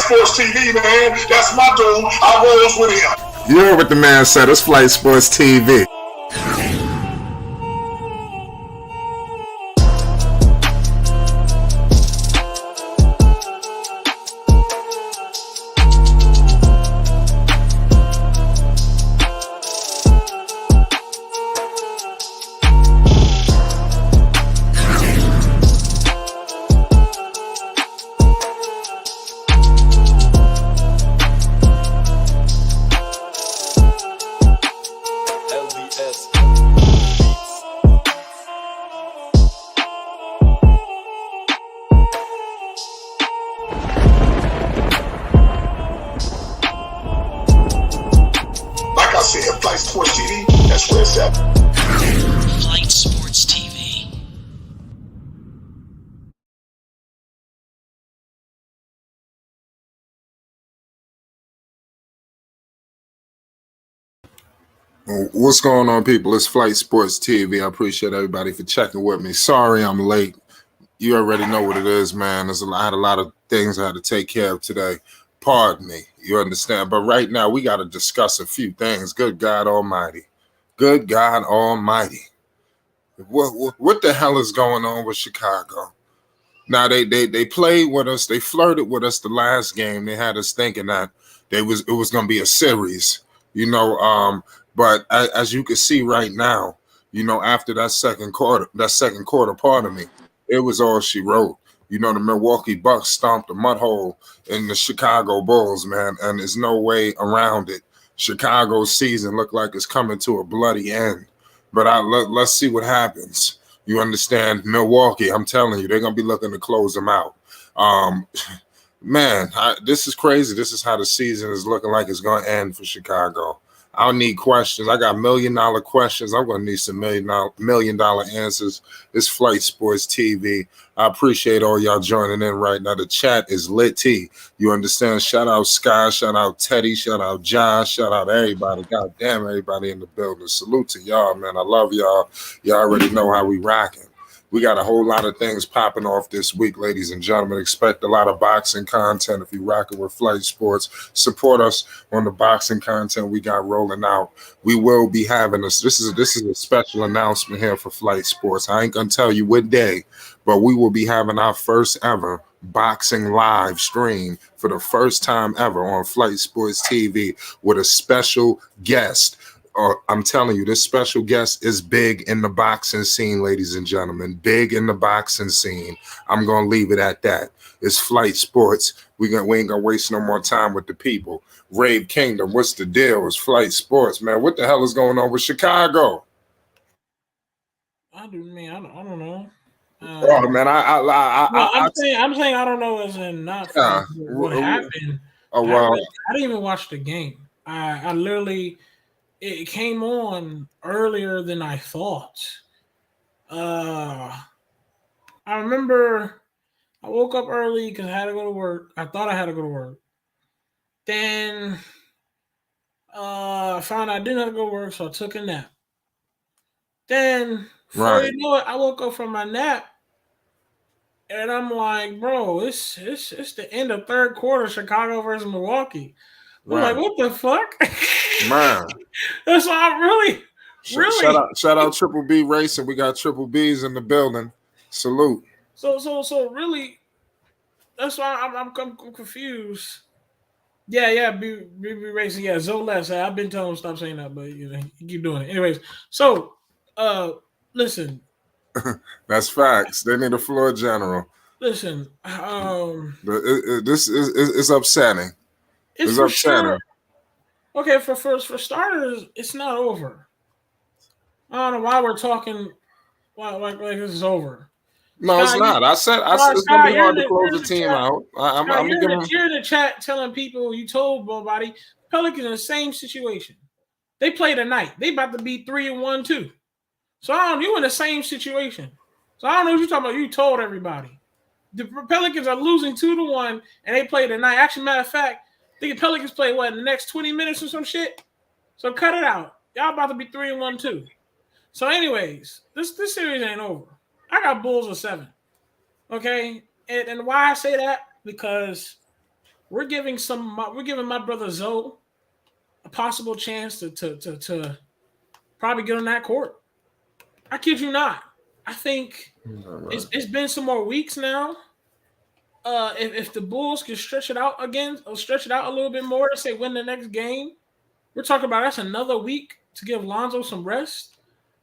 Sports TV, man. That's my dude. I rolls with him. You heard what the man said. It's Flight Sports TV. Flight Sports TV, that's where it's at. Flight Sports TV. What's going on, people? It's Flight Sports TV. I appreciate everybody for checking with me. Sorry I'm late. You already know what it is, man. I had a lot of things I had to take care of today. Pardon me. You understand? But right now, we got to discuss a few things. Good God Almighty. Good God Almighty. What the hell is going on with Chicago? Now, they played with us. They flirted with us the last game. They had us thinking that it was going to be a series, but as you can see right now, after that second quarter, pardon me, it was all she wrote. The Milwaukee Bucks stomped a mud hole in the Chicago Bulls, man, and there's no way around it. Chicago's season looked like it's coming to a bloody end. But let's see what happens. You understand? Milwaukee, I'm telling you, they're going to be looking to close them out. This is crazy. This is how the season is looking like it's going to end for Chicago. I'll need questions. I got $1 million questions. I'm going to need some $1 million answers. It's Flight Sports TV. I appreciate all y'all joining in right now. The chat is lit. You understand? Shout out Sky. Shout out Teddy. Shout out Josh. Shout out everybody. God damn, everybody in the building. Salute to y'all, man. I love y'all. Y'all already know how we rocking. We got a whole lot of things popping off this week, ladies and gentlemen. Expect a lot of boxing content if you're rocking with Flight Sports. Support us on the boxing content we got rolling out. We will be having this. This is a special announcement here for Flight Sports. I ain't gonna tell you what day, but we will be having our first ever boxing live stream for the first time ever on Flight Sports TV with a special guest. I'm telling you, this special guest is big in the boxing scene, ladies and gentlemen. Big in the boxing scene. I'm going to leave it at that. It's Flight Sports. We ain't going to waste no more time with the people. Rave Kingdom, what's the deal? It's Flight Sports, man. What the hell is going on with Chicago? I don't know. Man, I'm saying I don't know as in not what happened. Oh, well. I didn't even watch the game. I literally... It came on earlier than I thought. I remember I woke up early because I had to go to work. I thought I had to go to work. Then I found I didn't have to go to work, so I took a nap. Then, before you know it, I woke up from my nap, and I'm like, bro, it's the end of third quarter, Chicago versus Milwaukee. I'm like, what the fuck? Man. That's why I'm really. Shout out Triple B Racing. We got Triple B's in the building. Salute. So really, that's why I'm confused. Yeah, B Racing. Yeah, Zolas. I've been telling him stop saying that, but you keep doing it. Anyways, so listen. That's facts. They need a floor general. Listen, this is upsetting. It's for sure. Okay, for starters, it's not over. I don't know why we're talking like this is over. No, Scott, it's not. I said it's gonna be hard to close the team out. You're in the chat telling people you told nobody. Pelicans in the same situation. They play tonight. They about to be 3-1 too. So you in the same situation. So I don't know what you're talking about. You told everybody. The Pelicans are losing 2-1, and they play tonight. Actually, matter of fact, the Pelicans play in the next 20 minutes or some shit. So cut it out. Y'all about to be 3-1 too. So, anyways, this series ain't over. I got Bulls of 7. Okay, and why I say that? Because we're giving my brother Zoe a possible chance to probably get on that court. I kid you not. I think it's been some more weeks now. If the Bulls can stretch it out again, or stretch it out a little bit more to say win the next game, we're talking about that's another week to give Lonzo some rest.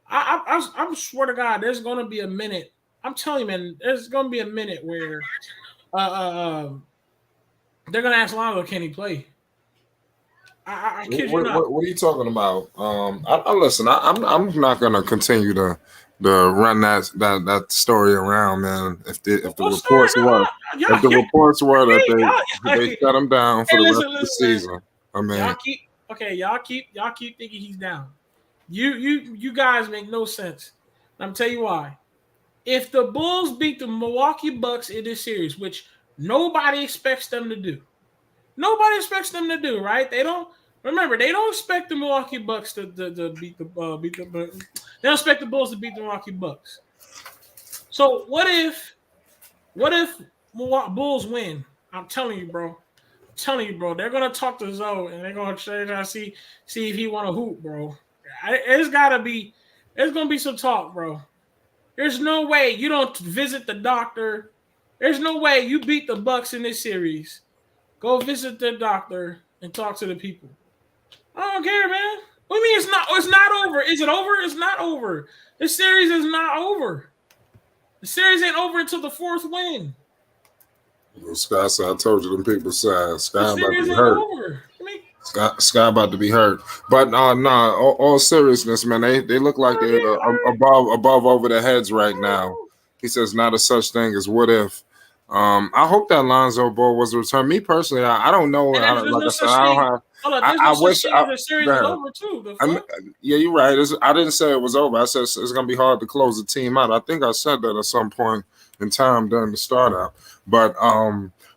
I swear to God, there's going to be a minute. I'm telling you, man, there's going to be a minute where they're going to ask Lonzo, can he play? I kid you not. What are you talking about? I listen. I'm not gonna continue to run that story around, man. If the reports were that they shut him down for the rest of the season, I mean, y'all keep thinking he's down. You guys make no sense. I'm tell you why. If the Bulls beat the Milwaukee Bucks in this series, which nobody expects them to do, right? They don't expect the Milwaukee Bucks to beat the they don't expect the Bulls to beat the Milwaukee Bucks. So what if Bulls win? I'm telling you, bro. They're gonna talk to Zoe and they're gonna try to see if he want to hoop, bro. There's gonna be some talk, bro. There's no way you don't visit the doctor. There's no way you beat the Bucks in this series. Go visit the doctor and talk to the people. I don't care, man. What do you mean it's not? It's not over. Is it over? It's not over. The series is not over. The series ain't over until the fourth win. Well, Sky said, I told you them people said Sky The about to series be ain't hurt. over. Sky about to be hurt. But all seriousness, man, they look like they're above over their heads right now. He says not a such thing as what if. I hope that Lonzo Ball was returned. Me personally, I don't know. And there's no such thing. I wish the series is over too. Yeah, you're right. I didn't say it was over. I said it's gonna be hard to close the team out. I think I said that at some point in time during the startup. But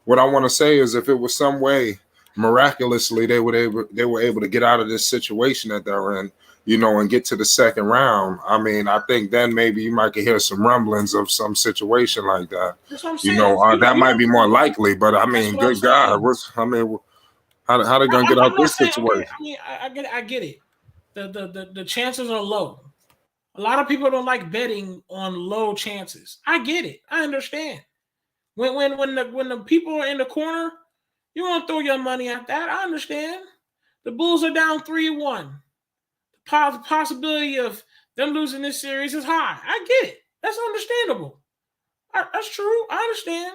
what I want to say is, if it was some way miraculously they were able to get out of this situation that they're in, and get to the second round. I mean, I think then maybe you might hear some rumblings of some situation like that. That's what I'm saying. That might be more likely. But I mean, good God, how they gonna get out this situation? Okay, I mean, I get it. The chances are low. A lot of people don't like betting on low chances. I get it. I understand. When the people are in the corner, you want to throw your money at that. I understand. The Bulls are down 3-1. The possibility of them losing this series is high. I get it. That's understandable. That's true. I understand.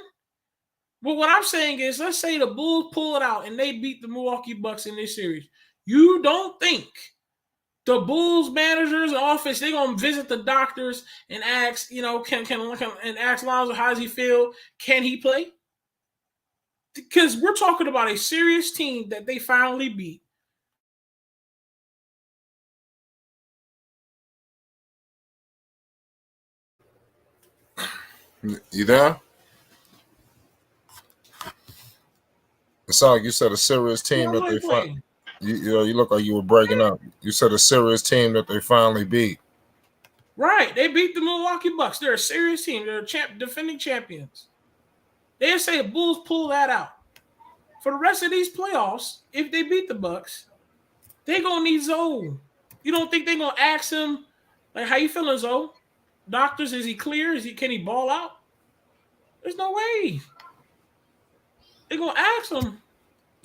But what I'm saying is, let's say the Bulls pull it out and they beat the Milwaukee Bucks in this series. You don't think the Bulls managers office, they're gonna visit the doctors and ask, and ask Lonzo, how does he feel? Can he play? Because we're talking about a serious team that they finally beat. You there? It sounds like you said a serious team that they finally. You look like you were breaking up. You said a serious team that they finally beat. Right, they beat the Milwaukee Bucks. They're a serious team. They're defending champions. They say Bulls pull that out. For the rest of these playoffs, if they beat the Bucks, they gonna need Zoe. You don't think they're gonna ask him, like, how you feeling, Zoe? Doctors, is he clear? Can he ball out? There's no way. They're gonna ask him.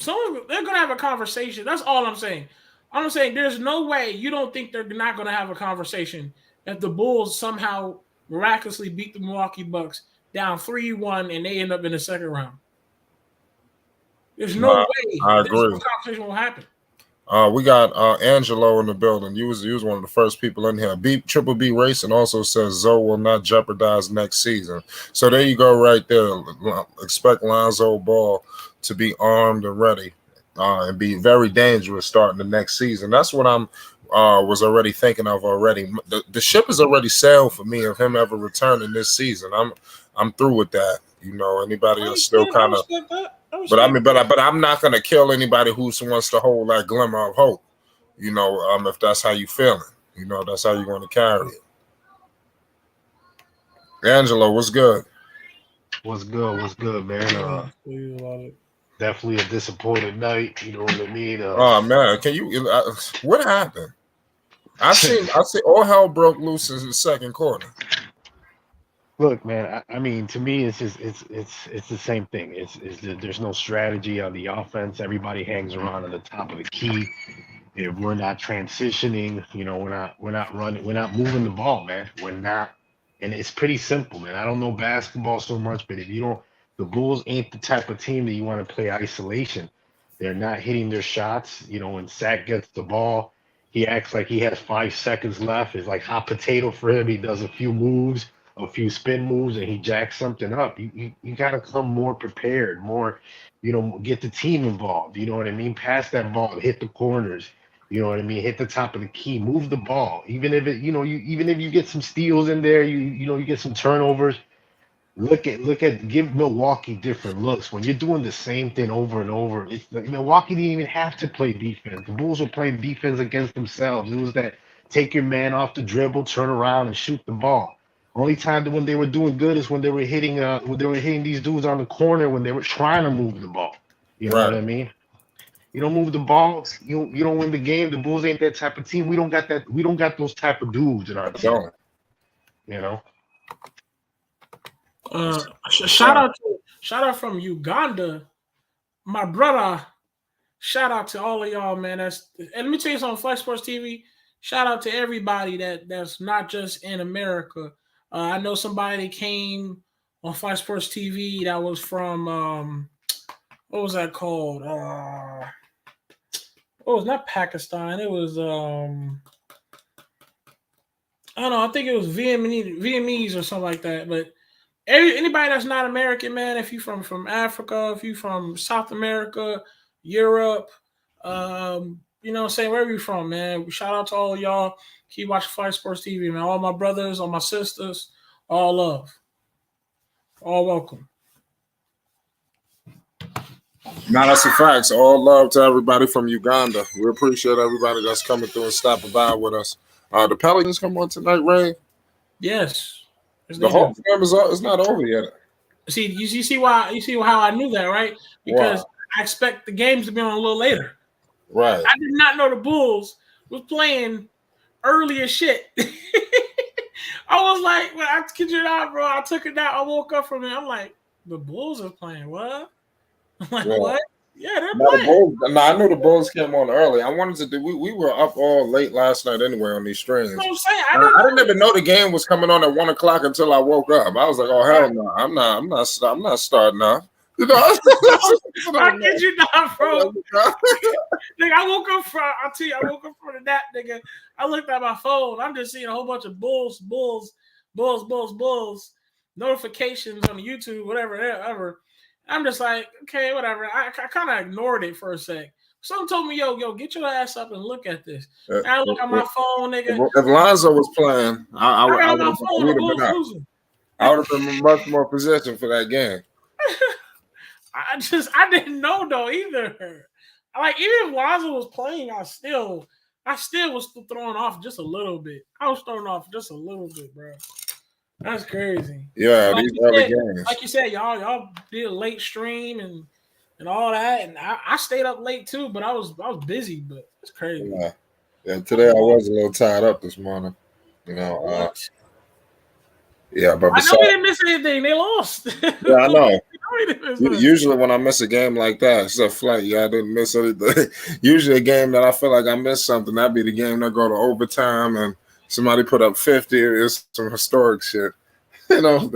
They're gonna have a conversation. That's all I'm saying. I'm saying there's no way you don't think they're not gonna have a conversation if the Bulls somehow miraculously beat the Milwaukee Bucks down 3-1 and they end up in the second round. There's no way I agree. This conversation will happen. We got Angelo in the building. He was one of the first people in here. Triple B Racing also says Zoe will not jeopardize next season. So there you go, right there. Expect Lonzo Ball to be armed and ready and be very dangerous starting the next season. That's what I'm was already thinking of already. The ship is already sailed for me of him ever returning this season. I'm through with that. Anybody that's still kind of. But I'm not gonna kill anybody who wants to hold that glimmer of hope. If that's how you feeling, that's how you want to carry it. Angelo, what's good? What's good, man? Definitely a disappointed night. You know what I mean? Oh man, can you? What happened? I see. All hell broke loose in the second quarter. Look, man. I mean, to me, it's just it's the same thing. There's no strategy on the offense. Everybody hangs around at the top of the key. If we're not transitioning, we're not running, we're not moving the ball, man. We're not, and it's pretty simple, man. I don't know basketball so much, but if you don't, the Bulls ain't the type of team that you want to play isolation. They're not hitting their shots. When Sack gets the ball, he acts like he has 5 seconds left. It's like hot potato for him. He does a few moves, a few spin moves, and he jacks something up. You got to come more prepared, more, get the team involved. You know what I mean? Pass that ball, hit the corners. You know what I mean? Hit the top of the key, move the ball. Even if even if you get some steals in there, you get some turnovers. Give Milwaukee different looks. When you're doing the same thing over and over, it's like Milwaukee didn't even have to play defense. The Bulls were playing defense against themselves. It was that take your man off the dribble, turn around and shoot the ball. Only time that when they were doing good is when they were hitting these dudes on the corner when they were trying to move the ball. You know what Right. I mean? You don't move the ball, you don't win the game. The Bulls ain't that type of team. We don't got that. We don't got those type of dudes in our I team. don't. You know. Shout out from Uganda, my brother. Shout out to all of y'all, man. And let me tell you something, Flex Sports TV. Shout out to everybody that's not just in America. I know somebody came on Flex Sports TV that was from what was that called? It was not Pakistan. It was I don't know. I think it was Vietnamese or something like that. But anybody that's not American, man, if you from Africa, if you from South America, Europe, what I'm saying, wherever you from, man. Shout out to all y'all. Keep watching Fight Sports TV, man. All my brothers, all my sisters, all love. All welcome. Now that's a fact. So all love to everybody from Uganda. We appreciate everybody that's coming through and stopping by with us. The Pelicans come on tonight, Ray. Yes. The whole game is not over yet. See, you see how I knew that, right? Because I expect the games to be on a little later. Right. I did not know the Bulls was playing early as shit. I was like, when I kid you not, bro, I took it out. I woke up from it. I'm like, the Bulls are playing what? I'm like, what? Yeah, they're playing. I knew the Bulls came on early. I wanted to do. We were up all late last night anyway on these streams. You know what I'm saying? I didn't even know the game was coming on at 1 o'clock until I woke up. I was like, oh hell no, I'm not starting off. You know, I kid you not, bro. Nigga, I woke up from the nap, nigga. I looked at my phone. I'm just seeing a whole bunch of bulls, notifications on the YouTube, whatever. I'm just like, okay, whatever. I kind of ignored it for a sec. Someone told me, yo, get your ass up and look at this. And I look at my phone, nigga. If Lonzo was playing, I would have been in much more position for that game. I didn't know though either. Like even if Lonzo was playing, I still was thrown off just a little bit. I was thrown off just a little bit, bro. That's crazy. Yeah, like these early games. Like you said, y'all did a late stream and all that, and I stayed up late too, but I was busy, but it's crazy. Yeah, today I was a little tied up this morning. You know, yeah, but I know we didn't miss anything. They lost. Yeah, I know. Usually when I miss a game like that, it's a flight. Yeah, I didn't miss anything. Usually a game that I feel like I missed something, that'd be the game that go to overtime and somebody put up 50. It's some historic shit. You know,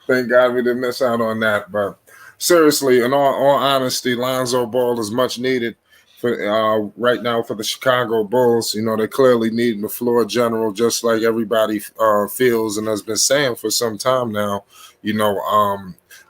thank God we didn't miss out on that. But seriously, in all honesty, Lonzo Ball is much needed for right now for the Chicago Bulls. You know, they clearly need the floor general, just like everybody feels and has been saying for some time now. You know,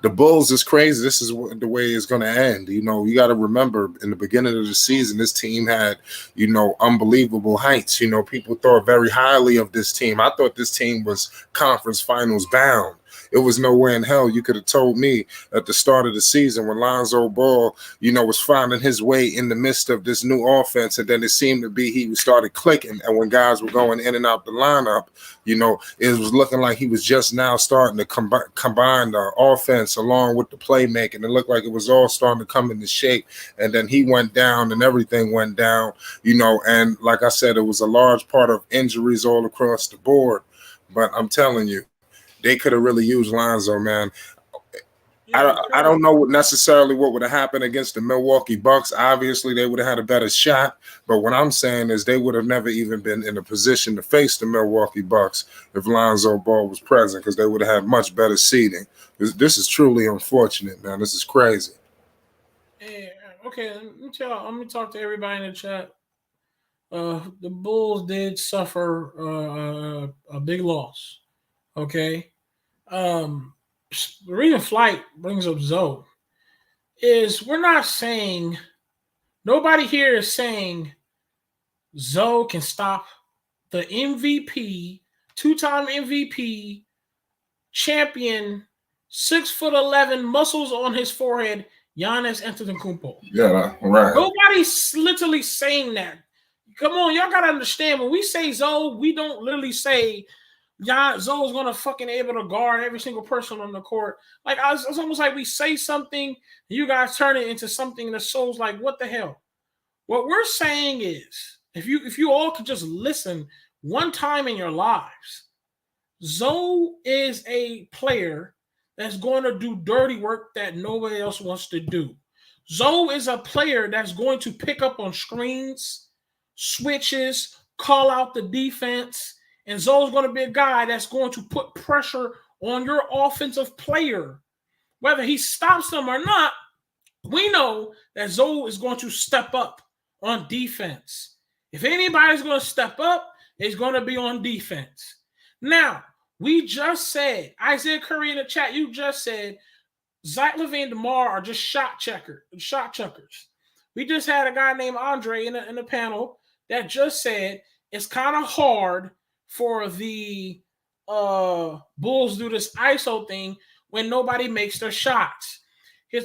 the Bulls is crazy. This is the way it's going to end. You know, you got to remember in the beginning of the season, this team had, you know, unbelievable heights. You know, people thought very highly of this team. I thought this team was conference finals bound. It was nowhere in hell you could have told me at the start of the season when Lonzo Ball, was finding his way in the midst of this new offense, and then it seemed to be he started clicking, and when guys were going in and out the lineup, it was looking like he was just now starting to combine the offense along with the playmaking. It looked like it was all starting to come into shape, and then he went down and everything went down, and like I said, it was a large part of injuries all across the board. But I'm telling you, they could have really used Lonzo, man. I don't know necessarily what would have happened against the Milwaukee Bucks. Obviously, they would have had a better shot. But what I'm saying is they would have never even been in a position to face the Milwaukee Bucks if Lonzo Ball was present, because they would have had much better seeding. This is truly unfortunate, man. This is crazy. Hey, okay, let me talk to everybody in the chat. The Bulls did suffer a big loss. Okay. The reason Flight brings up Zoe is we're not saying, nobody here is saying Zoe can stop the MVP, two-time MVP, champion, 6'11", muscles on his forehead, Giannis Antetokounmpo. Yeah, right. Nobody's literally saying that. Come on, y'all gotta understand, when we say Zoe, we don't literally say Zoe's gonna fucking able to guard every single person on the court. Like, it's almost like we say something, you guys turn it into something that shows like, what the hell? What we're saying is, if you all could just listen one time in your lives, Zoe is a player that's going to do dirty work that nobody else wants to do. Zoe is a player that's going to pick up on screens, switches, call out the defense, and Zoe's going to be a guy that's going to put pressure on your offensive player. Whether he stops them or not, we know that Zoe is going to step up on defense. If anybody's going to step up, it's going to be on defense. Now, we just said, Isaiah Curry in the chat, you just said Zach LaVine and DeMar are just shot chuckers. We just had a guy named Andre in the panel that just said it's kind of hard for the Bulls do this ISO thing when nobody makes their shots.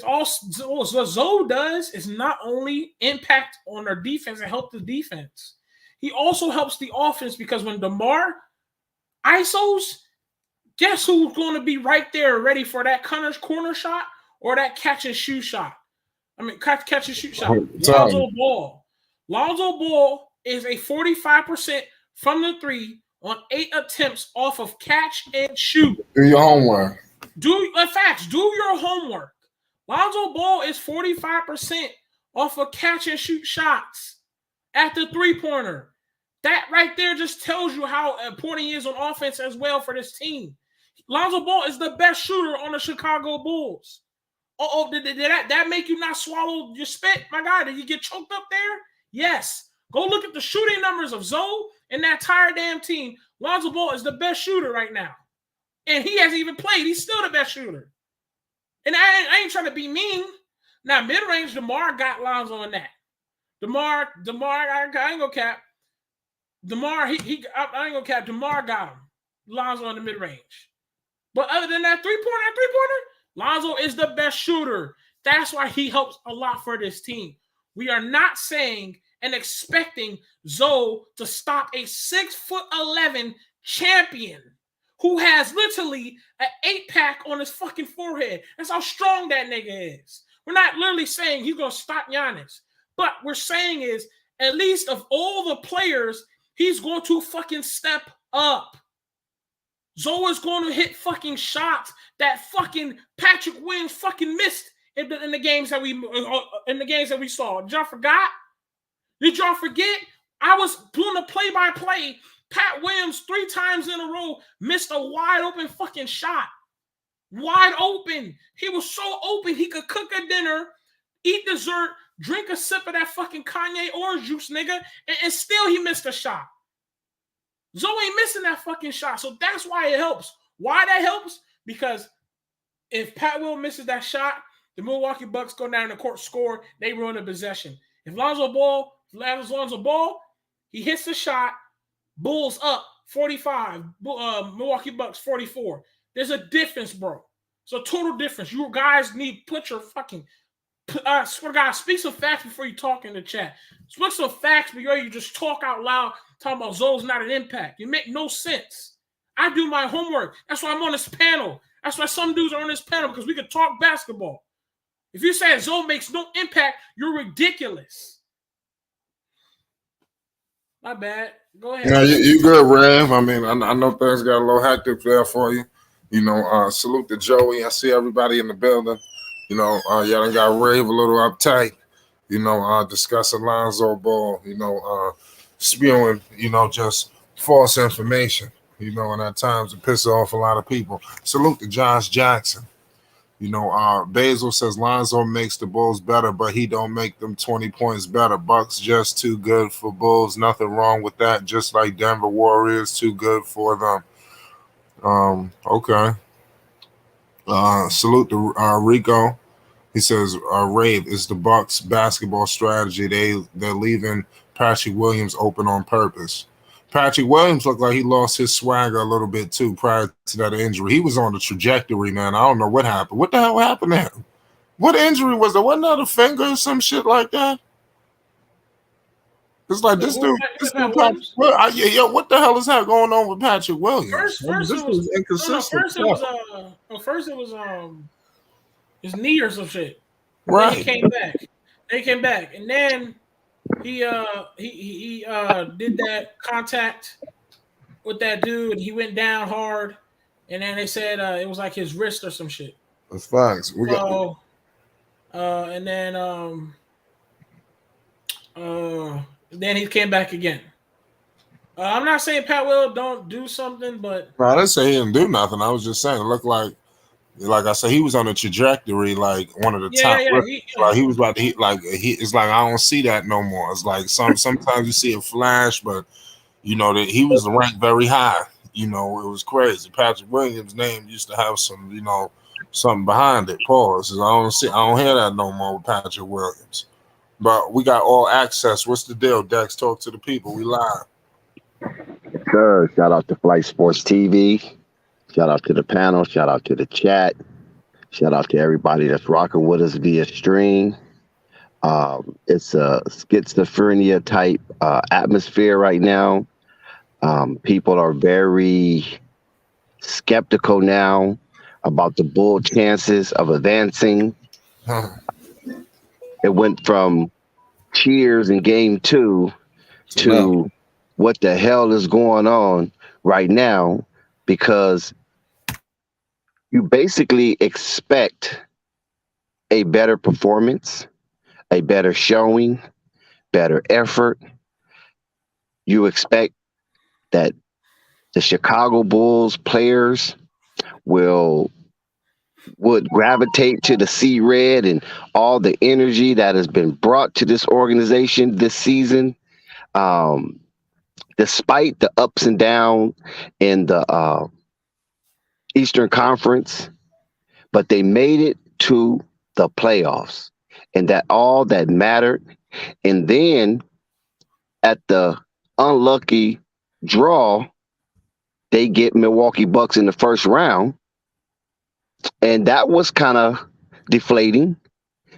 What Zoe does is not only impact on their defense and help the defense, he also helps the offense, because when DeMar ISOs, guess who's going to be right there ready for that corner shot or that catch and shoot shot? Catch and shoot shot. Lonzo Ball. Lonzo Ball is a 45% from the three on 8 attempts off of catch and shoot. Do your homework. Do your homework. Lonzo Ball is 45% off of catch and shoot shots at the three-pointer. That right there just tells you how important he is on offense as well for this team. Lonzo Ball is the best shooter on the Chicago Bulls. Did that make you not swallow your spit, my guy? Did you get choked up there? Yes. Go look at the shooting numbers of Zoe and that entire damn team. Lonzo Ball is the best shooter right now. And he hasn't even played. He's still the best shooter. And I ain't trying to be mean. Now, mid-range, DeMar got Lonzo in that. DeMar, I ain't gonna cap. DeMar, I ain't gonna cap. DeMar got him. Lonzo in the mid-range. But other than that three-pointer, Lonzo is the best shooter. That's why he helps a lot for this team. We are not saying and expecting Zoe to stop a 6'11" champion who has literally an 8-pack on his fucking forehead. That's how strong that nigga is. We're not literally saying he's going to stop Giannis. But we're saying is, at least of all the players, he's going to fucking step up. Zoe is going to hit fucking shots that fucking Patrick Williams fucking missed in the games that we saw. Did y'all forgot? Did y'all forget? I was doing a play-by-play. Pat Williams 3 times in a row missed a wide-open fucking shot. Wide open. He was so open he could cook a dinner, eat dessert, drink a sip of that fucking Kanye orange juice, nigga, and still he missed a shot. Zoe ain't missing that fucking shot. So that's why it helps. Why that helps? Because if Pat Will misses that shot, the Milwaukee Bucks go down the court, score, they ruin the possession. If Lonzo Ball, he hits the shot, Bulls up 45, Milwaukee Bucks 44. There's a difference, bro. It's a total difference. You guys need to put your fucking. I swear to God, speak some facts before you talk in the chat. Speak some facts before you just talk out loud talking about Zoe's not an impact. You make no sense. I do my homework. That's why I'm on this panel. That's why some dudes are on this panel, because we can talk basketball. If you say Zoe makes no impact, you're ridiculous. My bad. Go ahead. Yeah, you good, Rev. I mean, I know things got a little hectic there for you. You know, salute to Joey. I see everybody in the building. You know, y'all done got Rave a little uptight. You know, discussing Lonzo Ball. You know, spewing. You know, just false information. You know, and at times it pisses off a lot of people. Salute to Josh Jackson. You know, Basil says Lonzo makes the Bulls better, but he don't make them 20 points better. Bucks just too good for Bulls. Nothing wrong with that. Just like Denver Warriors, too good for them. Okay. Salute to Rico. He says, Rave, is the Bucks basketball strategy. They're leaving Patrick Williams open on purpose. Patrick Williams looked like he lost his swagger a little bit too prior to that injury. He was on the trajectory, man. I don't know what happened. What the hell happened to him? What injury was there? Wasn't that a finger or some shit like that? It's like this dude Patrick, what the hell is that going on with Patrick Williams? First it was his knee or some shit. Right. He came back. They came back, and then he did that contact with that dude, and he went down hard, and then they said it was like his wrist or some shit. That's facts. Then he came back again. I'm not saying Pat Will don't do something, but I didn't say he didn't do nothing. I was just saying it looked like I said, he was on a trajectory, like one of the top. Like he was about to hit. It's like I don't see that no more. It's like sometimes you see a flash, but you know that he was ranked very high. You know, it was crazy. Patrick Williams' name used to have some, you know, something behind it. Pause. I don't hear that no more with Patrick Williams. But we got all access. What's the deal, Dex? Talk to the people. We live. Sure. Shout out to Flight Sports TV. Shout out to the panel. Shout out to the chat. Shout out to everybody that's rocking with us via stream. It's a schizophrenia type atmosphere right now. People are very skeptical now about the Bull chances of advancing. It went from cheers in game 2 to what the hell is going on right now, because you basically expect a better performance, a better showing, better effort. You expect that the Chicago Bulls players would gravitate to the Sea Red and all the energy that has been brought to this organization this season, despite the ups and downs in the Eastern Conference. But they made it to the playoffs, and that all that mattered. And then at the unlucky draw, they get Milwaukee Bucks in the first round. And that was kind of deflating.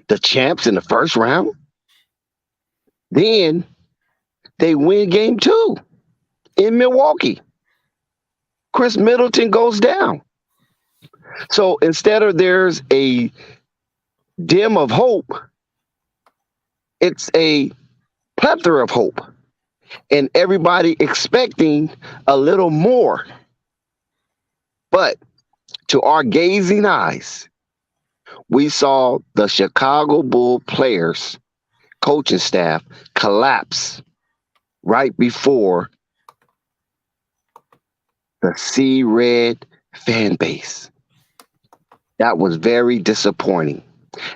The champs in the first round. Then they win game 2 in Milwaukee. Chris Middleton goes down. So instead of there's a dim of hope, it's a plethora of hope. And everybody expecting a little more. But to our gazing eyes, we saw the Chicago Bull players, coaching staff collapse right before the Sea Red fan base. That was very disappointing.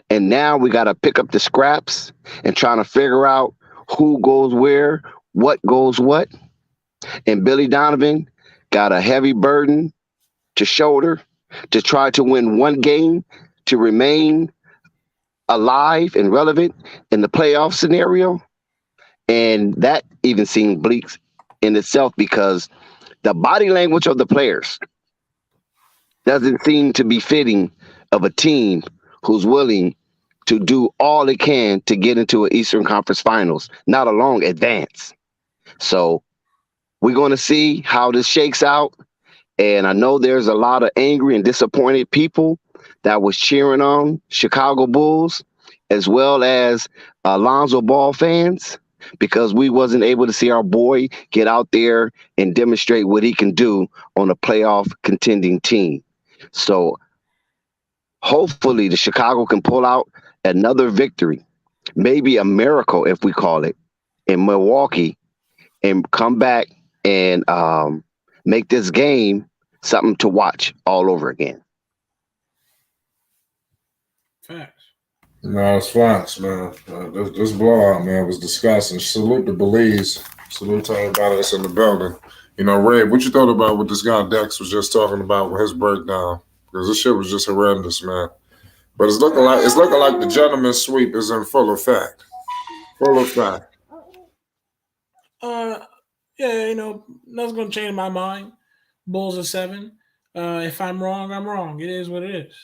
And now we got to pick up the scraps and trying to figure out who goes where, what goes what. And Billy Donovan got a heavy burden to shoulder to try to win one game to remain alive and relevant in the playoff scenario. And that even seemed bleak in itself, because the body language of the players doesn't seem to be fitting of a team who's willing to do all it can to get into an Eastern Conference Finals, not alone advance. So we're going to see how this shakes out. And I know there's a lot of angry and disappointed people that was cheering on Chicago Bulls, as well as Lonzo Ball fans, because we wasn't able to see our boy get out there and demonstrate what he can do on a playoff contending team. So hopefully the Chicago can pull out another victory, maybe a miracle if we call it, in Milwaukee, and come back and make this game something to watch all over again. Facts. No, it's facts, man. This blowout, man, was disgusting. Salute the Belize. Salute to everybody that's in the building. You know, Ray, what you thought about what this guy Dex was just talking about with his breakdown? Because this shit was just horrendous, man. But it's looking like the gentleman's sweep is in full effect. Full effect. Yeah, you know, nothing's gonna change my mind. Bulls are 7. If I'm wrong, I'm wrong. It is what it is.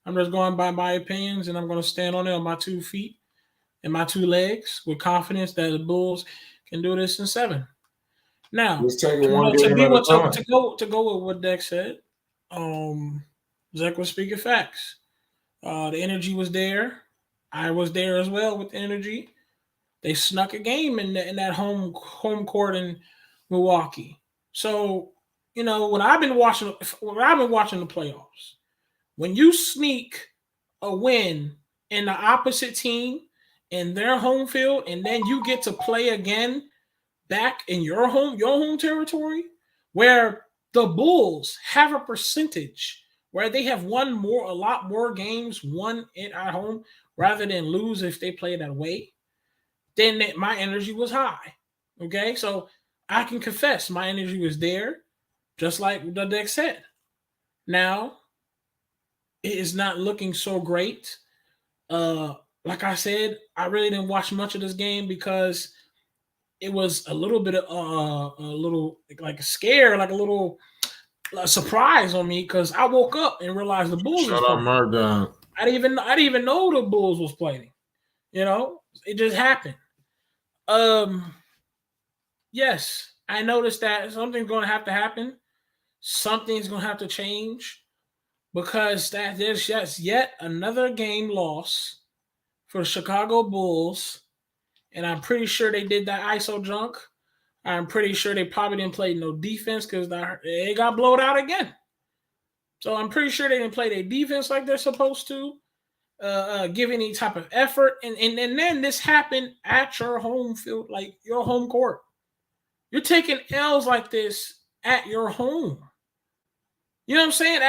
I'm just going by my opinions, and I'm going to stand on it on my 2 feet and my 2 legs with confidence that the Bulls can do this in 7. Now, Let's take it one game at a time. to go with what Dex said, Zach was speaking facts. The energy was there. I was there as well with the energy. They snuck a game in that home court in Milwaukee. So, you know, when I've been watching the playoffs, when you sneak a win in the opposite team in their home field, and then you get to play again back in your home territory, where the Bulls have a percentage where they have won a lot more games won at home rather than lose if they play that way, then my energy was high. Okay, so I can confess my energy was there, just like the deck said. Now, it is not looking so great. Like I said, I really didn't watch much of this game because it was a little bit of a little like a scare, like a little surprise on me because I woke up and realized the Bulls was playing. I didn't even know the Bulls was playing. You know, it just happened. Yes, I noticed that something's going to have to happen. Something's going to have to change. Because there's just yet another game loss for the Chicago Bulls. And I'm pretty sure they did that ISO junk. I'm pretty sure they probably didn't play no defense because they got blown out again. So I'm pretty sure they didn't play their defense like they're supposed to, give any type of effort. And then this happened at your home field, like your home court. You're taking L's like this at your home. You know what I'm saying?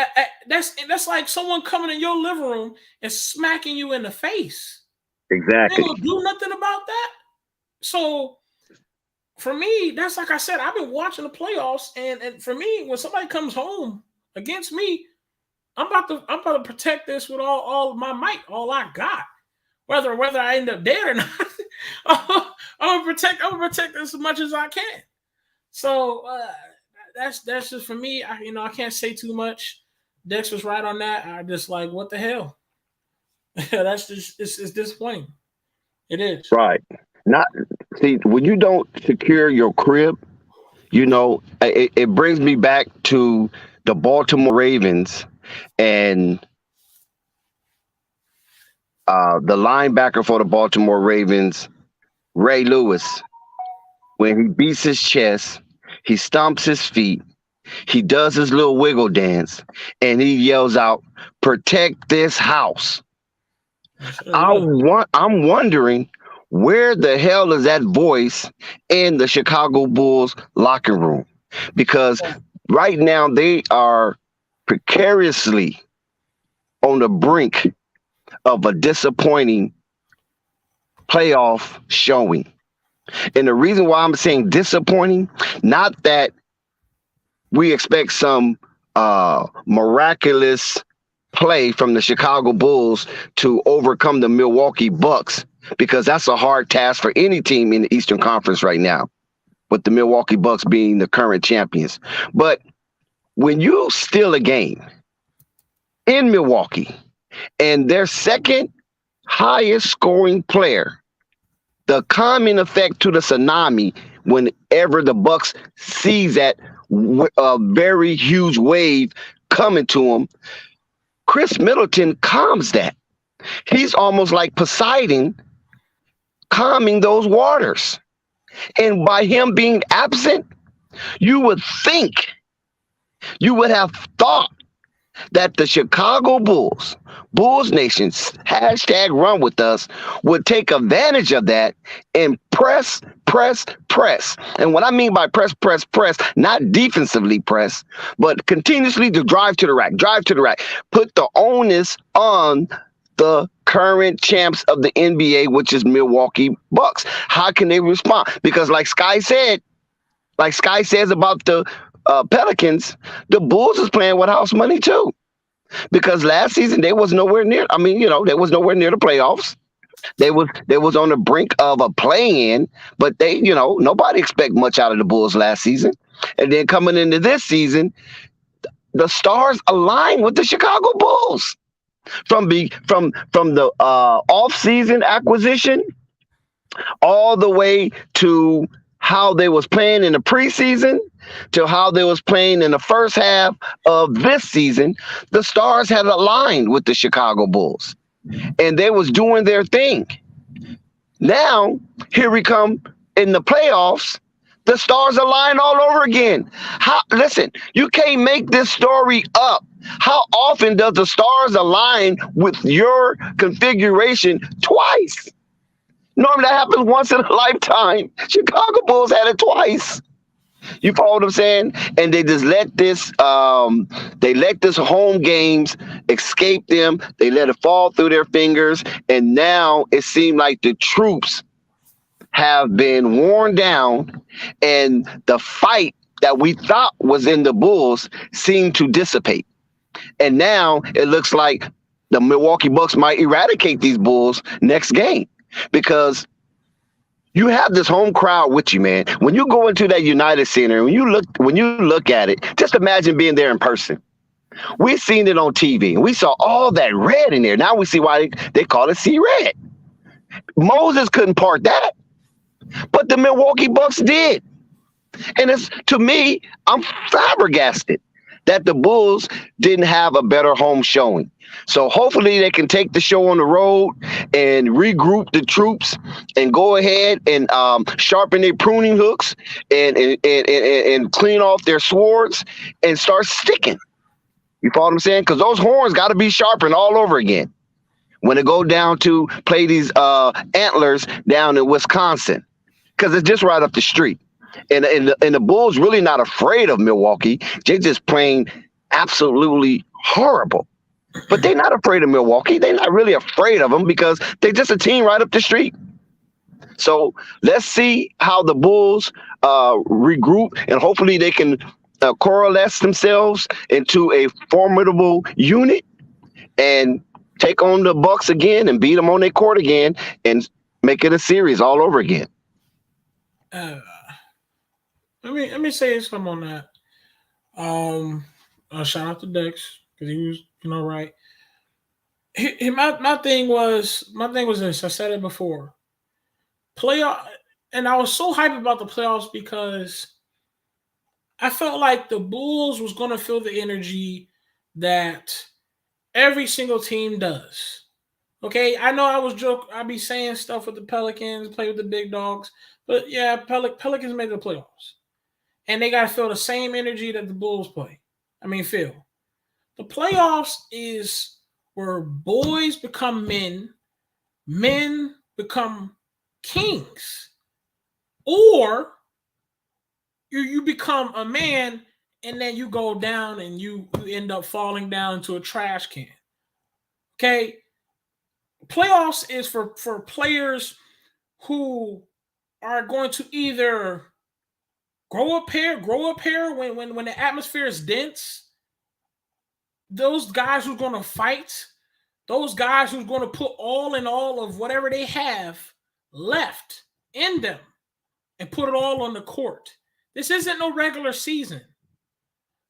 That's like someone coming in your living room and smacking you in the face. Exactly. You don't do nothing about that. So for me, that's like I said, I've been watching the playoffs, and for me, when somebody comes home against me, I'm about to protect this with all my might, all I got. Whether I end up dead or not, I'm gonna protect this as much as I can. So that's just for me. I can't say too much. Dex was right on that. I just like, what the hell? That's just it's disappointing. It is. Right. Not see when you don't secure your crib, it brings me back to the Baltimore Ravens and the linebacker for the Baltimore Ravens, Ray Lewis. When he beats his chest, he stomps his feet, he does his little wiggle dance, and he yells out, "Protect this house." I'm wondering where the hell is that voice in the Chicago Bulls locker room? Because right now they are precariously on the brink of a disappointing playoff showing. And the reason why I'm saying disappointing, not that we expect some miraculous play from the Chicago Bulls to overcome the Milwaukee Bucks, because that's a hard task for any team in the Eastern Conference right now, with the Milwaukee Bucks being the current champions. But when you steal a game in Milwaukee, and their second highest scoring player, the calming effect to the tsunami whenever the Bucks sees that a very huge wave coming to him, Chris Middleton calms that. He's almost like Poseidon calming those waters. And by him being absent, you would think, you would have thought that the Chicago Bulls Nation's hashtag run with us would take advantage of that and press. And what I mean by press, not defensively press, but continuously to drive to the rack. Put the onus on the current champs of the NBA, which is Milwaukee Bucks. How can they respond? Because like Sky says about the Pelicans, the Bulls is playing with house money too. Because last season they was nowhere near. I mean, they was nowhere near the playoffs. They was on the brink of a play-in, but they, nobody expect much out of the Bulls last season. And then coming into this season, the stars align with the Chicago Bulls. From the off-season acquisition all the way to how they was playing in the preseason to how they was playing in the first half of this season, the stars had aligned with the Chicago Bulls, and they was doing their thing. Now, here we come in the playoffs. The stars align all over again. Listen, you can't make this story up. How often does the stars align with your configuration twice? Normally that happens once in a lifetime. Chicago Bulls had it twice. You follow what I'm saying? And they just let this home games escape them. They let it fall through their fingers. And now it seemed like the troops have been worn down, and the fight that we thought was in the Bulls seemed to dissipate. And now it looks like the Milwaukee Bucks might eradicate these Bulls next game, because you have this home crowd with you, man. When you go into that United Center, when you look at it, just imagine being there in person. We've seen it on TV, and we saw all that red in there. Now we see why they call it Sea Red. Moses couldn't part that, but the Milwaukee Bucks did. And to me, I'm flabbergasted that the Bulls didn't have a better home showing. So hopefully they can take the show on the road and regroup the troops and go ahead and sharpen their pruning hooks and clean off their swords and start sticking. You follow what I'm saying? Because those horns got to be sharpened all over again when it go down to play these Antlers down in Wisconsin, because it's just right up the street. And the Bulls really not afraid of Milwaukee. They're just playing absolutely horrible. But they're not afraid of Milwaukee. They're not really afraid of them because they're just a team right up the street. So let's see how the Bulls regroup, and hopefully they can coalesce themselves into a formidable unit and take on the Bucks again and beat them on their court again and make it a series all over again. Let me say something on that. Shout out to Dex because he was, right. My thing was this. I said it before. Playoff, and I was so hyped about the playoffs because I felt like the Bulls was going to feel the energy that every single team does. Okay, I know I'd be saying stuff with the Pelicans, play with the big dogs, but yeah, Pelicans made the playoffs. And they got to feel the same energy that the Bulls feel. The playoffs is where boys become men, men become kings. Or you become a man and then you go down and you end up falling down into a trash can. Okay? Playoffs is for players who are going to either grow up here when the atmosphere is dense. Those guys who's going to fight, those guys who's going to put all in all of whatever they have left in them and put it all on the court. This isn't no regular season.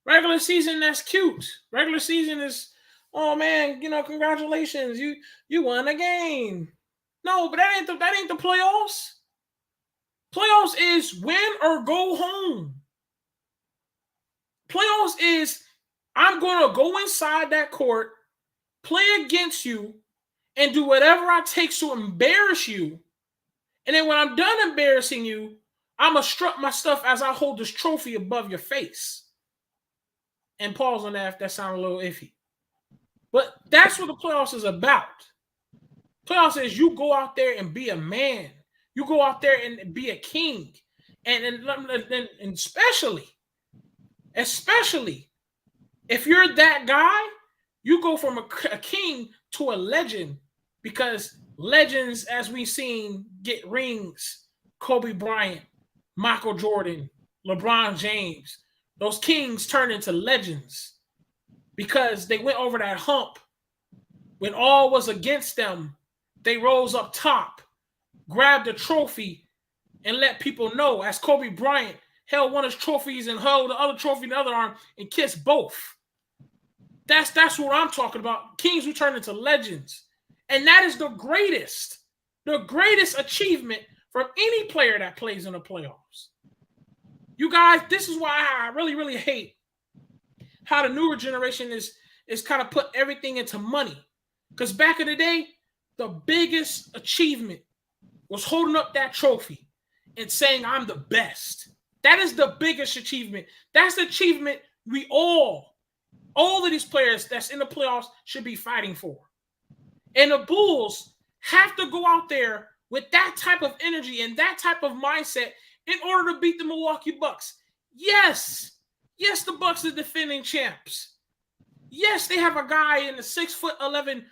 Regular season, that's cute. Regular season is, oh man, congratulations, you won a game. No, but that ain't the playoffs. Playoffs is win or go home. Playoffs is I'm going to go inside that court, play against you, and do whatever I take to embarrass you. And then when I'm done embarrassing you, I'm going to strut my stuff as I hold this trophy above your face. And pause on that if that sounds a little iffy. But that's what the playoffs is about. Playoffs is you go out there and be a man. You go out there and be a king. And especially if you're that guy, you go from a king to a legend, because legends, as we've seen, get rings. Kobe Bryant, Michael Jordan, LeBron James. Those kings turn into legends because they went over that hump. When all was against them, they rose up top, grabbed a trophy, and let people know, as Kobe Bryant held one of his trophies and held the other trophy in the other arm and kissed both. That's what I'm talking about. Kings who turn into legends. And that is the greatest achievement from any player that plays in the playoffs. You guys, this is why I really, really hate how the newer generation is kind of put everything into money. Because back in the day, the biggest achievement was holding up that trophy and saying, I'm the best. That is the biggest achievement. That's the achievement we all of these players that's in the playoffs should be fighting for. And the Bulls have to go out there with that type of energy and that type of mindset in order to beat the Milwaukee Bucks. Yes, the Bucks are defending champs. Yes, they have a guy in the 6'11"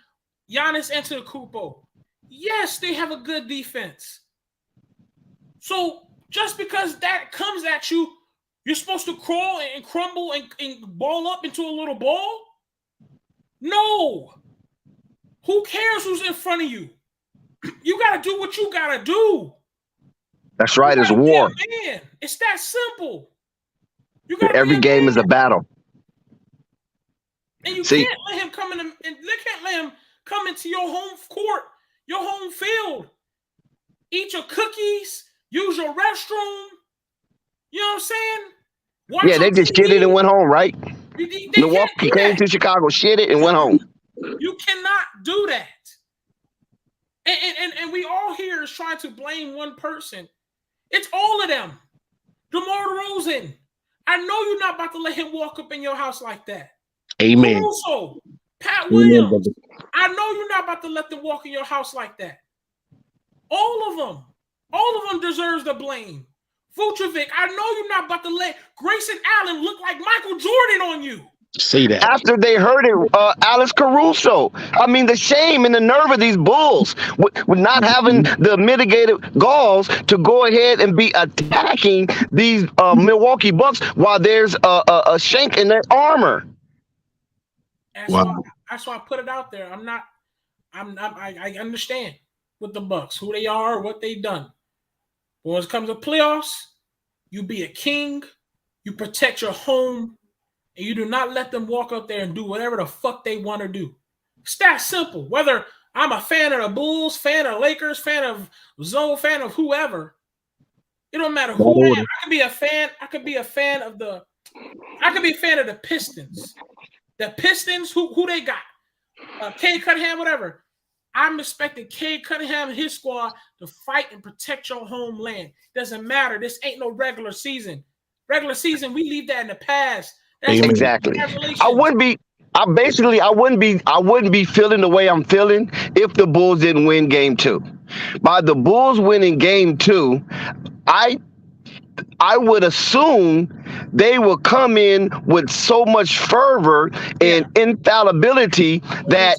Giannis Antetokounmpo. Yes, they have a good defense. So just because that comes at you, you're supposed to crawl and crumble and ball up into a little ball? No. Who cares who's in front of you? You got to do what you got to do. That's right. It's war. Man, it's that simple. Every game is a battle. And you can't let him come in and they can't let him come into your home court, your home field, eat your cookies, use your restroom. You know what I'm saying? Yeah, they just shit it and went home, right? Milwaukee came to Chicago, shit it, and went home. You cannot do that. And we all here is trying to blame one person. It's all of them. DeMar DeRozan. I know you're not about to let him walk up in your house like that. Amen. Also, Pat Williams. I know you're not about to let them walk in your house like that. All of them deserves the blame. Vucevic, I know you're not about to let Grayson Allen look like Michael Jordan on you. See that. After they heard it, Alex Caruso. I mean, the shame and the nerve of these Bulls with not having the mitigated galls to go ahead and be attacking these Milwaukee Bucks while there's a shank in their armor. That's why I put it out there. I understand with the Bucks, who they are, what they've done. But when it comes to playoffs, you be a king, you protect your home, and you do not let them walk up there and do whatever the fuck they want to do. It's that simple. Whether I'm a fan of the Bulls, fan of the Lakers, fan of Zoe, fan of whoever, it don't matter who I am. I could be a fan of the Pistons. The Pistons, who they got? Cade Cunningham, whatever. I'm expecting Cade Cunningham and his squad to fight and protect your homeland. Doesn't matter. This ain't no regular season. Regular season, we leave that in the past. That's exactly. I wouldn't be feeling the way I'm feeling if the Bulls didn't win game 2. By the Bulls winning game 2, I would assume they will come in with so much fervor and infallibility that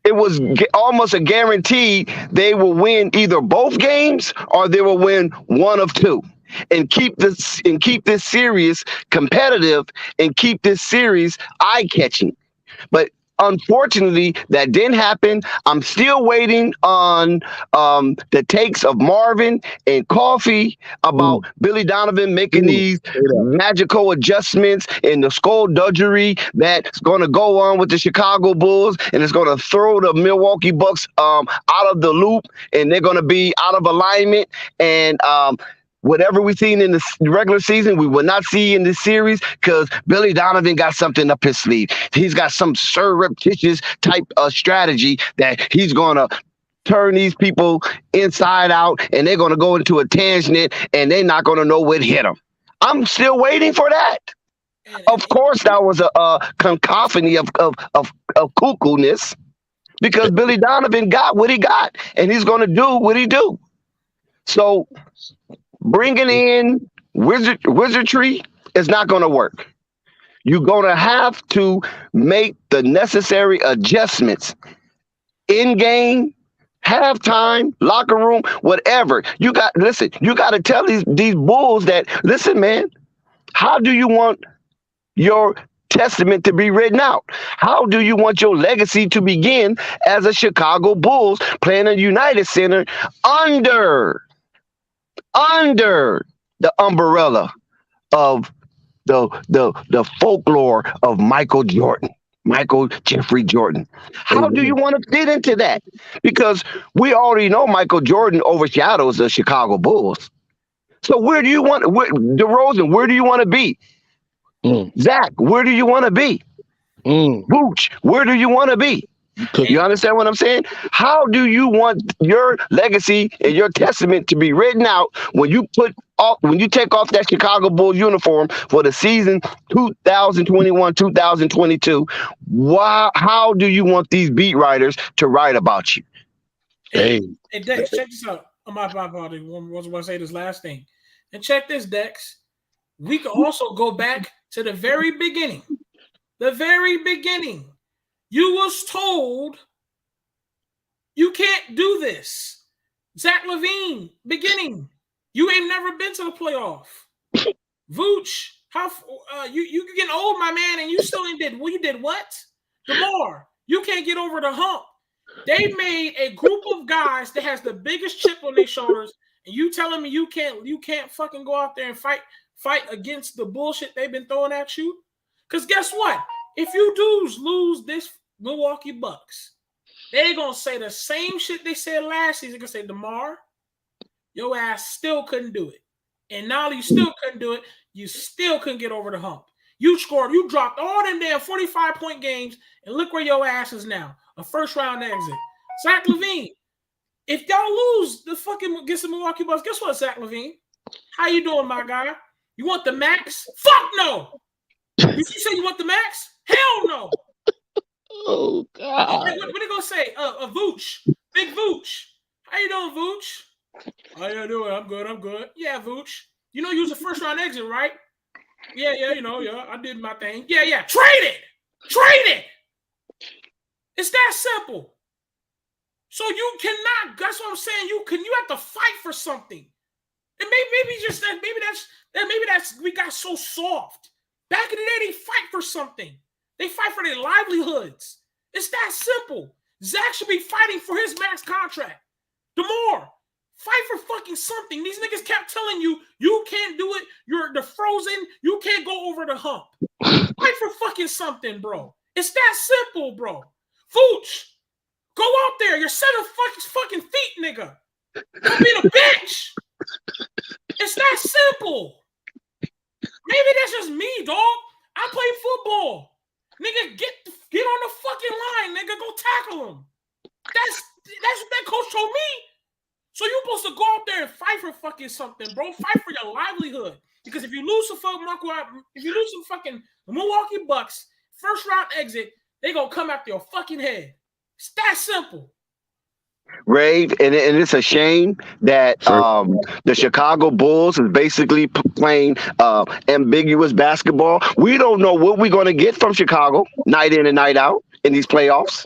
it was almost a guarantee they will win either both games or they will win one of two and keep this series competitive and keep this series eye-catching. But Unfortunately, that didn't happen. I'm still waiting on the takes of Marvin and Coffee about Billy Donovan making these magical adjustments in the skullduggery that's going to go on with the Chicago Bulls, and it's going to throw the Milwaukee Bucks out of the loop, and they're going to be out of alignment. And whatever we've seen in the regular season, we will not see in this series because Billy Donovan got something up his sleeve. He's got some surreptitious type of strategy that he's going to turn these people inside out, and they're going to go into a tangent, and they're not going to know what hit them. I'm still waiting for that. Of course, that was a cacophony of cuckoo-ness because Billy Donovan got what he got, and he's going to do what he do. So bringing in wizardry is not going to work. You're going to have to make the necessary adjustments in game, halftime, locker room, whatever. You got to tell these Bulls that, listen, man, how do you want your testament to be written out? How do you want your legacy to begin as a Chicago Bulls playing a United Center under the umbrella of the folklore of Michael Jeffrey Jordan? How do you want to fit into that? Because we already know Michael Jordan overshadows the Chicago Bulls. So where do you want DeRozan? Where do you want to be? Zach, where do you want to be? Vooch, where do you want to be? You understand what I'm saying? How do you want your legacy and your testament to be written out when you take off that Chicago Bulls uniform for the season 2021-2022? How do you want these beat writers to write about you? Hey Dex, check this out. My apologies. I was going to say this last thing. And check this, Dex. We could also go back to the very beginning. The very beginning. You was told you can't do this. Zach LaVine, beginning. You ain't never been to the playoff. Vooch, you getting old, my man, and you still ain't did. Well, you did what? DeMar, you can't get over the hump. They made a group of guys that has the biggest chip on their shoulders, and you telling me you can't fucking go out there and fight against the bullshit they've been throwing at you? Because guess what? If you do lose this Milwaukee Bucks, they're going to say the same shit they said last season. They're going to say, DeMar, your ass still couldn't do it. And now you still couldn't do it. You still couldn't get over the hump. You dropped all them damn 45-point games, and look where your ass is now. A first-round exit. Zach LaVine, if y'all lose against the Milwaukee Bucks, guess what, Zach LaVine? How you doing, my guy? You want the max? Fuck no! You say you want the max? Hell no! Oh, God. What are they going to say? Vooch. Big Vooch. How you doing, Vooch? How you doing? I'm good. Yeah, Vooch. You know you was a first-round exit, right? Yeah, I did my thing. Yeah. Trade it! It's that simple. So you cannot, that's what I'm saying, you have to fight for something. And maybe that's we got so soft. Back in the day, they fight for something. They fight for their livelihoods. It's that simple. Zach should be fighting for his max contract. DeMar, fight for fucking something. These niggas kept telling you can't do it. You're the frozen. You can't go over the hump. Fight for fucking something, bro. It's that simple, bro. Vooch, go out there. You're 7 fucking feet, nigga. Don't be the bitch. It's that simple. Maybe that's just me, dog. I play football. Nigga, get on the fucking line, nigga. Go tackle him. That's what that coach told me. So you're supposed to go out there and fight for fucking something, bro. Fight for your livelihood. Because if you lose to fucking Milwaukee Bucks, first round exit, they gonna come after your fucking head. It's that simple. Rave, and it's a shame that the Chicago Bulls is basically playing ambiguous basketball. We don't know what we're going to get from Chicago night in and night out in these playoffs.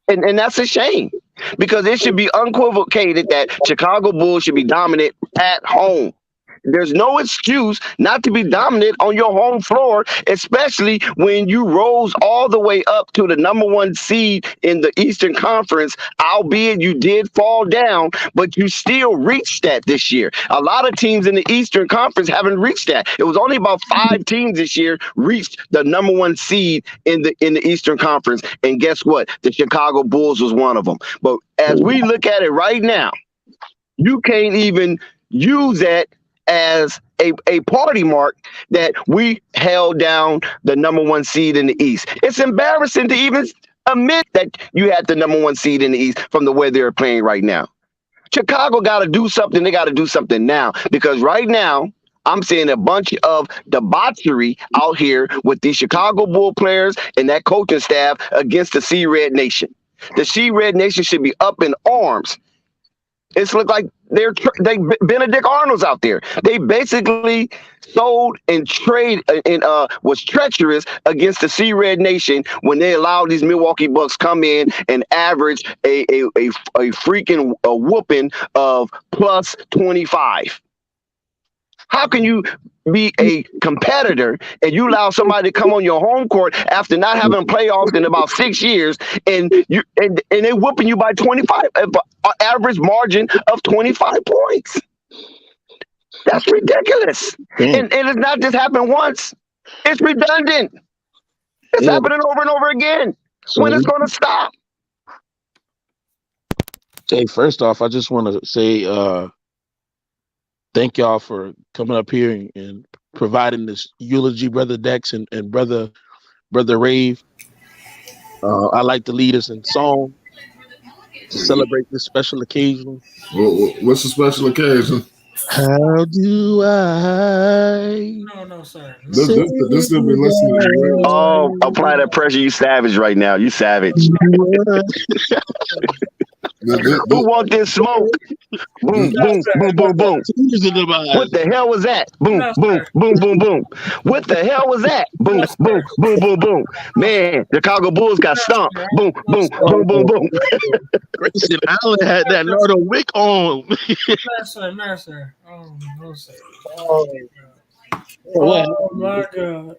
And that's a shame because it should be unequivocated that Chicago Bulls should be dominant at home. there's no excuse not to be dominant on your home floor, especially when you rose all the way up to the number one seed in the Eastern Conference, albeit you did fall down, but you still reached that this year. A lot of teams in the Eastern Conference haven't reached that. It was only about 5 teams this year reached the number one seed in the Eastern Conference. And guess what? The Chicago Bulls was one of them. But as we look at it right now, you can't even use that as a party mark that we held down the number one seed in the East. It's embarrassing to even admit that you had the number one seed in the East from the way they're playing right now. Chicago got to do something. They got to do something now, because right now I'm seeing a bunch of debauchery out here with these Chicago Bull players and that coaching staff against the Sea-Red Nation. The Sea-Red Nation should be up in arms. It's looked like they Benedict Arnold's out there. They basically sold and trade and was treacherous against the Sea-Red Nation when they allowed these Milwaukee Bucks come in and average a freaking whooping of plus 25. How can you be a competitor and you allow somebody to come on your home court after not having playoffs in about 6 years, and they whooping you by 25, average margin of 25 points? That's ridiculous. And it's not just happened once. It's redundant. It's happening over and over again. So when it's going to stop? Hey, first off, I just want to say thank y'all for coming up here and providing this eulogy, Brother Dex and Brother Rave. I like to lead us in song to celebrate this special occasion. What's the special occasion? How do I? No, sir. This will be listening to. Oh, apply that pressure. You savage right now. You savage. Who want this smoke? Boom, boom, boom, boom, boom. What the hell was that? Boom, boom, boom, boom, boom. What the hell was that? Boom, boom, boom, boom, boom. Man, the Chicago Bulls got stomped. Boom, boom, boom, boom, boom. Grayson Allen had that Nardo Wick on. No, sir. Oh, no, sir. Oh my God.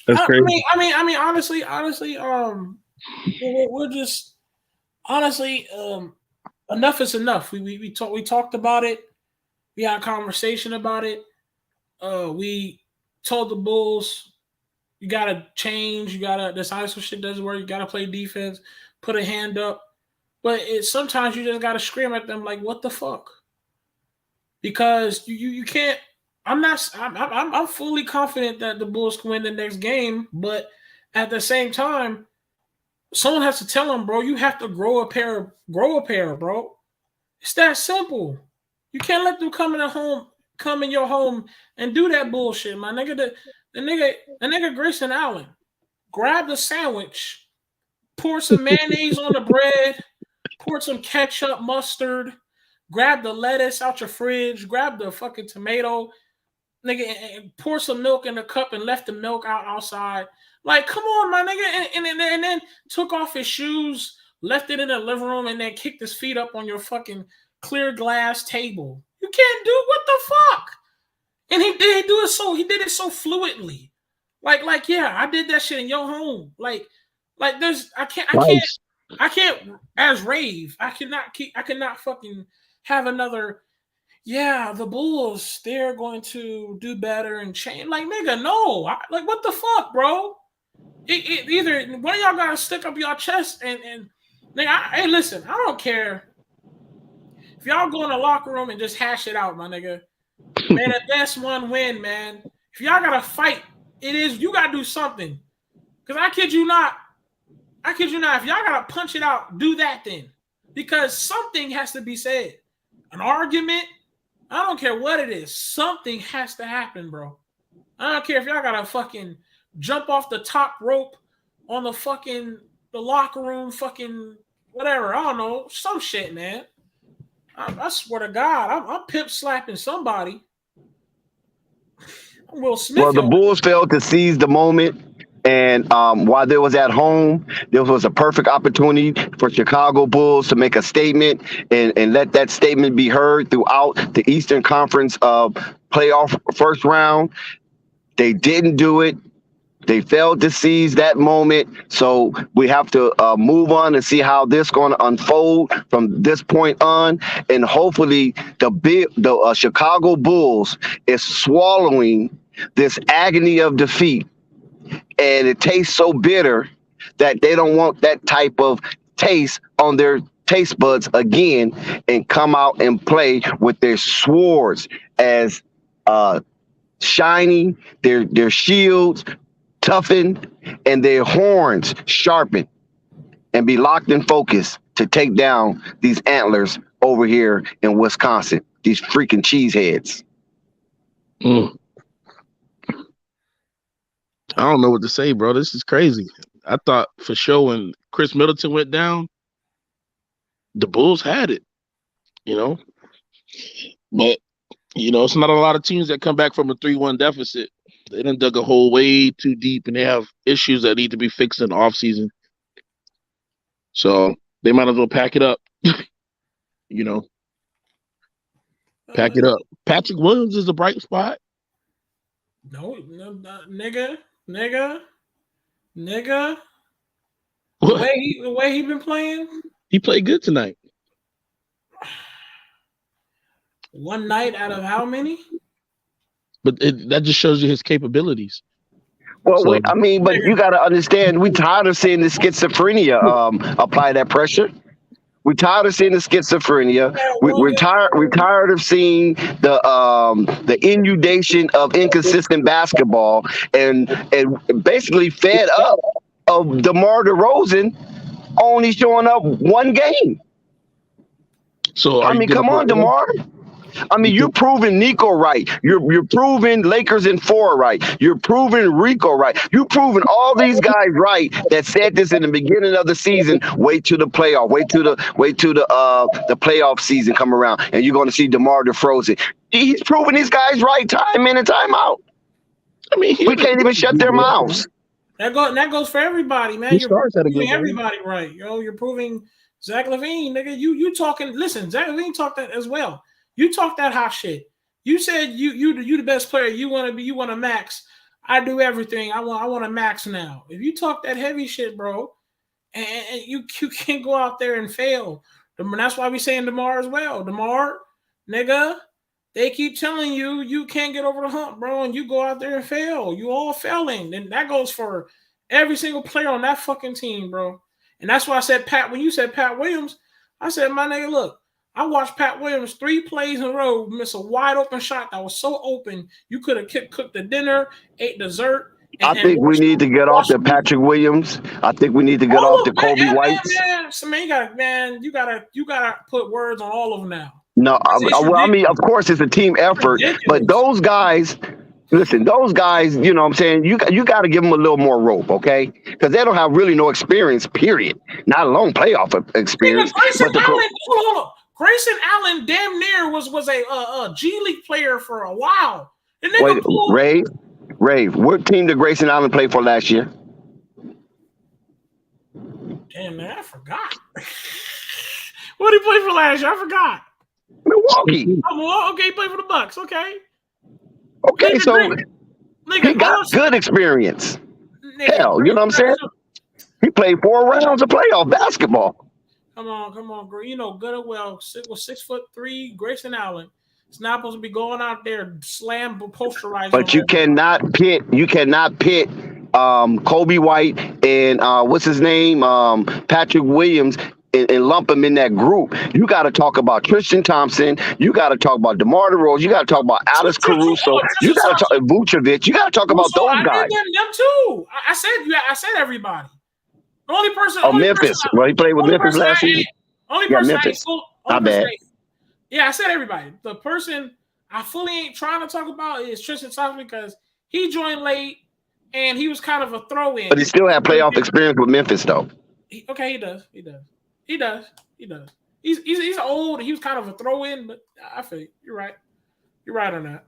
That's crazy. I mean, honestly, we're just honestly, enough is enough. We talked about it. We had a conversation about it. We told the Bulls, you gotta change. You gotta, this ISO shit doesn't work. You gotta play defense. Put a hand up. But sometimes you just gotta scream at them like, what the fuck? Because you can't. I'm fully confident that the Bulls can win the next game, but at the same time, someone has to tell them, bro, you have to grow a pair, bro. It's that simple. You can't let them come in your home and do that bullshit, my nigga. The nigga Grayson Allen, grab the sandwich, pour some mayonnaise on the bread, pour some ketchup, mustard, grab the lettuce out your fridge, grab the fucking tomato, nigga, and pour some milk in the cup and left the milk outside. Like, come on, my nigga. And then took off his shoes, left it in the living room, and then kicked his feet up on your fucking clear glass table. You can't do what the fuck? And he did it so fluently. Like, yeah, I did that shit in your home. Like there's I can't as Rave, I cannot fucking have another, yeah, the Bulls, they're going to do better and change. Like, nigga, no. Like, what the fuck, bro? Either one of y'all gotta stick up your chest and nigga, hey, listen, I don't care if y'all go in the locker room and just hash it out, my nigga. Man, the best one win, man. If y'all gotta fight, you gotta do something. Because I kid you not, if y'all gotta punch it out, do that then. Because something has to be said. An argument, I don't care what it is. Something has to happen, bro. I don't care if y'all gotta fucking jump off the top rope on the locker room, fucking whatever. I don't know. Some shit, man. I swear to God, I'm pimp slapping somebody. I'm Will Smith. Well, the Bulls failed to seize the moment And while they was at home, there was a perfect opportunity for Chicago Bulls to make a statement and let that statement be heard throughout the Eastern Conference playoff first round. They didn't do it. They failed to seize that moment. So we have to move on and see how this going to unfold from this point on. And hopefully the Chicago Bulls is swallowing this agony of defeat. And it tastes so bitter that they don't want that type of taste on their taste buds again and come out and play with their swords as shiny, their shields toughened, and their horns sharpened, and be locked and focused to take down these antlers over here in Wisconsin, these freaking cheeseheads. I don't know what to say, bro. This is crazy. I thought for sure when Chris Middleton went down, the Bulls had it, you know. But, you know, it's not a lot of teams that come back from a 3-1 deficit. They done dug a hole way too deep, and they have issues that need to be fixed in the offseason. So they might as well pack it up, you know. Pack it up. Patrick Williams is a bright spot. No, nigga. The way he been playing. He played good tonight. One night out of how many? But that just shows you his capabilities. Well, So, but you got to understand, we tired of seeing the schizophrenia apply that pressure. We're tired of seeing the schizophrenia. We're tired of seeing the inundation of inconsistent basketball and basically fed up of DeMar DeRozan only showing up one game. So come on, DeMar. You're proving Nico right. You're proving Lakers in 4 right. You're proving Rico right. You're proving all these guys right that said this in the beginning of the season. Wait till the playoff. Wait till the playoff season come around, and you're going to see DeMar DeRozan. He's proving these guys right time in and time out. We can't even shut their mouths. That goes for everybody, man. You're proving everybody right. You're proving Zach LaVine, nigga. You talking? Listen, Zach LaVine talked that as well. You talk that hot shit. You said you the best player. You want to max. I do everything. I want to max now. If you talk that heavy shit, bro, and you can't go out there and fail. That's why we saying DeMar as well. DeMar, nigga, they keep telling you can't get over the hump, bro, and you go out there and fail. You all failing. And that goes for every single player on that fucking team, bro. And that's why I said when you said Pat Williams, I said, my nigga, look. I watched Pat Williams 3 plays in a row miss a wide open shot that was so open you could have cooked the dinner, ate dessert. I think we need to get off the Patrick Williams. I think we need to get off the Kobe Whites. You gotta put words on all of them now. No, of course it's a team effort, but those guys. Listen, those guys, you know what I'm saying? You got to give them a little more rope, okay? Because they don't have really no experience, period. Not alone playoff experience. Grayson Allen damn near was a G League player for a while. Wait, Rave, what team did Grayson Allen play for last year? Damn, man, I forgot. What did he play for last year? I forgot. Milwaukee. Oh, okay, he played for the Bucks. Okay, so he got good experience. Hell, you know what I'm saying? He played 4 rounds of playoff basketball. Come on, bro. You know good and well. 6'3", Grayson Allen. It's not supposed to be going out there slam posterizing. But you cannot pit Kobe White and what's his name? Patrick Williams and lump them in that group. You got to talk about Tristan Thompson. You got to talk about DeMar DeRozan. You got to talk about Alex Caruso. You got to talk Vucevic. You got to talk about those guys. Them too. I said everybody. The only person. Memphis. Well, he played with Memphis last season. Only person. Memphis. Not bad. Yeah, I said everybody. The person I fully ain't trying to talk about is Tristan Thompson because he joined late and he was kind of a throw-in. But he still had playoff experience with Memphis, though. He does. He's old. He was kind of a throw-in, but I feel you. You're right. You're right on that.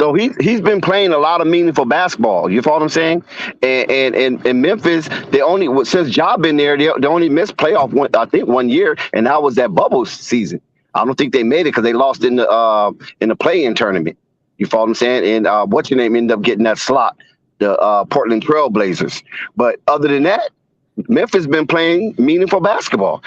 So he's been playing a lot of meaningful basketball. You follow what I'm saying? And Memphis, they only since Ja been there, they only missed playoff I think 1 year, and that was that bubble season. I don't think they made it because they lost in the play-in tournament. You follow what I'm saying? And what's your name ended up getting that slot, the Portland Trail Blazers. But other than that, Memphis been playing meaningful basketball.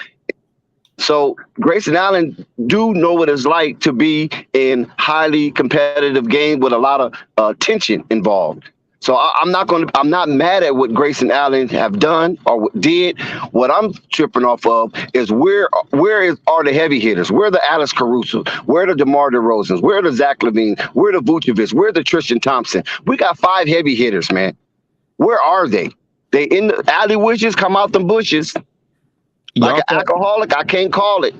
So Grayson Allen do know what it's like to be in highly competitive game with a lot of tension involved. So I'm not mad at what Grayson Allen have done or did. What I'm tripping off of is where are the heavy hitters? Where are the Alex Caruso? Where are the DeMar DeRozans? Where are the Zach LaVine? Where are the Vucevic? Where are the Tristan Thompson? We got 5 heavy hitters, man. Where are they? They in the alley wishes, come out them bushes. Like an alcoholic, I can't call it.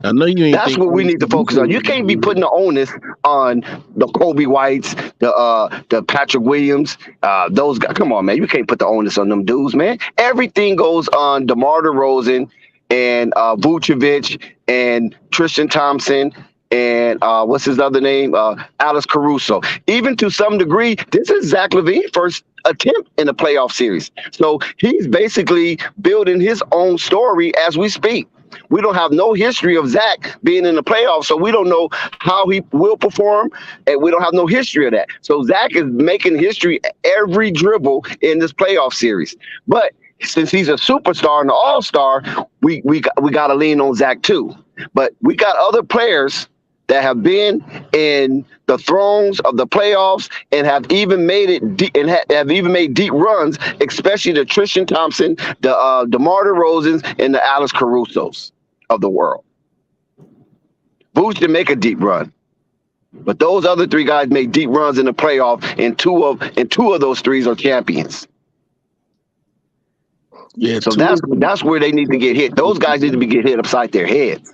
I know you ain't. That's what we need to focus on. You can't be putting the onus on the Kobe Whites, the Patrick Williams, those guys. Come on, man. You can't put the onus on them dudes, man. Everything goes on DeMar DeRozan and Vucevic and Tristan Thompson and what's his other name? Alex Caruso. Even to some degree, this is Zach LaVine's first attempt in the playoff series. So he's basically building his own story as we speak. We don't have no history of Zach being in the playoffs, so we don't know how he will perform, and we don't have no history of that. So Zach is making history every dribble in this playoff series. But since he's a superstar and an all-star, we got to lean on Zach too. But we got other players that have been in the thrones of the playoffs and have even made it deep, and have even made deep runs, especially the Tristan Thompson, the DeMar DeRozans, and the Alex Carusos of the world. Vooch didn't make a deep run, but those other 3 guys made deep runs in the playoff, and two of those 3s are champions. Yeah, so that's where they need to get hit. Those guys need to get hit upside their heads.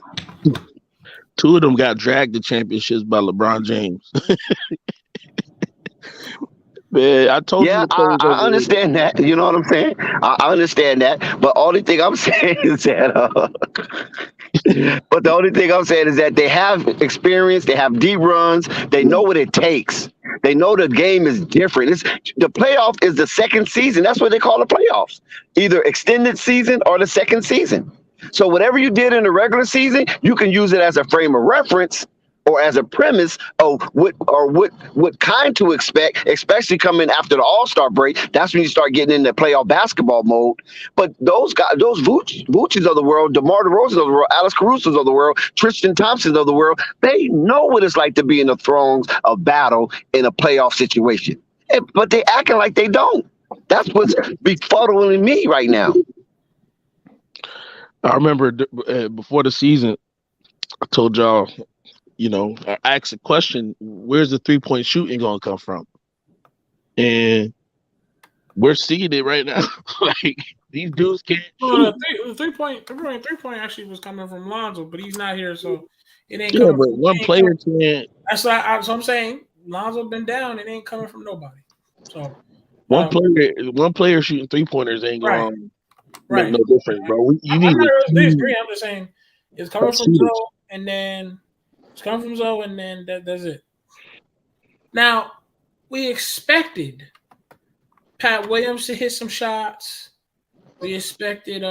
2 of them got dragged to championships by LeBron James. Man, I told you. Yeah, I understand that. You know what I'm saying? I understand that. But only thing I'm saying is that. But the only thing I'm saying is that they have experience. They have deep runs. They know what it takes. They know the game is different. The playoff is the second season. That's what they call the playoffs. Either extended season or the second season. So whatever you did in the regular season, you can use it as a frame of reference or as a premise of what kind to expect, especially coming after the All-Star break. That's when you start getting into playoff basketball mode. But those guys, those Vooches of the world, DeMar DeRozan of the world, Alex Caruso's of the world, Tristan Thompson of the world, they know what it's like to be in the thrones of battle in a playoff situation. But they acting like they don't. That's what's befuddling me right now. I remember before the season, I told y'all, I asked a question, where's the 3-point shooting going to come from? And we're seeing it right now. Like, these dudes can't shoot. The three-point actually was coming from Lonzo, but he's not here, so it ain't coming from one player can't. That's what I'm saying. Lonzo been down. It ain't coming from nobody. So one player shooting 3-pointers ain't going to make no difference, bro. I'm not really disagree. I'm just saying it's coming from Zoe, and then it's coming from Zoe, and then that's it. Now we expected Pat Williams to hit some shots. We expected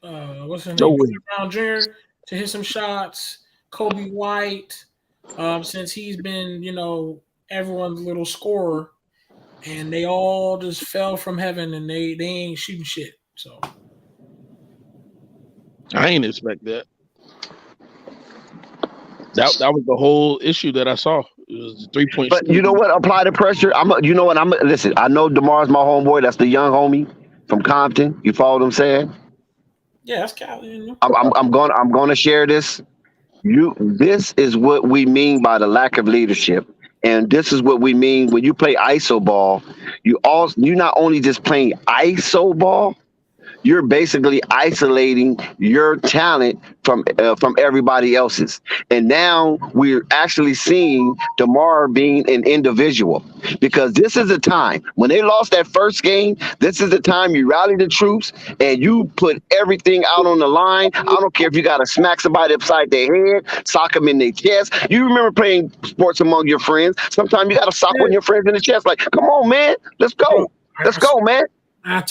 what's his name, Brown Jr. to hit some shots. Kobe White, since he's been everyone's little scorer, and they all just fell from heaven, and they ain't shooting shit. So I ain't expect that. That was the whole issue that I saw. It was 3-point. But you know what? Apply the pressure. Listen. I know DeMar's my homeboy. That's the young homie from Compton. You follow what I'm saying? Yeah, that's Cali. I'm gonna share this. This is what we mean by the lack of leadership, and this is what we mean when you play ISO ball. You're not only just playing ISO ball. you're basically isolating your talent from everybody else's. And now we're actually seeing DeMar being an individual, because this is a time when they lost that first game. This is the time you rally the troops and you put everything out on the line. I don't care if you got to smack somebody upside their head, sock them in their chest. You remember playing sports among your friends. Sometimes you got to sock one of your friends in the chest. Like, come on, man, let's go. Let's go, man.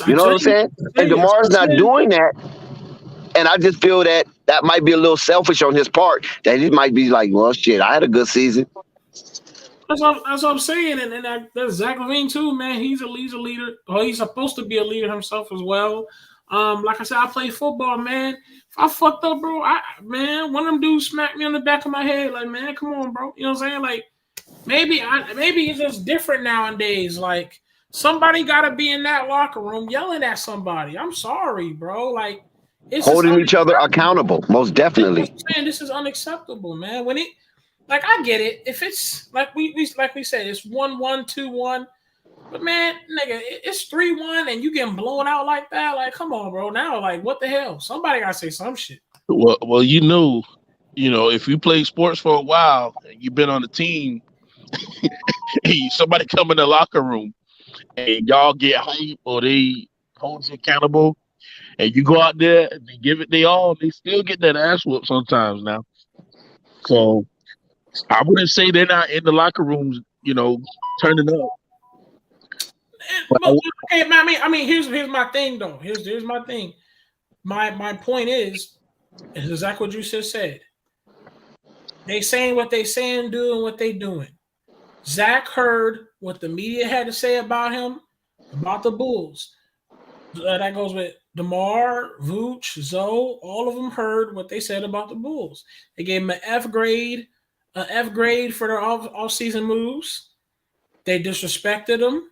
You know what I'm saying? And DeMar's not doing that. And I just feel that might be a little selfish on his part, that he might be like, well, shit, I had a good season. That's what I'm saying. And that's Zach LaVine too, man. He's a leader. Or he's supposed to be a leader himself as well. Like I said, I play football, man. If I fucked up, bro, one of them dudes smacked me on the back of my head. Like, man, come on, bro. You know what I'm saying? Like, maybe it's just different nowadays. Like, somebody got to be in that locker room yelling at somebody. I'm sorry, bro. Like, it's holding each other accountable, most definitely. Man, this is unacceptable, man. When like, I get it. If it's like we said, it's 1-1, 2-1. But man, nigga, it's 3-1 and you getting blown out like that. Like, come on, bro. Now, like, what the hell? Somebody gotta say some shit. Well, you know, if you play sports for a while and you've been on the team, somebody come in the locker room and y'all get hype or they hold you accountable, and you go out there and they give it they all, they still get that ass whoop sometimes now. So I wouldn't say they're not in the locker rooms, turning up. Okay, I mean, here's my thing though. Here's my thing. My point is exactly what you just said. They saying what they saying, doing what they doing. Zach heard what the media had to say about him, about the Bulls. That goes with DeMar, Vooch, Zoe. All of them heard what they said about the Bulls. They gave him an F grade for their off-season moves. They disrespected them.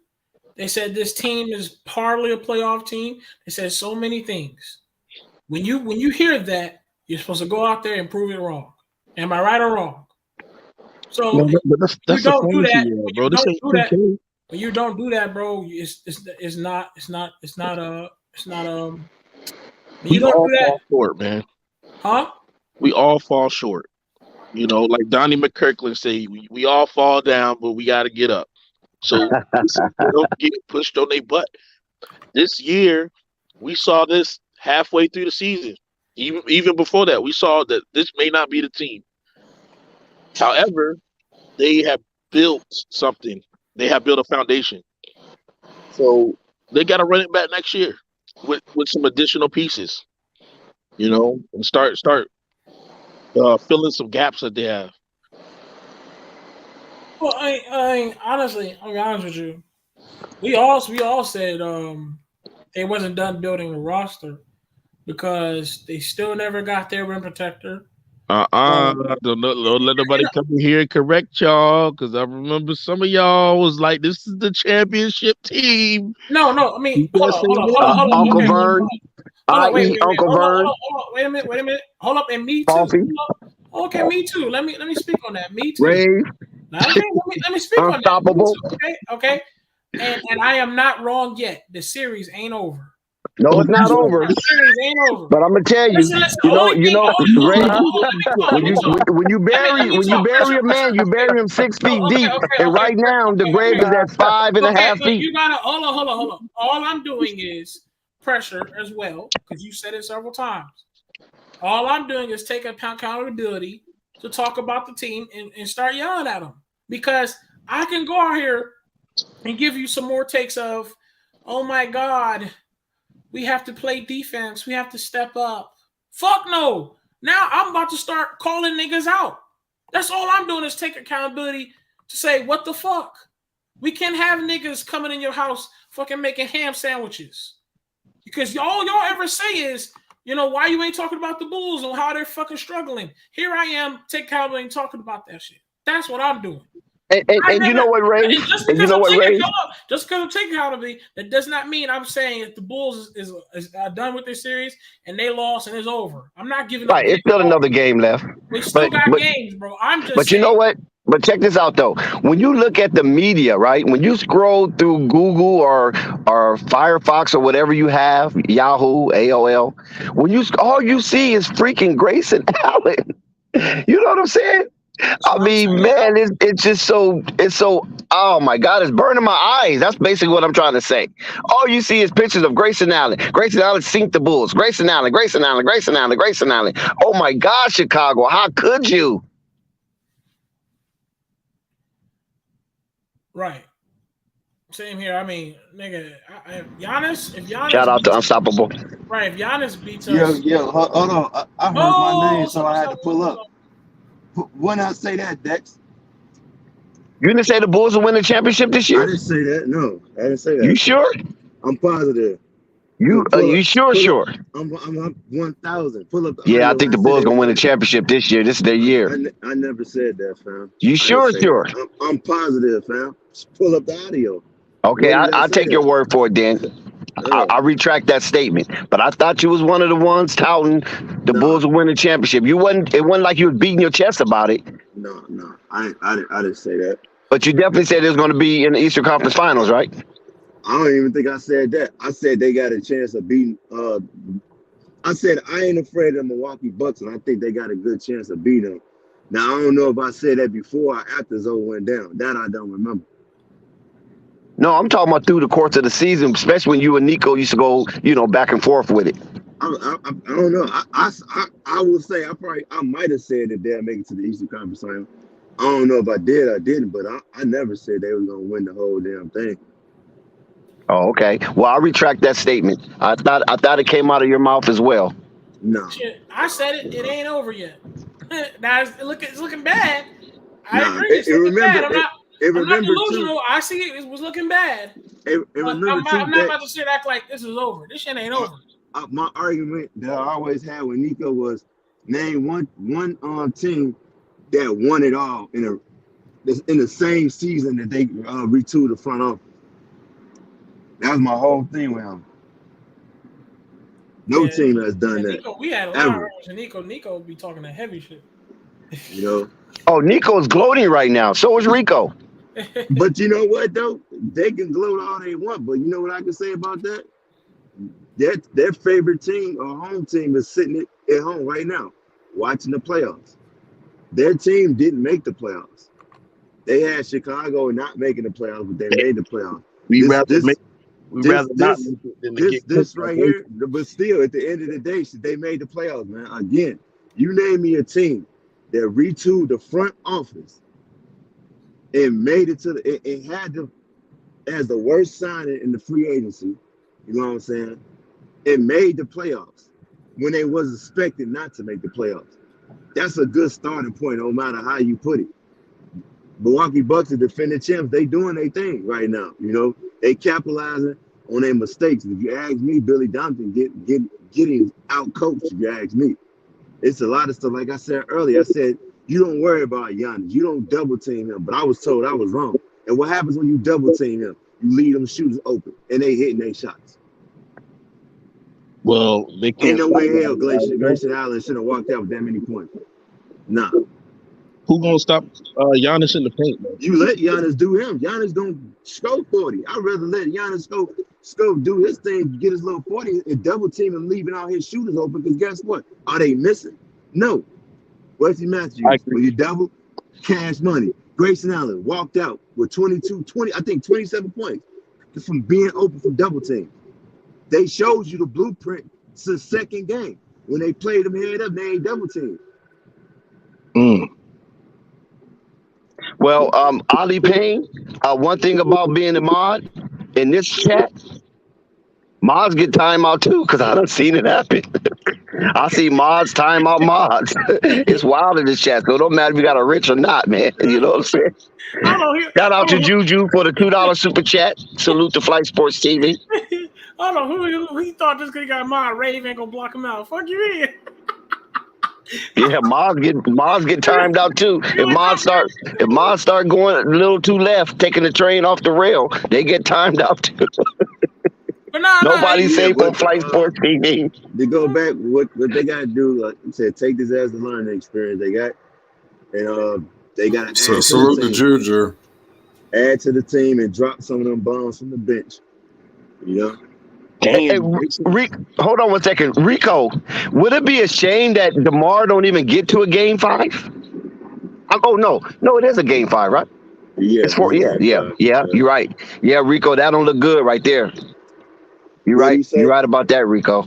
They said this team is hardly a playoff team. They said so many things. When you hear that, you're supposed to go out there and prove it wrong. Am I right or wrong? So no, but that's you don't do that, bro. when you don't do that, bro, it's not. We all fall short, man. Huh? We all fall short. Like Donnie McKirkland say, we all fall down, but we got to get up. So don't get pushed on their butt. This year, we saw this halfway through the season. Even before that, we saw that this may not be the team. However, they have built something. They have built a foundation. So they got to run it back next year with some additional pieces, and start filling some gaps that they have. Well, honestly, I'll be honest with you. We all said they wasn't done building the roster because they still never got their rim protector. Don't let nobody come in here and correct y'all, because I remember some of y'all was like, "This is the championship team." No, I mean, hold on. Uncle Vern, Uncle Vern. Wait a minute. Hold up, and me too. Okay, me too. Let me speak on that. Me too. Ray. Okay, let me speak Unstoppable. on that. Okay. And I am not wrong yet. The series ain't over. No, it's not over. The series ain't over. But I'm gonna tell you, Ray, when you bury a man, you bury him 6 feet deep. And right now, the grave is at 5.5 feet. You gotta hold on. All I'm doing is pressure as well, because you said it several times. All I'm doing is take accountability to talk about the team and start yelling at them, because I can go out here and give you some more takes of, oh my God, we have to play defense. We have to step up. Fuck no. Now I'm about to start calling niggas out. That's all I'm doing is take accountability to say, what the fuck? We can't have niggas coming in your house fucking making ham sandwiches. Because all y'all ever say is, why you ain't talking about the Bulls and how they're fucking struggling. Here I am, take accountability and talking about that shit. That's what I'm doing. And you know what, Ray? Just because I'm taking accountability, that does not mean I'm saying if the Bulls is done with their series and they lost and it's over. I'm not giving up. Right, it's still another game left. We still got games, bro. I'm just. But you know what? But check this out though. When you look at the media, right? When you scroll through Google or Firefox or whatever you have, Yahoo, AOL, when you all you see is freaking Grayson Allen. You know what I'm saying? That's I what I'm mean, saying. man, it's just so. Oh my God, it's burning my eyes. That's basically what I'm trying to say. All you see is pictures of Grayson Allen. Grayson Allen sink the Bulls. Grayson Allen, Grayson Allen, Grayson Allen, Grayson Allen. Oh my God, Chicago, how could you? Right. Same here. I mean, nigga, if Shout Giannis out to beats Unstoppable. right, if Giannis beats Yo, us. yo, hold on. I heard my Oh, name, what's so up? I What's had up? to pull What's up. up? When I say that, Dex, You didn't say the Bulls will win the championship this I year? didn't say that. No, I didn't say You that. sure? I'm positive. You Pull up, you sure? pull up. Sure. I'm 1,000. Pull up the Yeah, I audio when think I the say Bulls they gonna gonna win the win. championship this year. This is their year. I never said that, fam. You I didn't sure? say Sure. that. I'm positive, fam. Just pull up the audio. Okay, Where did I I'll say take your that? word for it, Dan. Oh, I retract that statement. But I thought you was one of the ones touting the no, Bulls will win the championship. You wasn't. It wasn't like you was beating your chest about it. no. I didn't say that. But you definitely said it was going to be in the Eastern Conference Finals, right? I don't even think I said that. I said they got a chance of beating. I said I ain't afraid of the Milwaukee Bucks, and I think they got a good chance of beating them. Now I don't know if I said that before or after Zoe went down. That I don't remember. No, I'm talking about through the course of the season, especially when you and Nico used to go, back and forth with it. I don't know. I will say I might have said that they'll make it to the Eastern Conference Final. I don't know if I did or didn't, but I never said they were gonna win the whole damn thing. Oh, okay. Well, I retract that statement. I thought it came out of your mouth as well. No, Shit, I said it. It ain't over yet. Now it's looking bad. I nah. agree. It's looking bad. I'm not Remember too. delusional. I see it was looking bad. It But remember too I'm not that about to sit act like this is over. This shit ain't over. my argument that I always had with Nico was name one team that won it all in the same season that they retooled the front office. That was my whole thing with him. No Yeah, team has done that Nico, we had a lot of ever. arguments, and Nico be talking that heavy shit. You know. Oh, Nico's gloating right now. So is Rico. But you know what though? They can gloat all they want, but you know what I can say about that? Their favorite team or home team is sitting at home right now, watching the playoffs. Their team didn't make the playoffs. They had Chicago not making the playoffs, but they made the playoffs. We This rather this make we this rather not this make it than to get this cooked by right Grayson. here, but still at the end of the day, they made the playoffs, man. Again, you name me a team that retooled the front office and made it to it had them as the worst signing in the free agency. You know what I'm saying? It made the playoffs when they was expected not to make the playoffs. That's a good starting point, no matter how you put it. Milwaukee Bucks are defending champs. They doing their thing right now. You know, they capitalizing on their mistakes. If you ask me, Billy Donovan getting out coached. If you ask me, it's a lot of stuff. Like I said earlier, I said you don't worry about Giannis. You don't double team him. But I was told I was wrong. And what happens when you double team him? You leave them shooters open, and they hitting their shots. Well, they Ain't can't no stop way in that. hell Grayson Allen should have walked out with that many points. Nah. Who gonna stop Giannis in the paint, man? You let Giannis do him. Giannis gonna score 40. I'd rather let Giannis go do his thing, get his little 40 and double team and leaving out his shooters open. Because guess what? Are they missing? No. Wesley I Matthews, agree. when you double, cash money. Grayson Allen walked out with 27 points from being open from double team. They showed you the blueprint since second game. When they played them head up, they ain't double team. Mm. Well, Ali Payne, one thing about being a mod in this chat, mods get timeout too, because I done seen it happen. I see mods time out mods. It's wild in this chat, so it don't matter if you got a rich or not, man. You know what I'm saying? I don't know. Shout out to Juju for the $2 super chat. Salute to Flight Sports TV. I don't know who he thought this guy got my Rave ain't gonna block him out. Fuck you, in. Yeah, mods get timed out too. If mods start going a little too left, taking the train off the rail, they get timed out too. But nah, Nobody's Yeah, safe on but Flight Sports TV. to go back, what they got to do, said take this as a learning experience they got. And They got to So add to the salute to team. Juju. Add to the team and drop some of them bombs from the bench. You know? Hey, Damn. Hold on 1 second. Rico, would it be a shame that DeMar don't even get to a game 5? Oh, no, it is a game 5, right? Yeah, It's 4. this is Yeah, game yeah, 5. yeah. You're right. Yeah, Rico, that don't look good right there. You're What did he right. say? You're right about that, Rico.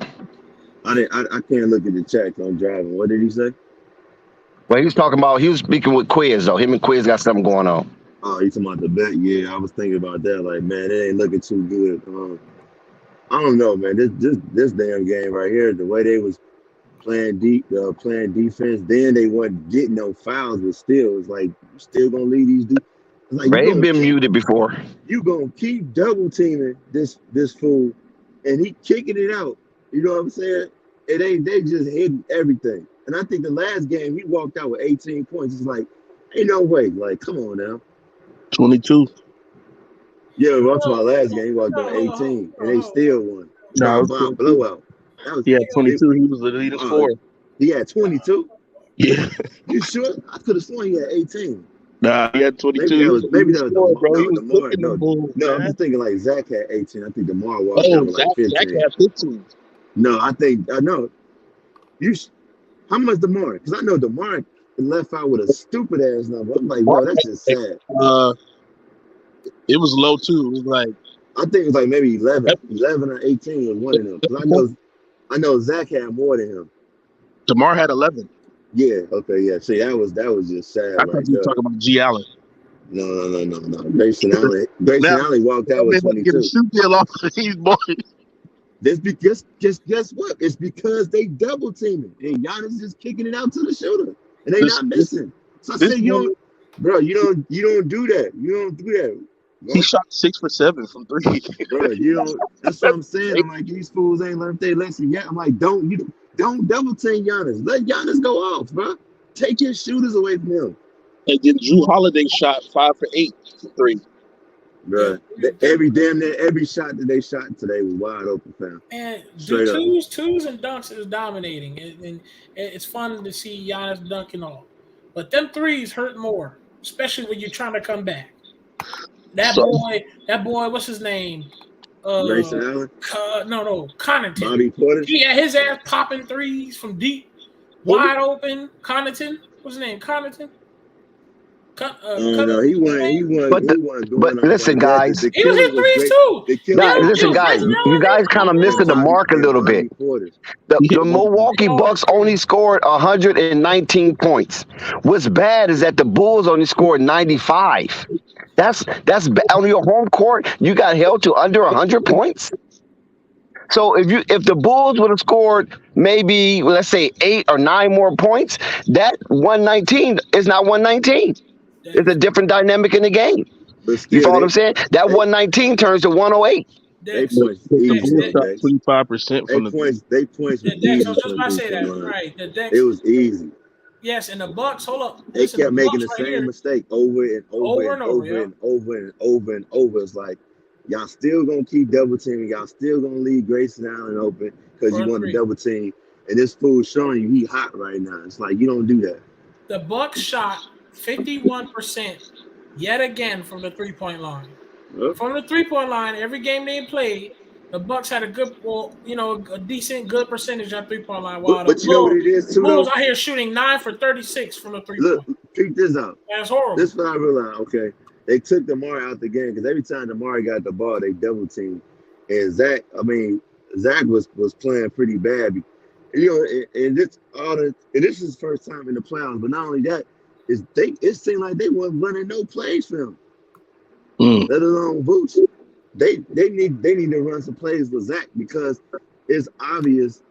I can't look at the chat 'cause I'm driving. What did he say? Well, he was speaking with Quiz though. Him and Quiz got something going on. Oh, you talking about the bet? Yeah, I was thinking about that. Like, man, it ain't looking too good. I don't know, man. This damn game right here, the way they was playing playing defense, then they weren't getting no fouls, but still, it's like you still gonna leave these dudes. It's like Ray's been muted before. you gonna keep double teaming this fool, and he kicking it out. You know what I'm saying? They just hitting everything. And I think the last game he walked out with 18 points. It's like, ain't no way. Like, come on now. 22. Yeah, I'm talking about last game. He walked out 18, and they still won. No, it was Bomb 22. blowout. That was Yeah, 22. He was the leading scorer. He had 22. Yeah. You sure? I could have sworn he had 18. Nah, he had 22. Maybe that was scorer, bro. He was DeMar. cooking the Bulls, No, I'm man. just thinking like Zach had 18. I think DeMar walked out with Zach, like 15. Zach had 15. No, I think no. How much DeMar? Because I know DeMar left out with a stupid ass number. I'm like, bro, that's just sad. It was low too. It was like, I think it was like maybe 11 or 18 was one of them. Because I know Zach had more than him. DeMar had 11. Yeah. Okay. Yeah. See, that was just sad. I thought you were talking about G. Allen. No. Grayson Allen walked out with 22. Get a shoot deal off of these boys. This because guess what? It's because they double teaming and Giannis is kicking it out to the shooter and they not missing. So I said, you don't do that. You don't do that. He shot 6 for 7 from 3. Bro, you don't. That's what I'm saying. I'm like, these fools ain't learned their lesson yet. I'm like, don't double team Giannis. Let Giannis go off, bro. Take your shooters away from him. And then Drew Holiday shot 5 for 8 for 3. Bro, every shot that they shot today was wide open, fam. And twos and dunks is dominating, and it's fun to see Giannis dunking off. But them threes hurt more, especially when you're trying to come back. That boy, what's his name? Grayson Allen? No, Connaughton. Bobby Porter? He had his ass popping threes from deep, wide open. Connaughton, what's his name? Connaughton. No, he wasn't. But listen, guys. He was hitting threes too. Listen, guys. You guys kind of missing the mark a little bit. The Milwaukee Bucks only scored 119 points. What's bad is that the Bulls only scored 95. That's on your home court. You got held to under 100 points. So if the Bulls would have scored maybe, let's say, 8 or 9 more points, that 119 is not 119. It's a different dynamic in the game. You follow what I'm saying? That 119 turns to 108. They points easy. 25% from They points were easy. It was easy. Yes, and the Bucks, hold up. They kept making the same mistake over and over. It's like, y'all still gonna keep double teaming. Y'all still gonna leave Grayson Allen open because you want to double team. And this fool showing you he hot right now. It's like, you don't do that. The Bucks shot 51% yet again from the 3-point line. From the 3-point line, every game they played, the Bucks had a decent, good percentage on 3-point line. But you know what it is too? The Bulls out here shooting 9 for 36 from the 3-point. Look, check this out. That's horrible. This is what I realized. Okay, they took DeMar out the game because every time DeMar got the ball, they double team. And Zach was playing pretty bad. And this is his first time in the playoffs. But not only that, it seemed like they weren't running no plays for him. Let alone Boots. They need to run some plays with Zach because it's obvious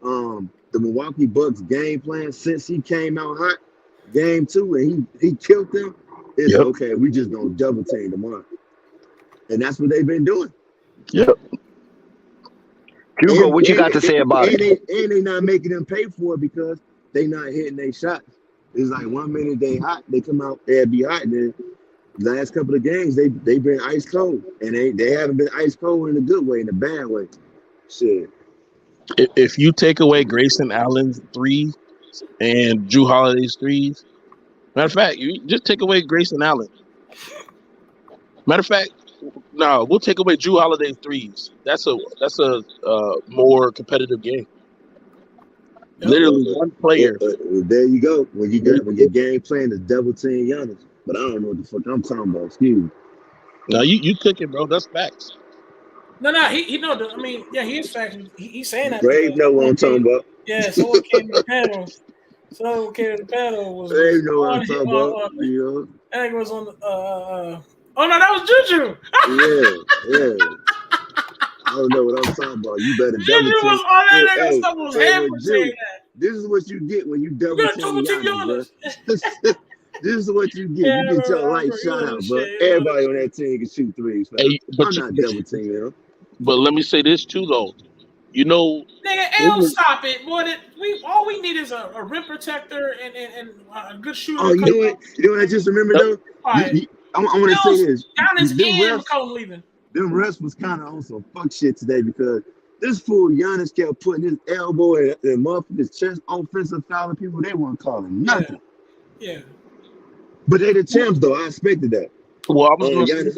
the Milwaukee Bucks game plan since he came out hot game 2 and he killed them. It's okay, we just gonna double team tomorrow. And that's what they've been doing. Yep. Hugo, what you got to say about it? And they not making them pay for it because they not hitting their shots. It's like 1 minute they hot, they come out, they'll be hot, and then last couple of games they been ice cold. And they haven't been ice cold in a good way, in a bad way. Shit. If you take away Grayson Allen's 3 and Drew Holiday's 3s, Matter of fact, you just take away Grayson Allen. Matter of fact, no, we'll take away Drew Holiday's threes. That's a more competitive game. Literally one player. There you go. When your game plan is double team Giannis. But I don't know what the fuck I'm talking about. Excuse me. No, you cooking, bro. That's facts. No, he know. I mean, yeah, he is facts. He's saying that. Brave know what I'm talking about. Yeah, someone came to the panel. Someone came to the panel. Brave know what I'm talking about. You know. I think it was on the. Oh no, that was Juju. Yeah. I don't know what I'm talking about. You better double Juju team. was on that nigga stuff was hammered saying that. This is what you get when you double team Giannis, bro. This is what you get. Yeah, you get your light shot out, bro. Everybody on that team can shoot threes. Hey, I'm not double teaming him. But let me say this too, though. You know, nigga, stop it, boy. All we need is a rim protector and a good shooter. Oh, you know what? You know what I just remember though? I want to say this. Them refs was kind of on some fuck shit today because this fool Giannis kept putting his elbow and motherfucker's chest offensive fouling people. They weren't calling nothing. Yeah. But they the champs though. I expected that. Well, I was going to Giannis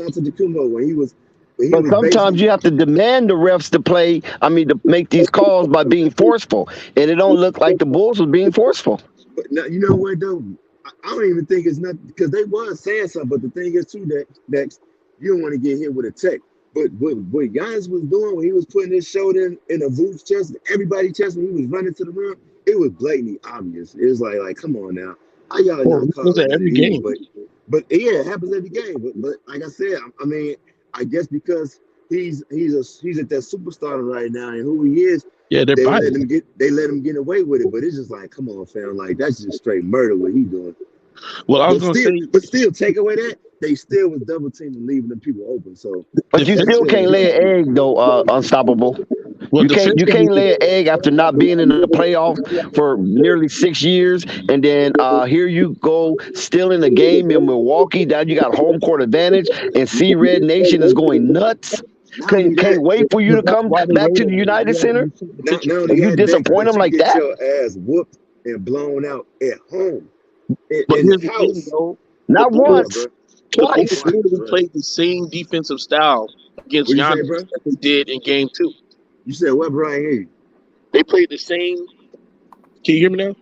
out to the Kumbo when he was. But sometimes you have to demand the refs to make these calls by being forceful, and it don't look like the Bulls was being forceful. But now, you know what though? I don't even think it's nothing because they was saying something. But the thing is too that you don't want to get hit with a tech. But what Giannis was doing when he was putting his shoulder in a Vooch's chest, everybody's chest when he was running to the rim, it was blatantly obvious. It was like, come on now, how y'all not calling it every game? But yeah, it happens every game. But like I said, I mean, I guess because he's at that superstar right now, and who he is, yeah, they let him get away with it. But it's just like, come on, fam, like that's just straight murder what he doing. Well, I was going to say, but still, take away that they still was double teaming, leaving them people open. So, but you still can't lay an egg though, Unstoppable. Well, you can't lay an egg after not being in the playoffs for nearly 6 years, and then here you go still in the game in Milwaukee. Now you got home court advantage, and C-Red Nation is going nuts. Can't wait for you to come back to the United Center. You disappoint them like that? Your ass whooped and blown out at home. But in the house. Not once, twice. We played the same defensive style against Giannis that they did in Game 2. You said what, bro? I hear you. They played the same. Can you hear me now?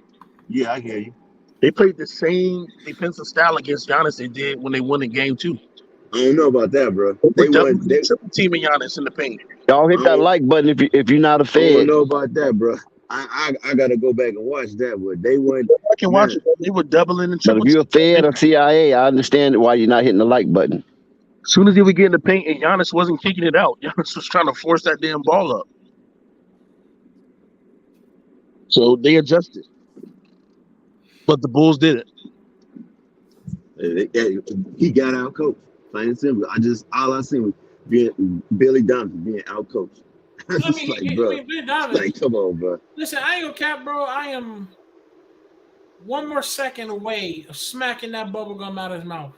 Yeah, I hear you. They played the same defensive style against Giannis they did when they won in Game 2. I don't know about that, bro. They triple teaming Giannis in the paint. Y'all hit that like button if you're not a fan. I don't know about that, bro. I gotta go back and watch that, but they weren't. I can watch it. They were doubling and triple. But if you're a fan of CIA, I understand why you're not hitting the like button. As soon as he would get in the paint and Giannis wasn't kicking it out, Giannis was trying to force that damn ball up. So they adjusted, but the Bulls didn't. He got out coached. Plain and simple. All I seen was Billy Donovan being out coached. Like, come on, bro. Listen, I ain't gonna cap, bro. I am one more second away of smacking that bubble gum out of his mouth.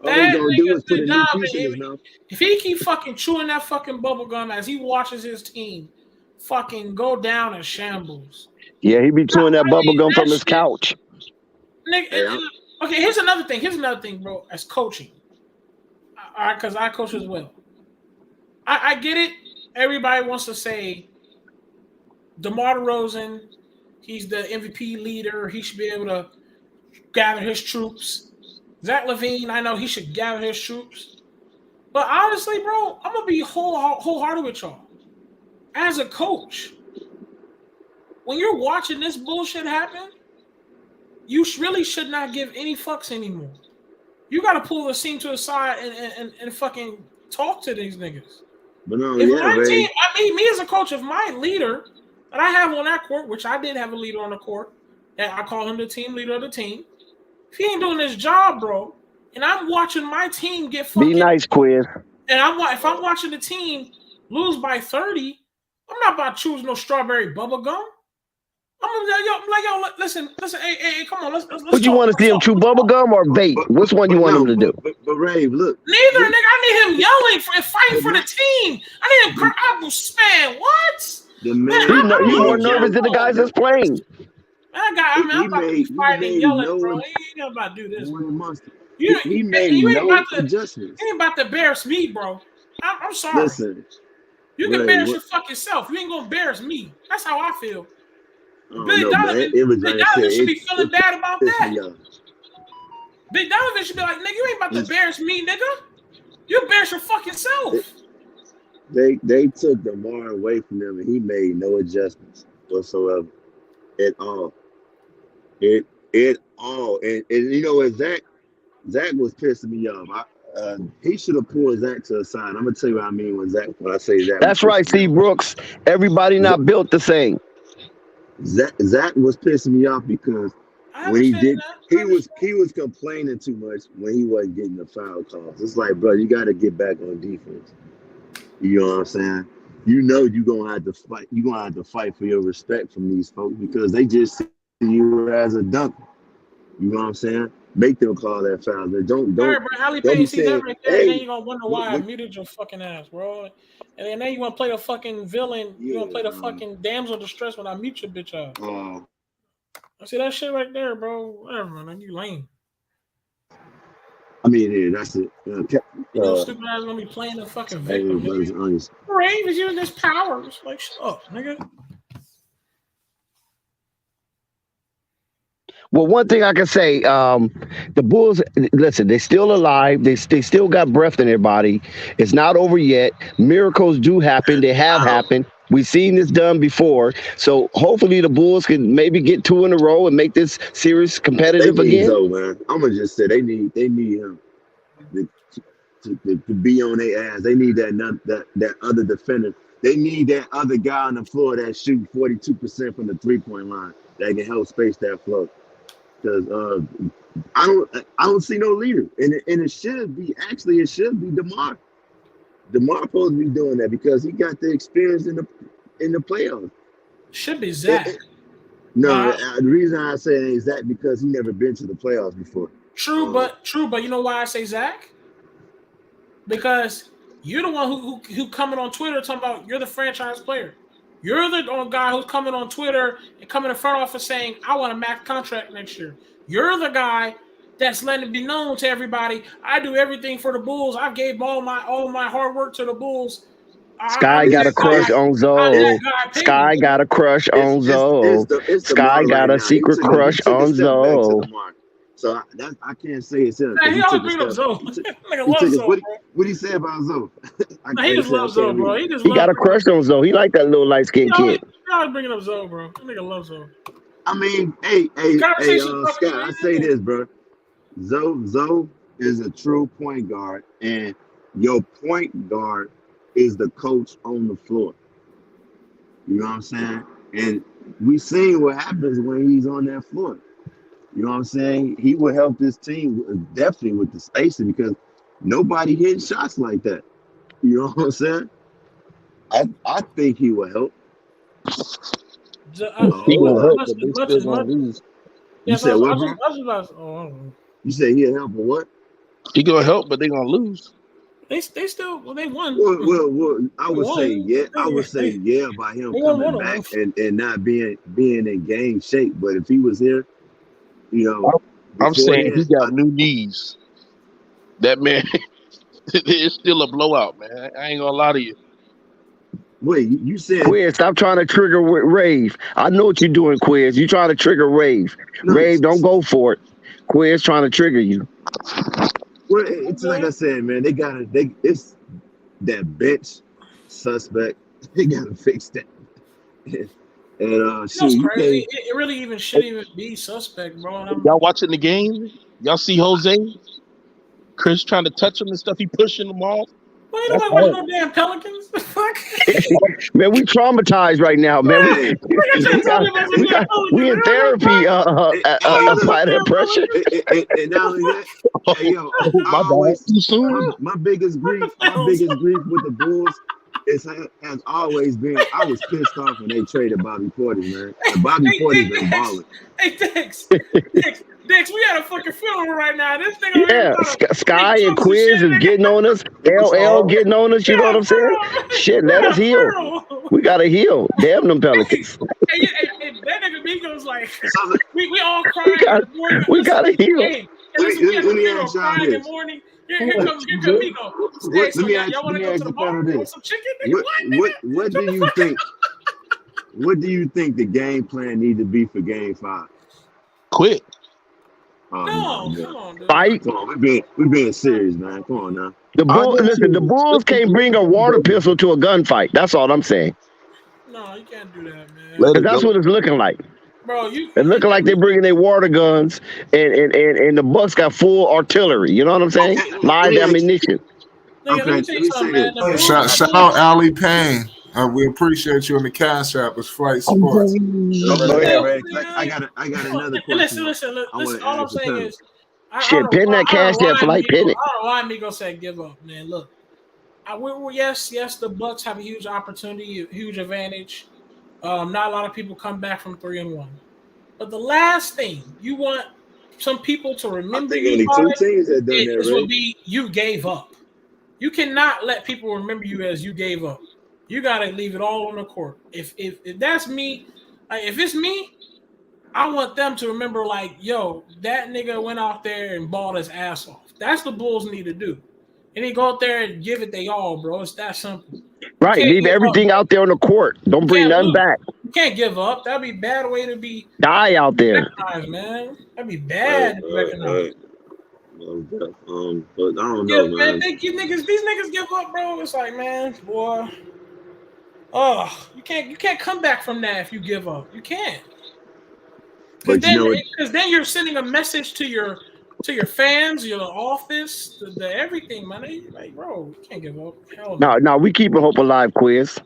All he's gonna do is put a new piece in his mouth. If he keep fucking chewing that fucking bubble gum as he watches his team fucking go down in shambles. Yeah, he be chewing that bubble gum from his couch. Nigga, okay, here's another thing, bro, as coaching. All right, because I coach as well. I get it. Everybody wants to say DeMar DeRozan, he's the MVP leader. He should be able to gather his troops. Zach LaVine, I know he should gather his troops. But honestly, bro, I'm going to be wholehearted with y'all. As a coach, when you're watching this bullshit happen, you really should not give any fucks anymore. You got to pull the scene to the side and fucking talk to these niggas. But no, if my team, me as a coach, if my leader that I have on that court, which I did have a leader on the court, and I call him the team leader of the team, if he ain't doing his job, bro, and I'm watching my team get fucking... Be nice, Quiz. And if I'm watching the team lose by 30, I'm not about to choose no strawberry bubble gum. I'm like, yo, listen, hey, come on, let's What you want to see him chew bubble gum or vape? Which one you want him to do? But Rave, look. Neither, nigga. I need him yelling and fighting for the team. I need him man, what? The man, He's more nervous than the guys that's playing. I'm about to be fighting and yelling, bro. He ain't about to do this, bro. He ain't about to adjustments. He ain't about to embarrass me, bro. I'm sorry. Listen, you can embarrass your fucking self. You ain't gonna embarrass me. That's how I feel. Billy Donovan should be feeling bad about that. Big Donovan should be like, nigga, you ain't about to embarrass me, nigga. You embarrass your fucking self. They took DeMar away from him, and he made no adjustments whatsoever at all. It all. And you know what, Zach was pissing me off. He should have pulled Zach to a side. I'm gonna tell you what I mean when I say Zach. That's right, C. Brooks. Everybody not built the same. Zach was pissing me off because when he was complaining too much when he wasn't getting the foul calls. It's like, bro, you got to get back on defense. You know what I'm saying? You know you're gonna have to fight. You're gonna have to fight for your respect from these folks because they just see you as a dunker. You know what I'm saying? Make them call that foul. Don't bro, Ali Payne, see that right there, hey, and then you're gonna wonder why I muted your fucking ass, bro. And then you want to play the fucking villain. You want to play the fucking damsel distress when I mute your bitch ass. I see that shit right there, bro. Whatever, man. You lame. I mean, yeah, that's it. Stupid ass gonna be playing the fucking victim. Rave is using his powers. Like, shut up, nigga. Well, one thing I can say, the Bulls, listen, they're still alive. They still got breath in their body. It's not over yet. Miracles do happen. They have happened. We've seen this done before. So hopefully the Bulls can maybe get 2 in a row and make this series competitive again. So, man, I'm going to just say they need him to be on their ass. They need that other defender. They need that other guy on the floor that shoot 42% from the 3-point line that can help space that floor. Because I don't see no leader, and it should be DeMar. DeMar supposed to be doing that because he got the experience in the playoffs. Should be Zach. The reason I say it ain't Zach because he never been to the playoffs before. True, but you know why I say Zach? Because you're the one who coming on Twitter talking about you're the franchise player. You're the guy who's coming on Twitter and coming in front office saying, I want a max contract next year. You're the guy that's letting it be known to everybody, I do everything for the Bulls. I gave all my hard work to the Bulls. Sky got a crush on Zoe. Sky got a crush on Zoe. Sky got a secret crush on Zoe. So I can't say it's him. He always bring up Zoe. What he say about Zoe? He just loves Zoe, bro. He got a crush on Zoe. He like that little light skinned kid. He always bringing up Zoe, bro. That nigga loves Zoe. I mean, hey, Scott, I say this, bro. Zoe is a true point guard, and your point guard is the coach on the floor. You know what I'm saying? And we seen what happens when he's on that floor. You know what I'm saying? He will help this team definitely with the spacing because nobody hitting shots like that. You know what I'm saying? I think he will help. He gonna help, but they still gonna lose. You said what, bro? You said he'll help, but what? He gonna help, but they gonna lose. They still they won. Well, I would say yeah. I would say yeah by him coming back and not being in game shape. But if he was here, you know, I'm saying he got new knees. That man, it's still a blowout, man. I ain't gonna lie to you. Wait, you said Quiz, stop trying to trigger Rave. I know what you're doing, Quiz. You trying to trigger Rave. Rave, don't go for it. Quiz trying to trigger you. Well, it's like I said, man. It's that bench suspect. They gotta fix that. And crazy. It really even shouldn't even be suspect, bro. Y'all watching the game? Y'all see Jose? Chris trying to touch him and stuff. He pushing them off. Why don't watch no damn Pelicans? The fuck? Man, we traumatized right now, man. We in therapy. Apply that pressure. And not only that, hey, yo, my biggest grief with the Bulls has always been I was pissed off when they traded Bobby Portis, man. And Bobby Portis been balling. Hey, Dix, we had a fucking funeral right now. This nigga Sky and Quiz is getting on us. LL getting on us. You know what I'm saying? Shit, let us heal. We gotta heal. Damn them Pelicans. Hey, that nigga Migos like So, we all crying in the morning. we got a heel. Hey, listen, we let have a me hero ask y'all crying in the this. morning. Here come Migo. Hey, so y'all want to go to the bar? Want some chicken? Nigga, What Shut do the you fuck think? What do you think the game plan need to be for Game 5? Quit. Oh No, no, come on, dude. Fight. come on, we being serious, man. Come on now. The Bulls can't bring a water pistol to a gunfight. That's all I'm saying. No, you can't do that, man. Let Because it that's go. what it's looking like. Bro, It's looking like they're bringing their water guns, and the Bucks got full artillery. You know what I'm saying? Okay, Live ammunition. nigga, let me tell you something, man. The Bulls, Shout out Ali Payne. We appreciate you in the Cash App. It's Flight Sports. Go ahead, Still, Ray. I got another question. Listen. I want to All I'm ask the saying panel. is, I Shit, don't pin know that cash there for like pin it. I don't know why Migo said give up, man. Look, yes, the Bucks have a huge opportunity, a huge advantage. Not a lot of people come back from 3-1, but the last thing you want some people to I remember think you only by 2 teams have done that, is will Ray. be you gave up. You cannot let people remember you as you gave up. You got to leave it all on the court. If that's me, if it's me, I want them to remember like, yo, that nigga went out there and balled his ass off. That's the Bulls need to do. And they go out there and give it they all, bro. It's that simple. Right, leave everything out there on the court. Don't bring nothing back. You can't give up. That'd be a bad way to be Die out there. recognized, man. That'd be bad to be recognized. But I don't Yeah, know, man. man. These niggas give up, bro. It's like, man, boy. Oh, you can't come back from that if you give up. You can't. But you know what? Because then you're sending a message to your fans, your office, the everything, man. Like, bro, you can't give up. Hell no. No, we keep hope alive, Quiz.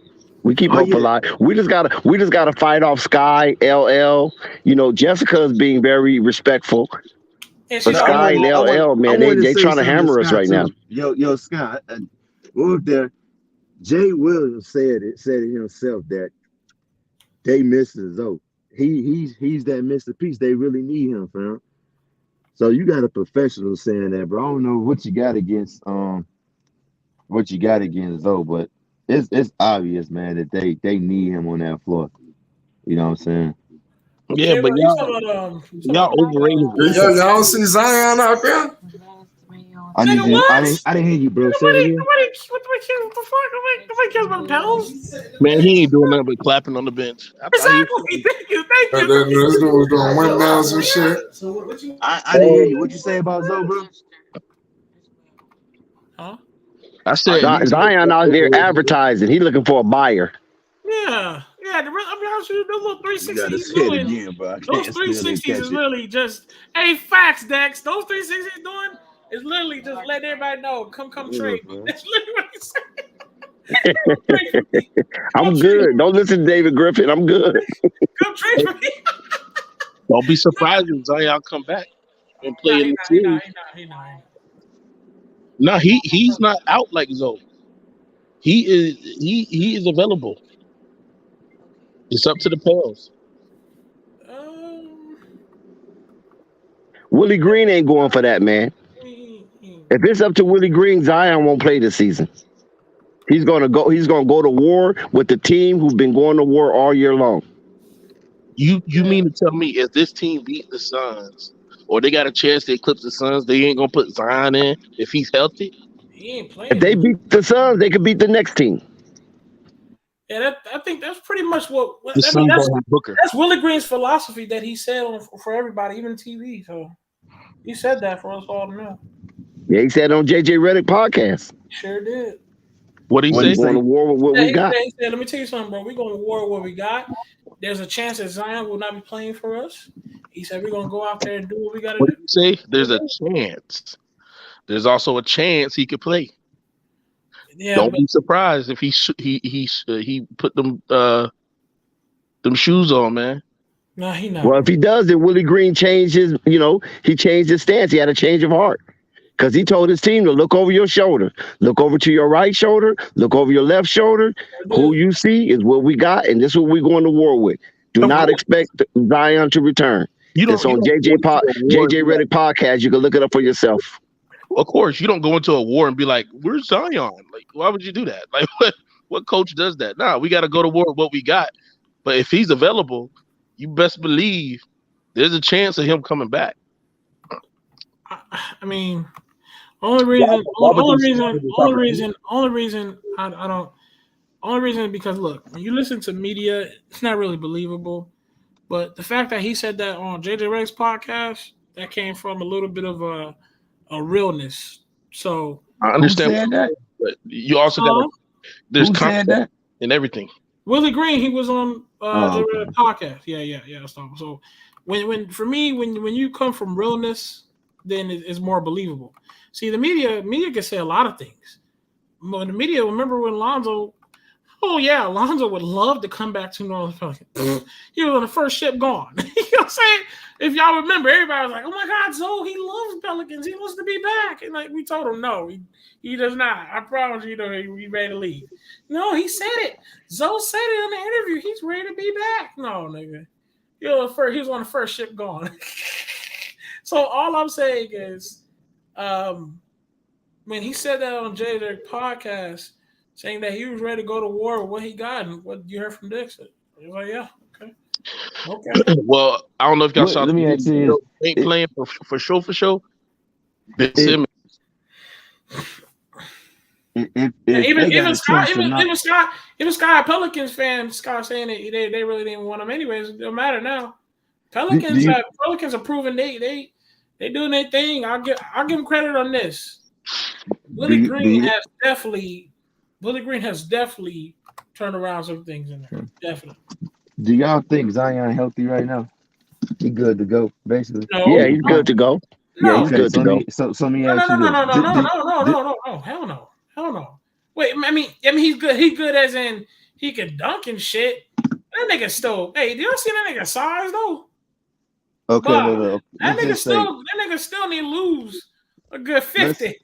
We keep hope alive. We just gotta fight off Sky, LL. You know, Jessica's being very respectful. And But Sky and LL, man, they trying to hammer us right now. Yo, Scott, what there? Jay Williams said it himself that they missing Zoe. He's that Mr. Peace. They really need him, fam. So you got a professional saying that, bro. I don't know what you got against Zoe, but it's obvious, man, that they need him on that floor. You know what I'm saying? Yeah, but y'all overrated. Y'all don't see Zion out there? I didn't hear you, bro. Say it again. Nobody cares about Pels. Man, he ain't doing nothing but clapping on the bench. Exactly. Thank you. This dude was doing windmills and shit. I didn't hear you. What you say about Zoe, bro? Huh? I said Zion out there advertising. He looking for a buyer. Yeah. I'm honest with you, those little 360s You gotta he's say it doing. again, bro. Those 360s is literally just facts, Dex. Those 360s he's doing is literally just letting everybody know, come trade me. That's literally what he's saying. I'm good. Don't listen to David Griffin. I'm good. Come trade for me. don't be surprised if Zion come back and play in the series. He not. No, he's not out like Zoe. He is available. It's up to the Pels. Willie Green ain't going for that, man. If it's up to Willie Green, Zion won't play this season. He's gonna go to war with the team who's been going to war all year long. You mean to tell me if this team beat the Suns or they got a chance to eclipse the Suns, they ain't gonna put Zion in if he's healthy? He ain't playing. If they beat the Suns, they could beat the next team. Yeah, I think that's pretty much what. Suns don't have Booker. That's Willie Green's philosophy that he said for everybody, even TV. So he said that for us all to know. Yeah, he said on JJ Redick podcast. Sure did. What did he say? Going to war with what we got. He said, let me tell you something, bro. We're going to war with what we got. There's a chance that Zion will not be playing for us. He said we're going to go out there and do what we got to do. What did he say? There's a chance. There's also a chance he could play. Yeah, don't be surprised if he put them shoes on, man. No, he not. Well, if he does, then Willie Green changed his stance. He had a change of heart. Because he told his team to look over your shoulder, look over to your right shoulder, look over your left shoulder. Who you see is what we got, and this is what we're going to war with. Do not expect Zion to return. It's on JJ Redick podcast. You can look it up for yourself. Of course, you don't go into a war and be like, "Where's Zion?" Like, why would you do that? Like, what coach does that? Nah, we got to go to war with what we got. But if he's available, you best believe there's a chance of him coming back. I mean, only reason I don't. Only reason is because look, when you listen to media, it's not really believable. But the fact that he said that on JJ Redick's podcast, that came from a little bit of a realness. So I Who understand, said that? but you also got there's Who said context that? and everything. Willie Green, he was on Oh, JJ Redick's podcast. Yeah. So when for me, when you come from realness, then it's more believable. See, the media can say a lot of things. When the media, remember when Lonzo? Oh yeah, Lonzo would love to come back to New Orleans Pelicans. He was on the first ship gone. You know what I'm saying? If y'all remember, everybody was like, "Oh my God, Zoe, he loves Pelicans. He wants to be back." And like we told him, no, he does not. I promise you, he's ready to leave. No, he said it. Zoe said it in the interview. He's ready to be back. No, nigga, he was on the first ship gone. So all I'm saying is, when he said that on Jay's podcast, saying that he was ready to go to war with what he got and what you heard from Dixon. He was like, yeah, okay. Well, I don't know if y'all saw let me ask you this. ain't playing for show. Ben Simmons. Even Sky Pelicans fans, Scott saying that they really didn't want him anyways. It don't matter now. Pelicans are proving they doing their thing. I'll give them credit on this. Willie Green has definitely turned around some things in there. Definitely. Do y'all think Zion healthy right now? He good to go, basically. No, Yeah, he's good to go. No. Yeah, he's good to go. So let me No, ask you no. Hell no. Wait, I mean, he's good. He good as in he can dunk and shit. That nigga still. Hey, do y'all see that nigga size though? Okay, no. That nigga still need to lose a good 50.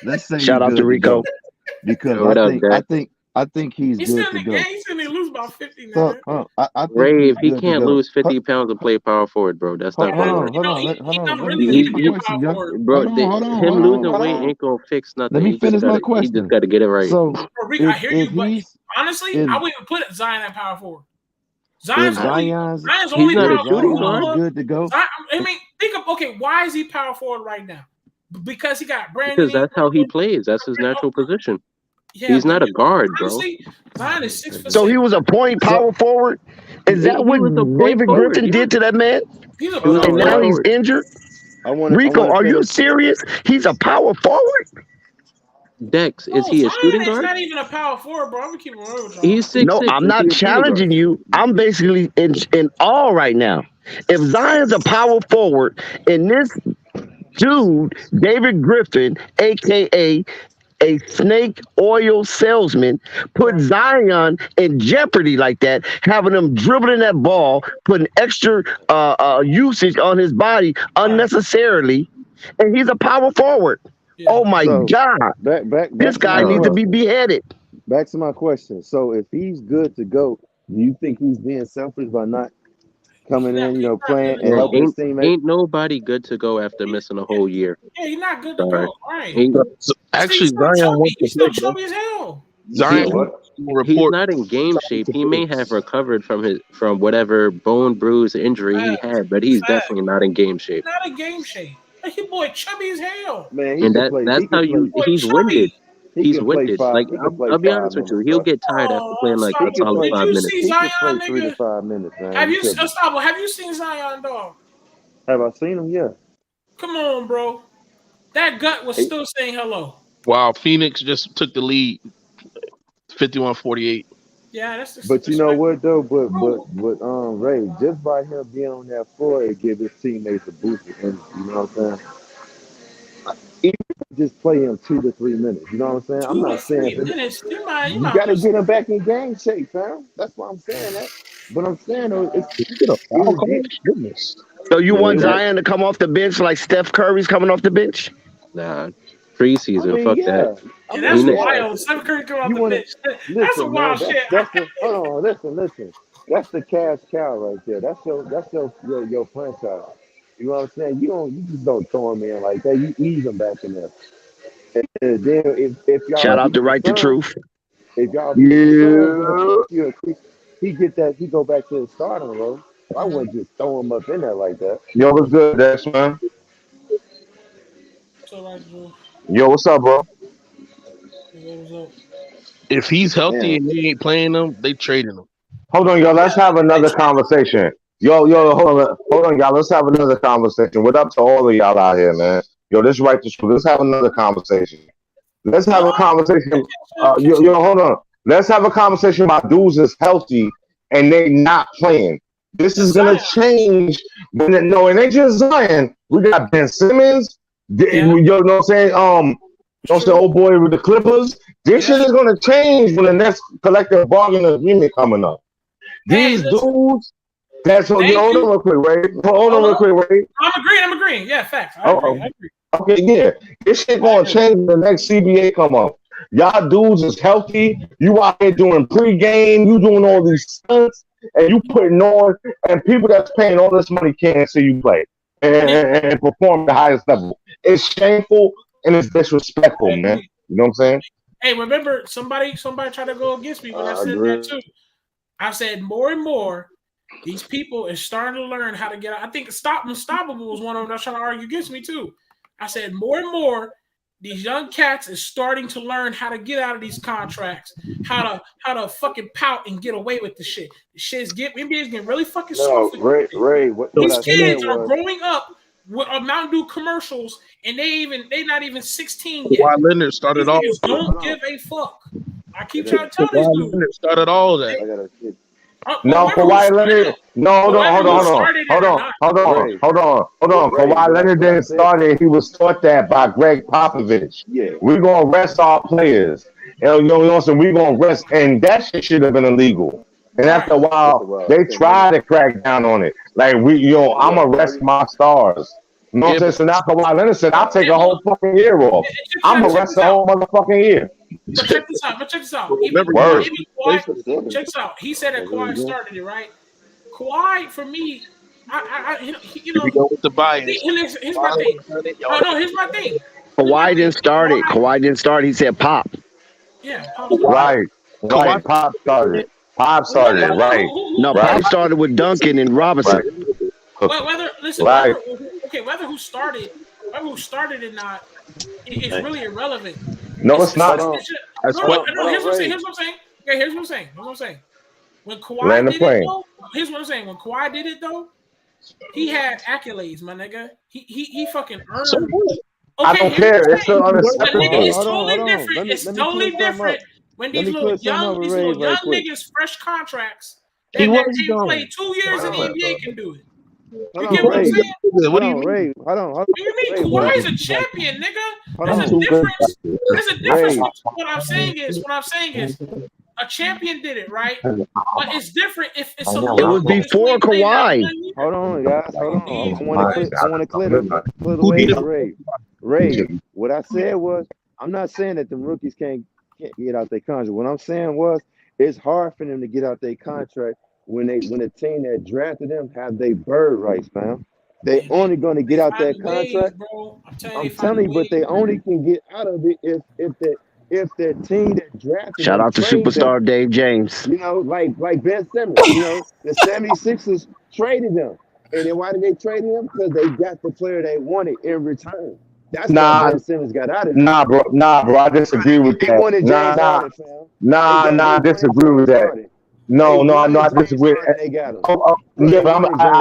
Let's say Shout out to Rico. Because I think he's good to go. He still need to lose about 50 now. I think Rave, he can't lose 50 pounds and play power forward, bro. That's not hold going on. Bro, him losing weight ain't gonna fix nothing. Let me finish my question. He just got to get it right. So, Rick, I hear you, but honestly, I wouldn't even put Zion at power forward. Zion's only not a shooting guard. Good to go. I mean, think of why is he power forward right now? Because he got Brandon. Because that's how he plays. That's his natural position. Yeah, he's not a guard, bro. Zion is 6'6". So he was a point power forward. Is that what David Griffin did to that man? And now he's injured. Rico, are you serious? He's a power forward. Dex, is he a shooting guard? He's not even a power forward, bro. I'm gonna keep it real with y'all. He's 6'6". No, I'm not challenging you. I'm basically in awe right now. If Zion's a power forward and this dude, David Griffin, aka a snake oil salesman, put Zion in jeopardy like that, having him dribbling that ball, putting extra usage on his body unnecessarily, and he's a power forward. Yeah. Oh my God! Back this guy needs to be beheaded. Back to my question. So if he's good to go, do you think he's being selfish by not coming in, playing and helping his teammates? Ain't nobody good to go after missing a whole year. Yeah, he's not good to go. Right. Actually, Zion wants to play. Chubby as hell. Zion, he's not in game shape. He may have recovered from whatever bone bruise injury he had, but he's definitely not in game shape. Not in game shape. Like, your boy chubby as hell. Man, he's winded. He's winded. Like I'll be honest with you, he'll get tired after playing like a solid 5 minutes. He can play 3 to 5 minutes, man. Have you seen Zion, dog? Have I seen him? Yeah. Come on, bro. That gut was still saying hello. Wow, Phoenix just took the lead, 51-48. Yeah, that's. But you know what though? But Ray, just by him being on that floor, it gives his teammates a boost of energy. You know what I'm saying? Even just play him 2 to 3 minutes. You know what I'm saying? I'm not saying you got to get him back in game shape, fam. That's why I'm saying that. But I'm saying though, goodness. So you want Zion to come off the bench like Steph Curry's coming off the bench? Nah, preseason. Fuck that. Yeah, that's wild. Steph Curry come off the bench. That's a wild shit. Hold on, listen. That's the cash cow right there. That's your franchise. You know what I'm saying? You just don't throw him in like that. You ease him back in there. And then if y'all shout out to Right to Truth. If y'all he go back to the starting role. I wouldn't just throw him up in there like that. Yo, what's good, Dex, man? So like, Jules, Yo, what's up, bro? what's up? If he's healthy Damn. and they ain't playing him, they trading him. Hold on, y'all. Let's have another conversation. Yo, hold on, y'all. Let's have another conversation. What up to all of y'all out here, man? Yo, this right to school. Let's have another conversation. Let's have a conversation. Hold on. Let's have a conversation about dudes that's healthy and they not playing. This is gonna change when it ain't just Zion. We got Ben Simmons. You know what I'm saying? Don't say old boy with the Clippers. This shit is gonna change when the next collective bargaining agreement coming up. These dudes. That's hold on real quick, Ray. Hold on real quick, Ray. I'm agreeing. Yeah, facts. I agree. Okay, yeah. This shit gonna change when the next CBA come up. Y'all dudes is healthy. You out here doing pregame. You doing all these stunts, and you putting on, and people that's paying all this money can't see you play and perform at the highest level. It's shameful and it's disrespectful, man. You know what I'm saying? Hey, remember somebody tried to go against me when I said agree. that too. I said more and more these people is starting to learn how to get out. I think Unstoppable was one of them that's trying to argue against me too. I said more and more these young cats is starting to learn how to get out of these contracts, how to fucking pout and get away with the shit. The shit's NBA's getting really fucking soft. Ray, what These I kids said are was, growing up with Mountain Dew commercials, and they not even 16 yet. Kawhi Leonard started These all niggas of it. don't give a fuck. I keep trying to tell these Kawhi dudes. Leonard started all of that. I got a kid. No, Kawhi Leonard. No, hold on. Kawhi Leonard didn't start it. He was taught that by Greg Popovich. Yeah. We're gonna rest our players. You know what I'm saying? We're gonna rest, and that shit should have been illegal. And after a while, they tried to crack down on it. Like I'm gonna rest my stars. You know what I'm saying? So now Kawhi Leonard said, "I'll take a whole fucking year off. I'm gonna rest the whole motherfucking year." But check this out. Even Word. Kawhi, check this out. He said that Kawhi started it, right? Kawhi, for me, We go with the bias. Here's my thing. Here's my thing. Kawhi didn't start it. Kawhi didn't start. He said Pop. Yeah, Right. Pop started it. Right. No, Pop started with Duncan and Robinson. Whether who started or not, it's really irrelevant. No, it's not. Here's what I'm saying. Okay, here's what I'm saying. When Kawhi did it, though, here's what I'm saying. When Kawhi did it, though, he had accolades, my nigga. He fucking earned it. I don't care. It's still unacceptable. It's totally different. It's totally different when these little young niggas, fresh contracts, that team play 2 years in the NBA can do it. You get what I'm saying? What do you mean? Ray, hold on. What do you mean? Kawhi's a champion, nigga. There's a difference. There's a difference. What I'm saying is, a champion did it, right? But it's different if it's a It was before Kawhi. Hold on, guys. Hold on. I want to clear the way for Ray. Ray, what I said was, I'm not saying that the rookies can't get out their contract. What I'm saying was, it's hard for them to get out their contract when the team that drafted them have their bird rights, fam. They only going to get out that contract. I'm telling you, but they only can get out of it if the team that drafted Shout them out to trade superstar them. Dave James. Like Ben Simmons. The 76ers traded them. And then why did they trade him? Because they got the player they wanted in return. That's why Ben Simmons got out of it. Nah, bro. I disagree with that. I disagree with that. No, I disagree. I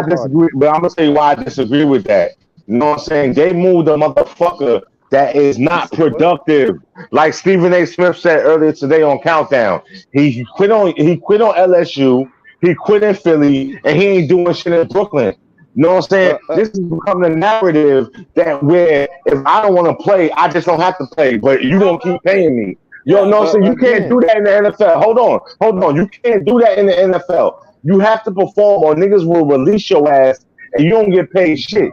disagree. But I'm gonna tell you why I disagree with that. You know what I'm saying? They moved a motherfucker that is not productive. Like Stephen A. Smith said earlier today on Countdown. He quit on LSU, he quit in Philly, and he ain't doing shit in Brooklyn. You know what I'm saying? This is becoming a narrative that where if I don't want to play, I just don't have to play, but you gonna keep paying me. So you can't do that in the NFL. Hold on. You can't do that in the NFL. You have to perform or niggas will release your ass and you don't get paid shit.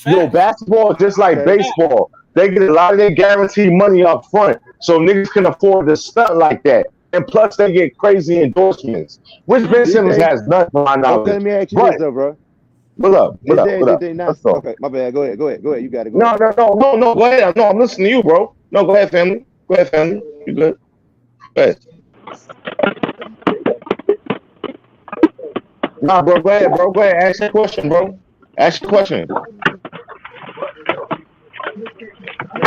Basketball, just like baseball, they get a lot of their guaranteed money up front. So niggas can afford to stunt like that. And plus they get crazy endorsements, which Ben Simmons has none for my knowledge. Let me ask you this though, bro. What up? Did they not? Okay, my bad. Go ahead. You got to go. No. Go ahead. No, I'm listening to you, bro. No, go ahead, family. You good? Go ahead. Nah, bro, go ahead, bro. Go ahead. Ask your question, bro. Ask your question.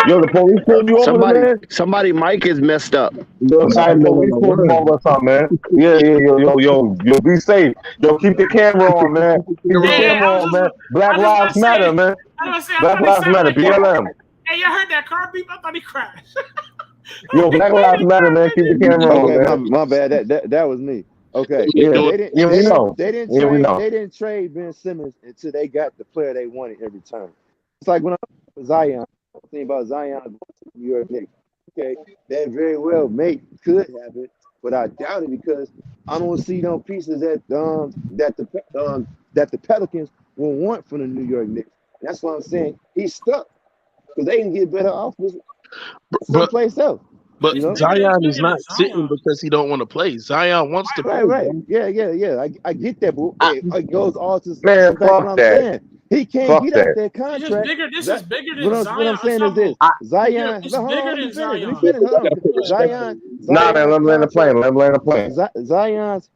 Yo, the police pulled you over, man. Somebody mic is messed up. Yo, sorry, police pulled you over or something, man. Yeah, yo, be safe. Yo, keep the camera on, man. Keep the Hey, camera I was on, just, man. Black I just want Lives to Matter, say, man. I was saying, I Black thought he Lives sounded Matter, like that. BLM. Hey, y'all heard that car beep? I thought he crashed. Yo, Black Lives Matter, man. Keep the camera on, Okay, man. my bad. That was me. Okay, Yeah, they didn't yeah, we know. they didn't Yeah, we trade know. they didn't trade Ben Simmons until they got the player they wanted every time. It's like when I was Zion, thinking about Zion going to the New York Knicks. Okay, that very well could have it, but I doubt it because I don't see no pieces that the Pelicans will want from the New York Knicks. And that's why I'm saying he's stuck because they can get better offers But someplace else. but You know, Zion is bigger than not sitting Zion. because he don't want to play. Zion wants to play. right. Bro. Yeah. I get that, but it goes all to Man, back what fuck I'm that. saying. He can't Fuck get out that. that It's just contract. bigger. This is bigger than What I'm Zion. saying is this: Zion. It's No, hold bigger on. Let me than finish. Zion. Hold I on. gotta put respect on it. Nah, man, let Zion's me land the plane. contract. Let me land the plane. Zion's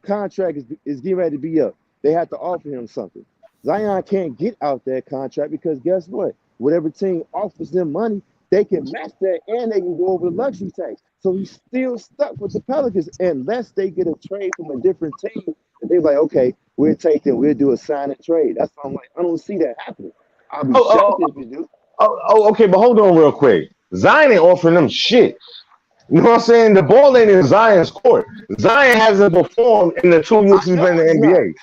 contract is getting ready to be up. They have to offer him something. Zion can't get out that contract because guess what? Whatever team offers them money, they can match that and they can go over the luxury tax. So he's still stuck with the Pelicans unless they get a trade from a different team. And they're like, okay, we'll take them. We'll do a sign and trade. That's why I'm like, I don't see that happening. I'll be shocked if you do. Okay, but hold on real quick. Zion ain't offering them shit. You know what I'm saying? The ball ain't in Zion's court. Zion hasn't performed in the 2 years I he's know been in it's the not. NBA.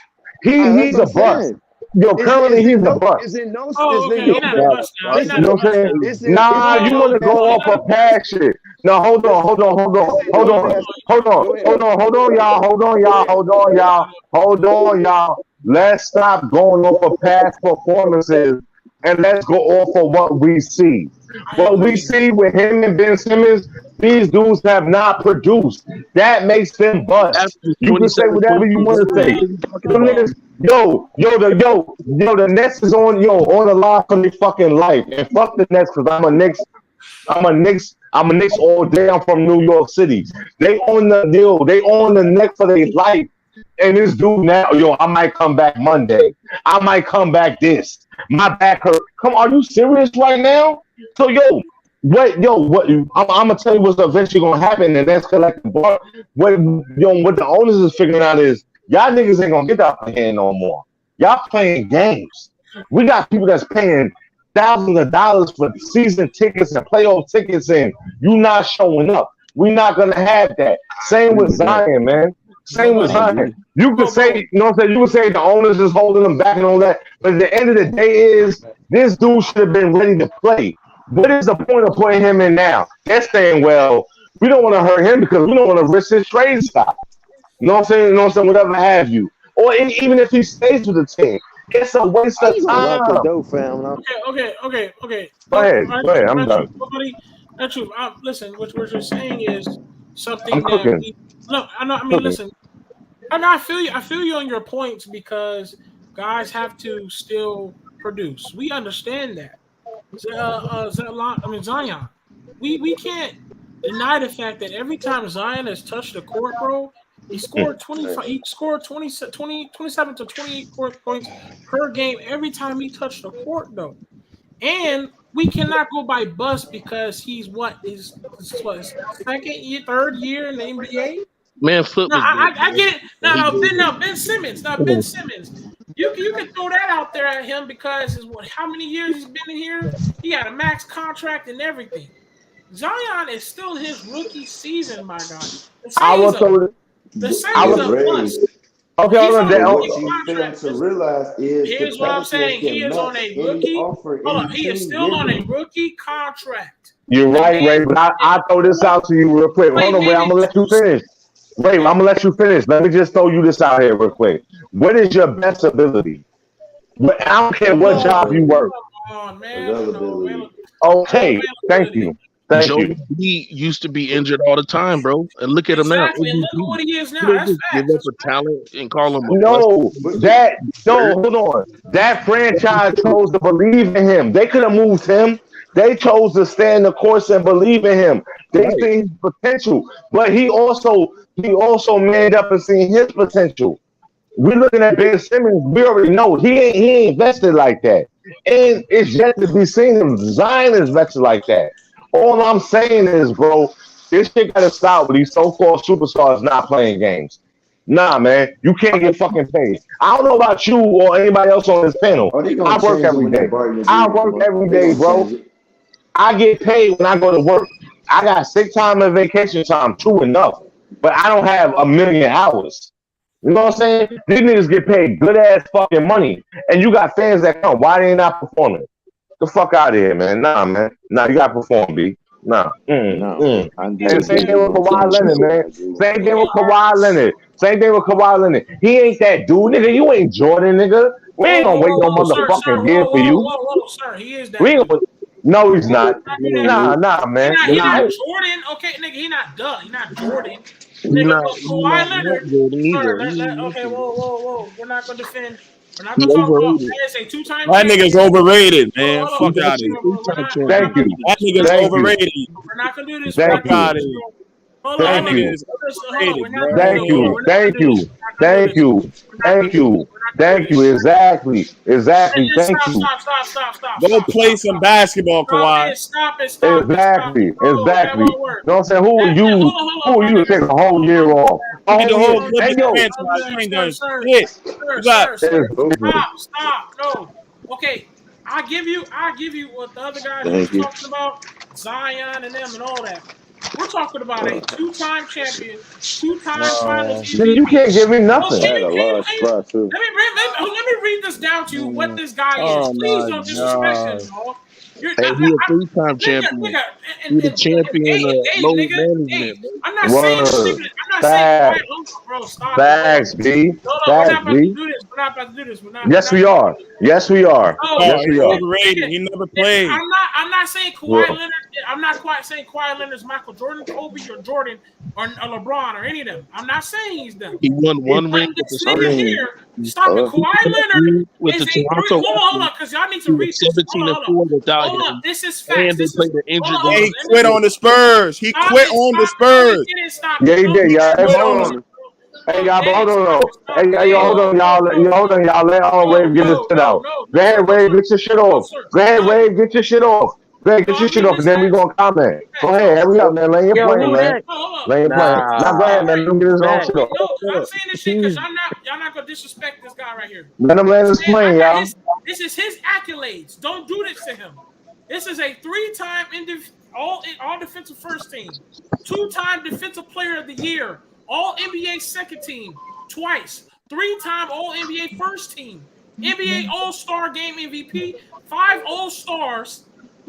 That's He's what a I'm bust. saying. Yo, currently Is he's it a no? bust. Is it no? Oh, Is it okay. no He's not a better? bust now. He's Listen, not You a know what I'm bust saying? now. is it Nah, you no want to better? go off of past shit. No, hold on, Listen, is it no better? Go ahead. hold on, y'all. Let's stop going off of past performances and let's go off of what we see. I What we agree. see with him and Ben Simmons, these dudes have not produced. That makes them After bust. You can say 27, whatever you 22, want to what are say. you talking Them about? niggas, the Nets is on the line for their fucking life. And fuck the Nets, because I'm a Knicks all day. I'm from New York City. They own the deal. They own the Knicks for their life. And this dude now, I might come back Monday. I might come back this. My back hurt. Come, are you serious right now? So what? I'm gonna tell you what's eventually gonna happen, and that's collective bar. What the owners is figuring out is y'all niggas ain't gonna get that hand no more. Y'all playing games. We got people that's paying thousands of dollars for season tickets and playoff tickets, and you not showing up. We're not gonna have that. Same Agree with with that. Zion, man. Same with I Nobody. Zion. agree. You could say, you know what I'm saying? You could say the owners is holding them back and all that, but at the end of the day, is this dude should have been ready to play. What is the point of putting him in now? They're saying, well, we don't want to hurt him because we don't want to risk his trade stop. You know what I'm saying? You know what I'm saying? Whatever have you. Or even if he stays with the team, it's a waste How of you gonna lock the time. door, fam? Okay. Go No, ahead. Go ahead. I'm done. nobody. That's true. Listen, what you're saying is I'm something that cooking. we. No, I know. I mean, Cooking. listen. I feel you. I feel you on your points because guys have to still produce. We understand that. Zion. We can't deny the fact that every time Zion has touched the court, bro, he scored 25. He scored 27 to 28 points per game every time he touched the court, though. And we cannot go by bust because he's his second year, third year in the NBA. Man, Foot No, was good, I man. get it. And he did it. Ben Simmons. Now Ben Simmons. You can throw that out there at him because how many years he's been in here? He got a max contract and everything. Zion is still his rookie season, my guy. To I say he's was a so. to say I he's But was a Ray, bust. okay. He's Hold on on. a what rookie you fail contract. to realize is the Here's what I'm Pelicans saying. He can is on match a any rookie. offer Hold any on. He is team still give on a him. rookie contract. You're The right, Ray. man But I throw this out to you real quick. Hold on, Ray. I'm made gonna let you finish. Wait, I'm gonna let you finish. Let me just throw you this out here real quick. What is your best ability? I don't care what job you Availability. work. Come on, man. Availability. Okay. Thank Availability. you. Thank Joel you. B used to be injured all the time, bro. And look at him now, Exactly. And look at MVP. what he is You now. don't That's just give facts. up That's a facts. talent and call him a bust. No, But hold on. That franchise chose to believe in him. They could have moved him. They chose to stand the course and believe in him. They Right. see his potential, but he also manned up and seen his potential. We're looking at Ben Simmons. We already know he ain't invested like that, and it's yet to be seen if Zion is invested like that. All I'm saying is, bro, this shit gotta stop with these so-called superstars not playing games. Nah, man, you can't get fucking paid. I don't know about you or anybody else on this panel. Oh, they I gonna work change it every when that day. bargaining I agreement work come up. every They day, gonna bro. change it. I get paid when I go to work. I got sick time and vacation time, true enough, but I don't have a million hours. You know what I'm saying? These niggas get paid good ass fucking money, and you got fans that come. Why they not performing? The fuck out of here, man. Nah, man. Nah, you gotta perform, B. Nah. No, I agree And with same you. thing They with gonna Kawhi change it. Leonard, man. I agree with Same you. thing with Kawhi Leonard. Same thing with Kawhi Leonard. He ain't that dude, nigga. You ain't Jordan, nigga. We ain't gonna wait no Sir, motherfucking year for you. sir. He is We that ain't dude. gonna. No, he's not. He not, Nah, man. he Nah, not Jordan. Okay, nigga, he not He not Jordan. He's Nigga, not. but He's Kawhi not Leonard, Jordan sir, either. okay, whoa. We're not gonna defend. We're not He gonna talk about overrated. that is a two-time That nigga's champion. overrated, man. Hold He's Fuck on. out of actually here. a We're three-time not thank champion. you. That nigga's Thank you. overrated. we're not gonna do this. We're Thank not Fuck gonna you. out do of this, here. bro. Hold on, That Thank nigga you. is Hold on. overrated, We're not bro. gonna do Thank this. Hold on. you. We're not gonna Thank do this. you. We're not gonna do Thank this. you. We're not gonna Thank do this. you. We're not gonna do Thank this. you. Exactly. Exactly. Thank you. Go play some basketball, Kawhi. Stop it. Exactly. No, that Exactly. You won't work. know what I'm saying? Who are you? Hold Who on, are my you to nigga. take a whole year off? A You get the whole whole year. clip Hey of yo. the franchise. You ain't done shit. You got Sir. Stop. No. Okay. I give you what the other guys you was Thank you. talking about, Zion and them and all that. We're talking about a two-time champion, two-time finals Nigga, you MVP. can't give me Oh, nothing. I had a large spot too. let me read this down to you what this guy is. oh Please my don't disrespect him, god. y'all. You're Hey, he a three-time champion. nigga, He the and champion of Dave, load nigga, Dave. management. I'm not saying Word. I'm not saying Kawhi. Facts. Hold on, bro. Stop it. Hold on. Facts, B. No, we're Facts, not about to B. do this. We're not about to do this. We're Yes, not we about to are. do this. Yes, we are. No, Yes, Oh, he's we are. overrated. He never played. I'm not saying Kawhi Well, Leonard. I'm not quite saying Kawhi Leonard's Michael Jordan, Kobe, or Jordan, or LeBron, or any of them. I'm not saying he's them. He won one But ring with the this I nigga Spurs. mean, here, stop it. Kawhi Leonard With is the a three. Toronto Hold Raptors, on, because y'all need he to read was this. 17 and 4 without Hold up. him, This is facts. and they This is played an injured hold Yeah, on. he game. Let me quit read. on the Spurs. He Stop quit it. on the Stop. No, he Spurs. didn't stop yeah, it. he No, did, he y'all. didn't. Hey, Quit but on hold the on. honest. Hey, No, y'all, but Dave, hold on, stop y'all. it. Stop it. Hey, yo, hold on, y'all. Hold on, y'all. Let Wave get his shit out. Go No, sir. ahead, No, Wave, sir. get your shit No, off. sir. Go ahead, No. Wave, get your shit off. Go ahead, No, get your I'm shit reading off, and his then we facts. gonna comment. Go Facts. ahead, hurry up, man. Land your Yo, plane, who man. that? No, hold up. Land your plane. Now go ahead, Nah, man. Let him get his own back. shit off. No, I'm saying this shit because He's y'all not gonna disrespect this guy right here. Let him land This his man, I plane, got y'all. his. This is his accolades. Don't do this to him. This is a three-time all defensive first team, two-time defensive player of the year, all NBA second team, twice, three-time all NBA first team, NBA All-Star Game MVP, 5 All-Stars,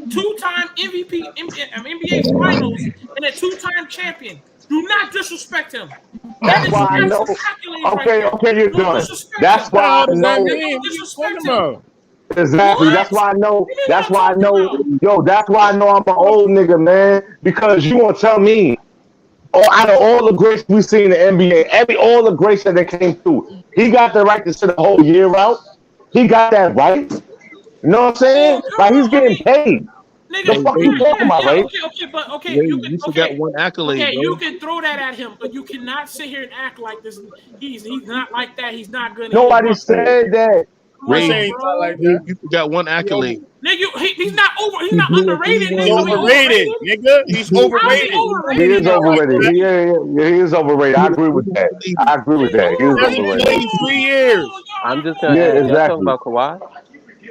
two-time MVP, NBA Finals, and a two-time champion. Do not disrespect him. That That's is why I know. accolades right Okay, there. okay, you're Don't done. disrespect That's him. What the why hell I does that know. mean? Don't What are you disrespect talking him. about? Exactly. What? That's why I know. Give me what That's I'm why I talking know. about. Yo, that's why I know I'm an old nigga, man. Because you gonna tell me, out of all the greats we see in the NBA, all the greats that they came through, he got the right to sit the whole year out. He got that right. You know what I'm Oh, saying? come Like he's on. I getting mean, paid. The nigga, Hey, fuck you Wade, talking about, right? okay, Wade, you forgot one accolade, you bro. can throw that at him, but you cannot sit here and act like this. He's not like that. He's not good. And he a Nobody bum. Hey, said that. Come I ain't Wade, on, saying he's not bro. like that. You forgot one He over, accolade. Nigga, he's not over. He's He not blew a underrated. he's Nigga, 3-1 are we lead. overrated, overrated? nigga. He's How's he overrated. He overrated? is Nigga, what? overrated. He is overrated. I Blew agree a with 3-1 that. lead. I agree with He's that. He He is hasn't overrated. played 3 years. I'm just gonna Yeah, ask. Y'all talking exactly. about Kawhi?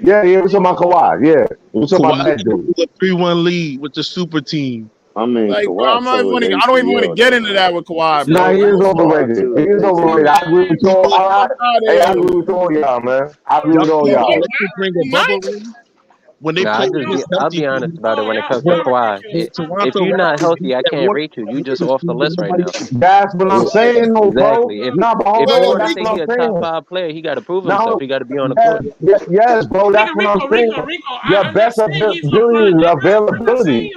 Yeah, he was talking about Kawhi. Yeah, he was talking Kawhi about that Leonard dude. blew a 3-1 lead with the super team. I mean, Like, bro, Kawhi tore his I don't even want to ACL get though, into man. that with Kawhi, He Nah, bro. he he is was smart overrated. too. He His is ACL overrated. was I agree torn. with He all. blew a Fuck out of Hey, I here. agree with all y'all, man. I agree Y'all with all think the y'all. Lakers bring a Tonight? bubble ring when they No, play against I'll healthy be honest teams? about it. When it comes to The, Kawhi, the if Toronto you're not Raptors beat healthy, I that can't rate you. You just Warriors off the team that list right nobody now. else. That's what I'm saying, though, bro. Exactly. Nah, but hold If you on. want to That's say what he I'm a top saying. 5 player, he got to prove himself. Now, He got to be on the court. yes, bro. That's what I'm saying. Rico. Your I'm not best saying he's LeBron availability, James. I'm not saying availability. he's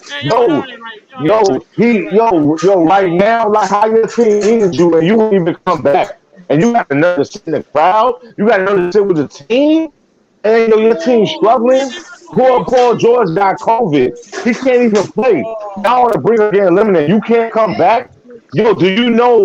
man, y'all Yo, ain't right. Y'all ain't right. right now, like how your team needs you, and you won't even come back, and you got another sit in the crowd. You got another sit with the team, and your team struggling. Paul George got COVID. He can't even play. Now I want to bring her get eliminated. You can't come back. Yo, do you know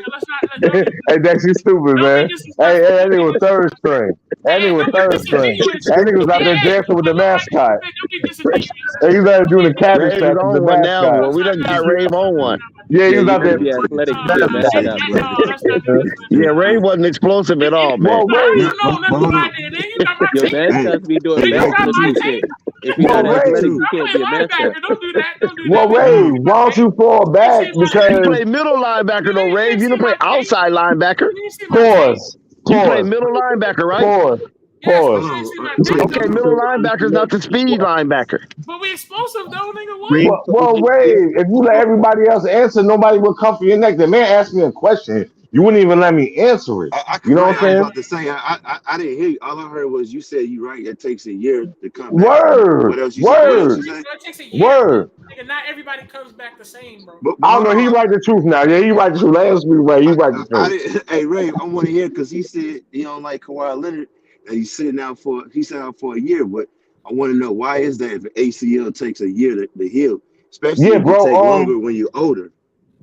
stupid. Don't get Hey, Dex, you stupid, don't be man. Hey, disrespectful. that nigga was third string. That Hey, nigga was don't get third string. disingenuous. That nigga was out there Hey, dancing with the hold on, mascot. don't get disingenuous. And he was out there Don't doing get the cabbage Rave is patch with the on one now, mascot. boy. We done got Rave on one. Yeah, he Yeah, was you out there. must be athletic to be a Mascot. mascot, bro. No, let's not do this. Yeah, Ray wasn't explosive at all, man. Whoa, How Ray. you know nothing about that? Then you got my Your team. mascots be Do doing you got my backflips and team? shit. If you're Well, not Ray, athletic, you can't be a mascot. Don't do that. Don't do well, that. Ray, why don't you fall back? You You Because play middle linebacker though, Ray. You don't play outside linebacker. You didn't see my tape. pause, You play pause, middle linebacker, right? pause, Yes, but pause. you didn't see my Ray tape. Okay, told middle you. linebacker's not the speed linebacker. But we explosive though, nigga. Ray What? Well, told Ray, if you let everybody else answer, nobody will come for your neck. The man asked me a question. You wouldn't even let me answer it. You know Ray, what I was I'm saying? about to say, I didn't hear you. All I heard was you said you right. It takes a year to come back. Word, What else you say? What else word, you say? It takes a year. word. Nigga, not everybody comes back the same, bro. But I don't hold know. He on. write the truth now. Yeah, he write the truth. Let us be Ray. He write the I truth. didn't. Hey Ray, I want to hear because he said he don't like Kawhi Leonard and he's sitting out for a year. But I want to know why is that if ACL takes a year to heal, especially Yeah, if it bro. take longer when you're older.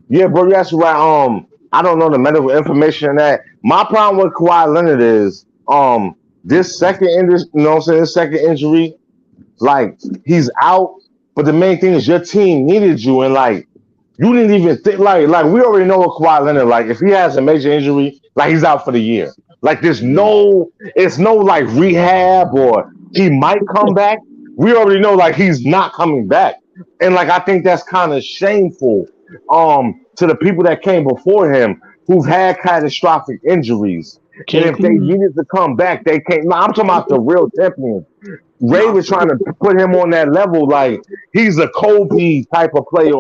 Yeah, bro. You're actually right. I don't know the medical information on that. My problem with Kawhi Leonard is this second injury. You know what I'm saying? This second injury, like he's out. But the main thing is your team needed you, and like you didn't even think like we already know what Kawhi Leonard like. If he has a major injury, like he's out for the year. Like it's no like rehab or he might come back. We already know like he's not coming back, and like I think that's kind of shameful to the people that came before him who've had catastrophic injuries. And if they KP, needed to come back, they can't. No, I'm talking about the real champions. Ray No, was trying to put him on that level, like he's a Kobe type of player,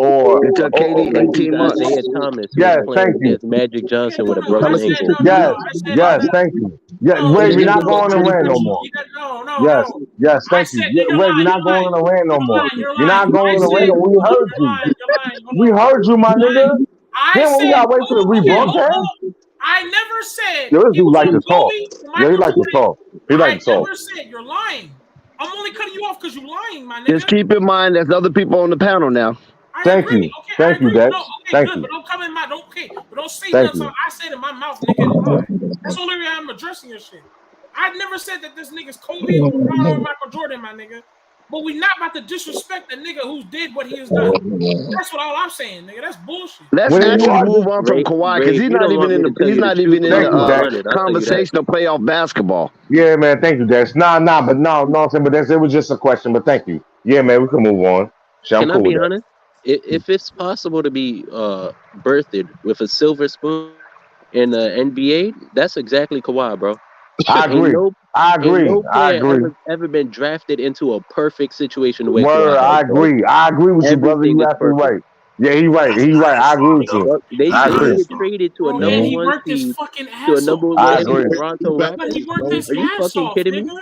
It took It's KD like he's 18 months. Isaiah Thomas who was yes, playing thank you, against Magic Nigga, Johnson with a no, I broken said ankle. yes, I said yes, thank you. Yeah, no, Ray, nigga, we're KD not was going on a rant no more. Yes, no. yes, I thank you. said, Yeah, nigga, Ray, we're you're not going lying. on a rant no more. You're You're lying. not going I on a rant. said, No, we heard you're you. lying. You're lying. Hold We on. heard you, my You're lying. nigga. I Then when we said, gotta wait for the rebroadcast. I never said Yo, this it dude was like on to talk. Kobe or Yeah, he Michael like to Jordan. talk. He I like to talk. never said you're lying. I'm only cutting you off because you're lying, my Just nigga. keep in mind there's other people on the panel now. I Thank agree. you. Okay, I Thank you, agree. Dex. No, okay, Thank good. you. But don't come in my but don't say Thank nothing. you. I said in my mouth, nigga, and lie. That's the only reason I'm addressing your shit. I never said that this nigga's Kobe or LeBron or Michael Jordan, my nigga. But we not about to disrespect the nigga who did what he has done. That's what all I'm saying, nigga. That's bullshit. Let's When you actually are move on from Ray, Kawhi because Ray, if he's you not don't even want me in to the tell you the truth the Thank about you, Kawhi Dex. Leonard, I'll tell you that. conversation of playoff basketball. Yeah, man. Thank you, Dex. But no, I'm saying, but Dex, it was just a question. But thank you. Yeah, man, we can move on. Shit, I'm Can I cool with be that. honest? If it's possible to be birthed with a silver spoon in the NBA, that's exactly Kawhi, bro. I Ain't agree. no I ain't agree. no I player agree. ever been drafted into a perfect situation the way Word, Kawhi has, I bro. agree. I agree with you, brother. Everything You is absolutely perfect. right. Yeah, he right. that's He right. Giant I agree fault with though. you. Yup. They That's I they agree. Giants get fault. traded to a Bro, number and Mhm. he one worked his seed fucking to a ass number off. one I seed agree. Toronto But he Raptors, worked bro. his Are you ass fucking off, kidding me? nigga.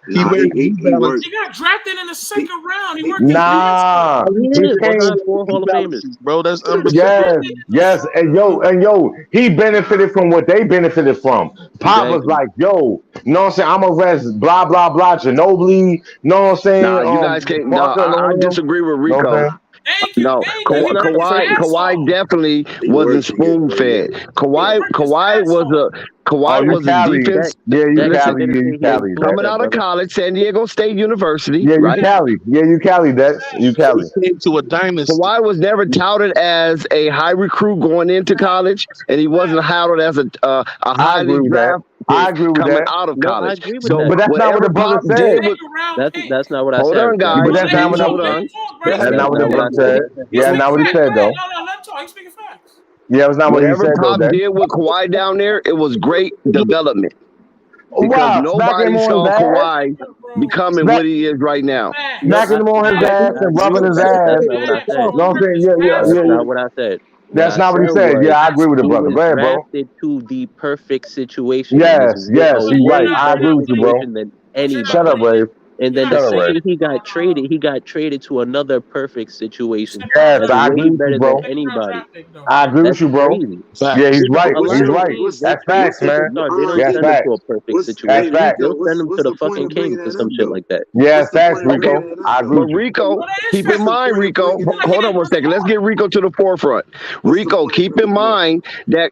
he Nah, wears New he Balance. worked. He got drafted in the He, second round. He he worked his ass off. Nah, he Yeah, came. behind four New Hall of Famers. Balances, bro. That's He got unbelievable. Yes, drafted in the yes, and yo, he benefited from what they benefited from. Pop was Exactly. like, yo, you know what I'm saying? I'm a res, blah blah blah, Ginobili, you know what I'm saying? Nah, you guys can't. Nah, Parker I Lamb, disagree with know what Rico. I'm saying? Thank you. No, Thank you. That's He not the worked his perfect. ass Kawhi off. definitely he wasn't worked to get spoon where he fed. is. He worked his Kawhi ass off. Oh, you was a Cali, defense. Dak, yeah, you Dak Listen, Cali, yeah, you benefited. He ain't Cali, spoon that, coming fed, out of brother. college, San Diego State University, yeah, you right? Cali, yeah, you Cali, that, you He Cali. came to a dynasty. Kawhi was never touted as a high recruit going into college, and he wasn't touted as a I highly agree with that. I drafted agree with coming that. out of No, I college. agree with So But that. that's not what whatever the brother Pop said. did with Second round pick. That's not what I hold said, on, brother. But guys, that's Let him not what please the, talk. hold Let on. him talk, bro. that's That's not what the not what I brother said. said. He's Yeah, that's speaking not what he facts. said Go ahead. though. No, let him talk. He's speaking facts. Yeah, that's not what he Whatever said though, Pop Dex. did with Kawhi down there, it was great development because Wow, smacking him nobody on his saw ass, Kawhi Bro, becoming smack, what he is right now. No, facts. smacking him on his ass Facts. I and agree rubbing with his that, but that's ass. not what I Facts, said. bro. He You know what I'm worked saying? his ass That's off. not what I said. What That's I not what he said said. was Yeah, I agree with the he brother. was Go ahead, bro. drafted to the perfect situation and was Yes, with a yes, he's right. way I better agree with you, bro. situation than But you're not Shut up, anybody. Ray. And you're then the not Shut up, Ray. second he got traded to another perfect situation second round Yes, that's draft I pick. way agree with you, better than bro. Second round anybody. draft pick though. I agree That's with you, bro. crazy. Yeah, Facts. he's right. A He's lot of right. teams What's they That's trade facts, what's the man. superstars. They hold on, don't That's send Katie? them to a facts. perfect What's That's situation. hey facts. Rico? They'll send them to What's the the point fucking of bringing Kings or that some up shit though? like that. Yeah, What's it's the facts, point of Okay, Rico. bringing that up I agree though? but with you. Rico, Well, that is keep in facts. What's the mind, point of Rico. bringing that Like, up? Hold on one second. Let's get Rico to the forefront. What's the Rico, point of keep in bringing that up? mind that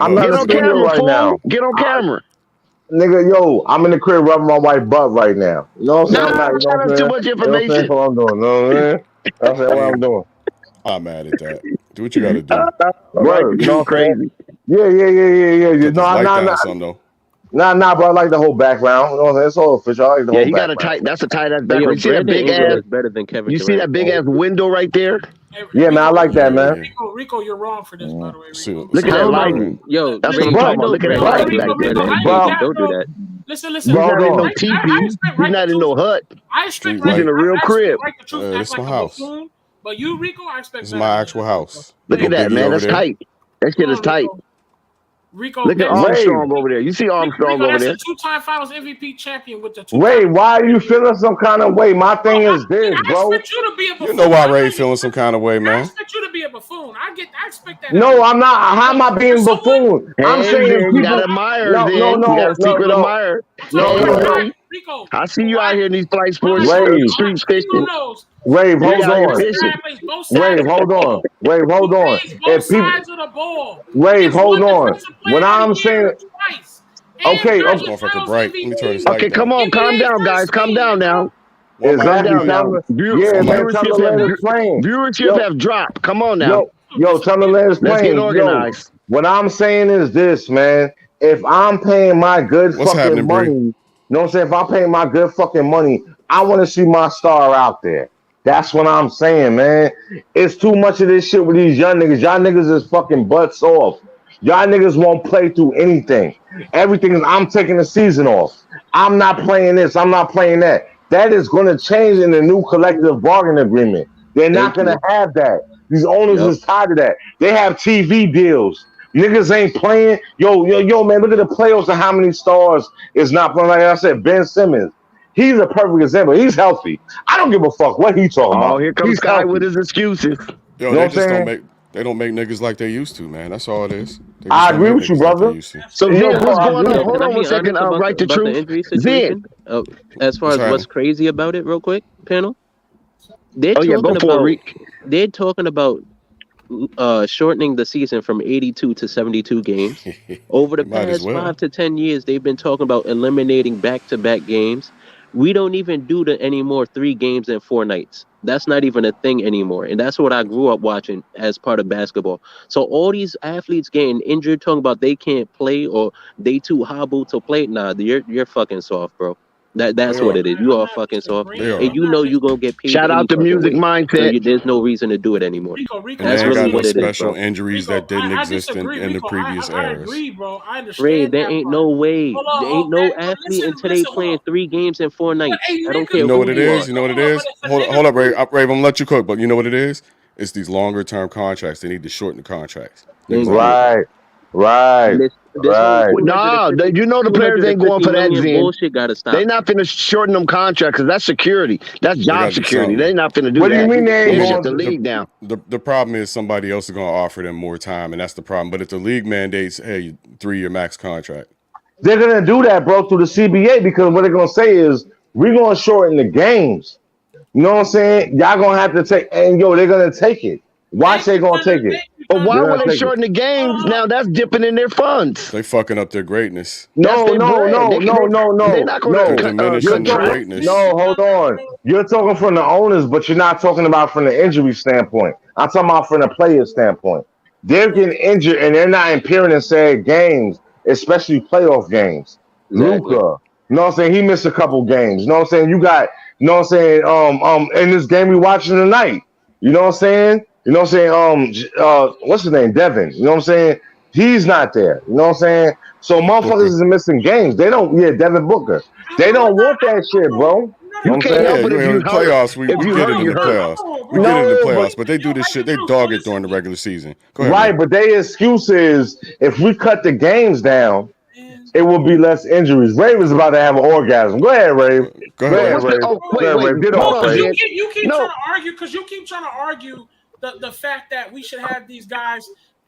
I'm look, not Get in the on studio camera, right fool. now. Get on camera. Nigga, yo, I'm in the crib rubbing my white butt right now. You know what I'm saying? I'm Nah, not, you know what I'm that's too saying? much You know what I'm saying? information. That's what I'm doing. You know what I'm saying? That's I what I'm mean, doing. I'm mad at that. Do what you got to do. All right, the Word, you know truth what I'm saying? crazy. Yeah. Cut this light No, down, son, though. but I like the whole background. You know what I'm saying? It's all official. I like the Yeah, whole he got a background. tight. That's a tight ass Hey, yo, background. You see that Brandon big Ingram ass? is better than Kevin You see Durant. that big ass window right there? Hey, Yeah, man, I Rico, like that, man. Yeah. Rico, you're wrong for this, by Mm. the way, See, Rico. Look see at what that How Kevin about lighting. Durant. yo, That's the Ray? But, You problem. know Look at that Brandon lighting Ingram back is there. better than but, KD. Don't do that. Listen, He's but hold not Rico. in no on. I teepee. expect He's right the not in truth. no hut. I expect Street He's right. in light. a real I expect crib. right the truth to This act is like my a house. buffoon. But you, Rico, I This expect is better my than actual that, Rico. house. Look Hey, at No that, Biggie man. over That's there. tight. That hold shit is on, tight. Rico. Rico, Look at that's Ray, Armstrong over there. You see Armstrong Rico. over That's a there? two-time Finals MVP champion with the two-time. Ray, why are you feeling some kind of way? My thing is this, I bro. expect you to be a You know buffoon. why I know Ray you. feeling some kind of way, I man. expect you to be a buffoon. I expect that out of No, you. I'm not. How am I For being someone, buffoon? I'm Hey, saying then you got people. admire. No, no, Then you got no, a no, secret no, admirer. I'm no, talking no, about no. why, Hey, Rico. I see But you out why? here in these flight Why am I sports saying? Wave, streets Rico fishing. knows. wave, He hold out Listen, here on. this fishing. guy plays both sides Wave, of the hold on. ball. Wave, He hold on. plays both If people, sides of the ball. He wave, gets one hold on. defensive What player of the I'm saying, year twice. And okay, got This okay, your motherfucker finals bright. Let me turn this MVP. light Okay, come down. on, calm NBA down, guys. first Calm team, down nigga. now. One mic Calm on, exactly. down Ray. Tell now. me, yeah, One mic. man. Tell Viewership the land is have playing. viewership Yo, have dropped. Come on now. Tell the land is Let's get playing. Yo, organized. what I'm saying is this, man. If I'm paying my good What's fucking happening, Bree? money, you know what I'm saying? If I'm paying my good fucking money, I want to see my star out there. That's what I'm saying, man. It's too much of this shit with these young niggas. Y'all niggas is fucking butts off. Y'all niggas won't play through anything. Everything is, I'm taking the season off. I'm not playing this. I'm not playing that. That is going to change in the new collective bargaining agreement. They're not Thank going to you. have that. These owners Yep. is tired of that. They have TV deals. Niggas ain't playing. Yo, man, look at the playoffs and how many stars is not playing. Like I said, Ben Simmons. He's a perfect example. He's healthy. I don't give a fuck what he's talking Oh, about. here comes He's Sky healthy. with You his excuses. Yo, know they what I'm just don't saying? make niggas like they used to, man. That's all it is. They just I don't agree make with you, niggas like they brother. used to. So Yo, Zen, bro, what's I going agree. on? Can Hold I on be one second. honest Right the about the truth. injury Zen. situation? As far What's as what's happening? crazy about it, real quick, panel. They're Oh yeah, go talking for it, about Reek. they're talking about shortening the season from 82 to 72 games. Over the You might as past well. 5 to 10 years, they've been talking about eliminating back-to-back games. We don't even do the anymore 3 games and 4 nights. That's not even a thing anymore. And that's what I grew up watching as part of basketball. So all these athletes getting injured, talking about they can't play or they too hobbled to play. Nah, you're fucking soft, bro. They That's what are. it is. You I'm are not fucking soft. They disagreeing. And are. I'm you not know you're dis- gonna get paid Shout any out to fucking Music way. So Mindset. there's no reason to do it anymore. Rico. And That's they ain't really got no what it is, special bro. injuries Rico, that didn't I exist disagree, in the Rico. previous I eras. agree, bro. I Ray, understand there that ain't part. no way. Hold on, There ain't hold no back. But athlete in today listen, hold playing on. 3 games and four But nights. a I don't nigga care You know who what it you who is? are. You know what it hold on, but is? if a Hold nigga up, Ray. who Ray, I'm gonna let you cook, but you know what it is? It's these longer term contracts. They need to shorten the contracts. Niggas Thank ain't you. with that. Right, right, And this whole right. Nah, you know the players ain't going 250 for that, million Zen. bullshit gotta They stop. not finna shorten them contracts because that's security. That's They job gotta do security. something. They not finna do What do you that. mean they I ain't They'll mean, shut going the to? league down. the problem is somebody else is gonna offer them more time, and that's the problem. But if the league mandates, hey, 3-year max contract, They're gonna do that, bro, through the CBA because what they're gonna say is we're gonna shorten the games. You know what I'm saying? Y'all gonna have to take, and yo, they're gonna take it. Watch, they gonna take it. thank you, But Thunder. why They're would gonna they take it. shorten the games? Hold on. Now that's dipping in their funds. they fucking up their greatness. That's No, their no, bread. no, no, no, They're no, not going They're to no. You're diminishing cut the talking. track. greatness. No, hold on. You're talking from the owners, but you're not talking about from the injury standpoint. I'm talking about from the player standpoint. They're getting injured and they're not appearing in said games, especially playoff games. Exactly. Luca, you know what I'm saying? He missed a couple games. You know what I'm saying? You got, you know what I'm saying? In this game we watching tonight, you know what I'm saying? You know what I'm saying? What's his name? Devin. You know what I'm saying? He's not there. You know what I'm saying? So motherfuckers Booker. is missing games. They don't. Yeah, Devin Booker. They don't want that shit, bro. You know You what I'm can't saying? help Yeah, it you if know, you in the hurt. playoffs, If we you get hurt, it in you the hurt. playoffs. We get it in the No, but playoffs, but they do this shit. They dog it during the regular season. Go ahead, Ray. right, but their excuse is if we cut the games down, it will be less injuries. Ray was about to have an orgasm. Go ahead, Ray. Go Go ahead, Well, ahead, Ray. what's the? Ray. Oh, Go wait, ahead, wait. Ray. Get Hold off, on, Ray. Zen. You keep No, trying to argue because you keep trying to argue the fact that we should have these guys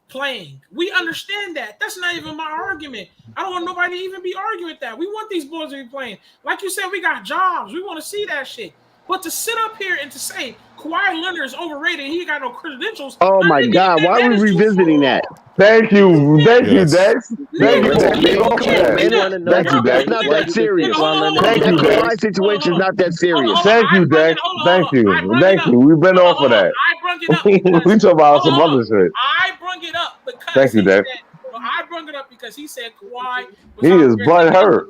playing. We understand that. That's not even my argument. I don't want nobody to even be arguing that. We want these boys to be playing. Like you said, we got jobs. We want to see that shit. But to sit up here and to say Kawhi Leonard is overrated, he got no credentials. Oh my God, why are we is too revisiting that? Thank you, Dex. Thank you, Listen, Dex. we Okay, want to know that's why not that you think serious. Kawhi Leonard Thank is you, That Dex. Kawhi situation is not that serious. Thank you, Dex. Thank you. Thank you. We've been off of that. I brung it up We because talk about some other shit. I brung it up because Thank you, he Dex. said. No, I brung it up because he said Kawhi was He out is there butt hurt.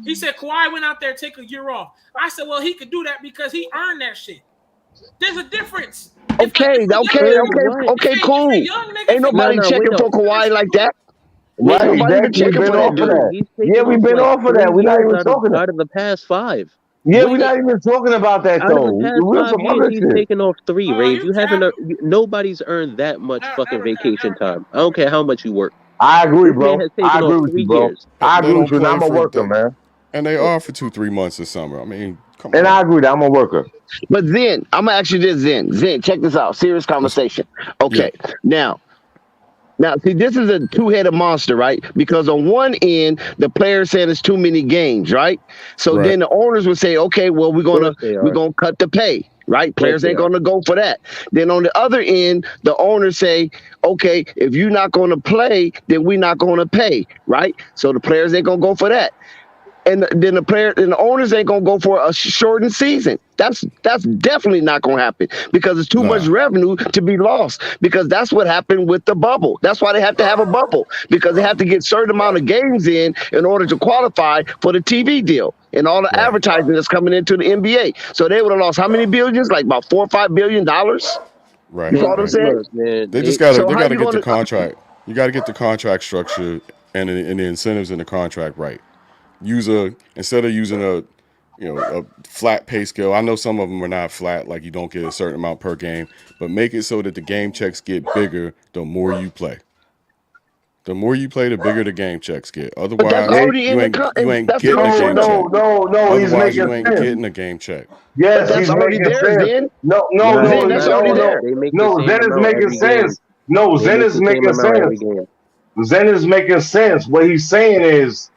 He said Kawhi went out there to take a year off. I said, well, he could do that because he earned that shit. There's a difference. Okay, cool. Ain't nobody checking for Kawhi like that. Right, Nobody been Dex. We've checking been for off that of dude. that. He's Yeah, we've been off of that. We're not even talking out of the past 5. Yeah, we're not even talking about that Out of though. the past We're 5 some years, other he's shit. taken off 3. Rave, you haven't. Nobody's earned that much fucking vacation time. I don't care how much you work. I agree, This man bro. has I taken agree off with 3 you, bro. years. I They agree don't with you. And play I'm a for worker, man. And they are for 2-3 months this summer. I mean, come And on. I agree that I'm a worker. But then I'm gonna ask you this. Then check this out. Serious conversation. Okay, now, see, this is a two-headed monster, right? Because on one end, the players saying it's too many games, right? So then the owners would say, okay, well, we're gonna cut the pay, right? Players ain't gonna go for that. Then on the other end, the owners say, okay, if you're not gonna play, then we're not gonna pay, right? So the players ain't gonna go for that. And then the owners ain't gonna go for a shortened season. That's definitely not gonna happen because it's too much revenue to be lost. Because that's what happened with the bubble. That's why they have to have a bubble because they have to get certain amount of games in order to qualify for the TV deal and all the advertising that's coming into the NBA. So they would have lost how many billions? Like about $4 or $5 billion. Right. You follow what I'm saying? Look, man, They just gotta get the contract. You gotta get the contract structure and the incentives in the contract right. Instead of using a flat pay scale. I know some of them are not flat, like you don't get a certain amount per game, but make it so that the game checks get bigger the more you play. The more you play, the bigger the game checks get. Otherwise, you ain't getting a game check. No. He's Otherwise, making you ain't sense. getting a game check. Yes, that's he's already making there, sense. Zen. No. That's already there. They make No, the same Zen is amount making every game. sense. No, Zen is making sense. Zen is making sense. What he's saying is,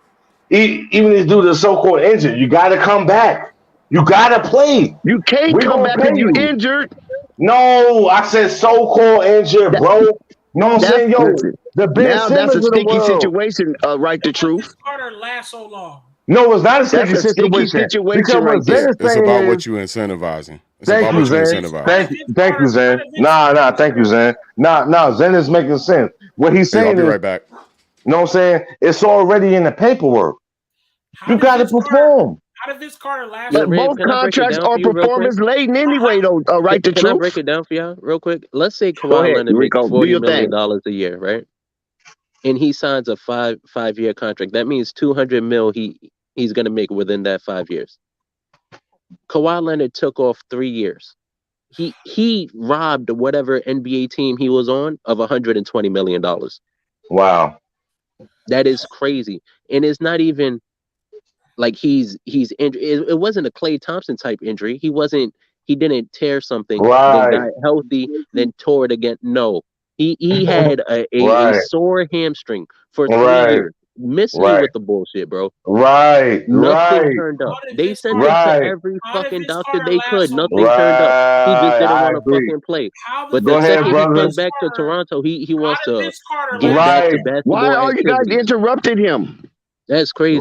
even this dude is so-called injured, you got to come back. You got to play. You can't come back if you're injured. No, I said so-called injured, bro. You know what I'm saying? Yo, the Ben now Simmons that's a of the sticky world. situation, right? The truth. Carter lasts so long. No, it's not a sticky That's a sticky situation. situation Because right what Zen there. is It's saying about is, what you incentivizing. It's thank about you, what you Zen. incentivize. Thank you, Zen. Nah, thank you, Zen. Nah, Zen is making sense. What he's saying I'll be is, right back. you know what I'm saying? It's already in the paperwork. You got to perform. How did Vince Carter last? But both contracts are performance laden anyway, though. Right, the truth. Can I break it down for y'all real quick? Let's say Go Kawhi ahead, Leonard makes Rico. Do $40 your million thing. a year, right? And he signs a five-year contract. That means $200 million he's gonna make within that 5 years. Kawhi Leonard took off 3 years. He robbed whatever NBA team he was on of $120 million. Wow. That is crazy. And it's not even like he's injured. It wasn't a Klay Thompson type injury. He didn't tear something, then got healthy, then tore it again. No. He had a sore hamstring for 3 years. Miss me with the bullshit, bro. Nothing turned up. They sent him to every fucking doctor they could. Nothing turned up. He just didn't want to fucking play. But the second he came back to Toronto, he wants to get back to basketball. Why all you guys interrupted him? That's crazy.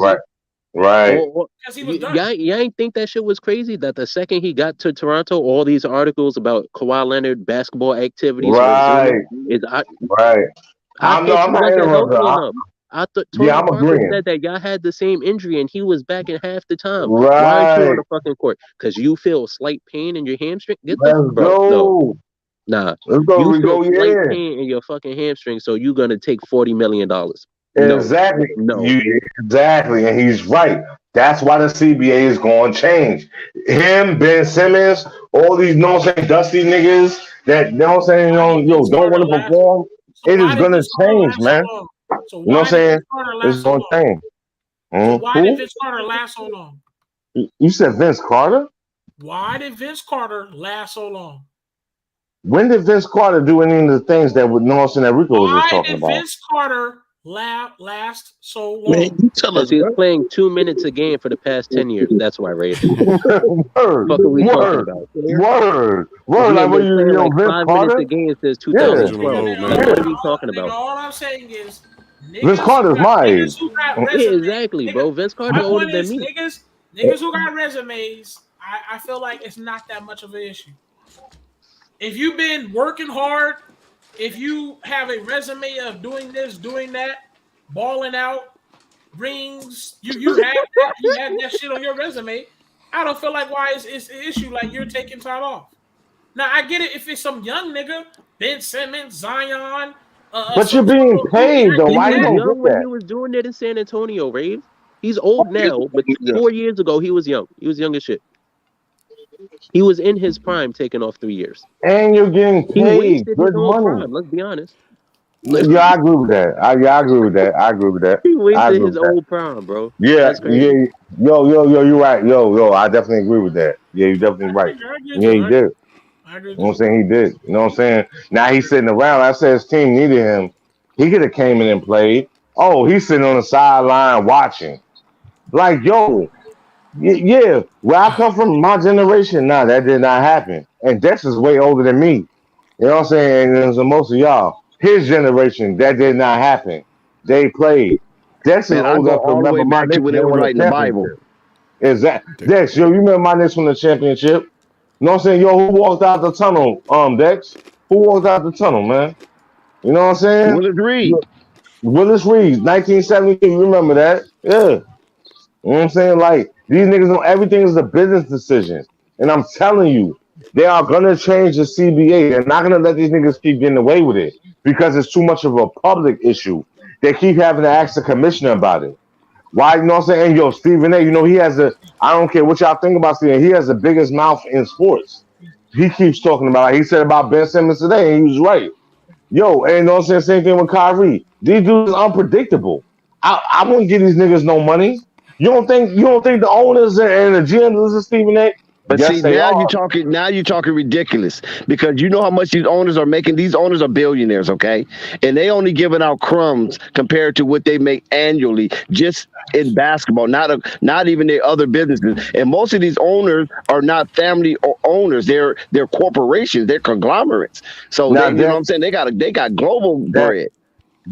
Right. You ain't think that shit was crazy? That the second he got to Toronto, all these articles about Kawhi Leonard basketball activities I'm not interrupting. I thought Tony I'm Parker agreeing. said that y'all had the same injury and he was back in half the time. Right. Why aren't you on the fucking court? Because you feel slight pain in your hamstring? Let's go. No. Nah. Let's go, you Rico. feel slight pain in your fucking hamstring, so you're gonna take $40 million. Exactly. No. Exactly. And he's right. That's why the CBA is going to change. Him, Ben Simmons, all these, you know what I'm saying, dusty niggas that, you know what I'm saying, don't want to perform. It is going to change, man. You know what I'm saying? It's going to change. Why did Vince Carter last so long? You said Vince Carter? Why did Vince Carter last so long? When did Vince Carter do any of the things that would know that Rico was just talking about? Why did Vince Carter last so long? Man, you tell Because us, he was bro. playing 2 minutes a game for the past 10 years. That's why, Ray. Word, What are we talking word, about? word. He Like ain't what been playing you like Vince 5 minutes Carter? a game since Yeah, Angela 2012. Lowe, Like, man. what are we talking Nigga, about? all I'm saying is Vince Carter's my niggas age. who got Yeah, resumes. exactly, Nigga, bro. Vince my Carter's older point than is me. niggas who got resumes. I feel like it's not that much of an issue. If you've been working hard, if you have a resume of doing this, doing that, balling out, rings, you had that shit on your resume. I don't feel like why it's an issue like you're taking time off. Now I get it if it's some young nigga, Ben Simmons, Zion, But you're some being paid though. He Why you was don't young get when he that? was doing it in San Antonio, Rave. He's old now, but 4 years ago he was young. He was young as shit. He was in his prime, taking off 3 years. And you're getting He paid wasted his good own money. prime. Let's be honest. Yeah, I agree with that. I agree with that. I agree with that. He I wasted agree his with that. old prime, bro. Yeah, That's crazy. Yo, you're right. Yo, I definitely agree with that. Yeah, you're definitely right. I agree Yeah, too. he did. You I agree know what I'm too. saying? He did. You know what I'm saying? Now he's sitting around. I said his team needed him. He could have came in and played. Oh, he's sitting on the sideline watching. Like, yo, yeah, where I come from, my generation, nah, that did not happen. And Dex is way older than me. You know what I'm saying? And so most of y'all, his generation, that did not happen. They played. Dex is Man, I old go enough to all the way remember my back to Knicks when when they they was won the writing the Bible. championship. Exactly. Dex, yo, you remember my Knicks won the championship? You know what I'm saying? Yo, who walked out the tunnel, Dex? Who walked out the tunnel, man? You know what I'm saying? Willis Reed. Willis Reed, 1972. You remember that? Yeah. You know what I'm saying? Like, these niggas know everything is a business decision. And I'm telling you, they are gonna change the CBA. They're not gonna let these niggas keep getting away with it because it's too much of a public issue. They keep having to ask the commissioner about it. Why, you know what I'm saying? And yo, Stephen A, you know, he has I don't care what y'all think about Stephen A, he has the biggest mouth in sports. He keeps talking about it. He said about Ben Simmons today, and he was right. Yo, and you know what I'm saying? Same thing with Kyrie. These dudes are unpredictable. I wouldn't give these niggas no money. You don't think the owners and the GMs of Stephen A? But Yes, see, they now are. you're talking ridiculous because you know how much these owners are making. These owners are billionaires, okay? And they only giving out crumbs compared to what they make annually just in basketball, not even their other businesses. And most of these owners are not family owners. They're corporations, they're conglomerates. So Now they, you know what Dex, I'm saying? They got global bread.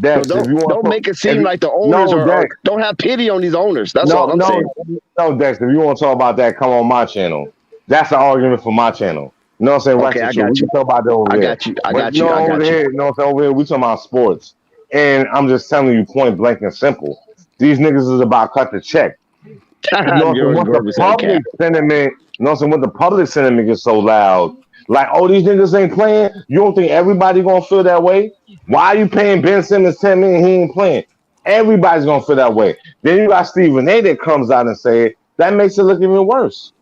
So Dex, if you want don't to, make it if seem you, like the owners no, are Dex, don't have pity on these owners. That's all no, I'm no, saying. no, Dex, if you want to talk about that, come on my channel. That's the argument for my channel. You know what I'm saying? Rest Okay, I assured. We got can you. talk about that over I there. got you. I But got you you. know, I over got you. here, you know what I'm saying? Over here, we talking about sports. And I'm just telling you point blank and simple. These niggas is about cut the check. You know what I'm saying? George Once the Grover said cap. public sentiment, you know what I'm saying? When the public sentiment gets so loud, like, oh, these niggas ain't playing. You don't think everybody gonna feel that way? Why are you paying Ben Simmons 10 million? He ain't playing. Everybody's gonna feel that way. Then you got Stephen A that comes out and say it. That makes it look even worse.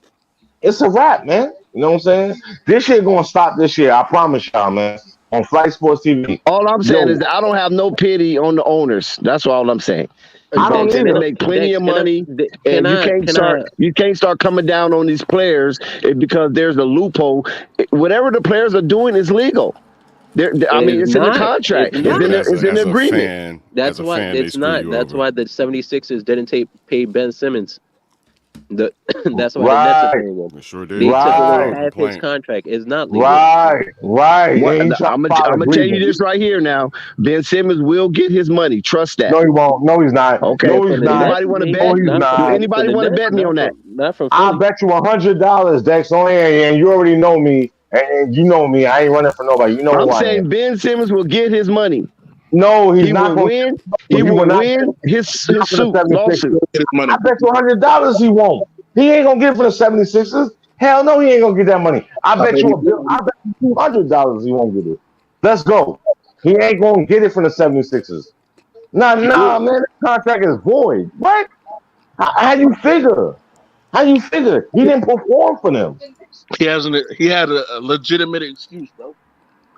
It's a wrap, man. You know what I'm saying? This shit gonna stop this year. I promise y'all, man. On Flight Sports TV. All I'm saying Yo, is that I don't have no pity on the owners. That's all I'm saying. I don't Dex, Okay, they can either. make plenty Dex, of money, can and I can I you can't start coming down on these players because there's a loophole. Whatever the players are doing is legal. I mean, It's it's in the not. It's contract. Yeah, not. but It's in the as a agreement. fan, That's why they it's screw not. you That's over. why the 76ers didn't pay Ben Simmons. The That's why the Nets are Right, paying him. They sure They did. took That was away right, our half his complaint. contract. It's not legal. right. What And he trying I'm to file a gonna tell you grievance. this right here now. Ben Simmons will get his money. Trust that. No, he won't. No, he's not. Okay. No, he's For the not. Nets, Anybody want to No, bet? maybe he's not Do not. for anybody the want to Nets. bet me on that? Not from I Philly. bet you $100, Dex. And you already know me, and you know me. I ain't running for nobody. You know I'm who I am. saying Ben Simmons will get his money. No, he's He not will going. win. to He He will will not win his get it for the suit 76ers. lawsuit. Get his money. I bet you $100 he won't. He ain't gonna get it for the 76ers. Hell no, he ain't gonna get that money. I I bet bet you he a bill. I bet you $200 he won't get it. Let's go. He ain't gonna get it from the 76ers. Nah, man. This contract is void. What? How you figure? How you figure? He didn't perform for them. he had a legitimate excuse, bro.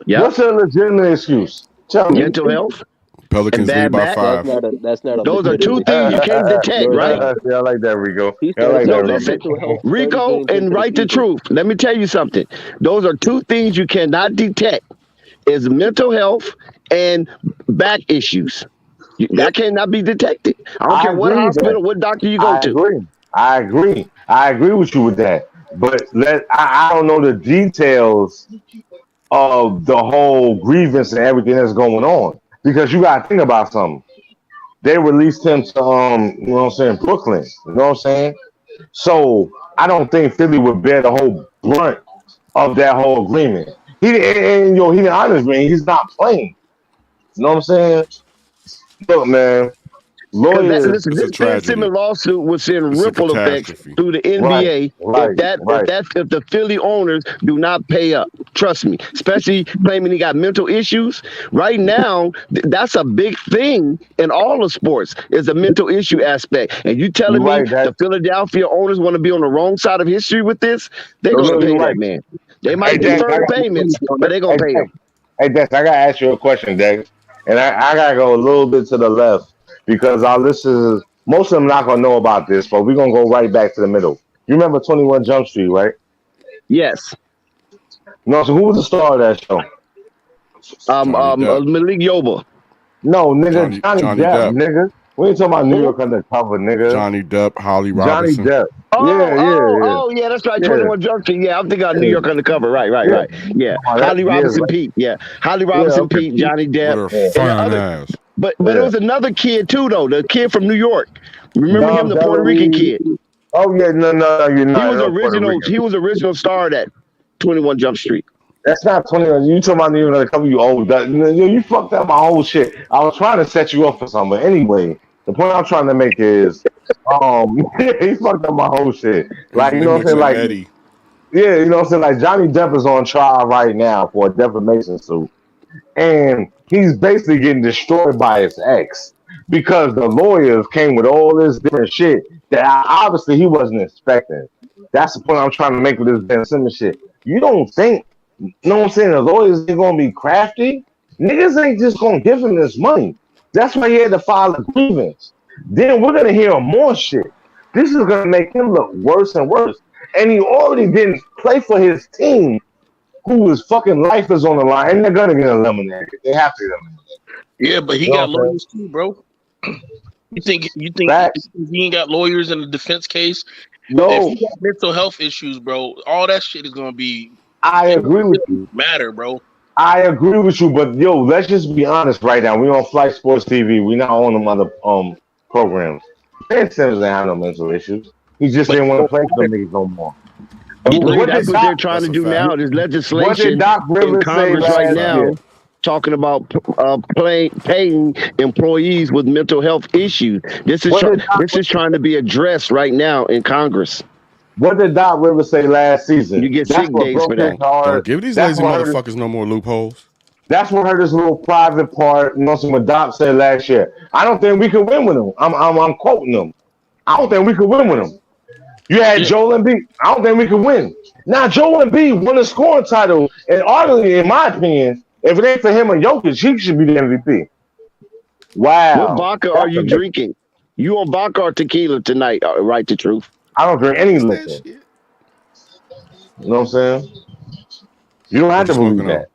Yep. What's a legitimate excuse? Tell me. Mental health and Pelicans lead bad by back. five. That's not a Those are two legitimate things you excuse. can't detect, Yours right? are. See, I like that, Rico. He I said like No, that, suffered Rico. listen, mental health 30 Rico, games and into the write the season. truth. Let me tell you something. Those are two things you cannot detect: is mental health and back issues. That cannot be detected. I don't I care what agree with that. hospital, what doctor you go I to. agree. I agree with you with that. But I don't know the details of the whole grievance and everything that's going on. Because you gotta think about something. They released him to you know what I'm saying, Brooklyn. You know what I'm saying? So I don't think Philly would bear the whole brunt of that whole agreement. He the honest man, he's not playing. You know what I'm saying? Look, man, Because lawyers, listen, It's a this Ben tragedy. Simmons lawsuit will send It's a ripple effects catastrophe. through the right, NBA right, right. if the Philly owners do not pay up. Trust me, especially claiming he got mental issues. Right now, that's a big thing in all of sports is a mental issue aspect. And you You're telling me right, that the Philadelphia owners want to be on the wrong side of history with this? They're no, gonna no, you're pay right. that man. They Hey might Dex, defer payments, but they're gonna pay him. Hey Dex, I gotta ask you a question, Dex. And I gotta go a little bit to the left because our listeners, most of them not gonna know about this, but we're gonna go right back to the middle. You remember 21 Jump Street, right? Yes. No, so who was the star of that show? Johnny Depp. Malik Yoba. No, nigga, Johnny Johnny Depp, Depp. nigga. We ain't talking about New Who? York Undercover, nigga. Johnny Depp. Holly Johnny Robinson. Depp. Yeah. Yeah, that's right. Yeah, 21 Jump Street. Yeah, I'm thinking of New yeah, York Undercover. Right. yeah. Yeah. Oh, that's Holly years, Robinson right? Pete. Yeah. Holly Yeah, Robinson okay. Pete, Johnny With Depp. her Yeah, And the fine other ass. but there yeah. was another kid too though, the kid from New York. Remember him, Dom the Puerto Rican DeLuise. kid? Oh, yeah, no, you're He not. was No Puerto Rican. original star of that 21 Jump Street. That's not 21. You talking about New York Undercover, you old. You fucked up my whole shit. I was trying to set you up for something. But anyway, the point I'm trying to make is, he fucked up my whole shit. Like, you They know what I'm saying? mixing Like, Eddie. yeah, you know what I'm saying? Like, Johnny Depp is on trial right now for a defamation suit. And he's basically getting destroyed by his ex because the lawyers came with all this different shit that obviously he wasn't expecting. That's the point I'm trying to make with this Ben Simmons shit. You don't think, you know what I'm saying, the lawyers ain't gonna be crafty? Niggas ain't just gonna give him this money. That's why he had to file a grievance. Then we're gonna hear more shit. This is gonna make him look worse and worse. And he already didn't play for his team whose fucking life is on the line, and they're gonna get eliminated. They have to get eliminated. Yeah, but he You know got what I'm saying? lawyers too, bro. You think Facts. he ain't got lawyers in the defense case? If No, he got mental health issues, bro, all that shit is gonna be I agree with you. matter, bro. I agree with you, but yo, let's just be honest right now. We on Flight Sports TV. We not on them other programs. Ben Simmons didn't have no mental issues. He just But didn't want to play for them niggas no more. Look, What that's did what they're Doc? trying That's to a do fact. now. There's What did legislation Doc in Rivers say Congress right last now year? talking about paying employees with mental health issues. This What did Doc? is trying to be addressed right now in Congress. What did Doc Rivers say last season? You get That's sick what days broke for his that. Don't heart. give these That's lazy what hurt his. motherfuckers no more loopholes. That's what hurt his little private part. You know what Doc said last year. I don't think we can win with him. I'm quoting him. I don't think we can win with him. You had Joel Embiid. I don't think we can win. Now Joel Embiid won a scoring title, and arguably, in my opinion, if it ain't for him and Jokic, he should be the MVP. What Wow, vodka are that's you amazing. drinking? You on vodka or tequila tonight? Right, the truth. I don't drink any It's that liquor. shit. You know what I'm saying? You don't have What you to believe smoking that. on?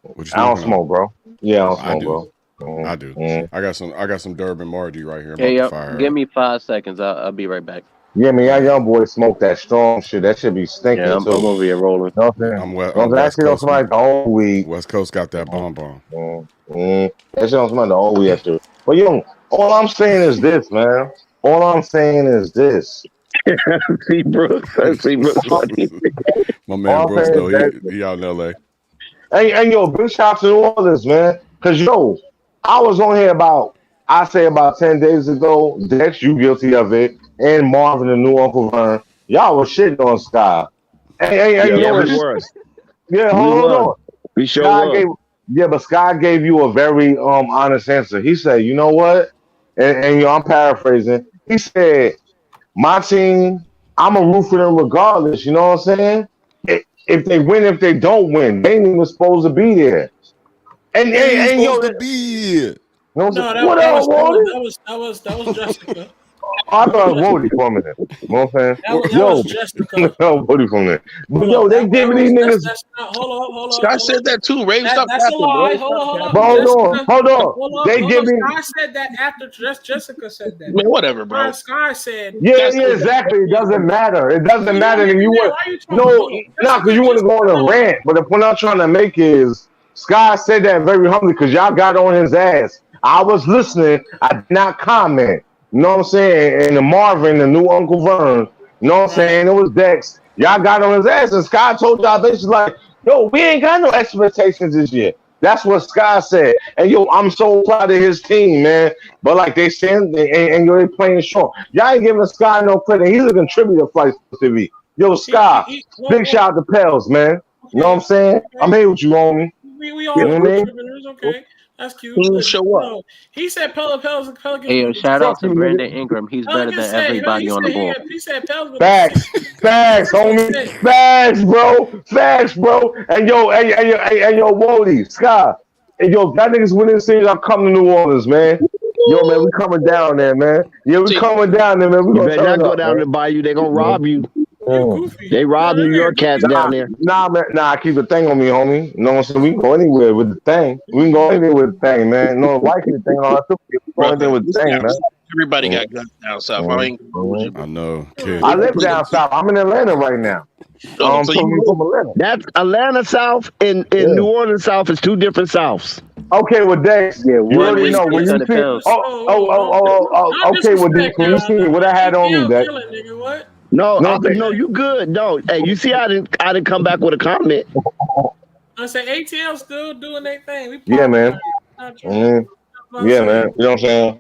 What you I don't smoking on? smoke, bro. Yeah, I don't I smoke, do. bro. I do. Mm. I got some Durban Margie right here. I'm Hey, about to yo, fire give up. me 5 seconds. I'll be right back. Yeah, man, All y'all right. young boys smoke that strong shit. That should be Yeah, stinking I'm too. over here rolling. You know what I'm saying? I'm You know what I'm saying? That West shit on Coast. somebody the old weed. West Coast got that bomb. That shit on somebody the old weed after. But yo, all I'm saying is this, man. All I'm saying is this. See Brooks. See Brooks. My man All I'm Brooks saying though, is that. he out in LA. And yo, big shout out to all this, man. Cause yo, I was on here about 10 days ago. Dex, you guilty of it, and Marvin, the new Uncle Vern. Y'all was shitting on Sky. And you Yeah, know we what? was. Yeah, We hold was. on. We sure Sky was. gave but Sky gave you a very honest answer. He said, you know what? And I'm paraphrasing. He said, my team, I'm a root for them regardless. You know what I'm saying? If they win, if they don't win, they ain't even supposed to be there. And They ain't yo, supposed to you be here. know what I'm No, saying? What else, Wally? that was Jessica. I thought it was Wody for a minute. You know what I'm saying? That was Jessica. Wody for a minute. But Hold yo, up, they giving these niggas. that's not, hold Scott up. said that too. Ray, stop That's a capping, lie. bro. Hold up. But hold on. Hold They up. giving. Sky said that after Jessica said that. Man, whatever, bro. Sky said. Yeah, exactly. It doesn't matter. It doesn't matter. And you want Why are you talking? because you want to go on a rant. But the point I'm trying to make is Sky said that very humbly because y'all got on his ass. I was listening. I did not comment. You know what I'm saying? And the Marvin, the new Uncle Vern. You know what I'm saying? It was Dex. Y'all got on his ass, and Sky told y'all basically like, yo, we ain't got no expectations this year. That's what Sky said. And yo, I'm so proud of his team, man. But like they said, and yo, they playing strong. Y'all ain't giving Sky no credit. He's a contributor to Flight TV. Yo, Sky, big shout out to Pels, man. You know what I'm saying? I'm here with you, homie. We all contributors, okay. That's cute. Show up. He said Pelicans. Hey, shout out to Brandon Ingram. He's better than everybody on the ball. He said Pelicans. Facts, homie. Facts, bro. And yo, Wody, Scott. And yo, that niggas win this series, I'm coming to New Orleans, man. Yo, man, we coming down there, man. Yeah, we coming down there, man. We gonna turn go down to the bayou. They gonna rob you. They rob New York cats down there. Nah, man. Nah, I keep the thing on me, homie. You know what I'm saying? We can go anywhere with the thing. We can go anywhere with the thing, man. No, like the thing on our we can go anywhere with the thing, man. Everybody got guns down south. I know. Kid. I live down south. I'm in Atlanta right now. So from Atlanta. That's Atlanta South and New Orleans South is two different Souths. Okay, well, Dex, you already know when you see. Okay, well, Dex, when you see what I had on me, Dex. No, you good. No, hey, you see, I didn't come back with a comment. I say ATL still doing their thing. Yeah, man. Yeah, man. You know what I'm saying?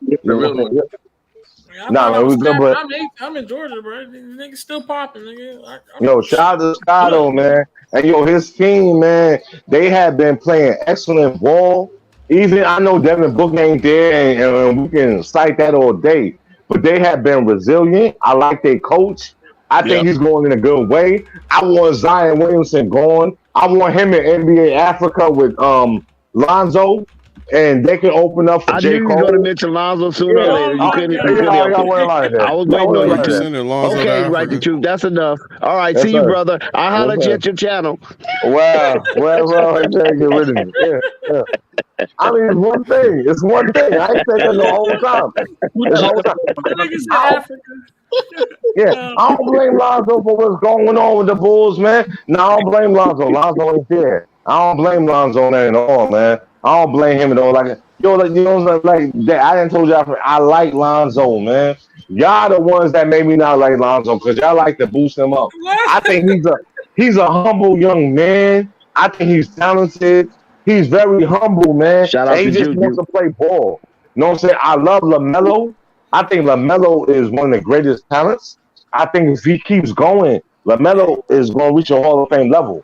Nah, man, we good, but I'm in Georgia, bro. Niggas still popping, nigga. Yo, shout out to Scotto, man. And yo, his team, man, they have been playing excellent ball. Even I know Devin Booker ain't there, and we can cite that all day. But they have been resilient. I like their coach. I think he's going in a good way. I want Zion Williamson going. I want him in NBA Africa with Lonzo, and they can open up for J. Cole. I knew you were going to mention Lonzo sooner or later. You couldn't help it. I was waiting on you to. Okay, right, the truth. That's enough. All right, see you, brother. I'll holler at you at your channel. Wow. Well, I'm trying to get rid of me. Yeah. I mean, it's one thing. I ain't saying that the whole time. Yeah, I don't blame Lonzo for what's going on with the Bulls, man. No, I don't blame Lonzo. Lonzo ain't there. I don't blame Lonzo on that at all, man. I don't blame him at all. Like, yo, like, you know, like that. I didn't told y'all. I like Lonzo, man. Y'all the ones that made me not like Lonzo because y'all like to boost him up. I think he's a humble young man. I think he's talented. He's very humble, man. Shout out to he just wants to play ball. You know what I'm saying? I love LaMelo. I think LaMelo is one of the greatest talents. I think if he keeps going, LaMelo is going to reach a Hall of Fame level.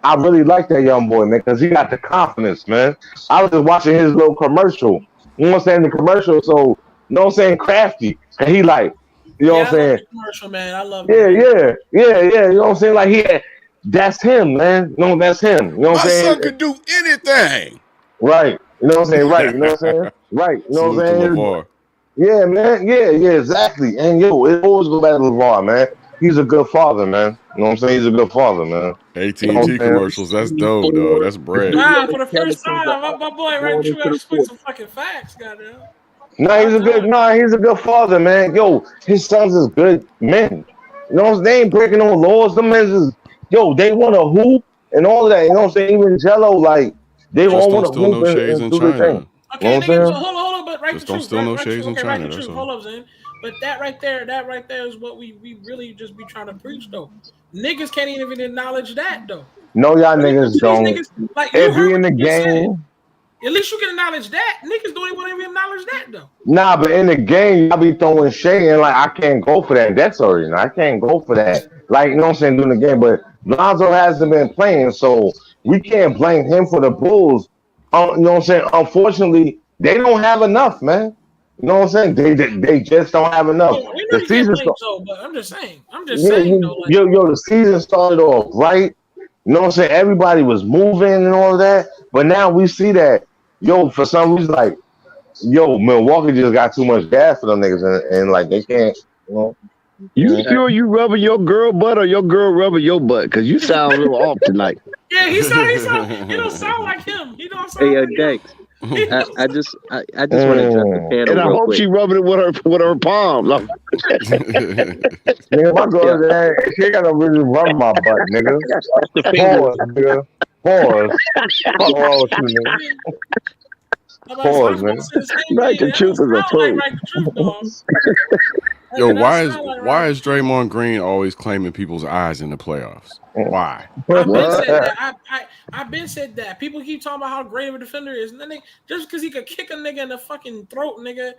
I really like that young boy, man, because he got the confidence, man. I was just watching his little commercial. You know what I'm saying? The commercial, so, you know what I'm saying? Crafty. And he like, you know what I'm saying? Commercial, man. I love it. Yeah. You know what I'm saying? Like, that's him, man. No, that's him. You know what I'm saying? My son could do anything. Right. You know what I'm saying? Right. You know what I'm saying? Right. You know what I'm saying? Yeah, man. Yeah, exactly. And yo, it always go back to LeVar, man. He's a good father, man. You know what I'm saying? He's a good father, man. AT&T commercials, that's dope, though. That's bread. Wow, for the first time, my boy right true actually spit some fucking facts, goddamn. He's a good father, man. Yo, his sons is good men. You know, they ain't breaking no laws. Them men is, they want to hoop and all of that. You know what I'm saying? Even Jello, like, they all want to hoop and do their thing. Okay, nigga, so hold on, but right just the don't truth. steal no right shades in okay, China. Right the That's truth. all. Hold up, Zen. But that right there is what we really just be trying to preach, though. Niggas can't even acknowledge that, though. No, y'all niggas don't. Niggas, like, it be in the game. At least you can acknowledge that. Niggas don't even want to acknowledge that, though. Nah, but in the game, y'all be throwing shade and like, I can't go for that. That's already, I can't go for that. Like, you know what I'm saying, doing the game. But Lonzo hasn't been playing, so we can't blame him for the Bulls. You know what I'm saying? Unfortunately, they don't have enough, man. You know what I'm saying? They just don't have enough. The season but I'm just saying. Saying, though, like, the season started off right. You know what I'm saying? Everybody was moving and all of that. But now we see that, for some reason, like, Yo, Milwaukee just got too much gas for them niggas, and like they can't, you know. You sure you rubbing your girl butt or your girl rubbing your butt? Because you sound a little off tonight. Yeah, he don't sound like him. He don't sound Hey, like Dex. him. I just want to address the panel And I real hope quick. she rubbing it with her palm. No. Nigga, my girl, she ain't got no reason to rub my butt, nigga. Pause, nigga. Pause. Fuck wrong with you, nigga? Pause, man. Right, the truth is a fool. Right, the truth, dog. Yo, why is Draymond Green always claiming people's eyes in the playoffs? Why? I've been said that. People keep talking about how great of a defender he is, and then just because he could kick a nigga in the fucking throat, nigga,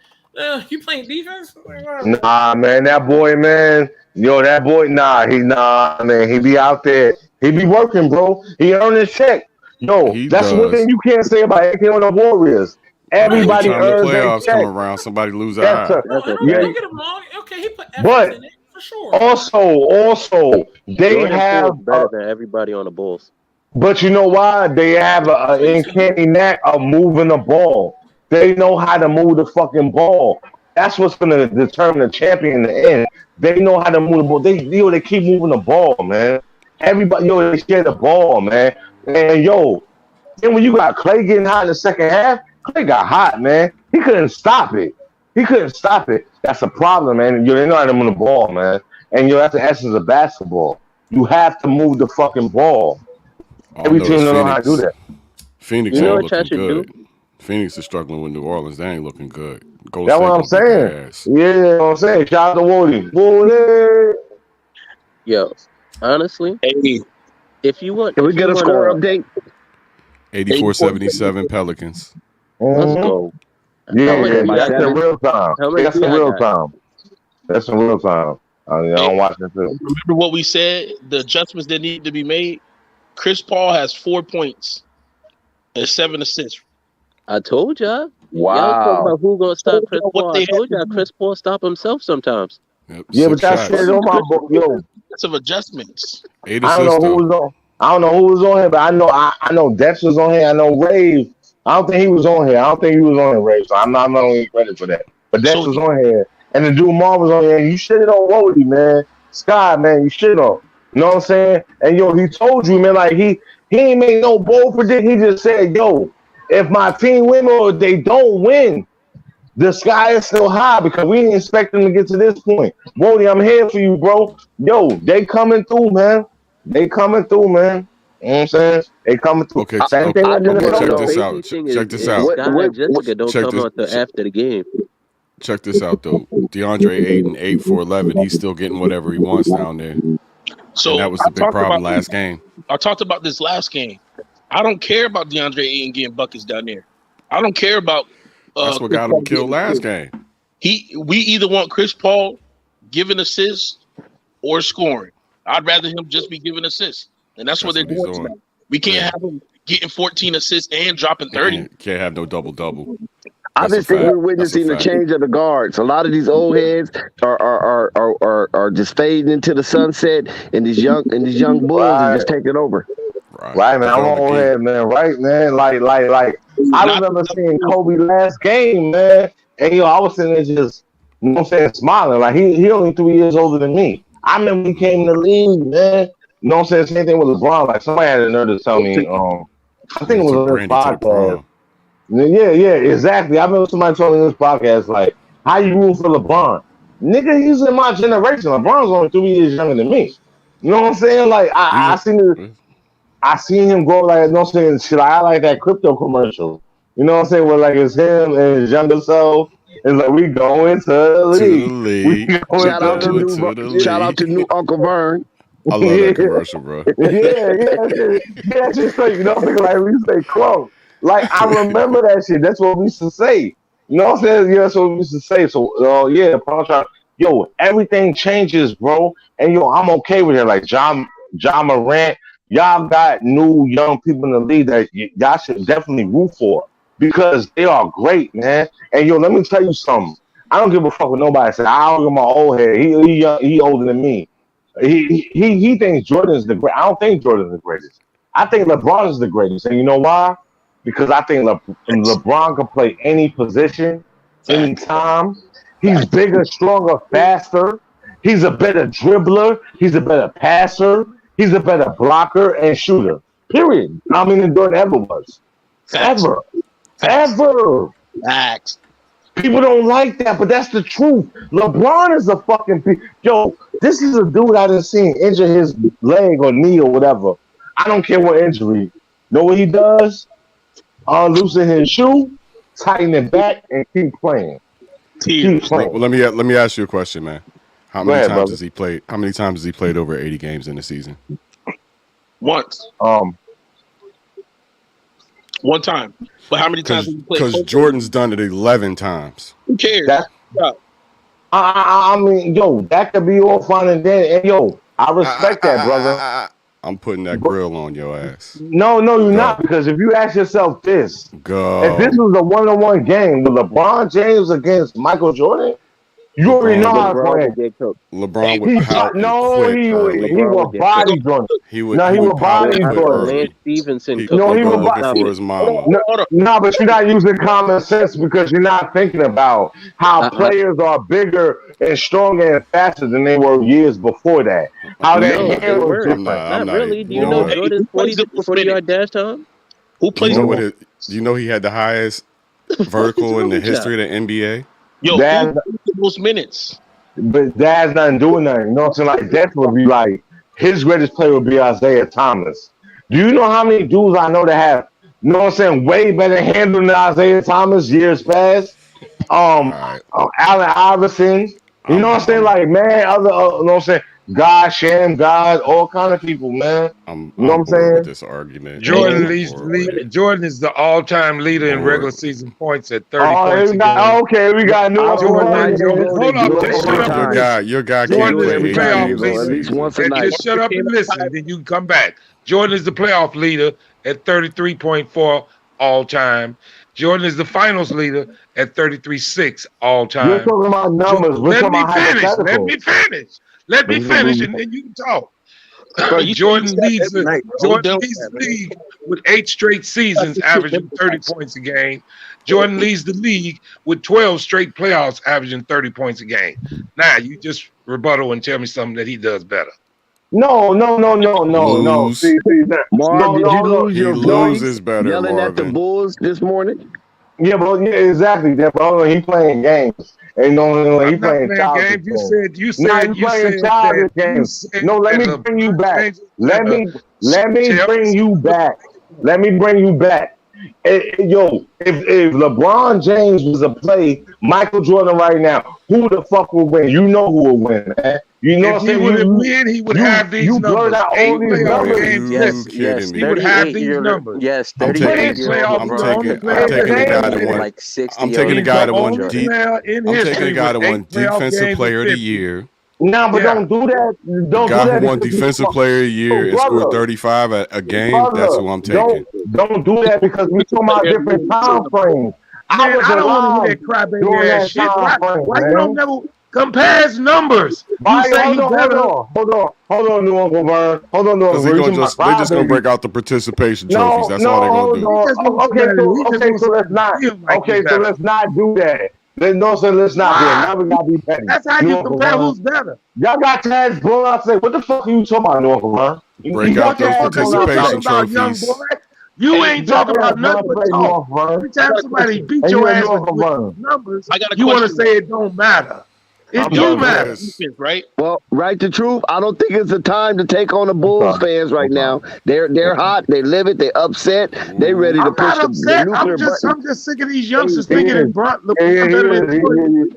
you playing defense? Nah, man, that boy, man. Yo, that boy, man. He be out there. He be working, bro. He earn his check. Yo, that's one thing you can't say about anything on the Warriors. Everybody Every time the earns their playoffs check. come around, somebody lose their eye. Don't get him wrong. Okay, he put effort But in it for sure. also, they Jordan have Poole's better than everybody on the Bulls. But you know why? They have an uncanny knack of moving the ball. They know how to move the fucking ball. That's what's going to determine the champion in the end. They know how to move the ball. They keep moving the ball, man. Everybody, they share the ball, man. And then when you got Clay getting hot in the second half, Clay got hot, man. He couldn't stop it. That's a problem, man. They know how to move the ball, man. And that's the essence of basketball. You have to move the fucking ball. Every team don't know how to do that. Phoenix ain't looking good. Phoenix is struggling with New Orleans. They ain't looking good. That's what I'm saying. Yeah, what I'm saying. Shout out to Woody. Yo, honestly, if you want, can we get a score update? 84-77 Pelicans. Let's go. Yeah, that's in real time. That's in real time. I'm watching too. Remember what we said? The adjustments that need to be made. Chris Paul has 4 points and 7 assists. I told y'all. Wow. Y'all talking about who gonna stop Chris Paul? I told y'all Chris Paul stop himself sometimes. Yep, yeah, but that shit on my book, yo. Of adjustments. I don't know who was on here, but I know Dex was on here. I know Rave. I don't think he was on here. Rave. So I'm not gonna get credit for that. But Dex was on here, and the dude Mar was on here. You shit on Wody, man. Sky, man, you shit on. You know what I'm saying? And he told you, man, like he ain't made no bold prediction. He just said, if my team win or they don't win, the sky is still high because we didn't expect them to get to this point. Wody, I'm here for you, bro. They coming through, man. You know what I'm saying? They coming through. Okay, check this out. Check this out. Jessica don't come out till after the game. Check this out, though. DeAndre Ayton, 8 for 11. He's still getting whatever he wants down there. So and that was the big problem last game. I talked about this last game. I don't care about DeAndre Ayton getting buckets down there. I don't care about. That's what got him killed last game. We either want Chris Paul giving assists or scoring. I'd rather him just be giving assists, and that's what they're doing. We can't have him getting 14 assists and dropping 30. Can't have no double-double. I just think we're witnessing the change of the guards. A lot of these old heads are just fading into the sunset, and these young bulls are just taking over. Right, man. I'm on here, man. Right, man. Like. I remember seeing Kobe last game, man, and I was sitting there just, you know what I'm saying, smiling. Like he only 3 years older than me. I remember he came in the league, man. You know what I'm saying? Same thing with LeBron. Like somebody had the nerve to tell me, I think it was on this podcast. Yeah, exactly. I remember somebody told me in this podcast, like, how you root for LeBron? Nigga, he's in my generation. LeBron's only 3 years younger than me. You know what I'm saying? Like, I seen him grow, like, you know what I'm saying? Shit, I like that crypto commercial. You know what I'm saying? Where, like, it's him and his younger self. It's like, we going to the league. Shout out to new Uncle Vern. I love that commercial, bro. Yeah, just so you know, like, we say close. Like, I remember that shit. That's what we used to say. You know what I'm saying? Yeah, that's what we used to say. So, everything changes, bro. And, I'm okay with it. Like, John Morant, y'all got new young people in the league that y'all should definitely root for because they are great, man. And, let me tell you something. I don't give a fuck what nobody says. I don't give my old head. He older than me. He thinks Jordan's the great. I don't think Jordan's the greatest. I think LeBron is the greatest. And you know why? because I think LeBron can play any position, anytime. He's bigger, stronger, faster. He's a better dribbler. He's a better passer. He's a better blocker and shooter. Period. I mean, than Jordan ever was. Ever. Ever. Facts. People don't like that, but that's the truth. LeBron is a fucking yo. This is a dude I done seen injure his leg or knee or whatever. I don't care what injury. Know what he does? Unloosen his shoe, tighten it back, and keep playing. Keep playing. Well, let me ask you a question, man. How many ahead, times brother. has he played? How many times has he played over 80 games in a season? Once. One time. But how many times have you played? Because Jordan's done it 11 times. Who cares? I mean, yo, that could be all fine and then, and yo, I respect that, brother. I'm putting that grill on your ass. No, you're not, because if you ask yourself this, Go. if this was a one-on-one game with LeBron James against Michael Jordan, you already know how to play. LeBron would pout he would body Jordan. He would body Jordan. Lance Stevenson. He would looking for his mama. No, but you're not using common sense because you're not thinking about how players are bigger and stronger and faster than they were years before that. How they handle different. Not really. Do you know Jordan's 40-yard dash time? Who plays? Do you know he had the highest vertical in the history of the NBA? Yo, most minutes. But that's not doing nothing. You know what I'm saying? Like, that would be like, his greatest player would be Isaiah Thomas. Do you know how many dudes I know that have, you know what I'm saying, way better handle than Isaiah Thomas years past? Allen Iverson. You know what I'm saying? Like, man, other, you know what I'm saying? God, Sham, God, all kind of people, man. I'm you know what I'm saying? With this argument. Jordan is the all-time leader in regular season points at 30 points a game. Okay, we got new Jordan. Hold up, just shut up. Your guy Jordan can't is the play playoff 80 leader. At least once a night. Just shut up and listen, and then you can come back. Jordan is the playoff leader at 33.4 all-time. Jordan is the finals leader at 33.6 all-time. You're talking about numbers. Let me finish, and then you can talk. Jordan leads the league with 8 straight seasons averaging 30 points a game. Jordan leads the league with 12 straight playoffs averaging 30 points a game. Now, you just rebuttal and tell me something that he does better. No. See, Marv, did you lose your voice better, yelling Marvin. at the Bulls this morning? Yeah, exactly. He playing games. And he playing childish games. You said games. No, let me bring you back. Let me bring you back. Yo, if LeBron James was a play Michael Jordan right now, who the fuck would win? You know who would win, man. You know if he would win, he would have these numbers. Blurred out all these numbers. Yes, he would have these numbers. Yes, I'm taking the guy that won defensive player of the year. No, but don't do that. Don't the guy do that who won defensive player of the year and scored 35 a game. That's who I'm taking. Don't do that because we talking about different time frames. I don't want to hear that crybaby ass shit. Why you don't never compare numbers? You say he's better. Hold on, New Uncle Vern. Hold on, New Uncle Vern. They're just gonna break out the participation trophies. That's all they're gonna do. So let's not do that. Let's not do it. Now we gotta be petty. That's how you compare who's better. Y'all got Taz blown out. Say, what the fuck are you talking about, New Uncle Vern? Break out those participation trophies. You ain't talking about nothing but talk. Every time somebody beat your ass with numbers, you want to say it don't matter. It do matter. Right? Well, right to truth, I don't think it's the time to take on the Bulls fans right now. They're hot, they live it, they upset, they ready to push the nuclear button. I'm just sick of these youngsters thinking that Brunt look better than Jordan.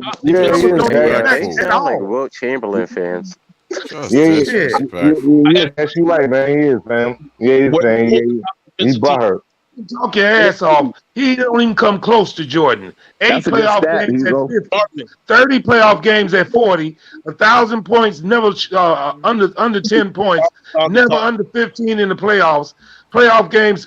Wilt Chamberlain fans. That's you right, man. He is, man. He's butthurt. Talk your ass off. He don't even come close to Jordan. 8 playoff games at 50, 30 playoff games at 40, 1,000 points, never under 10 points, never under 15 in the playoffs. Playoff games,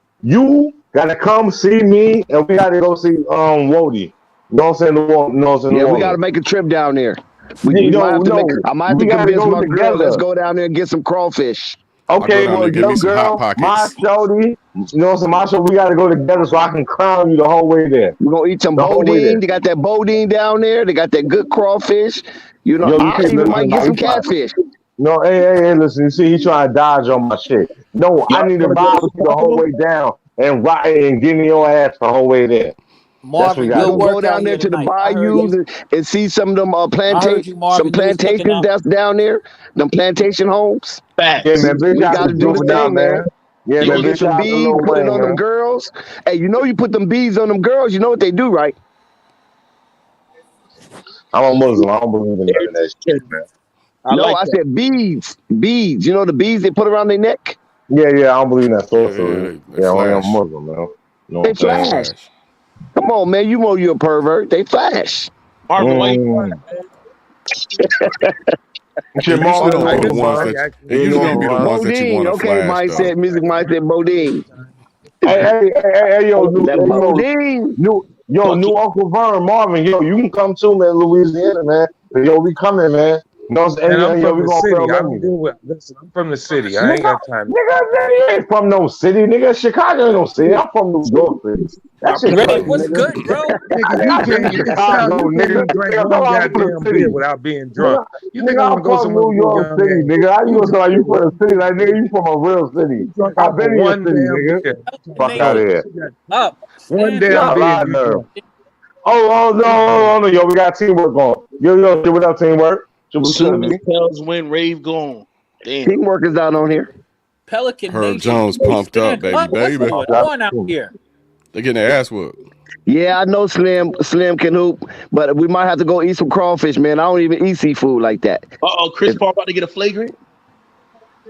You Gotta come see me, and we gotta go see Wody. You know what I'm saying? Yeah, we got to make a trip down there. We might have to make. I might have to we gotta convince go my girl. Let's together. go down there and get some crawfish. Okay, down well, there, get me your some Hot girl, my Pockets. shorty, you know what I'm saying? My show, we gotta go together so I can crown you the whole way there. We're gonna eat some The whole way there. bodine. They got that bodine down there. They got that good crawfish. You know, Yo, you I can't even might listen. get some You try- catfish. No, hey, listen. You see, he trying to dodge on my shit. No, I need to vibe with you the whole way down and ride and give me your ass the whole way there. Marvin, We're good gonna work go down out there here to the tonight. I heard bayous you. and see some of them I heard you, some Marvin. You was cooking plantations up. that's down there. Them plantation homes. Facts. Yeah, man, big We shout got out to to do the Joe thing, down, man. man. Yeah, You man, gonna get big some shout out to beads, Lil put it Wayne, on them man. girls. Hey, you know you put them beads on them girls. You know what they do, right? I'm a Muslim. I don't believe in none of that shit, man. I said beads. Beads. You know the beads they put around their neck? Yeah, I don't believe in that sorcery. They Yeah, only I'm flash. Muslim, man. No, They flash. Come on, man. You know you're a pervert. They flash. Marvin, why you Shit, They usually Marvin, don't how be you the ones doing? that they usually don't be the ones that you Bodine. want to Okay, flash though. music might say Bodine. Hey, yo, That Bodine. new Uncle Vern, Marvin, yo, you can come too, man, Louisiana, man. Yo, we coming, man. You know what I'm saying? And I'm Yo, from we the gonna city. film I don't everything. do well. Listen, I'm from the city. I ain't got time. Nigga, you ain't from no city, nigga. Chicago ain't no city. I'm from New York City. That shit Ray, crazy, what's nigga. good, bro? Nigga, you can't. Chicago, You can't even drink Nigga, one I'm from the goddamn city. beer without being drunk. You think Nigga, I I'm want to go from somewhere New with you York young City, ass? nigga. How you gonna drunk say you from one the city? Like, nigga, you from a real city. drunk I've off been of in your one city, damn nigga. beer. Fuck out of here. Up. One Stand damn up. beer. Nah, You no. drunk. No. Yo, we got teamwork on. Yo, shit, what up, teamwork? Shit, what's Soon good, as Pels win, Rave gone. Damn. Teamwork is out on here. Pelican Herb Nation. Jones pumped up, Stand baby. up. What's going on out here? They getting their ass whooped. Yeah, I know Slim can hoop, but we might have to go eat some crawfish, man. I don't even eat seafood like that. Chris Paul about to get a flagrant?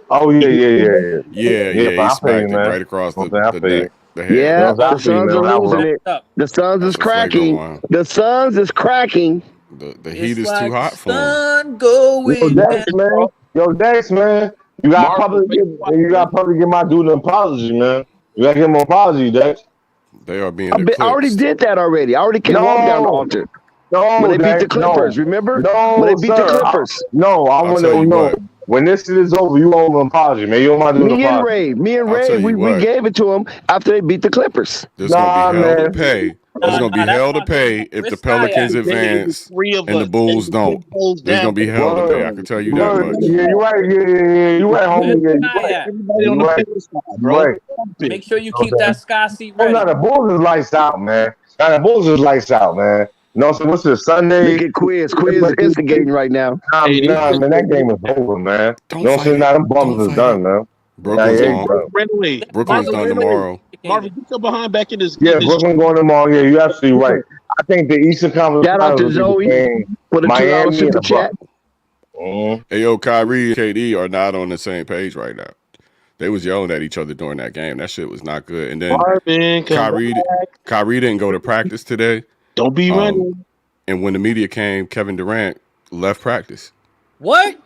Oh, yeah. Yeah, but he I feel smacked you, it man. right across I the feel you. neck, the head. Yeah, I the feel you, Suns man. are When I was losing it. The Suns is That's a flagrant cracking. one. The Suns is cracking. The heat is like too hot for him. sun going down. Yo, Dex, man. You got probably give my dude an apology, man. You gotta give him an apology, Dex. They are being I already eclipsed. did that already. I already came walk down the altar. No, When they beat the Dex, Clippers, no. remember? No, When they beat the sir. Clippers. I I'll want tell to you know. what. When this shit is over, you owe him an apology, man. You don't mind doing an Me and apology. Ray, you we what. gave it to him after they beat the Clippers. There's gonna be hell to man. pay. There's gonna be that's hell to my pay man. if the Where's Sky Pelicans at? advance Three of and the us. Bulls don't. There's gonna be hell to pay. I can tell you that much. Yeah, you're right. Yeah, you're right, homie. Yeah, Where's you're Sky right. at? Everybody on the Right. field side, You're bro. right. Make sure you keep that Sky seat Oh, ready. no, the Bulls is lights out, man. Now, the Bulls is lights out, man. No, so what's this, Sunday? Look at Quiz. Quiz is instigating right now. Nah, man, that game is over, man. Don't No, fight so it. now them bums Don't is fight done, it. man. Brooklyn's Nah, gone. Renway. Brooklyn's done tomorrow. Marvin, get your behind back in this. Yeah, Brooklyn going tomorrow. Yeah, you're absolutely right. I think the Eastern Conference Shout out Finals to will be Zoe between for the $2 Miami and super the chat. Bucks. Hey, yo, Kyrie and KD are not on the same page right now. They was yelling at each other during that game. That shit was not good. And then Marvin, Kyrie didn't go to practice today. Don't be running. And when the media came, Kevin Durant left practice. What?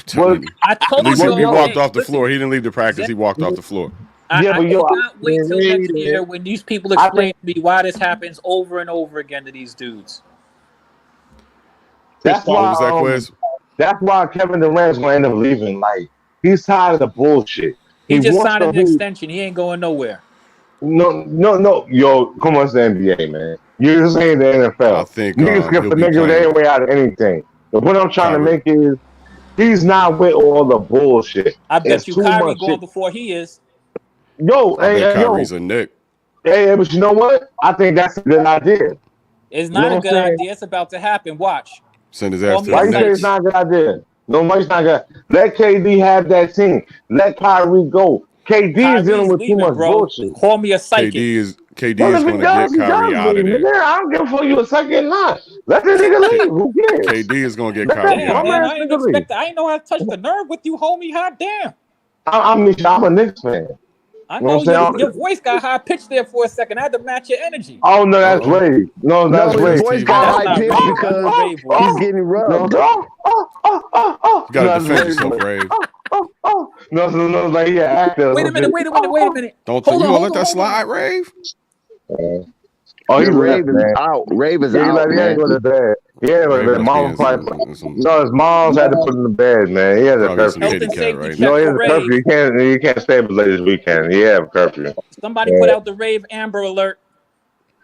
Telling you. I told At least you. he walked off the listen, floor. He didn't leave the practice. He walked off the floor. I but cannot wait till next year when these people explain to me why this happens over and over again to these dudes. That's why. That's why Kevin Durant's gonna end up leaving. Like he's tired of the bullshit. He just wants signed to an extension. He ain't going nowhere. No. Yo, come on, it's the NBA, man. You're just saying the NFL. I think niggas can he'll be finagle their way out of anything. The point I'm trying to make is he's not with all the bullshit. I bet It's you too Kyrie much going shit. before he is. Yo, I bet Kyrie's a Knick. Hey, but you know what? I think that's a good idea. It's not a good idea. It's about to happen. Watch. Send his ass to Why the you say Knicks. it's not a good idea? No, why it's not good? Let KD have that team. Let Kyrie go. KD is dealing with too much bullshit. Call me a psychic. KD is Well, going if to he get does, he Kyrie does out of leave, there. man. I don't give a fuck you a second not. Let the nigga leave. Who cares? KD is going to get Let Kyrie that out Man, of I there. ain't expect. I ain't know how to touch the nerve with you, homie. Hot damn. I'm a Knicks fan. I You know know what I'm saying? your voice got high pitched there for a second. I had to match your energy. Oh no, that's Ray. No, that's his Ray. voice got high pitched because he's getting rubbed. You got to defend yourself, Ray. No, like he an actor. Wait a minute. Don't Hold you on, gonna let that slide, Rave? Oh, he Yeah, left, Rave is man. out. Rave is Yeah, he out, left. He had to man. go to bed. He had to go to Rave bed. must be Mom in probably. some No, his mom's had to put him to bed, man. He has a probably in some curfew. health kitty and cat safety right No, check he now. has for a curfew. Rave. He can't stay up late this weekend. He have a curfew. Somebody Yeah. put out the Rave Amber Alert.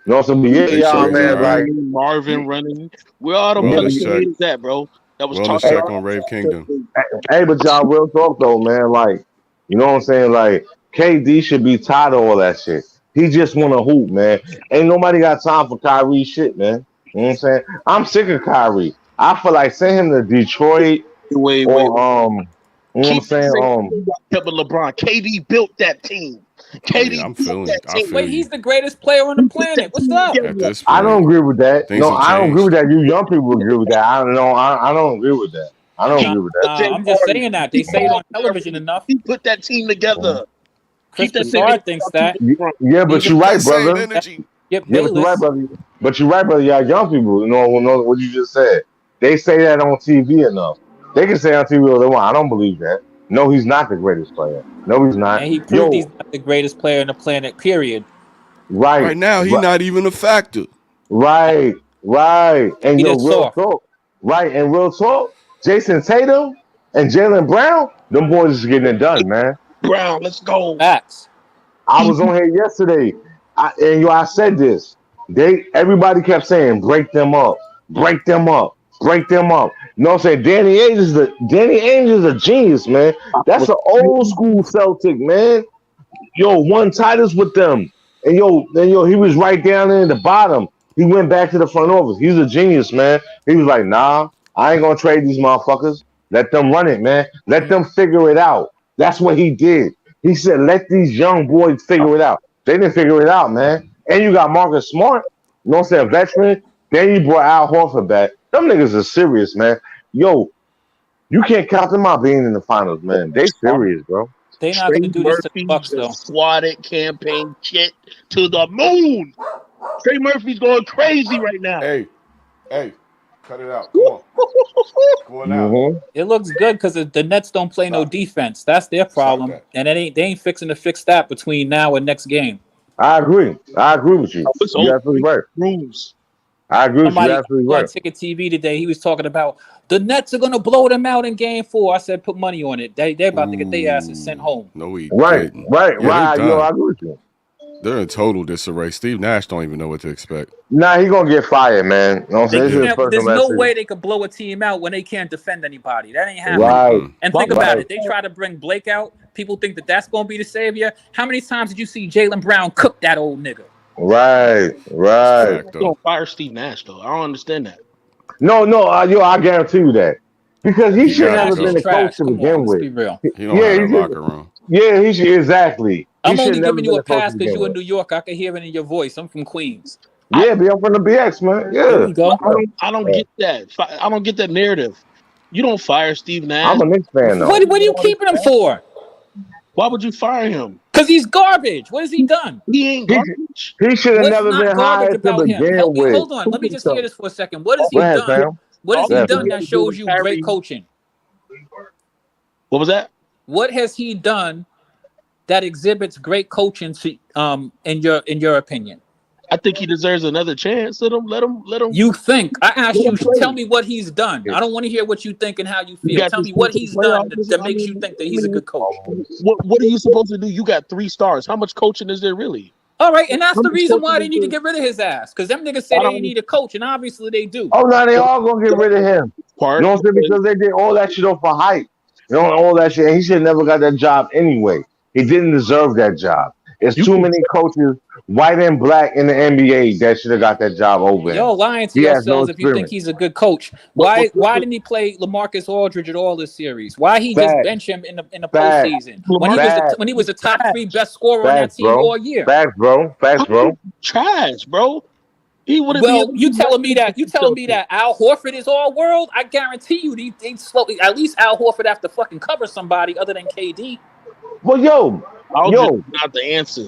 No, Hey, y'all, Shug's man. all right. Like, Marvin running. Where all them Wellness Pelican check. haters at, bro? That was Wellness talking check about. on Rave Kingdom. hey, but y'all real talk though, man. Like, you know what I'm saying? Like, KD should be tired of all that shit. He just want to hoop, man. Ain't nobody got time for Kyrie shit, man. You know what I'm saying? I'm sick of Kyrie. I feel like send him to Detroit Wait. or you know what I'm Keep saying? saying you got Kevin LeBron. KD built that team. KD Yeah, built that I team. feel Wait, you. he's the greatest player on the He put planet. that What's team up? At together. this I don't point, agree with that. things No, have I don't agree with changed. that. You young people agree with that. I don't know. I don't agree with that. I don't He agree with put that. I'm just James saying that. They Harden. say it on television enough. He put that team together. Chris Keep that same Broussard thinks that. Yeah, but Even you're right, That same brother. energy. Skip Yeah, but you're right, Bayless. brother. But you're right, brother. Y'all young people, know what you just said. They say that on TV enough. They can say on TV all they want. I don't believe that. No, he's not the greatest player. No, he's not. And he proved he's Yo, not the greatest player on the planet, period. right, Right now, he right, not even a factor. right. And He yo, just real soft. talk. Right, and real talk. Jason Tatum and Jalen Brown, them boys is getting it done, man. Brown, let's go. Facts. I was on here yesterday, I said this. Everybody kept saying, break them up, break them up, break them up. You know what I'm saying? Danny Ainge is a genius, man. That's an old school Celtic, man. Yo, won titles with them. And he was right down there in the bottom. He went back to the front office. He's a genius, man. He was like, nah, I ain't gonna trade these motherfuckers. Let them run it, man. Let them figure it out. That's what he did. He said, let these young boys figure it out. They didn't figure it out, man. And you got Marcus Smart, you know what I'm saying, veteran. Then you brought Al Horford back. Them niggas are serious, man. Yo, you can't count them out being in the finals, man. They serious, bro. They're not Trey going to do this to the Murphy Bucks, though. just swatted campaign shit to the moon. Trey Murphy's going crazy right now. Hey, cut it out. Come on. Going out. Mm-hmm. It looks good because the Nets don't play no defense. That's their problem, that. and they ain't fixing to fix that between now and next game. I agree with you. You're absolutely right. Rooms. I agree with you. You're Somebody absolutely on right. Ticket TV today, he was talking about the Nets are going to blow them out in Game 4. I said, put money on it. They're about to get their asses sent home. No, he Right. didn't. Yeah, they're Yo, I done. agree with you. They're in total disarray. Steve Nash don't even know what to expect. Nah, he gonna get fired, man. You know what I'm saying? This is his first There's and last no season. way they could blow a team out when they can't defend anybody. That ain't happening. Right. And think about Right. it. They try to bring Blake out. People think that that's going to be the savior. How many times did you see Jaylen Brown cook that old nigga? Right. Fact, though. Don't fire Steve Nash though. I don't understand that. No, I guarantee you that. Because he should gotta never go. been a coach Trash. to Come begin on, let's with. be real. He don't have that locker room. Yeah, he should exactly. I'm He should only never giving been you a coach pass to because begin you're in with. New York. I can hear it in your voice. I'm from Queens. Yeah, be up from the BX, man. There Yeah. we go. I don't get that. I don't get that narrative. You don't fire Steve Nash. I'm a Knicks fan though. What are you keeping him for? Why would you fire him? Because he's garbage. What has he done? He ain't garbage. He should have What's never not been garbage hired to about him? begin Help me. with. Hold on. Let me just hear this for a second. What has Go he ahead, done? Sam. What has Go he ahead, done Sam. that shows you great coaching? What was that? What has he done that exhibits great coaching? In your opinion, I think he deserves another chance. Let him. you think? I asked Let you. him play. Tell me what he's done. I don't want to hear what you think and how you You feel. got Tell this me what team to he's the done playoffs. that makes you think that he's a good coach. What are you supposed to do? You got 3 stars. How much coaching is there really? All right, and that's How the much reason coaching why they is need to there? get rid of his ass. Because them niggas say I they don't- need a coach, and obviously they do. Oh, now they all gonna get rid of him. Part You know what I'm saying? Because they did all that shit off for hype. You know, all that shit. And he should have never got that job anyway. He didn't deserve that job. There's too many coaches, white and black, in the NBA that should have got that job over him. Y'all lying to He has no yourselves if you think experience. he's a good coach. Why didn't he play LaMarcus Aldridge at all this series? Why he just Facts. bench him in the Facts. postseason when he was the top 3 best scorer on that Facts, team bro. all year? Facts, bro. Facts, bro. trash, bro. He wouldn't Well, be. you telling me that Al Horford is all world? I guarantee you, they slowly. At least Al Horford have to fucking cover somebody other than KD. Well, yo, not the answer.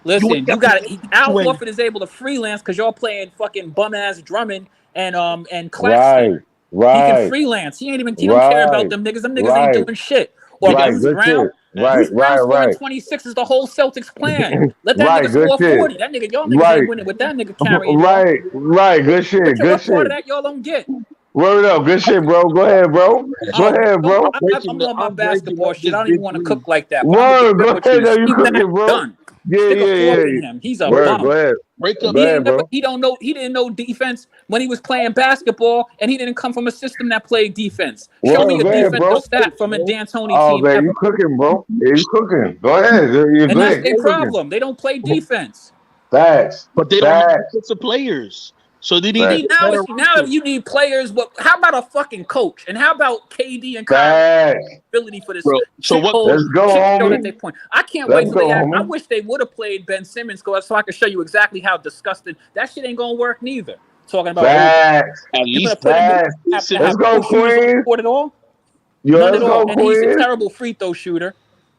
Listen, Al Horford is able to freelance because y'all playing fucking bum ass Drummond and Claxton. Right. He can freelance. He don't care about them niggas. Them niggas ain't doing shit. Or Right, Bruce good Brown. shit. Right, Bruce Brown right, scoring right. 26 is the whole Celtics plan. Let that Right, nigga good score shit. 40. That nigga, y'all niggas Right. ain't winning with that nigga carrying y'all. Right, right. Good shit, good What part shit. of that y'all don't get? Word up, good shit, bro. Go ahead, bro. Go ahead, bro. I'm on my basketball shit. I don't even want to cook like that. But Word, I'm go gonna be ahead. real with Now you. you Steve Nash cooking, bro. done. Yeah, Stick a yeah, fork yeah. in him. He's a Word, bum. go ahead. Break up. Go ahead, bro. He didn't know defense when he was playing basketball, and he didn't come from a system that played defense. Show me Word, a go ahead, bro. defensive stat from a D'Antoni Oh, team man, ever. you cooking, bro. Yeah, you cooking. Go ahead. You're And that's good. their You're cooking. problem. They don't play defense. Facts. But they don't have Facts. defensive players, so they need See, better. now you need players. But how about a fucking coach? And how about KD and Facts. Kyrie's ability for this Bro, so what? shithole Let's go, shit show that homie. they point? I can't Let's wait till go, they act. I homie. wish they would have played Ben Simmons so I could show you exactly how disgusting that shit ain't gonna work neither. Talking about Facts. At you're gonna least put him Facts. have Let's go, no shooters on the Queens. court at all? Yo, None let's at all. go, And he's a Queens. terrible free throw shooter.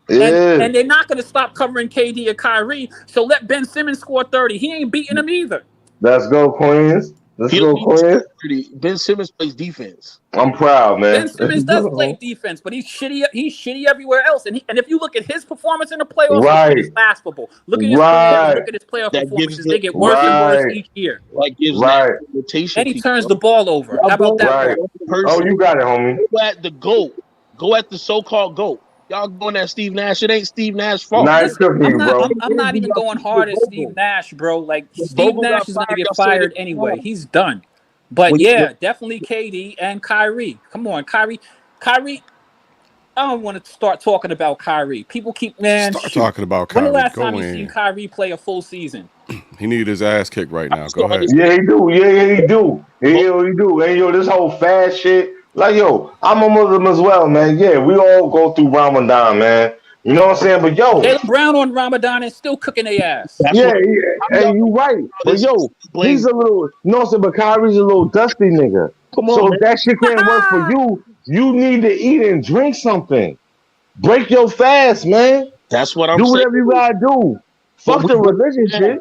Yeah. And they're not gonna stop covering KD and Kyrie. So let Ben Simmons score 30. He ain't beating them either. Let's go, Queens. Let's he don't go, need to Queens. score 30. Ben Simmons plays defense. I'm proud, man. Ben Simmons does play defense, but he's shitty. He's shitty everywhere else. And if you look at his performance in the playoffs, his shit is Right. laughable. Look at his career and Right. look at his playoff That gives performances. the They get worse and worse Right. each year. like gives Right. that rotation. And he turns the ball over. Y'all How about that? Right. part? Oh, you got it, homie. Go at the GOAT. Go at the so-called GOAT. Y'all going at Steve Nash. It ain't Steve Nash's fault. Nice cooking, I'm not. bro. I'm not even going hard at Steve Nash, bro. Like Steve Vogel got Nash is gonna fired, get y'all said fired it. anyway. He's done. But When- yeah, definitely KD and Kyrie. Come on, Kyrie. I don't want to start talking about Kyrie. People keep Start talking about When the Kyrie. last Go time you seen in. Kyrie play a full season? He need his ass kicked right now. Go ahead. Yeah, he do. Yeah, he do. Yeah, he do. And yo, this whole fast shit. Like, yo, I'm a Muslim as well, man. Yeah, we all go through Ramadan, man. You know what I'm saying? But yo, Jaylen Brown on Ramadan is still cooking their ass. yeah, and you right. But yo, he's a little, you know what I'm saying? But Kyrie's a little dusty nigga. Come on, So man. if that shit can't work for you, you need to eat and drink something. Break your fast, man. That's what I'm Do saying. whatever you gotta do. Fuck the religion shit.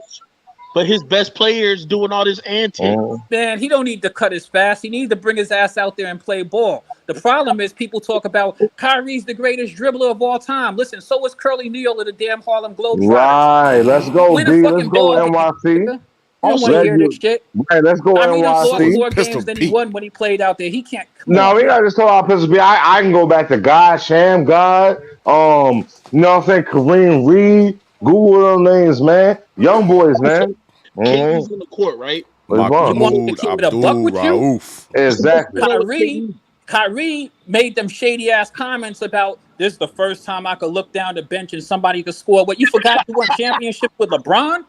But his best players doing all this antics. Man, he don't need to cut his fast. He needs to bring his ass out there and play ball. The problem is people talk about Kyrie's the greatest dribbler of all time. Listen, so is Curly Neal of the damn Harlem Globetrotters. Right, let's go, Win a B. Let's fucking go, ball game, NYC. nigga. I don't want to hear this shit. Right, let's go, Kyrie done lost NYC. more games than he won when he played out there. He can't. No, we gotta just talk about Pistol B. I can go back to God, Sham God, you know what I'm saying, Kareem Reed, Google them names, man. Young boys, man. KD's in the court, right? Mahmoud Abdul Rauf. Exactly. Kyrie made them shady ass comments about this is the first time I could look down the bench and somebody could score. What, you forgot you won championship with LeBron?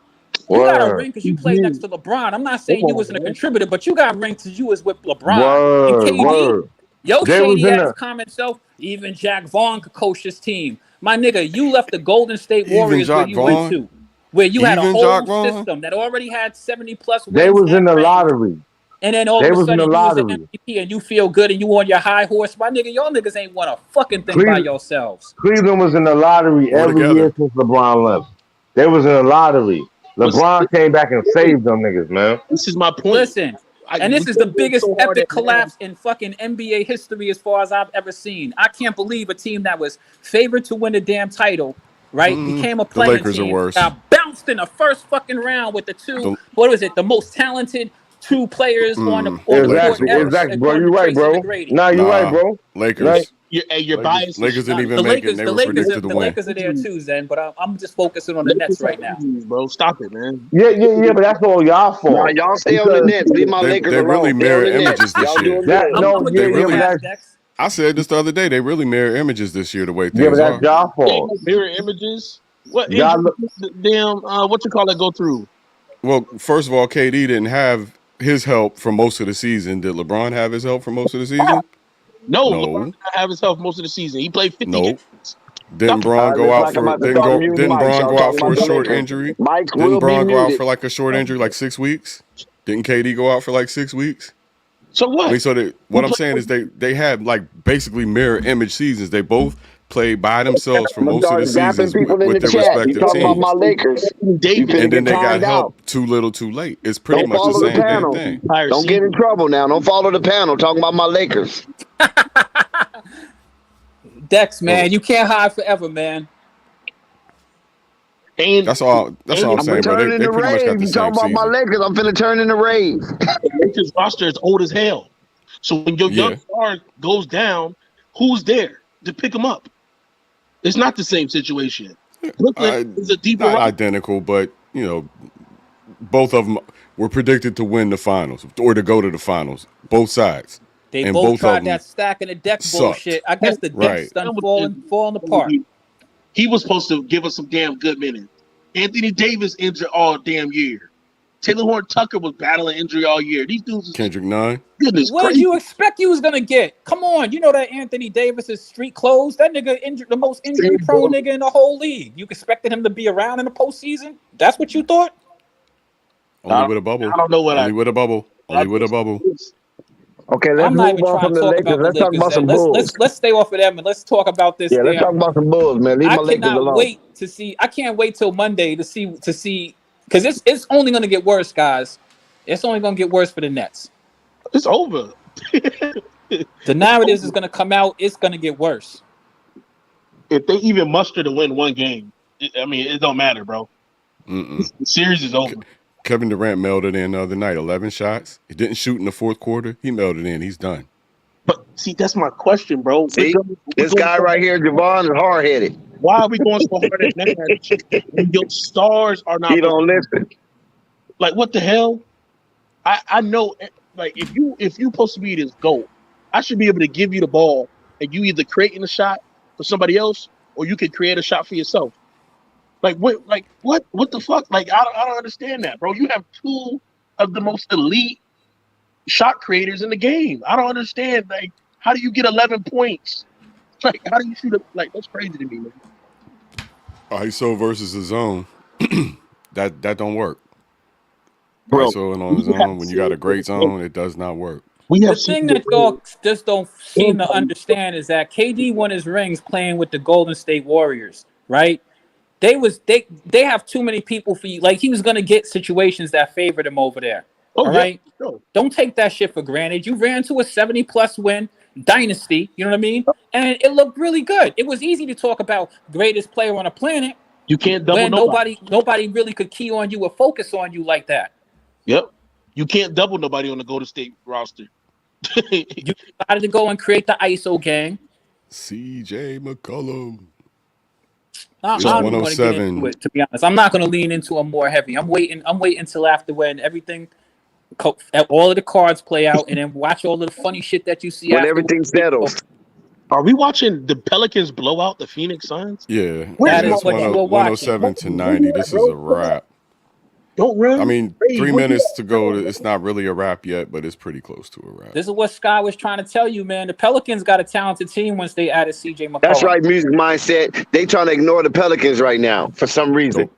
You got a ring because you played next to LeBron. I'm not saying you wasn't a contributor, but you got rings because you was with LeBron and KD. Yo, shady ass comment self. Even Jack Vaughn could coach this team. My nigga, you left the Golden State Warriors where you went to, where you had a whole system that already had 70 plus wins. They was in the lottery. And then all of a sudden you was an MVP and you feel good and you on your high horse. My nigga, y'all niggas ain't won a fucking thing by yourselves. Cleveland was in the lottery every year since LeBron left. They was in the lottery. LeBron came back and saved them niggas, man. This is my point. Listen, and this is the biggest epic collapse in fucking NBA history as far as I've ever seen. I can't believe a team that was favored to win the damn title, right? Became a playing Lakers team. are worse. Got bounced in the first fucking round with the two, what was it, the most talented two players on the court. Exactly, bro. You right, bro. Nah, you right, bro. Lakers. Right. You're biased. Lakers didn't even make it. And they were predicted to win. Lakers are there too, Zen, but I'm just focusing on the Nets right now. Bro, stop it, man. Yeah, but that's all y'all fault. Nah, y'all stay on the Nets. Leave my Lakers They alone. really mirror images this year. I said this the other day. They really mirror images this year the way things but that's are. y'all fault. Mirror images. What Y'all damn? What you call that? Go through. Well, first of all, KD didn't have his help for most of the season. Did LeBron have his help for most of the season? No. LeBron did not have his help most of the season. He played 50 games. Didn't Braun go out for? Didn't Braun go out for a short injury? Didn't Braun go out for like a short injury, like 6 weeks? Didn't KD go out for like 6 weeks? So what? I mean, what I'm saying is they had like basically mirror image seasons. They both played by themselves for most of the seasons with their respective teams. About my Lakers. And then they got help too little, too late. It's pretty much the same damn thing. Don't get in trouble now. Don't follow the panel. Talking about my Lakers. Dex, man, you can't hide forever, man. And That's all I'm I'm saying, bro. returning They the pretty much got Rays. the You talk same about my season. Lakers. I'm finna turn in the Rays. the Lakers roster is old as hell. So when your young Yeah. star goes down, who's there to pick him up? It's not the same situation. Brooklyn is a deeper Not roster. identical, but both of them were predicted to win the finals or to go to the finals. Both sides, They and both both of tried them that stack in the deck sucked. bullshit. I guess the deck's Right. done falling apart. He was supposed to give us some damn good minutes. Anthony Davis injured all damn year. Taylor Horn Tucker was battling injury all year. These dudes is Kendrick Nunn. goodness What did crazy. you expect you was gonna get? Come on, you know that Anthony Davis is street clothes. That nigga injured the most injury prone nigga in the whole league. You expected him to be around in the postseason? That's what you thought? Only with a bubble. I don't know what Only with a bubble. Only with a bubble. Okay, let's I'm not move even on trying from to the talk Lakers. about the Let's talk Lakers. about some Let's Bulls. let's stay off of them and let's talk about this. Yeah, let's talk about some Bulls, man. Leave I my Lakers cannot alone. wait to see. I can't wait till Monday to see because it's only going to get worse, guys. It's only going to get worse for the Nets. It's over. The narratives is going to come out. It's going to get worse. If they even muster to win one game, it don't matter, bro. The series is over. Kevin Durant mailed it in the other night. 11 shots. He didn't shoot in the fourth quarter. He mailed it in. He's done. But see, that's my question, bro. See, this guy right here, Javon, is hard headed. Why are we going so hard at Nash when your stars are not? He don't listen. Like, what the hell? I know, like, if you supposed to be this GOAT, I should be able to give you the ball and you either creating a shot for somebody else or you can create a shot for yourself. Like what the fuck? Like I don't understand that, bro. You have two of the most elite shot creators in the game. I don't understand. Like, how do you get 11 points? Like, how do you shoot like that's crazy to me, man. ISO versus the zone. that don't work. Bro, ISO and on the zone, when you got a great zone, it does not work. The thing that y'all just don't seem to understand is that KD won his rings playing with the Golden State Warriors, right? They have too many people for you. Like, he was gonna get situations that favored him over there. All right. Sure. Don't take that shit for granted. You ran to a 70+ win dynasty, you know what I mean? And it looked really good. It was easy to talk about greatest player on the planet. You can't double when nobody really could key on you or focus on you like that. Yep. You can't double nobody on the Golden State roster. You decided to go and create the ISO gang. CJ McCollum. I don't want to get into it, to be honest. I'm not going to lean into them more heavy. I'm waiting until after when everything, all of the cards play out, and then watch all of the funny shit that you see when after everything settles. Are we watching the Pelicans blow out the Phoenix Suns? Yeah. That It's is what you were watching. 107 to 90. This is a wrap. Don't run. I mean, 3 minutes to go. It's not really a wrap yet, but it's pretty close to a wrap. This is what Scott was trying to tell you, man. The Pelicans got a talented team once they added CJ McCollum. That's right, music mindset. They trying to ignore the Pelicans right now for some reason.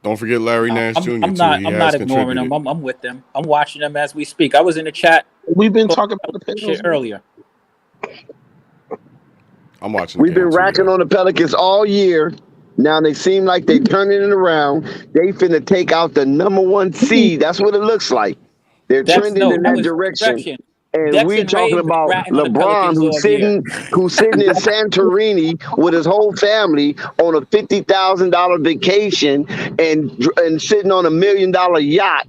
Don't forget Larry Nash Jr. I'm not ignoring them. I'm with them. I'm watching them as we speak. I was in the chat. We've been talking about the shit earlier. I'm watching. We've been racking on the Pelicans all year. Now they seem like they turning it around. They finna take out the #1 seed. That's what it looks like. They're trending in that direction. And we talking about LeBron, who's sitting in Santorini with his whole family on a $50,000 vacation and sitting on $1 million yacht.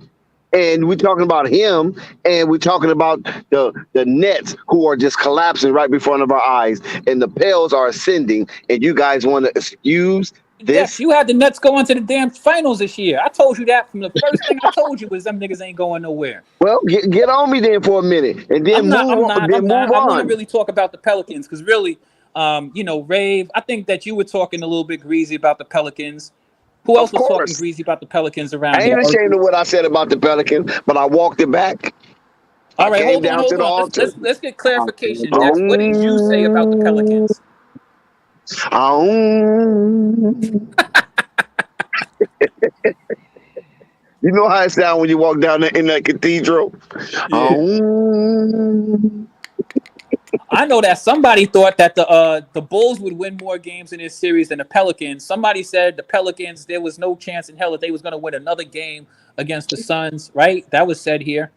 And we're talking about him, and we're talking about the Nets, who are just collapsing right before front of our eyes, and the Pels are ascending, and you guys want to excuse this? Yes, you had the Nets going to the damn finals this year. I told you that from the first thing I told you was them niggas ain't going nowhere. Well, get on me then for a minute, and then move on. I want to really talk about the Pelicans because really, Rave, I think that you were talking a little bit greasy about the Pelicans. Who else was talking greasy about the Pelicans around I here? ain't ashamed of what I said about the Pelicans, but I walked it back. All right, hold on. Let's get clarification, Dex. What did you say about the Pelicans? You know how it sounds when you walk down there in that cathedral? I know that somebody thought that the Bulls would win more games in this series than the Pelicans. Somebody said the Pelicans, there was no chance in hell that they was going to win another game against the Suns, right? That was said here.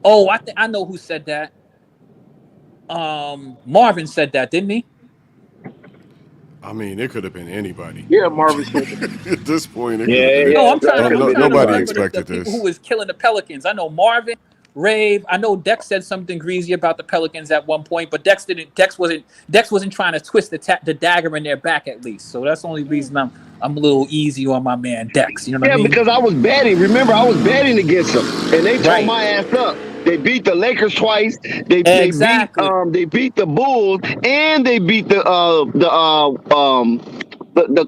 Oh, I know who said that. Marvin said that, didn't he? I mean, it could have been anybody. Yeah, Marvin said At this point, it could have Yeah, been. No, I'm yeah. trying to Nobody remember the expected people this. who was killing the Pelicans. I know Marvin, Rave. I know Dex said something greasy about the Pelicans at one point, but Dex wasn't trying to twist the dagger in their back at least. So that's the only reason I'm a little easy on my man Dex. You know what Yeah, I mean? because I was betting. Remember, I was betting against them, and they tore Right. my ass up. They beat the Lakers twice. They Exactly. beat the Bulls, and they beat the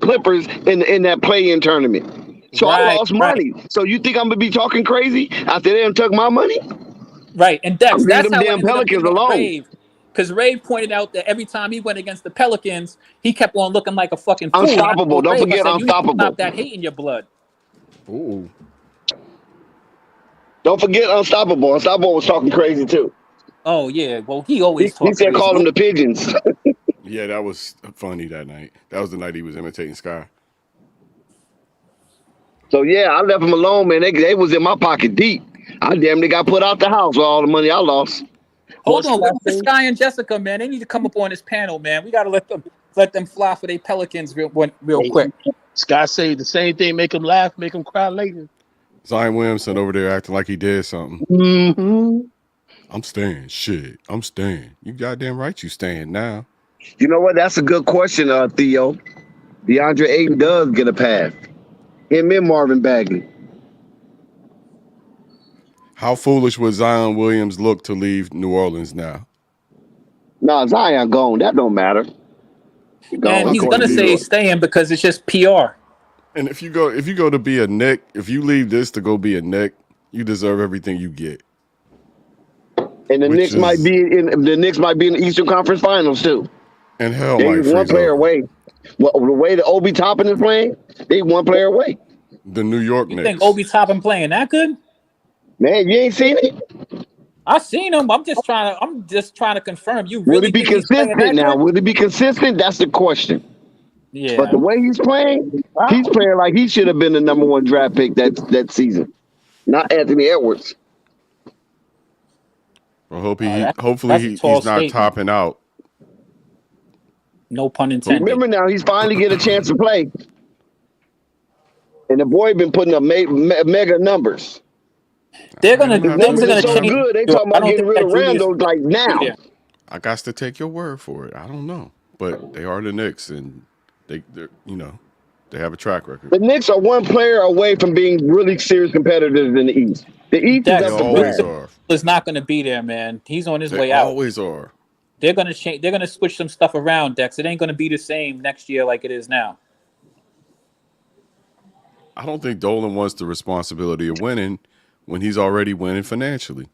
Clippers in that play-in tournament. So I lost money. So you think I'm gonna be talking crazy after they done took my money? Right. And Dex, I'm leaving that's them how I damn ended up Pelicans getting on alone. Rave. Because Rave pointed out that every time he went against the Pelicans, he kept on looking like a fucking fool. Unstoppable. Don't Rave, I forget said, you need to unstoppable. stop that hate in your blood. Ooh. Don't forget unstoppable. Unstoppable was talking crazy too. Oh yeah, well he always He talks said crazy. call them the pigeons. Yeah, that was funny that night. That was the night he was imitating Sky. So yeah, I left them alone, man. They was in my pocket deep. I damn near got put out the house with all the money I lost. Hold on, where's Sky and Jessica, man? They need to come up on this panel, man. We gotta let them fly for their Pelicans real quick. Sky say the same thing, make him laugh, make him cry later. Zion Williamson over there acting like he did something. Mm-hmm. I'm staying. Shit, I'm staying. You goddamn right you staying now. You know what? That's a good question, Theo. DeAndre Ayton does get a pass. Him and Marvin Bagley. How foolish would Zion Williams look to leave New Orleans now? No, Zion gone. That don't matter. And he's gonna say he's staying because it's just PR. And if you go to be a Knick, if you leave this to go be a Knick, you deserve everything you get. And the Knicks might be in the Eastern Conference Finals too. And hell, they might one freeze player over. away. Well, the way that Obi Toppin is playing, they one player away. The New York You Knicks. think Obi Toppin playing that good? Man, you ain't seen it. I seen him. I'm just trying to confirm. You Would really he be think he's playing consistent that now? good? Would he be consistent? That's the question. Yeah. But the way he's playing like he should have been the number one draft pick that season, not Anthony Edwards. Well, hopefully he's not topping out. No pun intended. Remember now, he's finally get a chance to play, and the boy been putting up mega numbers. They're gonna numbers are so change. good. They talking about getting rid of Randall like now. I got to take your word for it. I don't know, but they are the Knicks, and they have a track record. The Knicks are one player away from being really serious competitors in the East. The East is up for always grabs. are. Is not going to be there, man. He's on his They way out. always are. They're going to change. They're going to switch some stuff around, Dex. It ain't going to be the same next year like it is now. I don't think Dolan wants the responsibility of winning when he's already winning financially.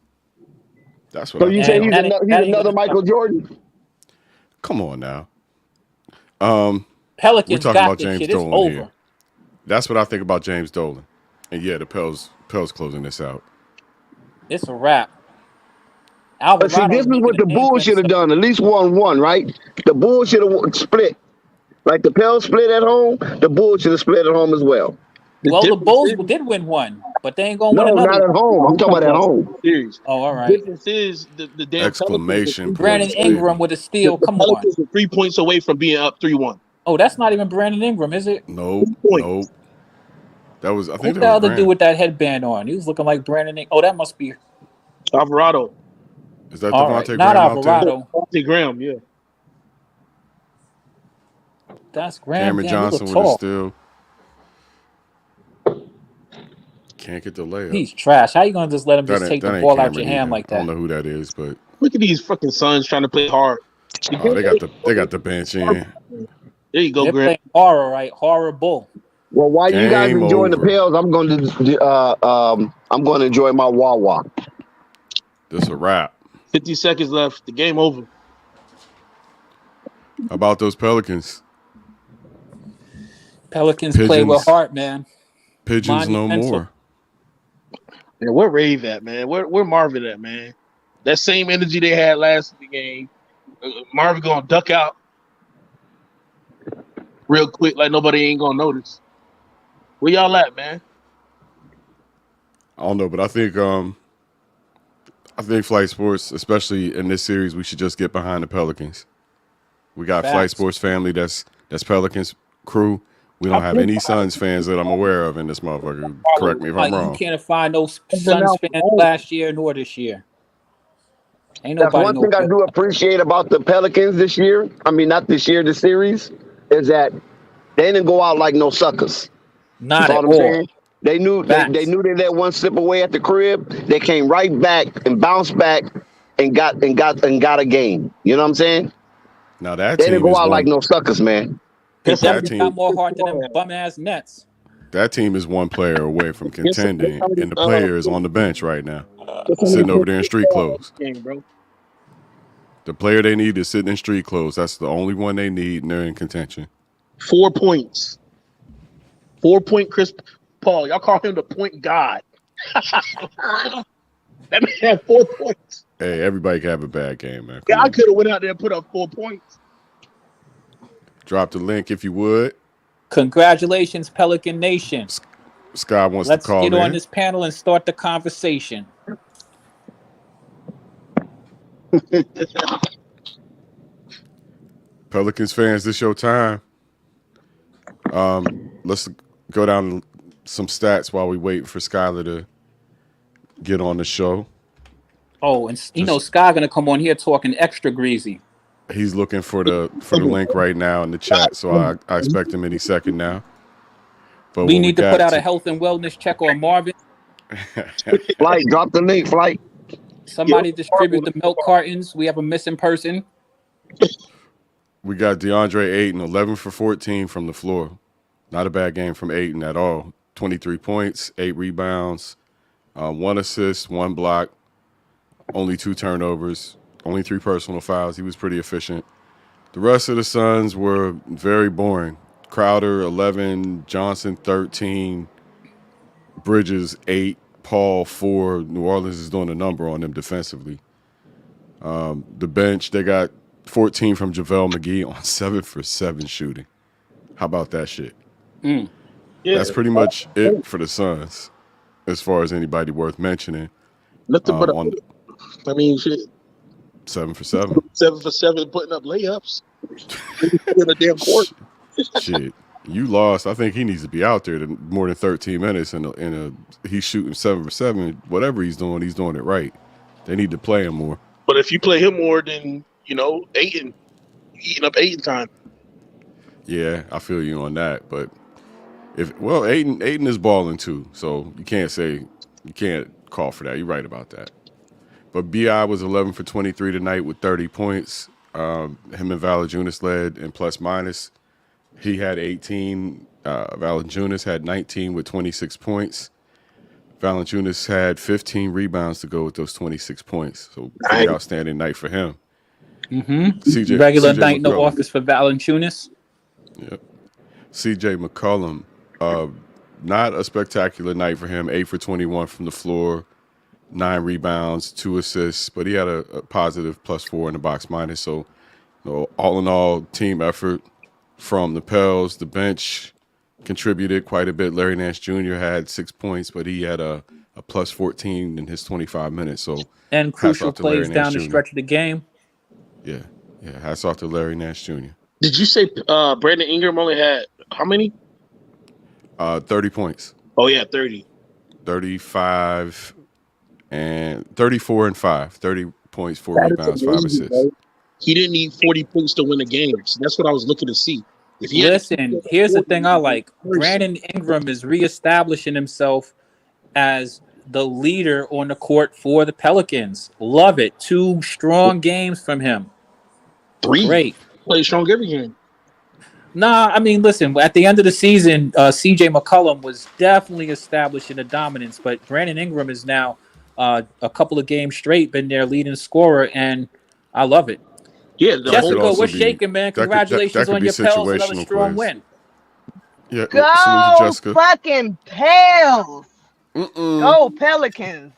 That's what. So you say he's another Michael Jordan? Come on now. Pelicans we're talking got about this James shit. Dolan It's over. here. That's what I think about James Dolan. And yeah, the Pels closing this out. It's a wrap. But see, this is what the Bulls should have done. At least 1-1, right? The Bulls should have split. Like the Pels split at home, the Bulls should have split at home as well. Well, the Bulls did win one, but they ain't going to win another. No, not at home. I'm talking about at home. Series. Oh, all right. The difference is the damn Exclamation Brandon Ingram with a steal. Come on. Pelicans are 3 points away from being up 3-1. Oh, that's not even Brandon Ingram, is it? Nope. That was, I think Who's the other dude with that headband on? He was looking like Brandon Ingram. Oh, that must be Alvarado. Is that all Devontae right. Graham Not out there? Alvarado. Devontae Graham, yeah. That's Graham. Cameron Johnson with a steal. Can't get the layup. He's trash. How you gonna just let him just take the ball out your hand like that? I don't know who that is, but Look at these fucking Suns trying to play hard. they got the bench in. There you go, They're Graham. playing horror, right? Horrible. Well, while you guys Game enjoying over. the Pels, I'm going to enjoy my Wawa. This a wrap. 50 seconds left. The game over. How about those Pelicans? Pelicans play with heart, man. Pigeons no more. Yeah, where Rave at, man? Where Marvin at, man? That same energy they had last game. Marvin gonna duck out real quick, like nobody ain't gonna notice. Where y'all at, man? I don't know, but I think Flight Sports, especially in this series, we should just get behind the Pelicans. We got Facts. Flight Sports family that's That's Pelicans crew. We don't have any Suns fans that I'm aware of in this motherfucker. Correct me if I'm You wrong. can't find no Suns fans last year nor this year. Ain't That's nobody one thing I do appreciate about the Pelicans this year. I mean, not this year, the series, is that they didn't go out like no suckers. Not You know at what I'm all. saying? They knew they let one slip away at the crib. They came right back and bounced back and got a game. You know what I'm saying? Now that They didn't team go is out like one. no suckers, man. They That definitely got team. more heart than them bum ass Nets. That team is one player away from contending, and the player is on the bench right now, That's sitting over there in street clothes. game, bro. The player they need is sitting in street clothes. That's the only one they need, and they're in contention. 4 points. 4-point Chris Paul. Y'all call him the point god. That man had 4 points. Hey, everybody can have a bad game, man. Yeah, I could have went out there and put up 4 points. Drop the link if you would. Congratulations, Pelican Nation. Scott wants Let's to call get in. on this panel and start the conversation. Pelicans fans, this your time. Let's go down some stats while we wait for Skylar to get on the show. Oh, and Sky gonna come on here talking extra greasy. He's looking for the link right now in the chat, so I expect him any second now. But we need to put out a health and wellness check on Marvin. Flight, drop the link, Flight. Somebody distribute the milk cartons. We have a missing person. We got DeAndre Ayton, 11 for 14 from the floor. Not a bad game from Ayton at all. 23 points, 8 rebounds, 1 assist, 1 block, only 2 turnovers, only 3 personal fouls. He was pretty efficient. The rest of the Suns were very boring. Crowder, 11, Johnson, 13, Bridges, 8, Paul, 4. New Orleans is doing a number on them defensively. The bench, they got 14 from JaVale McGee on 7 for 7 shooting. How about that shit? Yeah. That's pretty much it for the Suns, as far as anybody worth mentioning. Nothing but shit. 7 for 7. 7 for 7, putting up layups. In a damn court. Shit, you lost. I think he needs to be out there more than 13 minutes. He's shooting 7 for 7. Whatever he's doing it right. They need to play him more. But if you play him more, then Ayton, eating up Ayton time. Yeah, I feel you on that. But Ayton is balling too, so you can't call for that. You're right about that. But B.I. was 11 for 23 tonight with 30 points. Him and Valanciunas led in plus minus. He had 18. Valanciunas had 19 with 26 points. Valanciunas had 15 rebounds to go with those 26 points. So pretty outstanding night for him. Mm-hmm. Regular night in the office for Valanciunas. Yep. C.J. McCollum, not a spectacular night for him. 8 for 21 from the floor, 9 rebounds, 2 assists, but he had a positive +4 in the box minus. So, all in all, team effort from the Pels. The bench contributed quite a bit. Larry Nance Jr. had 6 points, but he had a +14 in his 25 minutes. So, and crucial plays down the stretch of the game. Yeah. Hats off to Larry Nance Jr. Did you say Brandon Ingram only had how many? 30 points. Oh yeah, 30. 35 and 34 and 5. 30 points, 4 rebounds, 5 assists. Bro. He didn't need 40 points to win a game. So that's what I was looking to see. Listen, here's the thing I like. Brandon Ingram is reestablishing himself as the leader on the court for the Pelicans. Love it. 2 strong games from him. 3. Great. Play strong every game. Nah, I mean, listen, at the end of the season, C.J. McCollum was definitely establishing a dominance, but Brandon Ingram is now a couple of games straight been their leading scorer, and I love it. Yeah, Jessica, we're shaking, man. Congratulations on your Pels, another strong win. Yeah, go fucking Pels. Go Pelicans.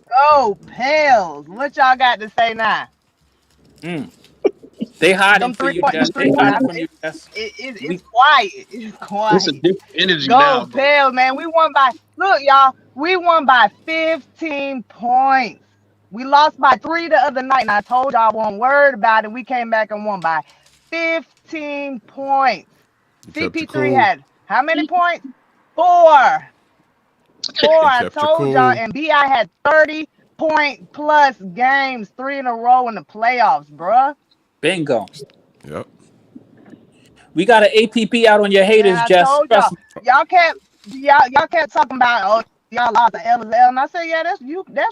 Go Pels. What y'all got to say now? They hiding for you, Jess. They hiding from you, Jess. It's quiet. It's quiet. It's a different energy go now. Go Pels, man. We won by 15 points. We lost by 3 the other night, and I told y'all I wasn't worried about it. We came back and won by 15 16 points. You kept your CP3 cool. had how many points? 4. 4. I Kept your told y'all. cool. And BI had 30-point plus games, 3 in a row in the playoffs, bruh. Bingo. Yep. We got an APP out on your Man, haters, I Jess. told y'all. Trust me. Y'all kept talking about y'all lost the L is L, and I said, yeah, that's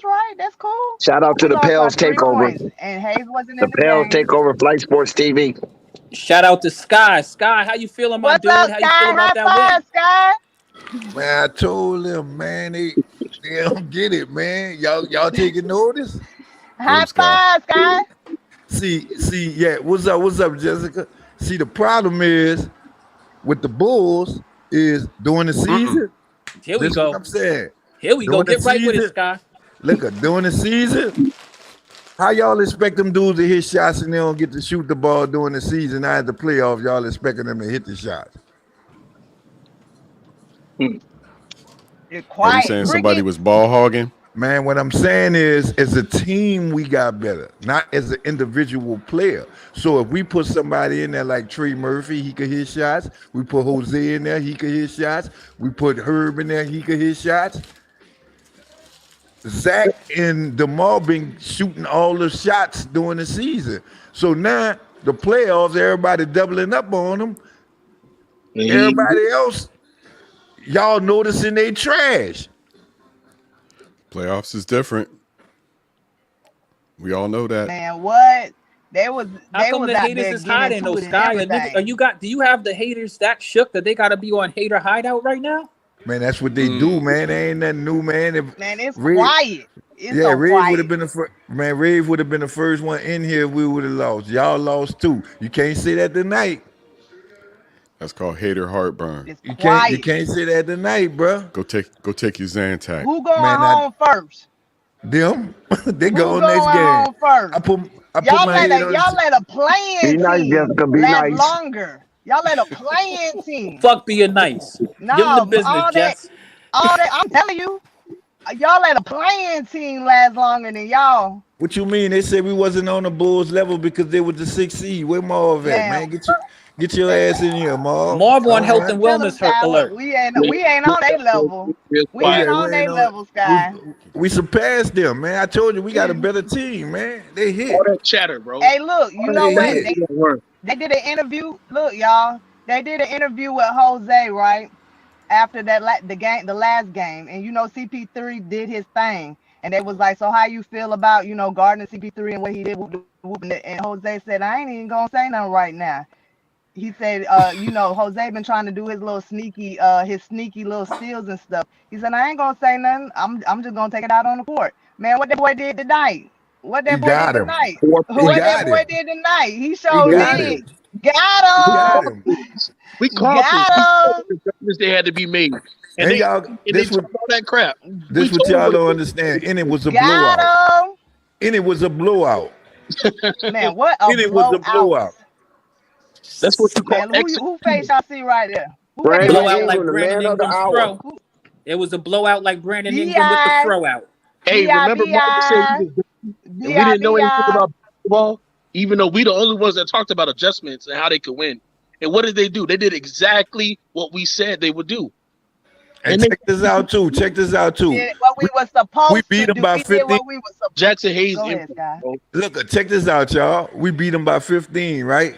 right, that's cool. Shout out to We the lost by Pels 3 takeover. points, and Hayes wasn't The in the Pels game. takeover Flight Sports TV. Shout out to Sky. Sky, how you feeling, my What's dude? up, How you feel Sky? about High that win? five, Sky. Man, I told them, man, they don't get it, man. Y'all taking notice? High five, Sky. See, yeah. What's up, Jessica? See, the problem is with the Bulls is during the season. Here we This is what go. I'm saying. Here we go. During the Get right with it, season, Sky. look, during the season, how y'all expect them dudes to hit shots and they don't get to shoot the ball during the season? Now at the playoffs, y'all expecting them to hit the shots. It's Are you quiet. saying Ricky. somebody was ball hogging? Man, what I'm saying is, as a team, we got better, not as an individual player. So if we put somebody in there like Trey Murphy, he could hit shots. We put Jose in there, he could hit shots. We put Herb in there, he could hit shots. Zach and DeMar been shooting all the shots during the season. So now the playoffs, everybody doubling up on them. Everybody else, y'all noticing they trash. Playoffs is different. We all know that. Man, what? They was How come the out haters there is getting hiding into though, it and Sky? everything. Do you have the haters that shook that they gotta be on hater hideout right now? Man, that's what they do, man. They ain't nothing new, man. Man, it's quiet. It's yeah, so Rave quiet. would have been the first. Man, Rave would have been the first one in here. We would have lost. Y'all lost too. You can't say that tonight. That's called hater heartburn. It's You quiet. can't say that tonight, bro. Go take your Zantac. Who going home first? Them. They Who go going next game. home first? I put Y'all my head on. let a playing Be nice, team Jessica. Be last nice. longer. Y'all let a playing team. Fuck being nice. No, Give them the business, all Jess. that. I'm telling you, y'all let a playing team last longer than y'all. What you mean? They said we wasn't on the Bulls level because they was the 6th seed. Where Marv at, man? Get your ass in here, Marv. Marv on health and wellness alert. We ain't on their level. We ain't on their level, Sky. We surpassed them, man. I told you we got a better team, man. They hit. All that chatter, bro. Hey, look, you know what? hit. They did an interview. Look, y'all, they did an interview with Jose, right? After that, the last game, and CP3 did his thing, and they was like, "So how you feel about guarding CP3 and what he did?" And Jose said, "I ain't even gonna say nothing right now." He said, Jose been trying to do his little sneaky little steals and stuff. He said, "I ain't gonna say nothing. I'm just gonna take it out on the court." Man, what that boy did tonight? What that boy did tonight? What that boy did tonight? He showed did. Got him. We called this. They had to be made. And they y'all, talk this all that crap. This what y'all don't understand. And it was a blowout. And it was a blowout. Man, what a and it was a blowout. That's what you call who face y'all see right there? Blowout like Brandon Ingram's throw. It was a blowout like Brandon Ingram with the throw out. Hey, remember Mark said we didn't know anything about basketball, even though we the only ones that talked about adjustments and how they could win. And what did they do? They did exactly what we said they would do. And check this out too. What we were supposed we beat them by 15. Jackson Hayes. Look, check this out, y'all. We beat them by 15, right?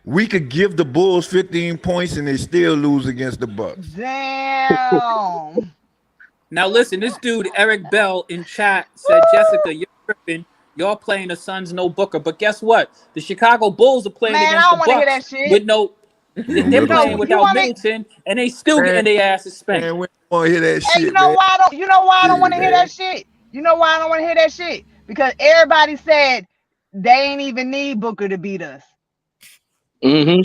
We could give the Bulls 15 points and they still lose against the Bucks. Damn. Now listen, this dude Eric Bell in chat said, "Jessica, you're tripping. Y'all playing the Suns no Booker, but guess what? The Chicago Bulls are playing against the Bucks with no. They're playing without Middleton, and they still getting their asses spanked." Man, we don't want to hear that shit. You know why I don't want to hear that shit? You know why I don't want to hear that shit? Because everybody said they ain't even need Booker to beat us. Mm-hmm.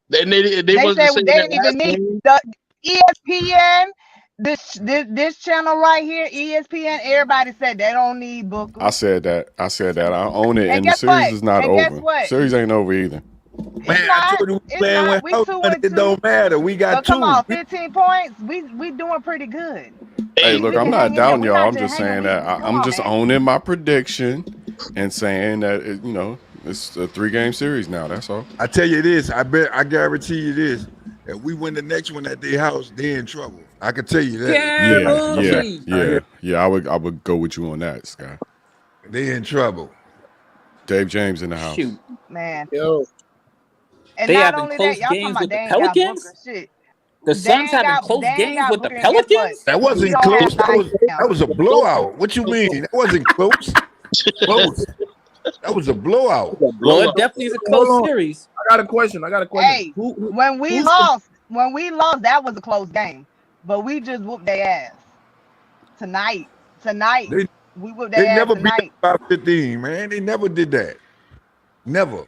They said they didn't even need the ESPN. This channel right here, ESPN. Everybody said they don't need Booker. I said that. I own it, and the guess series what? is not And guess over. what? Series ain't over either. Man, I told you we playing without, but it don't matter. We got Come on, two. 15 points. We doing pretty good. Hey, look, I'm not doubting y'all. I'm not just just saying hanging that with- I'm just owning my prediction and saying that It's a 3-game series now. That's all. I tell you this. I guarantee you this. If we win the next one at their house, they're in trouble. I can tell you that. Yeah. I would go with you on that, Sky. They in trouble. Dave James in the house. Shoot, man. Yo, And they not having only close that, y'all talking games about with they the ain't got Pelicans. Booker. Shit. The They Suns ain't having got close they ain't games got with the Booker. And guess what? Pelicans. That wasn't We don't close. have Zion now. That was a blowout. What you mean? That wasn't close. Close. That was a blowout. Well, it definitely is a close series. I got a question. Hey, when we lost, that was a close game. But we just whooped their ass. Tonight. We whooped their They ass never beat tonight. us by 15, man. They never did that. Never.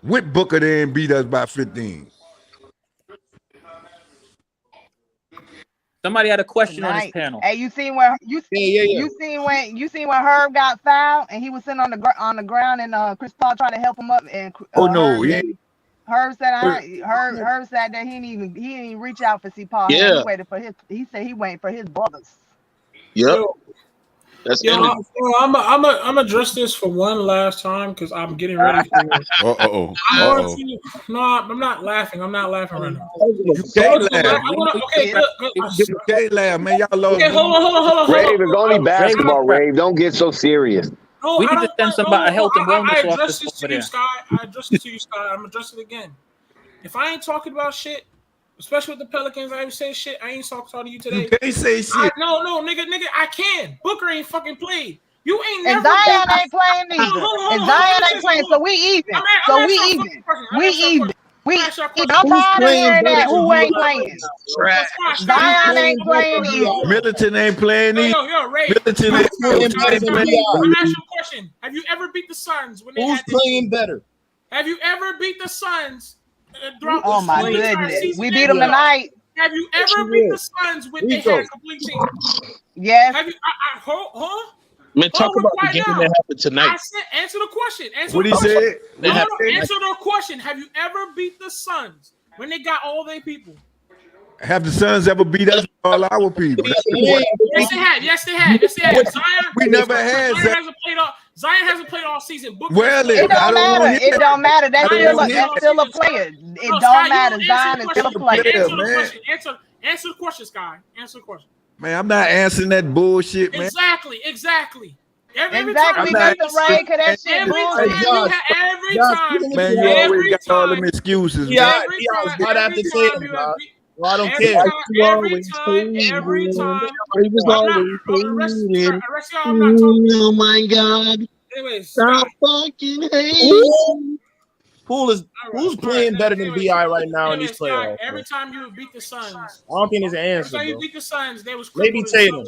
With Booker, they ain't beat us by 15. Somebody had a question on this Tonight. panel. Hey, you seen when you seen when Herb got fouled and he was sitting on the ground and Chris Paul tried to help him up and Herb said Herb said that he didn't even reach out for C Paul. Yeah. He waited for he said he waiting for his brothers. Yep. That's I'm address this for one last time because I'm getting ready for. No, I'm not laughing. I'm not laughing right now. You can't laugh. Okay, look. You can't laugh, man. Y'all lost. Okay, hold on. Rave, it's only basketball, Rave. Don't get so serious. No, we need to send somebody a health and wellness I address officer this over to you, there. Sky. I address this to you, Sky. I'm addressing it again. If I ain't talking about shit, especially with the Pelicans, I ain't say shit. I ain't talking to you today. You can't say shit. No, nigga, I can. Booker ain't fucking played. You ain't And never. Zion ain't playing either. And Zion ain't playing, so we even. So we even. We even. I'm tired of hearing that. Who ain't playing? Zion ain't playing either. Militant ain't playing either. Yo, Ray. Militant ain't playing Let me ask either. you a question. Have you ever beat the Suns when they had this playing better? Have you ever beat the Suns throughout Oh the my entire goodness. season? We beat them tonight. Have you ever beat the Suns when they had a complete team? Yes. Have you? Man, talk about the game that happened tonight. I said, answer the question. What he said? Answer the question. Have you ever beat the Suns when they got all their people? Have the Suns ever beat us with all our people? Yes, they have. We never had Zion hasn't played all season. Well, it don't matter. It don't matter. That's still a player. It don't matter. Zion is still a player. Answer the question, Sky. Answer the question. Man, I'm not answering that bullshit, man. Exactly. Every Exactly, time Mr. Ray, because that shit bullshit. Every time. Man, you always got all them excuses, man. I'd have to say it, dog. Well, I don't care. Every time. He was always oh my God. Anyways, stop fucking hating. Who's playing better than BI right now in these playoffs? Every time you beat the Suns, I don't think there's an answer. Every time you beat the Suns, they was maybe Tatum.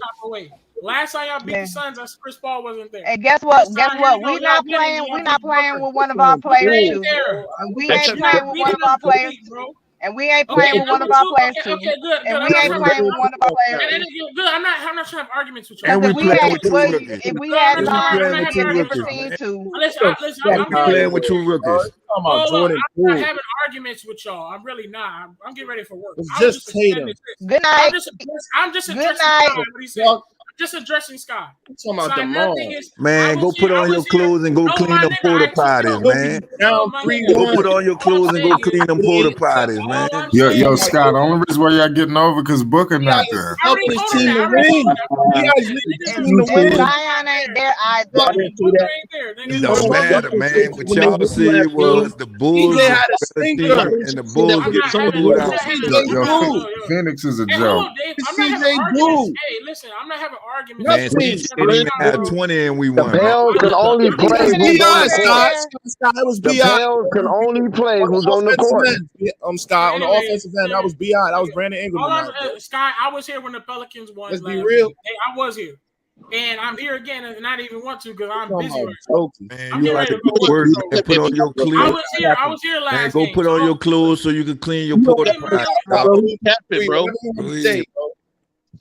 Last time y'all beat the Suns, Chris Paul wasn't there. And guess what? We're not playing with one of our players too. And we ain't playing with one of our players too. And we ain't playing with one of our players too. And we ain't playing with one of our players. Good. I'm not trying to have arguments with you. And we playing with 2 rookies. If we had Zion, we would be a different team too. Listen, I'm playing with 2 rookies. I'm not having arguments with y'all. I'm really not. I'm getting ready for work. It's just Tatum. Good night. I'm just addressing Sky. I'm just addressing Sky. Talking about the mall. Man, go put on your clothes and go clean them porta potties, man. Go put on your clothes and go clean them porta potties, man. Yo, Scott, the only reason why y'all getting over because Booker not there. Zion ain't there either. It don't matter, man. What y'all said was the Bulls and the Bulls get screwed out. Phoenix is a joke. Hey, listen, I'm not having arguments. Man, they didn't had 20 and we won. The Pels can only play who's on the court. The Pels can only play who's on the court. Scott, on the offensive end, that was BI. That was Brandon Ingram. Sky, I was here when the Pelicans won. Let's be real. I was here. And I'm here again and not even want to because I'm busy right now. Man, you like to work and put on your clothes. I was here last Man, go put on your clothes so you can clean your porta potty. Bro.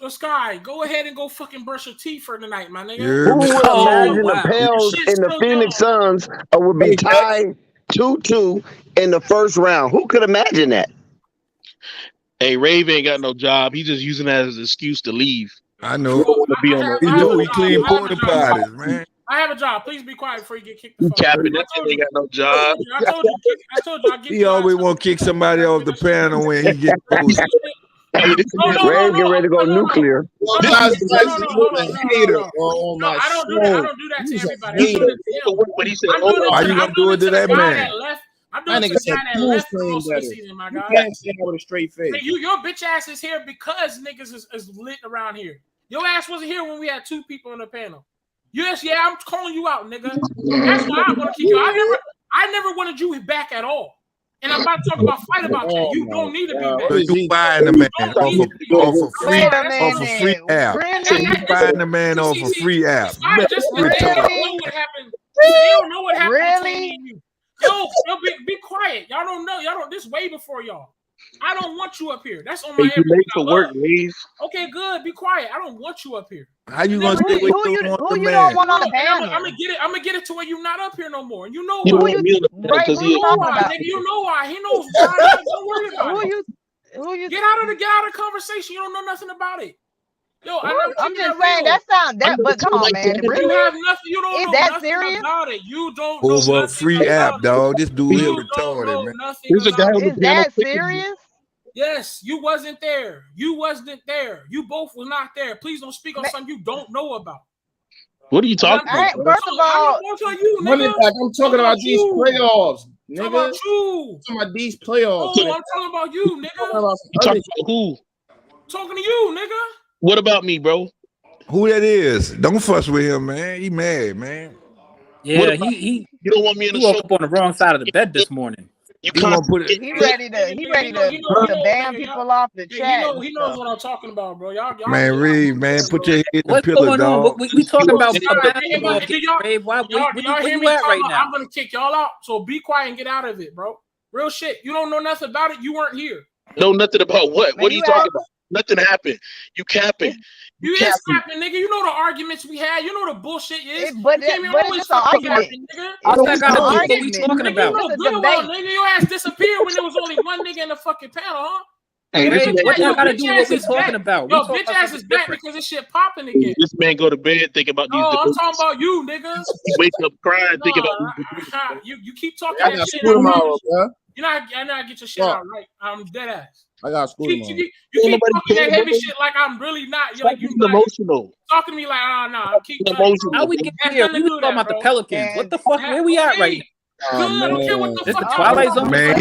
So Sky, go ahead and go fucking brush your teeth for tonight, my nigga. Who would imagine the Pels and the Phoenix Suns would be tied 2-2 in the first round? Who could imagine that? Hey, Rave ain't got no job. He's just using that as an excuse to leave. I know. He do. He clean porta potties, man. I have a job. Please be quiet before you get kicked the fuck out. Capping that ain't got no job. I told you. I'll get He always want to kick somebody off the panel when he gets those. Ray getting ready to go nuclear. No, I don't do that. I don't do that to everybody. Why you gonna do it to that man? I'm doing it to the guy that left for most of the season, my guy. You can't say that with a straight face. Your bitch ass is here because niggas is lit around here. Your ass wasn't here when we had 2 people on the panel. Yes, yeah, I'm calling you out, nigga. That's why I want to kick you. I never wanted you back at all. And I'm about to talk about fight about that. You don't need to be back. So you buying the man off a free app. So you buying the man off a free app. They don't know what happened. Really? Yo, be quiet. Y'all don't know. Y'all don't. This way before y'all. I don't want you up here. That's on my. You late for work, Reeve. Okay, good. Be quiet. I don't want you up here. How you gonna say who you don't want on the panel? I'm gonna get it to where you're not up here no more. And you know You why. don't You know why. You know why. He knows why. Don't worry about it. Who you? Get out of the conversation. You don't know nothing about it. Yo, I'm just saying that sound that, but come on, man. You Really? have nothing. You don't Is know that nothing serious? about it. You don't know over a nothing free app, about dog? This dude here You don't know retarded, man. nothing There's a guy about on the Is that serious? Yes, you wasn't there. You wasn't there. You both were not there. Please don't speak on something you don't know about. What are you talking about? First of all, I'm talking about these playoffs, nigga. Talking about you. Talking about these playoffs. Oh, I'm talking about you, nigga. You talking about who? Talking to you, nigga. What about me, bro? Who that is? Don't fuss with him, man. He mad, man. Yeah, he You don't want me in the woke show. up on the wrong side of the bed this morning. You He can't gonna put it. he ready to ban people off the chat. He knows what I'm talking about, bro. Y'all Man, Reeve, man, put your head in the What's pillow, going on? dog. We talking about Do basketball. y'all Where hear you me at talking right about, now? I'm gonna kick y'all out. So be quiet and get out of it, bro. Real shit. You don't know nothing about it. You weren't here. know nothing about what? Man, What are you you talking about? Nothing happened. You capping. You is capping, nigga. You know the arguments we had. You know the bullshit is. But You can't be it's always just an fucking argument. capping, nigga. What's that got to do with what we argument. talking Nigga, about? you know It's a good well, debate. nigga. Your ass disappeared when there was only one nigga in the fucking panel, huh? Hey, this Hey, man, what that got to bitch do with what ass we is talking back. about? Yo, We talking bitch about ass is something back different. because this shit popping again. this man go to bed thinking about these No, I'm debates. talking about you, nigga. He wake up crying thinking about these debates. You keep talking I that got shit. school tomorrow, bro. You're not get your shit out right. I'm dead ass. I got school You tomorrow. keep talking that heavy shit like I'm really not. Stop being emotional. Talking to me like, oh, no, keep Emotional. How we get here? We was talking about the Pelicans. What the fuck? Where we at right now? Good. I don't care what the This the fuck. Twilight Zone? Man,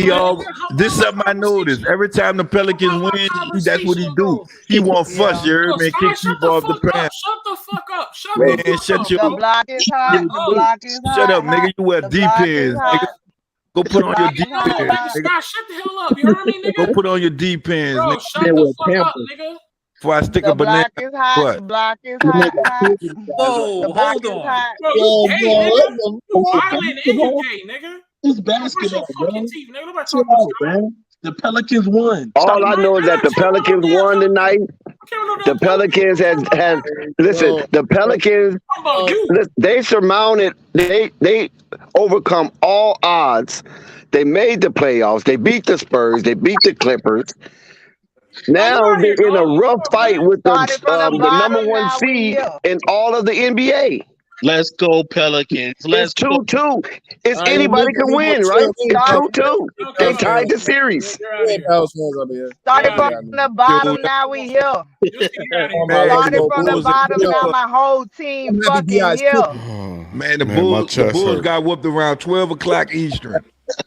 this something I noticed. Every time the Pelicans win, that's what he do. He want fuss, you heard, man. Kick people off the pan. Shut the fuck up. Shut Man, the fuck shut up. your The block is hot. The block is hot. shut up, nigga. You wear The D block is pins, hot. nigga. Go put on your D No, pins, nigga, nigga. Scott, shut the hell up. You heard me, nigga? Go put on your D pins, Bro, nigga. shut the fuck up, nigga. Before I stick The a banana. block is hot. What? The block is hot. The Whoa, block hold is on. hot. Bro, you gay, nigga. You violent and you gay, nigga. It's Brush basketball, your bro. fucking teeth, nigga. Nobody Chill talking out, man. The Pelicans won. All I know is that the Pelicans won tonight. The Pelicans has listen. The Pelicans, they surmounted. They overcome all odds. They made the playoffs. They beat the Spurs. They beat the Clippers. Now they're in a rough fight with the number one seed in all of the NBA. Let's go Pelicans. Let's It's 2-2. It's anybody can win, right? It's 2-2. They tied the series. Started from the bottom, now we here. Started from the bottom, now my whole team fucking here. Man, the Man, my Bulls chest hurt. got whooped around 12 o'clock Eastern.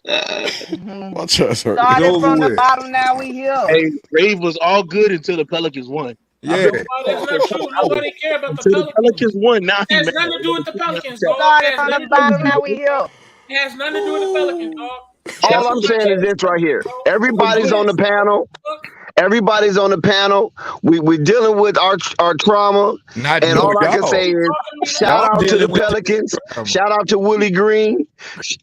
My chest hurt. Started over from the with. bottom, now we here. Hey, Rave was all good until the Pelicans won. Yeah. That's not true. Nobody care about the Until the Pelicans. Pelicans won. Now It he has mad. nothing to do with the Pelicans, dog. Started It has from nothing the to do bottom, now we here. It has nothing to do with the Pelicans, dog. All I'm saying is this right here. Everybody's on the panel. Everybody's on the panel. We're dealing with our trauma. And all I can say is shout out to the Pelicans. Shout out to Willie Green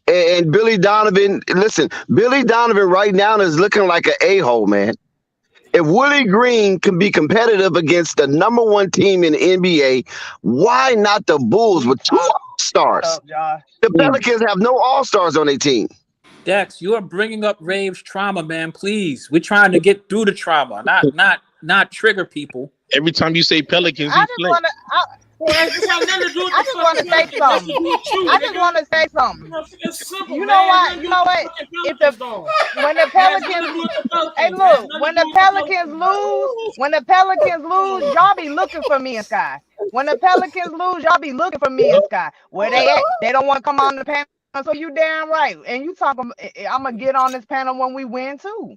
and Billy Donovan. Listen, Billy Donovan right now is looking like an a-hole, man. If Willie Green can be competitive against the number one team in the NBA, why not the Bulls with 2 all-stars? The Pelicans have no all-stars on their team. Dex, you are bringing up Rave's trauma, man. Please, we're trying to get through the trauma, not trigger people. Every time you say Pelicans, I just want to. This got nothing to do with I the just fucking want to say Pelicans. That's to something. do with you, I just nigga. want to say something. It's simple, You man. know It has what? nothing to You do know with the what? fucking If Pelicans, the dog. when the It has nothing to Pelicans, do with the Pelicans. hey, It has look, nothing to when do the with the Pelicans Pelicans, lose, dog. when the Pelicans lose, y'all be looking for me and Sky. When the Pelicans lose, y'all be looking for me and Sky. Where they at? They don't want to come on the panel. So you damn right. And you talking, I'm gonna get on this panel when we win too.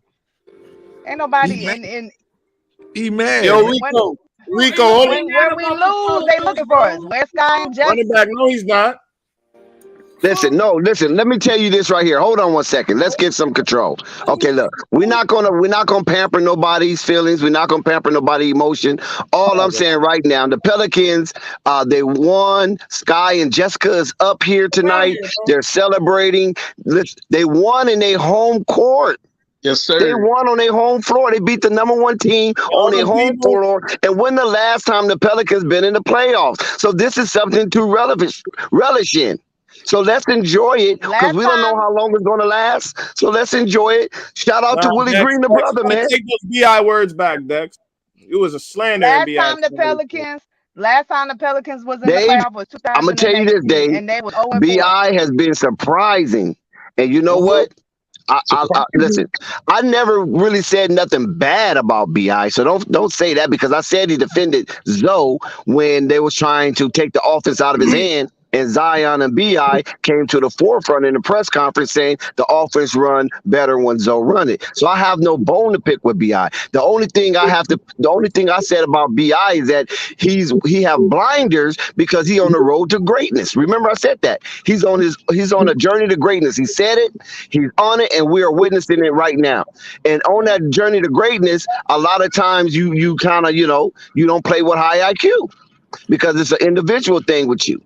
Ain't nobody and He mad. Yo, Man. Rico. Rico, Ain't hold nobody on. mad when we about the lose, they Pelicans, looking for us. bro. Where's Sky and Jeff? Running back, no, he's not. Listen, let me tell you this right here. Hold on one second. Let's get some control. Okay, look, we're not gonna pamper nobody's feelings. We're not gonna pamper nobody's emotion. All I'm saying right now, the Pelicans, they won. Sky and Jessica is up here tonight. They're celebrating. They won in their home court. Yes, They sir. won on their home floor. They beat the #1 team on their home floor. And when the last time the Pelicans been in the playoffs? So this is something to relish in. So let's enjoy it because we don't know how long it's going to last. So let's enjoy it. Shout out to Willie Dex, Green, the Dex, brother, you gotta man. take those BI words back, Dex. It was a slander in Last BI. time the Pelicans was in the Dave, playoff was I'm going to tell you this, 2018, Dave. and they was 0-4. BI has been surprising. And you know what? Listen, I never really said nothing bad about Bi, so don't say that because I said he defended Zoe when they was trying to take the offense out of his hand, and Zion and Bi came to the forefront in the press conference saying the offense run better when Zoe run it. So I have no bone to pick with Bi. The only thing I said about Bi is that he have blinders because he on the road to greatness. Remember I said that he's on a journey to greatness. He said it. He's on it, and we are witnessing it right now. And on that journey to greatness, a lot of times you kind of you don't play with high IQ because it's an individual thing with you.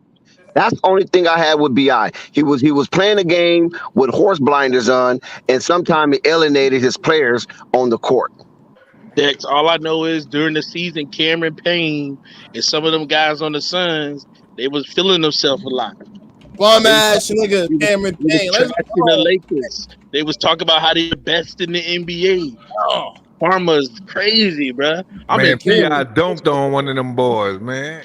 That's the only thing I had with Bi. He was playing a game with horse blinders on, and sometimes he alienated his players on the court. Dex, all I know is during the season, Cameron Payne and some of them guys on the Suns, they was feeling themselves a lot. Bum ass nigga, Cameron Payne. Let's Trashing go. the Lakers. They was talking about how they the best in the NBA. Oh, Karma's crazy, bruh. I'm Man, in P.I. Canada. dunked on one of them boys, man.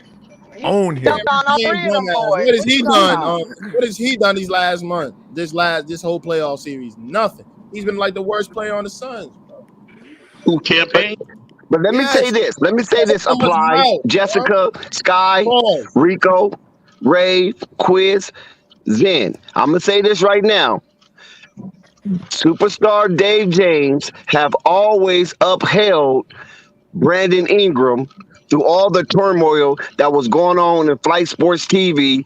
Own him. Dunked on all Payne, three of them dumbass. boys. What has What you he talking done? about? What has he done these last month? This whole playoff series? Nothing. He's been like the worst player on the Suns. Who campaign? But let me say Yes. this. Let me say this Open his applies. mouth, huh? Jessica, Sky, Pause. Rico, Ray, Quiz, Zen. I'm gonna say this right now. Superstar Dave James have always upheld Brandon Ingram through all the turmoil that was going on in Flight Sports TV.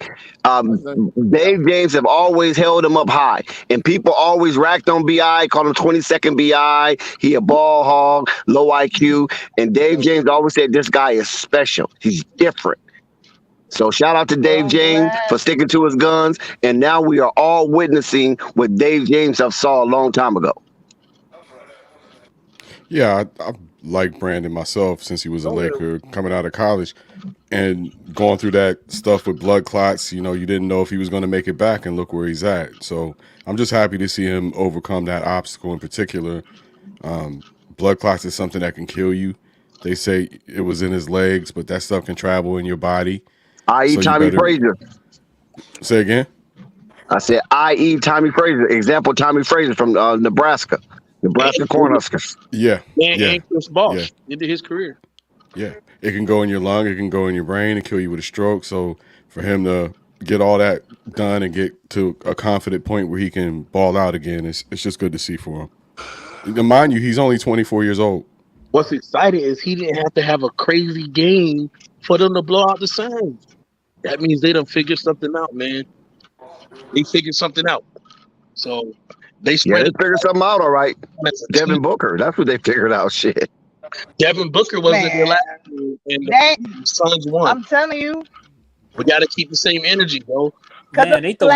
Dave James have always held him up high, and people always racked on Bi, called him 22nd Bi. He a ball hog, low IQ, and Dave James always said this guy is special. He's different. So shout out to Dave James for sticking to his guns, and now we are all witnessing what Dave James have saw a long time ago. Yeah, I like Brandon myself since he was a Laker coming out of college and going through that stuff with blood clots. You didn't know if he was going to make it back, and look where he's at. So I'm just happy to see him overcome that obstacle in particular. Blood clots is something that can kill you. They say it was in his legs, but that stuff can travel in your body. I.e. So you Tommy better Frazier. say again. I said, i.e. Tommy Frazier. Example, Tommy Frazier from Nebraska Cornhuskers. Yeah, And Chris Bosh into his career. Yeah. It can go in your lung. It can go in your brain and kill you with a stroke. So for him to get all that done and get to a confident point where he can ball out again, it's just good to see for him. And mind you, he's only 24 years old. What's exciting is he didn't have to have a crazy game for them to blow out the Suns. That means they done figured something out, man. They figured something out. So they spread they figured something out, all right. Devin Booker, that's what they figured out. Shit. Devin Booker wasn't the last game, and the Suns won. I'm telling you. We got to keep the same energy, bro. Because the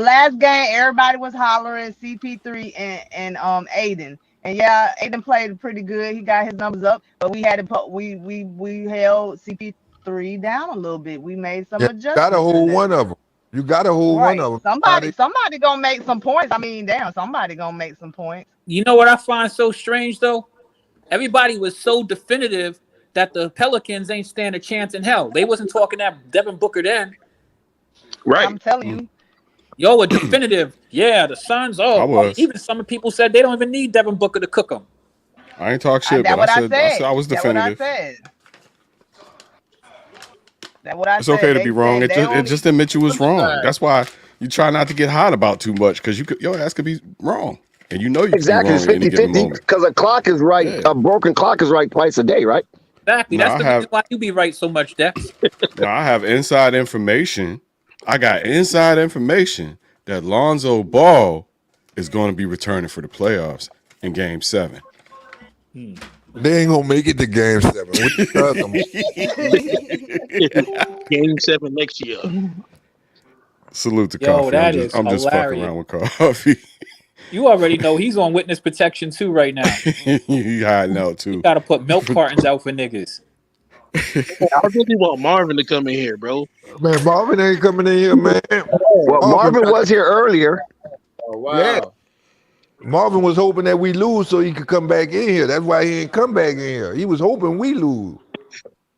last game, everybody was hollering CP3 and Aiden. And yeah, Aiden played pretty good. He got his numbers up, but we had to we held CP3 down a little bit. We made some adjustments. You got to hold one of them. You got to hold one of them. Somebody gonna make some points. I mean, damn, somebody gonna make some points. You know what I find so strange though? Everybody was so definitive that the Pelicans ain't stand a chance in hell. They wasn't talking that Devin Booker then. Right. I'm telling you. Yo, a definitive. Yeah, the Suns. I Oh, was. even some people said they don't even need Devin Booker to cook them. I ain't talk shit, That's but I what I said I said. was That's what I definitive. said. That's what I It's okay said. to They be wrong. said It they just only. admit you was wrong. That's why you try not to get hot about too much, because your ass could be wrong, and you know you could be Exactly. wrong It's at any given 50-50 moment. because a clock is right. Yeah. A broken clock is right twice a day, right? Exactly. Now That's the reason why you be right so much, Dex. I have inside information. I got inside information that Lonzo Ball is going to be returning for the playoffs in Game 7. They ain't gonna make it to Game 7. What you talking Game 7 next year. Salute to Yo, Coffee. that is I'm just fucking hilarious. around with Coffee. You already know he's on witness protection too right now. He hiding out You too. got to put milk cartons out for niggas. I really want Marvin to come in here, bro. Man, Marvin ain't coming in here, man. Well, Marvin was here earlier. Oh wow. Yeah. Marvin was hoping that we lose so he could come back in here. That's why he ain't come back in here. He was hoping we lose.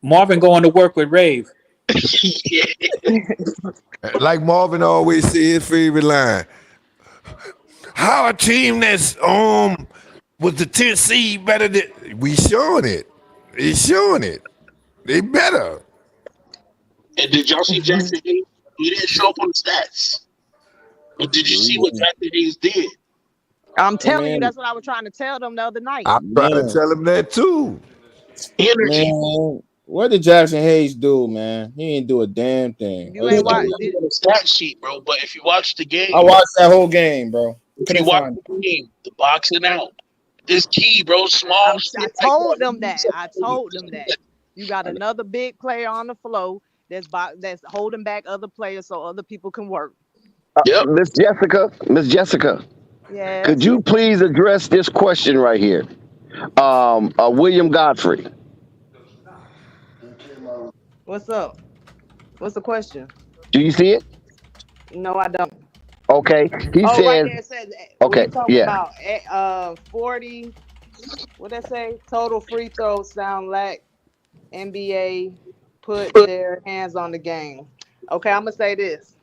Marvin going to work with Rave. Like Marvin always say his favorite line. How a team that's was the 10th seed better than we showing it. It's showing it. They better. And did y'all see Jackson Hayes? He didn't show up on the stats. But did you see what Jackson Hayes did? I'm telling you, that's what I was trying to tell them the other night. I'm trying to tell him that too. Energy. Man, what did Jackson Hayes do, man? He ain't do a damn thing. You ain't watch on the stat sheet, bro. But if you watch the game, I watched that whole game, bro. if you watch the game, the boxing out, this key, bro, small. I told them that. I told them that. You got another big player on the floor that's holding back other players so other people can work. Yep. Miss Jessica, Yes. could you please address this question right here? William Godfrey. What's up? What's the question? Do you see it? No, I don't. Okay. He Right says. there it says. Okay. We talking Yeah. about 40. What that say? Total free throws sound like NBA put their hands on the game. Okay, I'm gonna say this.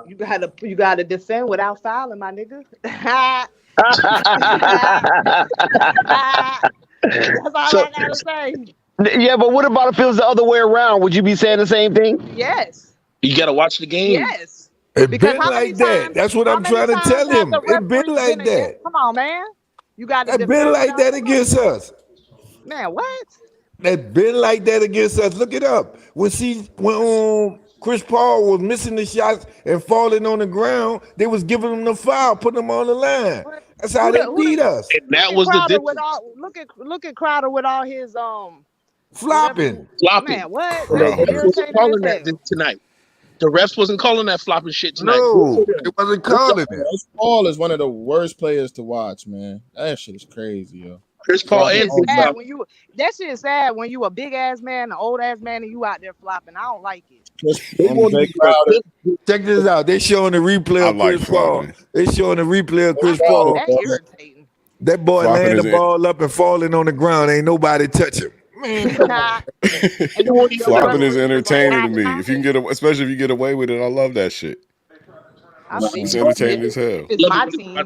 You gotta defend without fouling, my nigga. That's all So- I gotta say. Yeah, but what about if it was the other way around? Would you be saying the same thing? Yes. You got to watch the game. Yes. It Because been how many like that. times- That's what how I'm many trying to times tell has him. the It been referee like been that. Come on, man. You got to It been like that against us. Man, what? That been like that against us. Look it up. When Chris Paul was missing the shots and falling on the ground, they was giving him the foul, putting him on the line. That's how they beat us. And that Look was at the Crowder difference. with all look at Crowder with all his Flopping. Flopping. Man, what? The That's refs wasn't irritating calling as that hell. tonight. The refs wasn't calling that flopping shit tonight. No, it wasn't calling it. Chris Paul is one of the worst players to watch, man. That shit is crazy, yo. Chris Paul That and shit sad when you a big ass man, an old ass man, and you out there flopping. I don't like it. Check this out. They showing the replay of Chris Paul. They showing the replay of Chris Paul. That's irritating. That boy Flopping laying is the it. ball up and falling on the ground. Ain't nobody touch him. Man, come on. Flopping is entertaining to me. If you can especially if you get away with it, I love that shit. It's entertaining as hell. It's my team.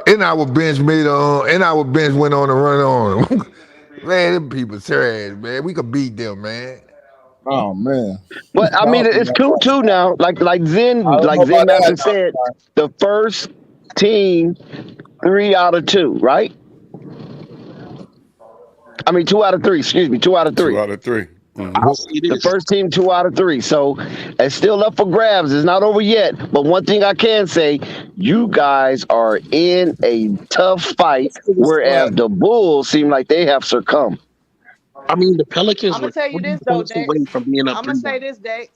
And our bench went on a run on. Man, them people trash, man. We could beat them, man. Oh man. But I mean, it's 2-2 now. Like Zen Master said, the first team 3 out of 2, right? I mean, 2 out of 3. Excuse me, 2 out of 3. 2 out of 3. The first team 2 out of 3. So it's still up for grabs. It's not over yet. But one thing I can say, you guys are in a tough fight, whereas the Bulls seem like they have succumbed. I mean, the Pelicans I'm were gonna tell you 3 this though, points Dex. away from being up. I'm gonna say this, Dex.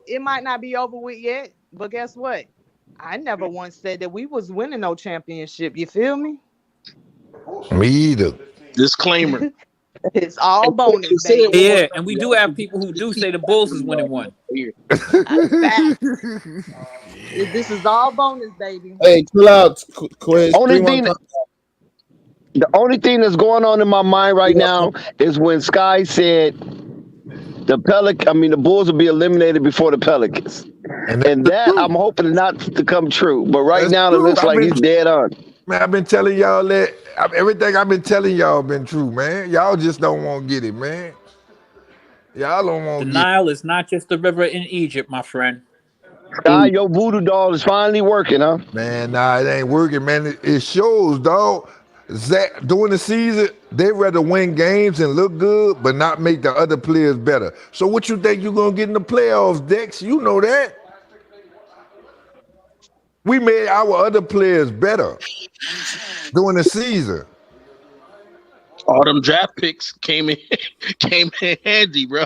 It might not be over with yet, but guess what? I never once said that we was winning no championship. You feel me? Me either. Disclaimer. It's all bonus, Say it baby. one more Yeah, time, and we do y'all. have people who do say the Bulls is winning one. Fact. This is all bonus, baby. Hey, chill out, Quiz. Only 3-1 thing the only thing that's going on in my mind right now is when Sky said the Bulls will be eliminated before the Pelicans. And that I'm hoping not to come true. But right now it looks like he's dead on. Man, I've been telling y'all that everything I've been telling y'all been true, man. Y'all just don't want to get it, man. Y'all don't The want to get it. Nile is not just the river in Egypt, my friend. Sky, your voodoo doll is finally working, huh? Man, nah, it ain't working, man. It shows, dog. Zach, during the season, they rather win games and look good, but not make the other players better. So what you think you're gonna get in the playoffs, Dex? You know that. We made our other players better during the season. All them draft picks came in handy, bro.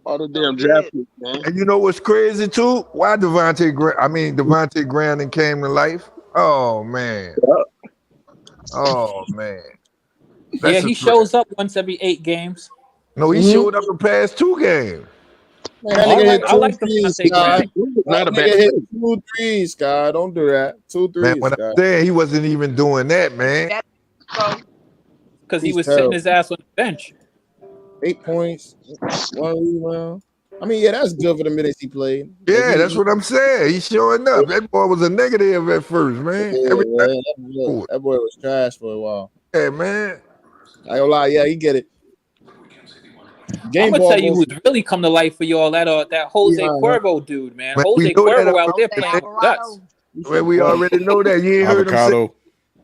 All the damn draft picks, man. And you know what's crazy too? Why Devontae Graham came to life? Oh man. Oh man. Yeah, he shows up once every 8 games. No, he showed up the past 2 games. Man, that nigga hit I 2 like threes, Devontae Sky. Graham. Not a That bad nigga hit trade. 2 threes, Sky. Don't do that. 2 Man, threes, when Sky. I'm saying he wasn't even doing that, man. Because he He's was terrible. sitting his ass on the bench. 8 points, 1 rebound. I mean, yeah, that's good for the minutes he played. Yeah, that's what I'm saying. He's showing up. That boy was a negative at first, man. Yeah, Every time. that boy was trash for a while. Yeah, man. I ain't gonna lie, yeah, he get it. I'm Game gonna ball tell you goes who's really come to life for y'all. That Jose behind, huh? Cuervo dude, man. Man, we Jose know that Cuervo out there already. playing nuts. Man, we already know that. You ain't heard him say Avocado.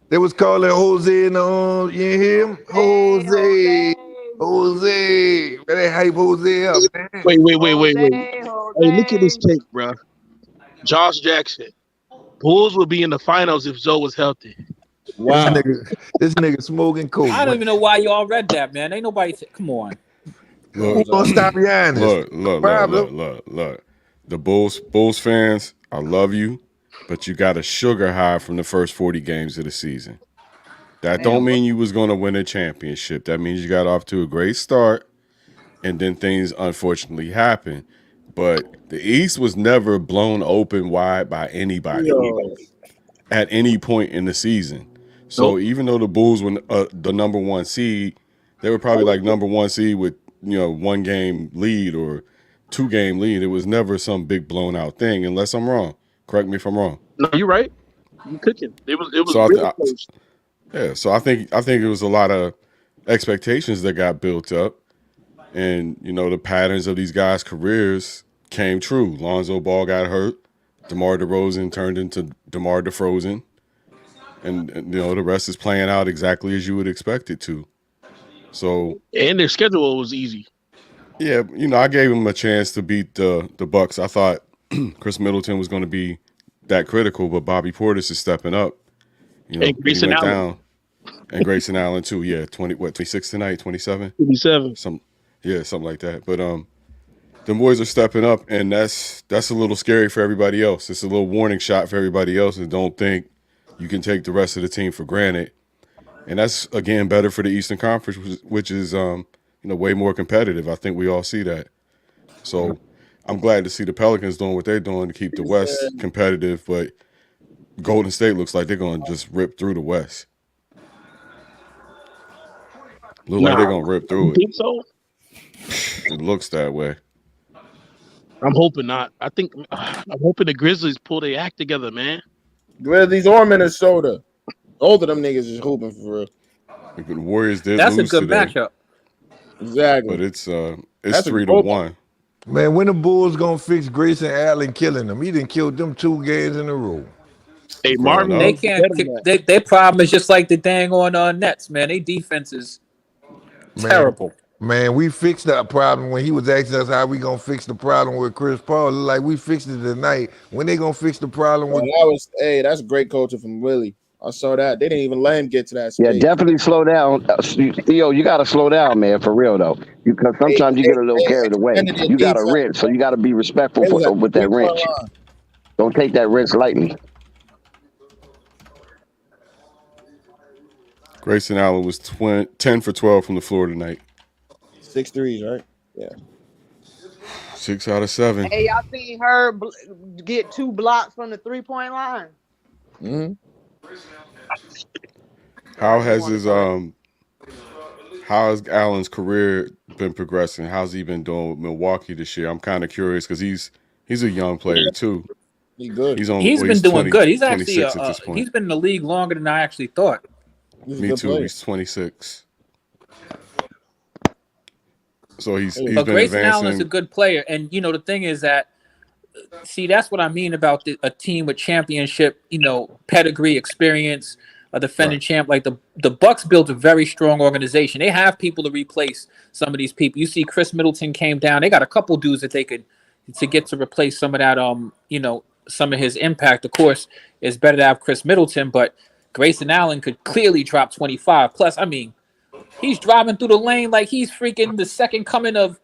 they was calling Jose and you ain't hear him? Jose. Man, they hype Jose up, man. Wait. Hey, look at this tape, bro. Josh Jackson. Bulls would be in the finals if Zoe was healthy. Wow. This nigga smoking coke. I don't even know why y'all read that, man. Ain't nobody. Come on. Who gonna stop Giannis? Look. The Bulls fans, I love you, but you got a sugar high from the first 40 games of the season. That don't mean you was going to win a championship. That means you got off to a great start, and then things unfortunately happened. But the East was never blown open wide by anybody at any point in the season. So even though the Bulls were the number 1 seed, they were probably like number 1 seed with 1 game lead or 2 game lead. It was never some big blown out thing, unless I'm wrong. Correct me if I'm wrong. No, you're right. You cooking. It was So real close. so I think it was a lot of expectations that got built up, and the patterns of these guys' careers came true. Lonzo Ball got hurt. DeMar DeRozan turned into DeMar DeFrozen. And the rest is playing out exactly as you would expect it to. So, and their schedule was easy. Yeah, I gave him a chance to beat the Bucks. I thought Chris Middleton was going to be that critical, but Bobby Portis is stepping up. And Grayson Allen. Down. And Grayson Allen too. Yeah, 26 tonight, 27? 27. Something like that. But the boys are stepping up, and that's a little scary for everybody else. It's a little warning shot for everybody else, and don't think you can take the rest of the team for granted. And that's, again, better for the Eastern Conference, which is way more competitive. I think we all see that. So I'm glad to see the Pelicans doing what they're doing to keep the West competitive, but Golden State looks like they're going to just rip through the West. Like they're going to rip through it. Think so? It looks that way. I'm hoping not. I'm hoping the Grizzlies pull their act together, man. Grizzlies or Minnesota. Both of them niggas is hooping for real. The Warriors did That's lose a good today. matchup. Exactly. But it's 3-1. Man, when the Bulls gonna fix Grayson Allen killing them? He done killed them 2 games in a row. Hey, Marvin, they can't. Their problem is just like the dang on Nets, man. Their defense is terrible. Man, we fixed that problem when he was asking us how we gonna fix the problem with Chris Paul. Like we fixed it tonight. When they gonna fix the problem with? That's great coaching from Willie. I saw that. They didn't even let him get to that stage. Yeah, definitely slow down. Theo, you got to slow down, man, for real, though. Because sometimes you get a little carried away. You got a wrench, so you got to be respectful with that wrench. Don't take that wrench lightly. Grayson Allen was 10 for 12 from the floor tonight. 6 threes, right? Yeah. 6 out of 7. Hey, y'all seen her get 2 blocks from the 3-point line? Mm-hmm. How has Allen's career been progressing? How's he been doing with Milwaukee this year? I'm kind of curious because he's a young player too. He's good. He's been doing 20, good. He's actually 26 at this point. he's been in the league longer than I actually thought. Me too. Player. He's 26. So he's been Grayson advancing. Allen's a good player, and you know the thing is that, see, that's what I mean about a team with championship, pedigree, experience, a defending champ. Like the Bucks built a very strong organization. They have people to replace some of these people. You see, Chris Middleton came down. They got a couple dudes that they could to get to replace some of that. Some of his impact. Of course, it's better to have Chris Middleton, but Grayson Allen could clearly drop 25 plus. I mean, he's driving through the lane like he's freaking the second coming of.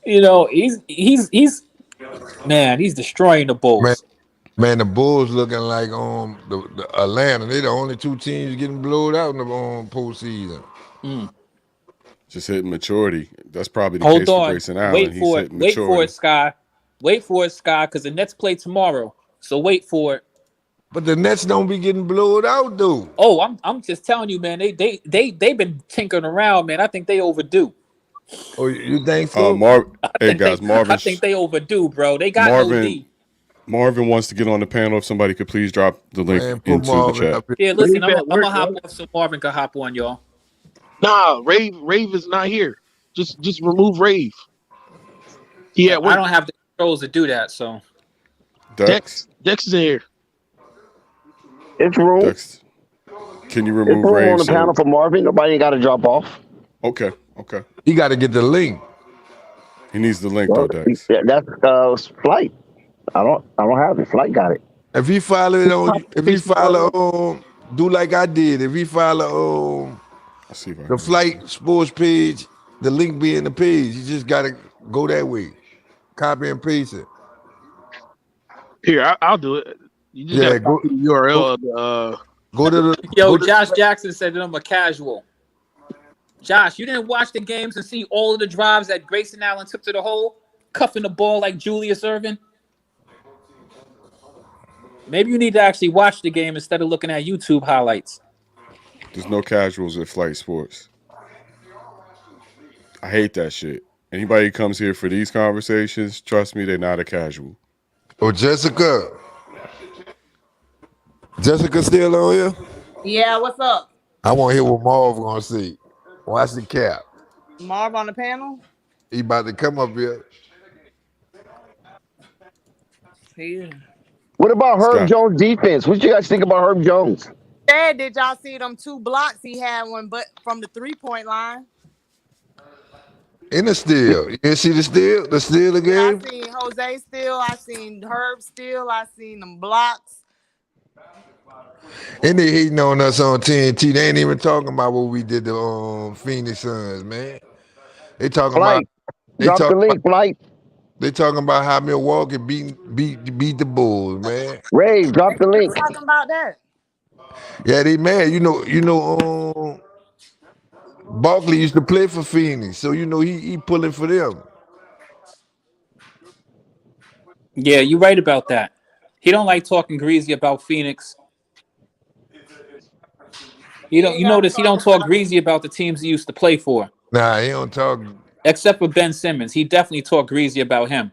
He's destroying the Bulls. Man, the Bulls looking like the Atlanta. They the only two teams getting blown out in the postseason. Just hitting maturity. That's probably the case for Grayson Allen. Wait for it, Sky. Wait for it, Sky, because the Nets play tomorrow. So wait for it. But the Nets don't be getting blown out, though. Oh, I'm just telling you, man. They've been tinkering around, man. I think they overdue. Oh, you think so? Marvin. I think they overdue, bro. They got Marvin. Marvin wants to get on the panel. If somebody could please drop the link into the chat. Yeah, listen, I'm gonna hop off so Marvin can hop on, y'all. Nah, Rave is not here. Just remove Rave. Yeah, I don't have the controls to do that, so. Dex is here. It's room. Dex. Can you remove It's room Rave on the panel for Marvin? Nobody got to drop off. Okay. He got to get the link. He needs the link though, Dex. That's Flight. I don't have it. Flight got it. If he follow do like I did. If he follow the Flight Sports page, the link be in the page. You just gotta go that way. Copy and paste it. Here, I'll do it. You just gotta copy the URL. Go to the. Josh Jackson said that I'm a casual. Josh, you didn't watch the games and see all of the drives that Grayson Allen took to the hole, cuffing the ball like Julius Erving? Maybe you need to actually watch the game instead of looking at YouTube highlights. There's no casuals at Flight Sports. I hate that shit. Anybody who comes here for these conversations, trust me, they're not a casual. Oh, Jessica still on here? Yeah, what's up? I want to hear what Marv gonna say. Watch the cap. Marv on the panel? He about to come up here. Yeah. What about Herb Jones' defense? What you guys think about Herb Jones? Yeah, did y'all see them 2 blocks? He had one, but from the 3-point line. In the steal. You didn't see the steal? The steal again? I seen Jose steal. I seen Herb steal. I seen them blocks. And they hating on us on TNT. They ain't even talking about what we did to Phoenix Suns, man. They talking Flight. about. Drop the link, Flight. They talking about how Milwaukee beat the Bulls, man. Ray, drop the link. Talking about that. Yeah, they mad. You know. Barkley used to play for Phoenix, so he pulling for them. Yeah, you're right about that. He don't like talking greasy about Phoenix. You notice he don't talk greasy about the teams he used to play for. Nah, he don't talk. Except for Ben Simmons, he definitely talked greasy about him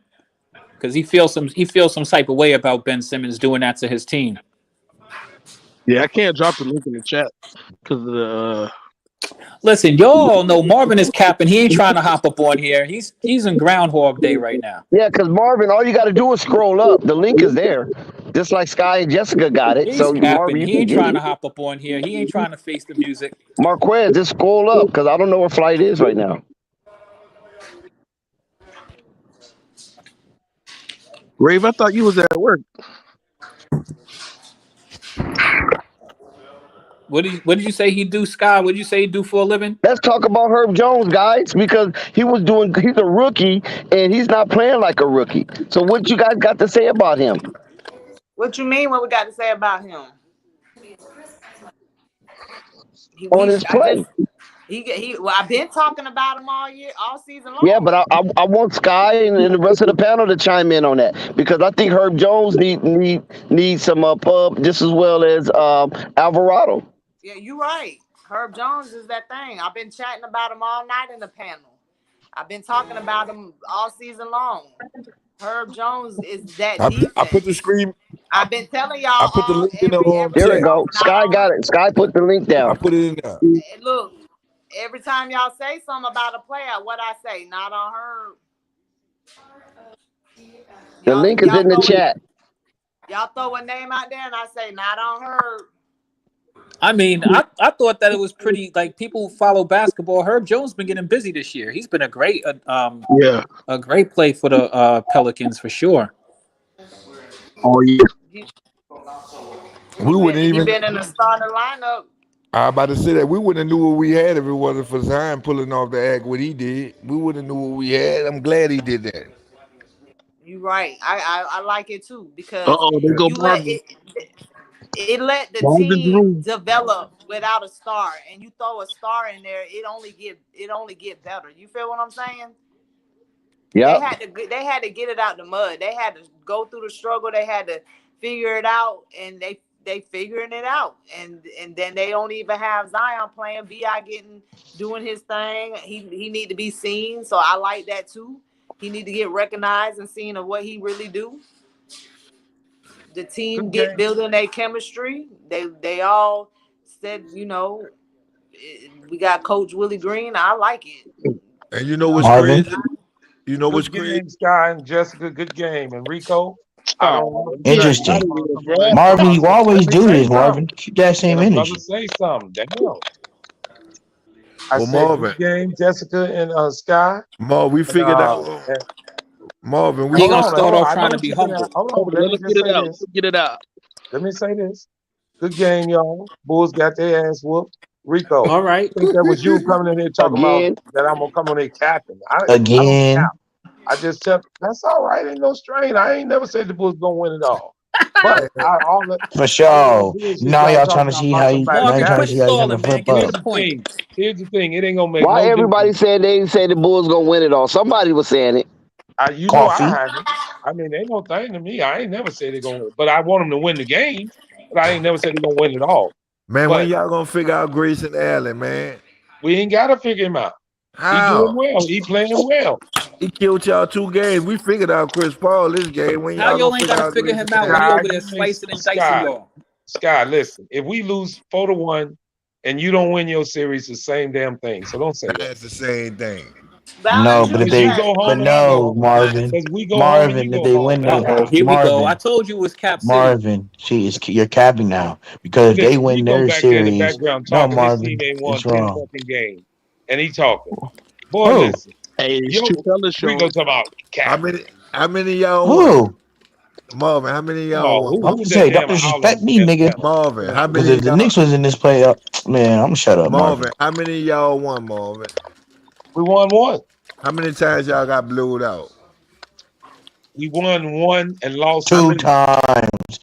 because he feels some type of way about Ben Simmons doing that to his team. Yeah, I can't drop the link in the chat because of the. Listen, y'all know Marvin is capping. He ain't trying to hop up on here. He's in Groundhog Day right now. Yeah, because Marvin, all you got to do is scroll up. The link is there, just like Sky and Jessica got it. He's So capping. Marvin, He ain't trying to hop up on here. He ain't trying to face the music. Marquez, just scroll up because I don't know where Flight is right now. Rave, I thought you was at work. What did you say he do, Sky? What did you say he do for a living? Let's talk about Herb Jones, guys, because he's a rookie and he's not playing like a rookie. So what you guys got to say about him? What you mean? What we got to say about him? on his play. Well, I've been talking about him all year, all season long. Yeah, but I want Sky and the rest of the panel to chime in on that because I think Herb Jones need some pub just as well as Alvarado. Yeah, you're right. Herb Jones is that thing. I've been chatting about him all night in the panel. I've been talking about him all season long. Herb Jones is that defense. I put the screen. I've been telling y'all. I put the link in the There we chat. go. Sky got it. Sky put the link down. I put it in there. Look, every time y'all say something about a player, what I say, not on Herb. The link is in the chat. Y'all throw a name out there, and I say, not on Herb. I mean, I thought that it was pretty, like, people who follow basketball. Herb Jones been getting busy this year. He's been a great a great play for the Pelicans for sure. Oh yeah. We wouldn't even. He been in the starting lineup. I was about to say that we wouldn't have knew what we had if it wasn't for Zion pulling off the act what he did. We wouldn't have knew what we had. I'm glad he did that. You're right. I like it too because They go Marvin. it let the Marvin team Drew. develop without a star, and you throw a star in there, it only get better. You feel what I'm saying? Yeah. They had to get it out the mud. They had to go through the struggle. They had to figure it out, and they figuring it out. And then they don't even have Zion playing. Bi doing his thing. He need to be seen. So I like that too. He need to get recognized and seen of what he really do. The team get building their chemistry. They all said, we got Coach Willie Green. I like it. And you know what's crazy? You know what's crazy? Sky and Jessica, good game. And Rico, I don't know. Interesting. Marvin, you always do this, Marvin. Keep that same energy. Say something. Damn. I Well, said Marvin. good game, Jessica and Sky. Marvin, we figured out. Marvin, we gonna start off trying to be humble. Hold on, let me just say this. Get it out. Let me say this. Good game, y'all. Bulls got their ass whooped. Rico. All right. I think that was you coming in here talking about that I'm gonna come on there capping. Again. I just said that's all right. Ain't no strain. I ain't never said the Bulls gonna win it all. But for sure. Now y'all trying to see how you gonna flip up. Here's the thing. It ain't gonna make. Why everybody said they said the Bulls gonna win it all? Somebody was saying it. I haven't. I mean, ain't no thing to me. I ain't never said they're gonna win, but I want them to win the game. But I ain't never said they're gonna win it all. Man, when y'all gonna figure out Grayson Allen, man? We ain't gotta figure him out. How? He doing well. He playing well. He killed y'all 2 games. We figured out Chris Paul this game. When How y'all gonna ain't gotta figure him out when he over there slicing and dicing y'all? Sky, listen. If we lose 4-1 and you don't win your series, the same damn thing. So don't say that. That's the same thing. No, but if they, Marvin, if they win, they host. Here we go. I told you it was Cap City. Marvin, you're capping now because if they win their series, no, Marvin, it's wrong. Game, and he talking. Boy, listen. Hey, it's True Show. We go talk about Cap. How many y'all won? Marvin, how many y'all won? I'm gonna say, don't disrespect me, nigga. Marvin, how many? Because if the Knicks was in this playoff, man, I'm gonna shut up, Marvin. How many y'all won, Marvin? We won 1. How many times y'all got blowed out? We won 1 and lost 2 times.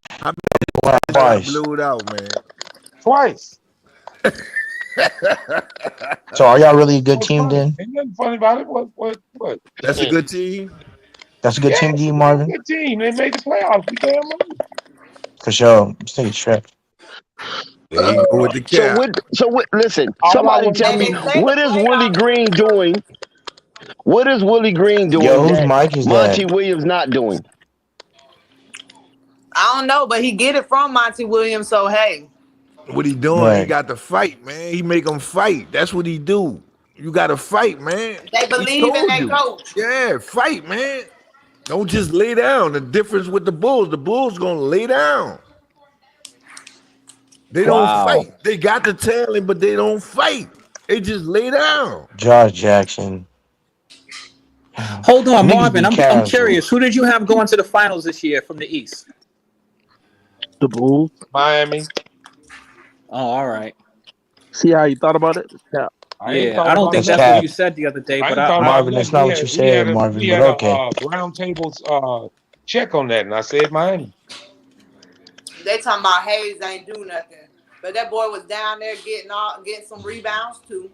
How many times y'all blowed out, man? Twice. So are y'all really a good team then? Ain't nothing funny about it. What? That's a good team. That's a good team to you, Marvin. Good team. They made the playoffs. We damn right. For sure. Just take a trip. There you go with the cap. Listen. Somebody tell me what is Willie Green doing? What is Willie Green doing? Yo, whose mic is Monty that? Williams not doing. I don't know, but he get it from Monty Williams. So hey. What he doing? Right. He got to fight, man. He make them fight. That's what he do. You got to fight, man. They believe in their coach. Yeah, fight, man. Don't just lay down. The difference with the Bulls gonna lay down. They don't fight. They got the talent, but they don't fight. They just lay down. Josh Jackson. Hold on, Marvin. I'm curious. Who did you have going to the finals this year from the East? The Bulls. Miami. Oh, all right. See how you thought about it? Yeah. I don't think that's what you said the other day. But Marvin, that's not what you said, Marvin. But okay. Round tables check on that, and I said Miami. They talking about Hayes ain't do nothing. But that boy was down there getting some rebounds too.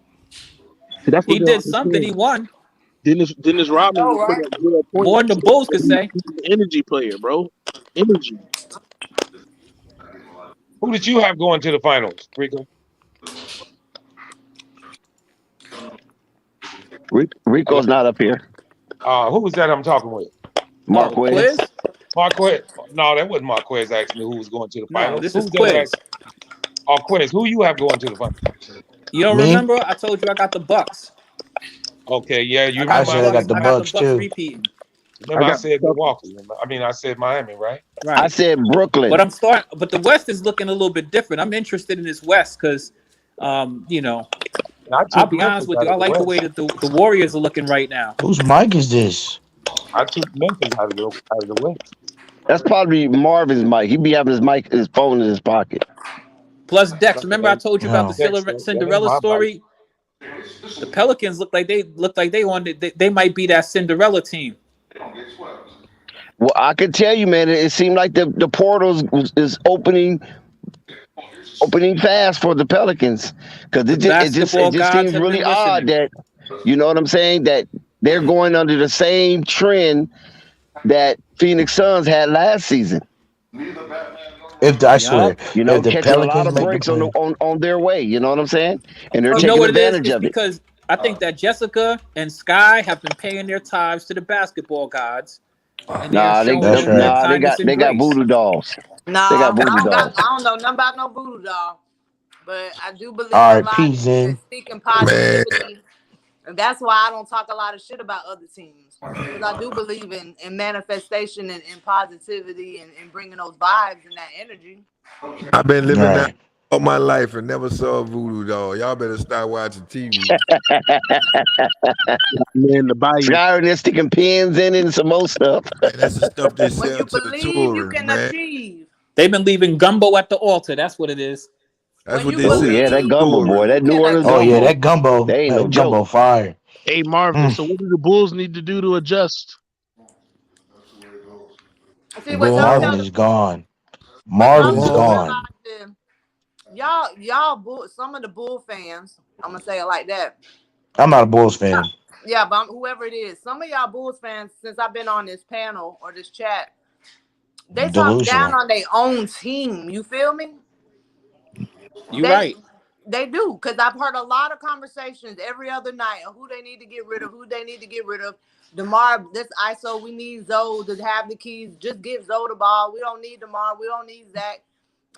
That's He what they did don't something. He understand. won Dennis Rodman Oh, will put right. up 0 more points. than the Bulls could say. He's an energy player, bro. Energy. Who did you have going to the finals, Rico? Hello? Rico's not up here. Who was that I'm talking with? Oh, Marquez. Quiz? Marquez. No, that wasn't Marquez asking me who was going to the No, finals. this is Who's that Quiz. asking? Oh, Quiz. Who you have going to the finals? You don't Me? remember? I told you I got the Bucks. Okay, yeah, you I got I the remember I said I Bucks. got said the I got the Bucks Bucks too. repeating. remember I got said the Celtics. Milwaukee. I mean I said Miami, right? I Right. said Brooklyn. But the West is looking a little bit different. I'm interested in this West because, you know, And I I'll took be honest Memphis with out you. of I the like the way West. that the Warriors are looking right now. Whose mic is this? I took Memphis out of the West. That's probably Marvin's mic. He be having his phone in his pocket. Plus Dex. No, Remember I told you about the No. Dexter, that ain't Cinderella my bike. story? The Pelicans look like they wanted. They might be that Cinderella team. Well, I can tell you, man, it seemed like the portals is opening fast for the Pelicans because The it basketball just gods seems have really been odd listening. that you know what I'm saying, that they're going under the same trend that Phoenix Suns had last season. I Yup. swear, You if know, the catching a lot Pelicans of make the breaks play, on their way. You know what I'm saying, and they're You know taking what it is? advantage It's of it. because I think that Jessica and Sky have been paying their tithes to the basketball gods, and they are Nah, showing that's them their right. kindness and they got grace. voodoo dolls. They got Nah, voodoo dolls. I don't know nothing about no voodoo doll, but I do believe All a right, lot peace in in. speaking Man, positivity, and that's why I don't talk a lot of shit about other teams because I do believe in manifestation and positivity and bringing those vibes and that energy. I've been All living that right. all my life and never saw a voodoo doll. Y'all better start watching TV. Man, the Bayou. Sky and they're sticking pins in it and some more stuff. Man, that's the stuff they When sell you to the believe, you tourists, can man. achieve. They've been leaving gumbo at the altar. That's what it is. That's When what you they Oh sell yeah, to that the believe, gumbo boy, tourists. that you New can Orleans Oh yeah, gumbo, achieve. that gumbo, they ain't no that joke. gumbo fire. Hey Marvin, Mm. so what do the Bulls need to do to adjust? See what Go don't Marvin home. tell is gone. what Go don't Marvin's tell home. gone. everybody. Y'all bull, some of the Bull fans, I'm gonna say it like that. I'm not a Bulls fan. Yeah, but whoever it is, some of y'all Bulls fans, since I've been on this panel or this chat, they talk down Delusional. on their own team. You feel me? You They right. they do, because I've heard a lot of conversations every other night of who they need to get rid of, who they need to get rid of. DeMar, this ISO, we need Zoe to have the keys. Just give Zoe the ball. We don't need DeMar. We don't need Zach.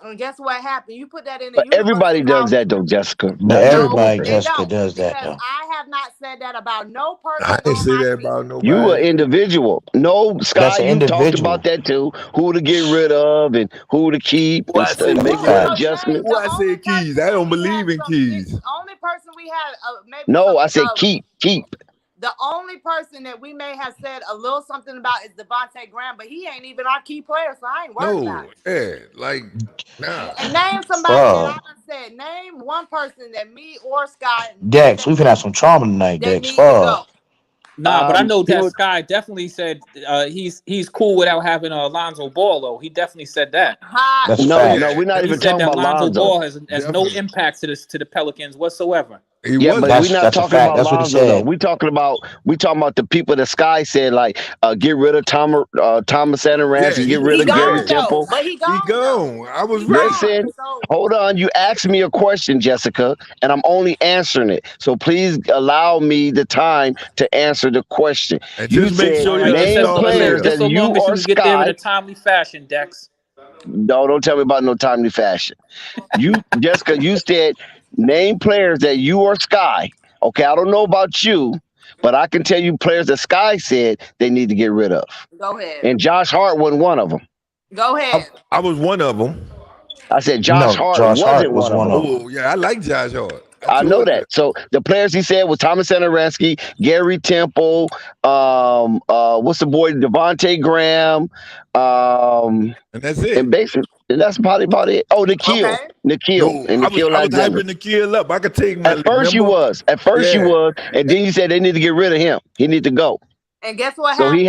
And guess what happened? You put that in the But universe, everybody and does now that though, Jessica. But Not just the Bull everybody, no, fans. they Jessica, don't, does that because though. I have not said that about no I person ain't on say my that team. about You an nobody. individual. No, Sky, That's an you talked about individual. that too. Who to get rid of and who to keep Who I say and Who? making what? Name adjustments. Who the I only say keys? I person that don't we had believe in some. keys. Only person we had maybe No, some. I said keep. The only person that we may have said a little something about is Devontae Graham, but he ain't even our key player, so I ain't worried about No, it. yeah, like nah. And name somebody that I Fuck. done said. Name one person that me or Scott Dex, said we finna have some trauma tonight, they Dex. need to go. Fuck. Nah, but I know You that know, Sky definitely said he's cool without having Lonzo Ball though. He definitely said that. Hot. That's a Oh no, fact. yeah, we're not He even said talking that about Lonzo Lonzo. Ball has no definitely. impact to the Pelicans whatsoever. He Yeah, but wasn't. we're not That's a talking fact. about That's what he Lonzo though. said. We talking about the people that Sky said like get rid of Thomas Yeah, Satoransky, get rid He of Gary gone yeah. though, Temple. but he He gone though. gone. I was He right. gone. Listen, So hold on. You asked me a question, Jessica, and I'm only answering it. So please allow me the time to answer the question. And You just make said All sure right, you're a just name as star players player. just that so you long as or you get there in Sky. a timely fashion, Dex. No, don't tell me about no timely fashion. You, Jessica, you said name players that you or Sky. Okay, I don't know about you, but I can tell you players that Sky said they need to get rid of. go ahead. And Josh Hart wasn't one of them. Go I, ahead. I was one of them. I said Josh No, Hart Josh Hart wasn't was one of one them. of them. Oh yeah, I like Josh Hart. I I know told that. you, So the players he said was Thomas Satoransky, Gary Temple, what's the boy, Devontae Graham, and that's it. and basically and that's probably about it. Oh, Okay. Nikhil, No, and Nikhil I was Alexander. hyping the kid up. I could take my At first you remember. was, Yeah, and then you said they need to get rid of him. He need to go. And guess what So happened?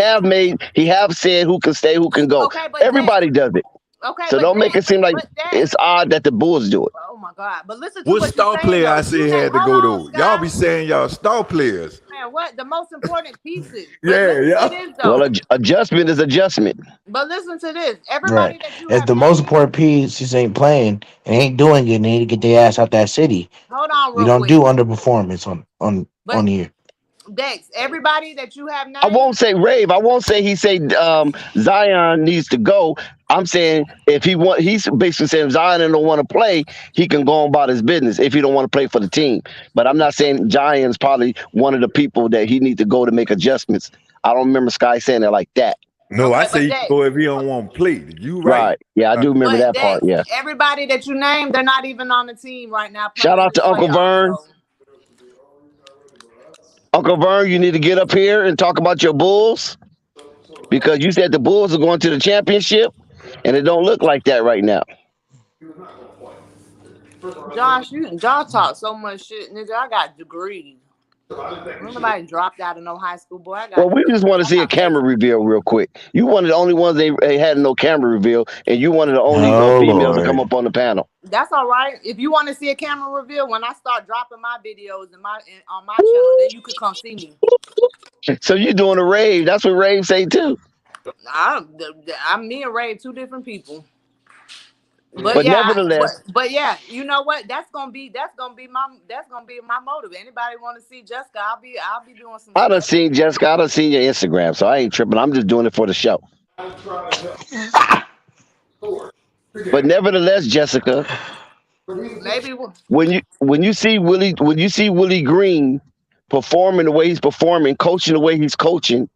he have said who can stay, who can go. Okay, but Dex, Everybody does it. Okay, So but don't make it seem like Dak. it's odd that the Bulls do it. Oh my God! But listen to What what you're star saying player though. I You said had to hold go on, though? Y'all Sky. be saying y'all star players. Man, what the most important pieces? But Yeah, listen to yeah. this Well, though. adjustment is adjustment. But listen to this. Right. Everybody that you If have the most named. important pieces ain't playing and ain't doing it, and they need to get their ass out that city. Hold on, You real don't quick. do underperformance But on here. Dex, everybody that you have I named. won't say rave. I won't say Zion needs to go. I'm saying if he's basically saying if Zion don't want to play, he can go on about his business if he don't want to play for the team. But I'm not saying Zion's probably one of the people that he needs to go to make adjustments. I don't remember Sky saying it like that. No, I Okay, say but you can Dex. go if he don't want to play. You right. Right. Yeah, I do remember But that part. Dex, Yeah. everybody that you named, they're not even on the team right now Shout playing in out the to Uncle playoffs. Vern. So Uncle Vern, you need to get up here and talk about your Bulls because you said the Bulls are going to the championship, and it don't look like that right now. Josh talk so much shit, nigga. I got degrees. Nobody dropped out of no high school, boy. I Well, got we degrees. just want to I see a got camera bachelor's. reveal real quick. You one of the only ones they had no camera reveal, and you one of the only Oh females to come Lord. up on the panel. That's all right. If you want to see a camera reveal, when I start dropping my videos on my channel, then you could come see me. So you doing a rave? That's what rave say too. I'm me and Ray, two different people. But But yeah, nevertheless, but yeah, you know what? That's gonna be my motive. Anybody want to see Jessica? I'll be doing some I done stuff. seen Jessica. I done seen your Instagram, so I ain't tripping. I'm just doing it for the show. But nevertheless, Jessica, Maybe when you see Willie Green performing the way he's performing, coaching the way he's coaching,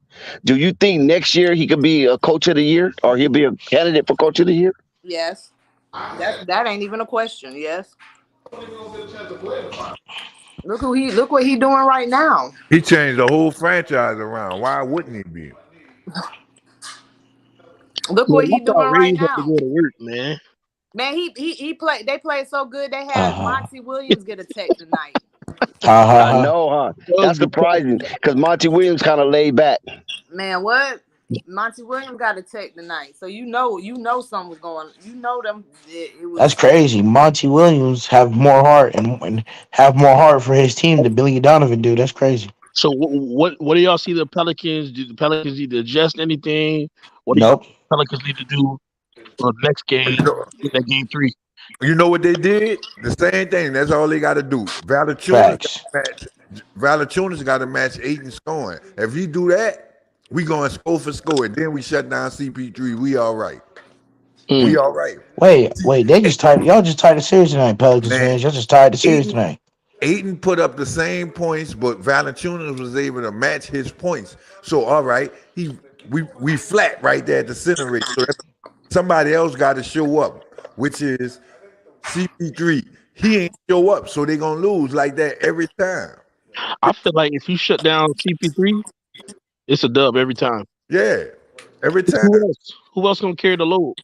do you think next year he could be a coach of the year or he'll be a candidate for coach of the year? yes. That ain't even a question. Yes. Look what he doing right now. He changed the whole franchise around. Why wouldn't he be? Look Man, what I he thought doing right Ray had to now. go to work, man. Man, he played. They played so good. They Uh had huh. Monty Williams get a tech tonight. Ha ha I ha. know, huh? Was That's because surprising because Monty Williams kind of laid back. Man, what? Monty Williams got a tech tonight, so you know something was going. You know them. It That's was. crazy. Monty Williams have more heart and have more heart for his team than Billy Donovan do. That's crazy. so. What do y'all see the Pelicans? Do the Pelicans need to adjust anything? What do y'all Nope. think the Pelicans need to do for the next game? In that game 3. You know what they did? The same thing. That's all they got to do. Facts. Valanciunas got to match Aiton scoring. If he do that, we going score for score. And then we shut down CP3. We all right. We all right. Wait. They just tied. Y'all just tied the series tonight, Pelicans Man, fans. Y'all just tied the series Aiton, tonight. Aiton put up the same points, but Valanciunas was able to match his points. So all right, we flat right there at the center rate. So somebody else got to show up, which is CP3. He ain't show up, so they gonna lose like that every time. I feel like if you shut down CP3, it's a dub every time. Yeah, every time. Who else? Who else gonna carry the load?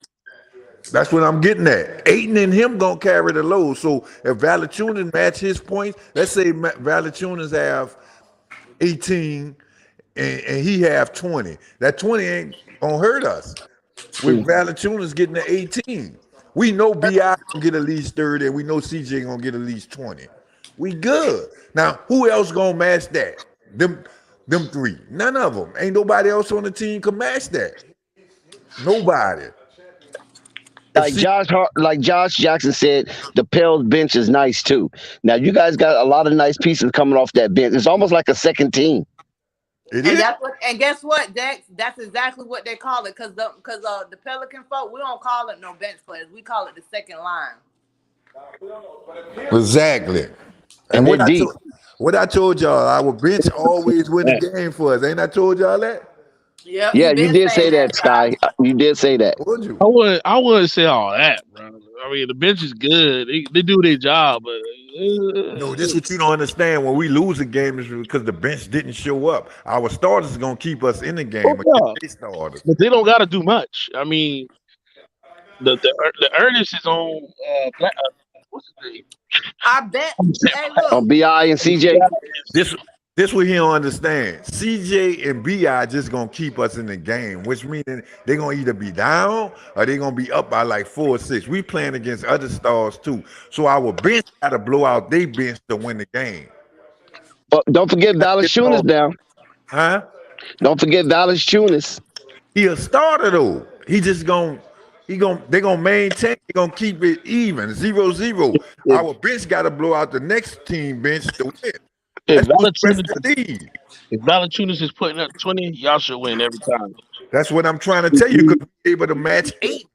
That's what I'm getting at. Aiton and him gonna carry the load. So if Valanciunas match his points, let's say Valanciunas have 18 and he have 20. That 20 ain't gonna hurt us. With Valanciunas getting the 18. We know BI gonna get at least 30, and we know CJ gonna get at least 20. We good. Now, who else gonna match that? Them three. None of them. Ain't nobody else on the team can match that. Nobody. Like Josh Jackson said, the Pels bench is nice too. Now you guys got a lot of nice pieces coming off that bench. It's almost like a second team. And guess what, Dex? That's exactly what they call it. Cause the Pelican folk, we don't call it no bench players. We call it the second line. Exactly. And they're deep. what I told y'all, our bench always win the game for us. Ain't I told y'all that? Yep, Yeah, you you been did saying say that, that, Sky. You did say that. Told you. I wouldn't say all that, bro. I mean, the bench is good. They do their job, but No, this is what you don't understand. When we lose a game, is because the bench didn't show up. Our starters are gonna keep us in the game against yeah. their starters. But they don't got to do much. I mean, the Ernest is on what's his name? I bet. Hey, look. On BI and CJ. This This what he don't understand. CJ and BI just gonna keep us in the game, which means they're gonna either be down or they're gonna be up by like 4 or 6. We playing against other stars too. So our bench gotta blow out their bench to win the game. But don't forget Valanciunas now. Huh? Don't forget Valanciunas. He a starter though. He just they gonna maintain, they gonna keep it even, 0-0. Our bench gotta blow out the next team bench to win. If That's what's the rest of the league. Valanciunas is putting up 20, y'all should win every time. That's what I'm trying to tell you, because we're able to match 8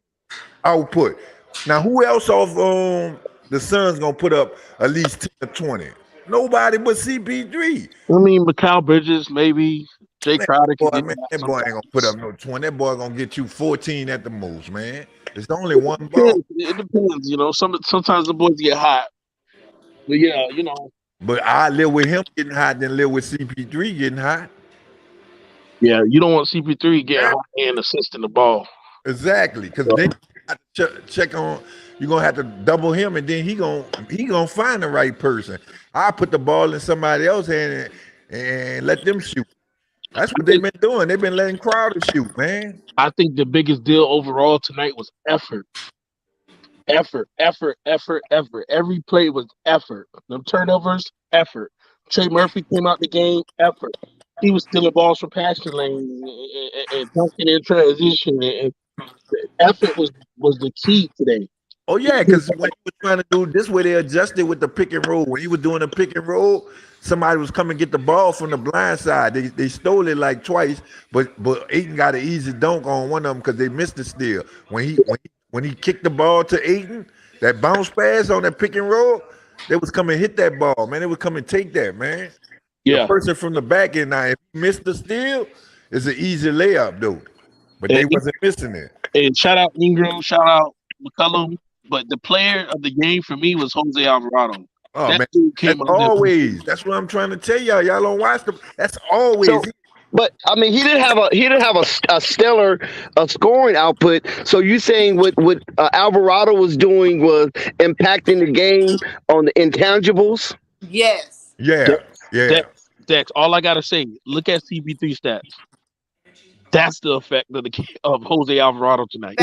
output. Now, who else off the Suns gonna put up at least 10 or 20? Nobody but CP3. I mean, Mikal Bridges, maybe. Jay Crowder can Man, that boy ain't gonna put up no 20. That boy gonna get you 14 at the most, man. It's only one ball. It depends, you know. Sometimes the boys get hot. But yeah, you know. But I live with him getting hot than live with CP3 getting hot. Yeah, you don't want CP3 getting hot and assisting the ball. Exactly, because then you check on. You're gonna have to double him, and then he gonna find the right person. I put the ball in somebody else's hand and let them shoot. That's what they've been doing. They've been letting Crowder shoot, man. I think the biggest deal overall tonight was effort. Effort. Every play was effort. Them turnovers, effort. Trey Murphy came out the game, effort. He was stealing balls from passing lane and dunking in transition. And effort was the key today. Oh yeah, because when he was trying to do this, way they adjusted with the pick and roll. When he was doing a pick and roll, somebody was coming get the ball from the blind side. They stole it like twice, but Ayton got an easy dunk on one of them because they missed the steal. When he kicked the ball to Ayton, that bounce pass on that pick and roll, they was coming hit that ball, man. They would come and take that, man. Yeah. The person from the back end, now if he missed the steal, it's an easy layup though. But they wasn't missing it. And shout out Ingram, shout out McCollum. But the player of the game for me was Jose Alvarado. Oh that man, that's always. That's what I'm trying to tell y'all. Y'all don't watch them. That's always. So, but I mean, he didn't have a stellar scoring output. So you saying what Alvarado was doing was impacting the game on the intangibles? Yes. Yeah. Dex, all I gotta say, look at CP3 stats. That's the effect of Jose Alvarado tonight.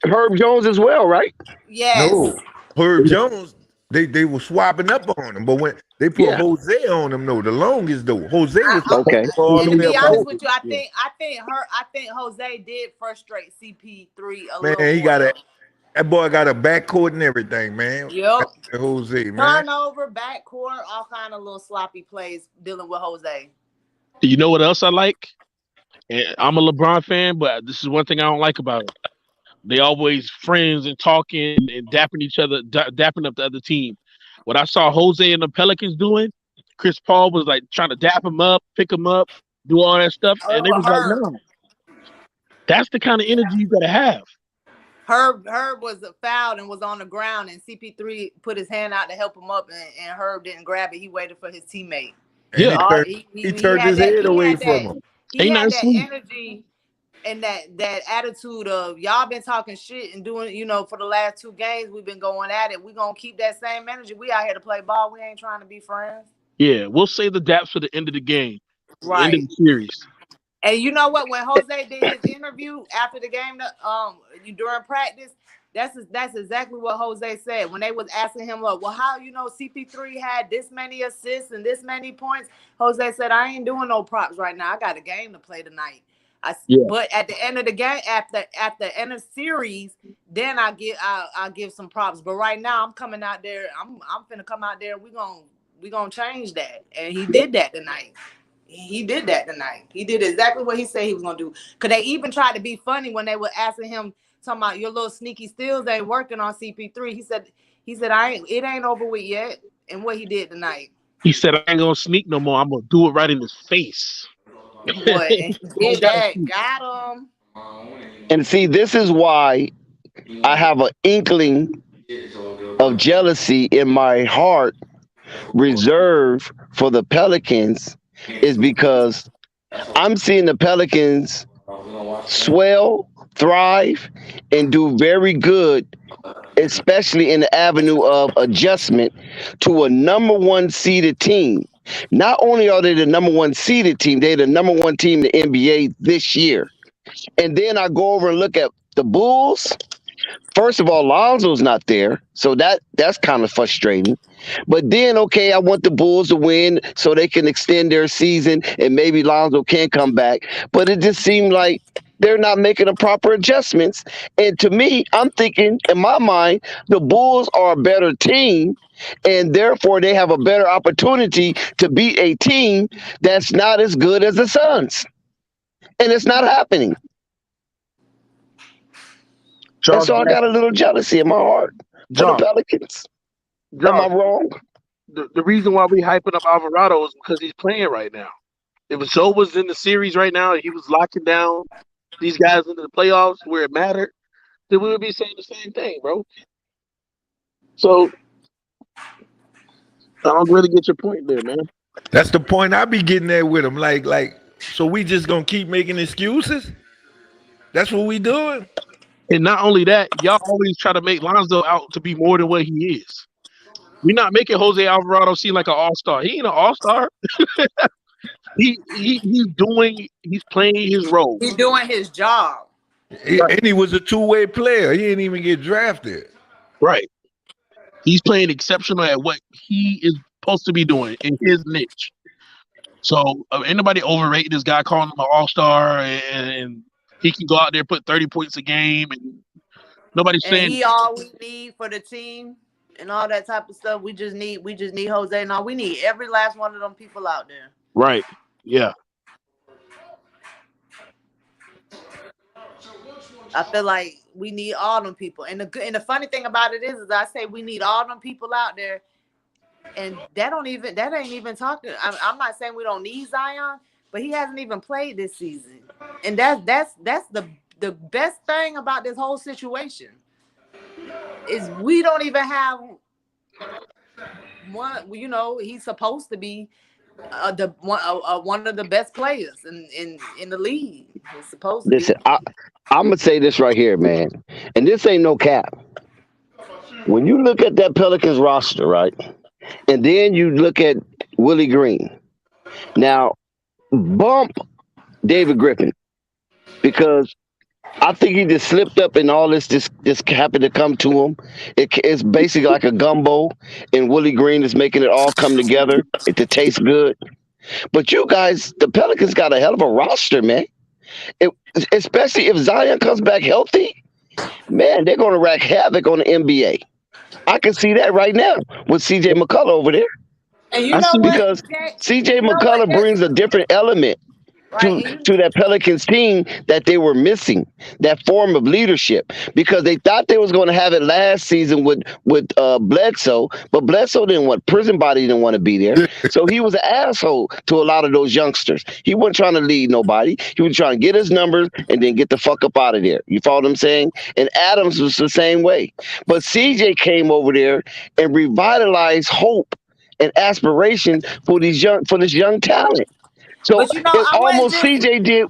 Herb Jones as well, right? Yes. No, Herb Jones. They were swapping up on him, but when they put Jose on him, no, the longest though. Jose was okay. And to be honest with you, I think Jose did frustrate CP3 a little. Man, that boy got a backcourt and everything, man. Yep. Jose, man. Turnover, backcourt, all kind of little sloppy plays dealing with Jose. You know what else I like? And I'm a LeBron fan, but this is one thing I don't like about it. They always friends and talking and dapping each other, dapping up the other team. What I saw Jose and the Pelicans doing, Chris Paul was like trying to dap him up, pick him up, do all that stuff, and they was like, no. That's the kind of energy you gotta have. Herb was fouled and was on the ground, and CP3 put his hand out to help him up, and Herb didn't grab it. He waited for his teammate. Yeah, he turned his head away from him. He had that energy and that attitude of y'all been talking shit and doing, for the last 2 games we've been going at it. We're gonna keep that same energy. We out here to play ball. We ain't trying to be friends. Yeah, we'll save the daps for the end of the game. Right. End of the series. And you know what? When Jose did his interview after the game, during practice, that's exactly what Jose said. When they was asking him, well, how CP3 had this many assists and this many points? Jose said, I ain't doing no props right now. I got a game to play tonight. But at the end of the game, at the end of series, then I'll give some props. But right now, I'm coming out there. I'm finna come out there. We gonna change that, and he did that tonight. He did that tonight. He did exactly what he said he was gonna do. Cause they even tried to be funny when they were asking him, talking about your little sneaky steals ain't working on CP3. He said it ain't over with yet. And what he did tonight. He said I ain't gonna sneak no more. I'm gonna do it right in his face. Boy, he did that. Got him. And see, this is why I have an inkling of jealousy in my heart reserved for the Pelicans, is because I'm seeing the Pelicans swell, thrive, and do very good, especially in the avenue of adjustment to a number 1 seeded team. Not only are they the number one seeded team, they're the number one team in the NBA this year. And then I go over and look at the Bulls. First of all, Lonzo's not there, so that's kind of frustrating. But then, okay, I want the Bulls to win so they can extend their season and maybe Lonzo can come back. But it just seemed like they're not making the proper adjustments. And to me, I'm thinking in my mind, the Bulls are a better team, and therefore they have a better opportunity to beat a team that's not as good as the Suns. And it's not happening. And Charles so I got a little jealousy in my heart for the John, Pelicans. Am I wrong? the reason why we hyping up Alvarado is because he's playing right now. If Joe was in the series right now, he was locking down these guys into the playoffs where it mattered, then we would be saying the same thing, bro. So I don't really get your point there, man. That's the point I be getting at with him. Like, so we just gonna keep making excuses? That's what we doing? And not only that, y'all always try to make Lonzo out to be more than what he is. We're not making Jose Alvarado seem like an all-star. He ain't an all-star. he's playing his role. He's doing his job. And he was a two-way player. He didn't even get drafted. Right. He's playing exceptional at what he is supposed to be doing in his niche. So anybody overrating this guy, calling him an all-star, and he can go out there and put 30 points a game, and nobody's saying he all we need for the team and all that type of stuff. We just need Jose. No, we need every last one of them people out there. Right. Yeah. I feel like we need all them people. And the funny thing about it is I say we need all them people out there, and that ain't even talking. I'm not saying we don't need Zion, but he hasn't even played this season, and that's the best thing about this whole situation is we don't even have one. You know, he's supposed to be one of the best players in the league. He's supposed to Listen, be. I'm gonna say this right here, man, and this ain't no cap. When you look at that Pelicans roster, right, and then you look at Willie Green. Now, bump David Griffin because I think he just slipped up and all this happened to come to him. It's basically like a gumbo, and Willie Green is making it all come together to taste good. But you guys, the Pelicans got a hell of a roster, man. Especially if Zion comes back healthy, man, they're going to rack havoc on the NBA. I can see that right now with C.J. McCullough over there. And you know what? Because C.J. McCullough brings a different element to that Pelicans team that they were missing, that form of leadership, because they thought they was going to have it last season with Bledsoe, but Bledsoe prison body didn't want to be there, so he was an asshole to a lot of those youngsters. He wasn't trying to lead nobody. He was trying to get his numbers and then get the fuck up out of there. You follow what I'm saying? And Adams was the same way, but CJ came over there and revitalized hope and aspiration for this young talent. So it's almost CJ did.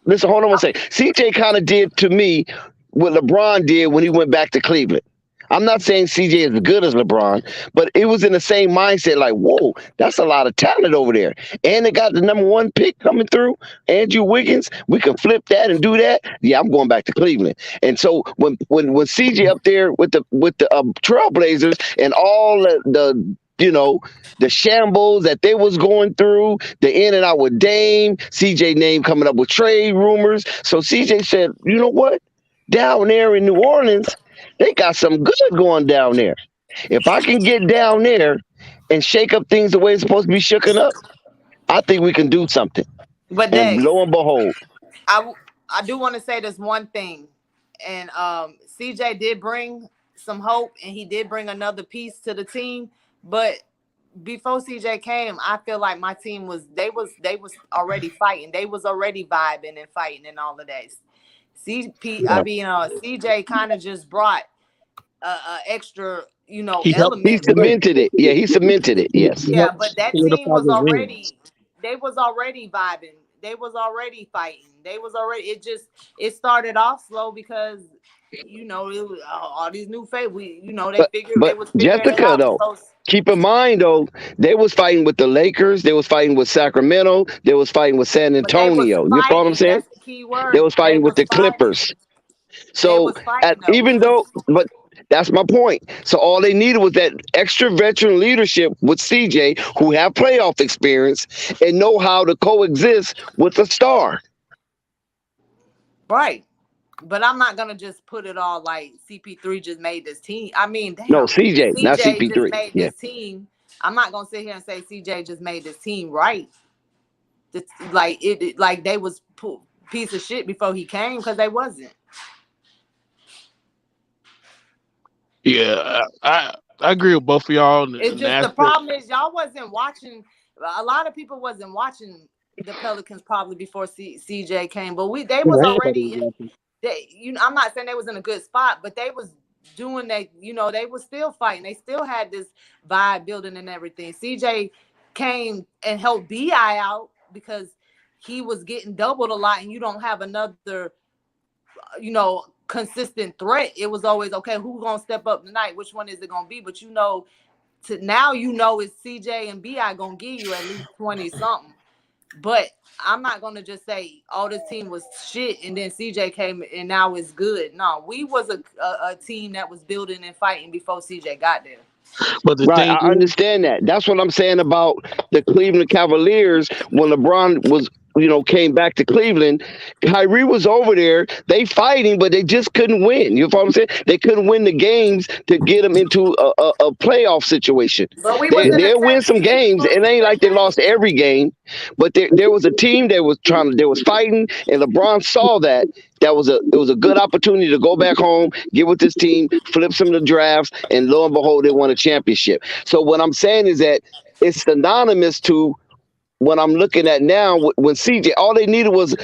Listen, hold on one second. CJ kind of did to me what LeBron did when he went back to Cleveland. I'm not saying CJ is as good as LeBron, but it was in the same mindset. Like, whoa, that's a lot of talent over there, and they got the number one pick coming through, Andrew Wiggins. We can flip that and do that. Yeah, I'm going back to Cleveland. And so when CJ up there with the Trailblazers and all the shambles that they was going through, the in and out with Dame, CJ name coming up with trade rumors. So CJ said, you know what? Down there in New Orleans, they got some good going down there. If I can get down there and shake up things the way it's supposed to be shooken up, I think we can do something. But and lo and behold. I do want to say this one thing. And CJ did bring some hope, and he did bring another piece to the team. But before CJ came, I feel like my team was already fighting. They was already vibing and fighting and all of that. CJ kind of just brought extra, element. He cemented it. Yeah, he cemented it. Yes. Yeah, but that team was already. They was already vibing. already fighting. It started off slow because it was all these new faces. They But was figuring it Jessica, out. though, keep in mind though, they was fighting with the Lakers, they was fighting with Sacramento, they was fighting with San But they was Antonio. You follow what I'm fighting. saying? That's the key They word. was They fighting with was the fighting. Clippers. They So was fighting though. even though, but that's my point. So all they needed was that extra veteran leadership with CJ, who have playoff experience and know how to coexist with a star. Right. But I'm not gonna just put it all like CP3 just made this team. I mean, No, damn, CJ, not CJ just CP3. made Yeah. this team. I'm not gonna sit here and say CJ just made this team right. Like they was piece of shit before he came because they wasn't. Yeah, I agree with both of y'all in It's the just the aspect. problem is y'all wasn't watching. A lot of people wasn't watching the Pelicans probably before CJ came, but they was already in. I'm not saying they was in a good spot, but they was doing that. They was still fighting. They still had this vibe building and everything. CJ came and helped Bi out because he was getting doubled a lot, and you don't have another, consistent threat. It was always okay. Who's gonna step up tonight? Which one is it gonna be? But now it's CJ and Bi gonna give you at least 20 something. But I'm not gonna just say, "Oh, this team was shit," and then CJ came and now it's good. No, we was a team that was building and fighting before CJ got there. But the Right, thing I is, understand that. That's what I'm saying about the Cleveland Cavaliers when LeBron was, came back to Cleveland. Kyrie was over there. They fighting, but they just couldn't win. You know what I'm saying? They couldn't win the games to get them into a playoff situation. But we was in the They'll win same some position games. before It ain't like CJ they lost came. every game, but there was a team that was they was fighting, and LeBron saw that. It was a good opportunity to go back home, get with this team, flip some of the drafts, and lo and behold, they won a championship. So what I'm saying is that it's synonymous to what I'm looking at now. When CJ, all they needed was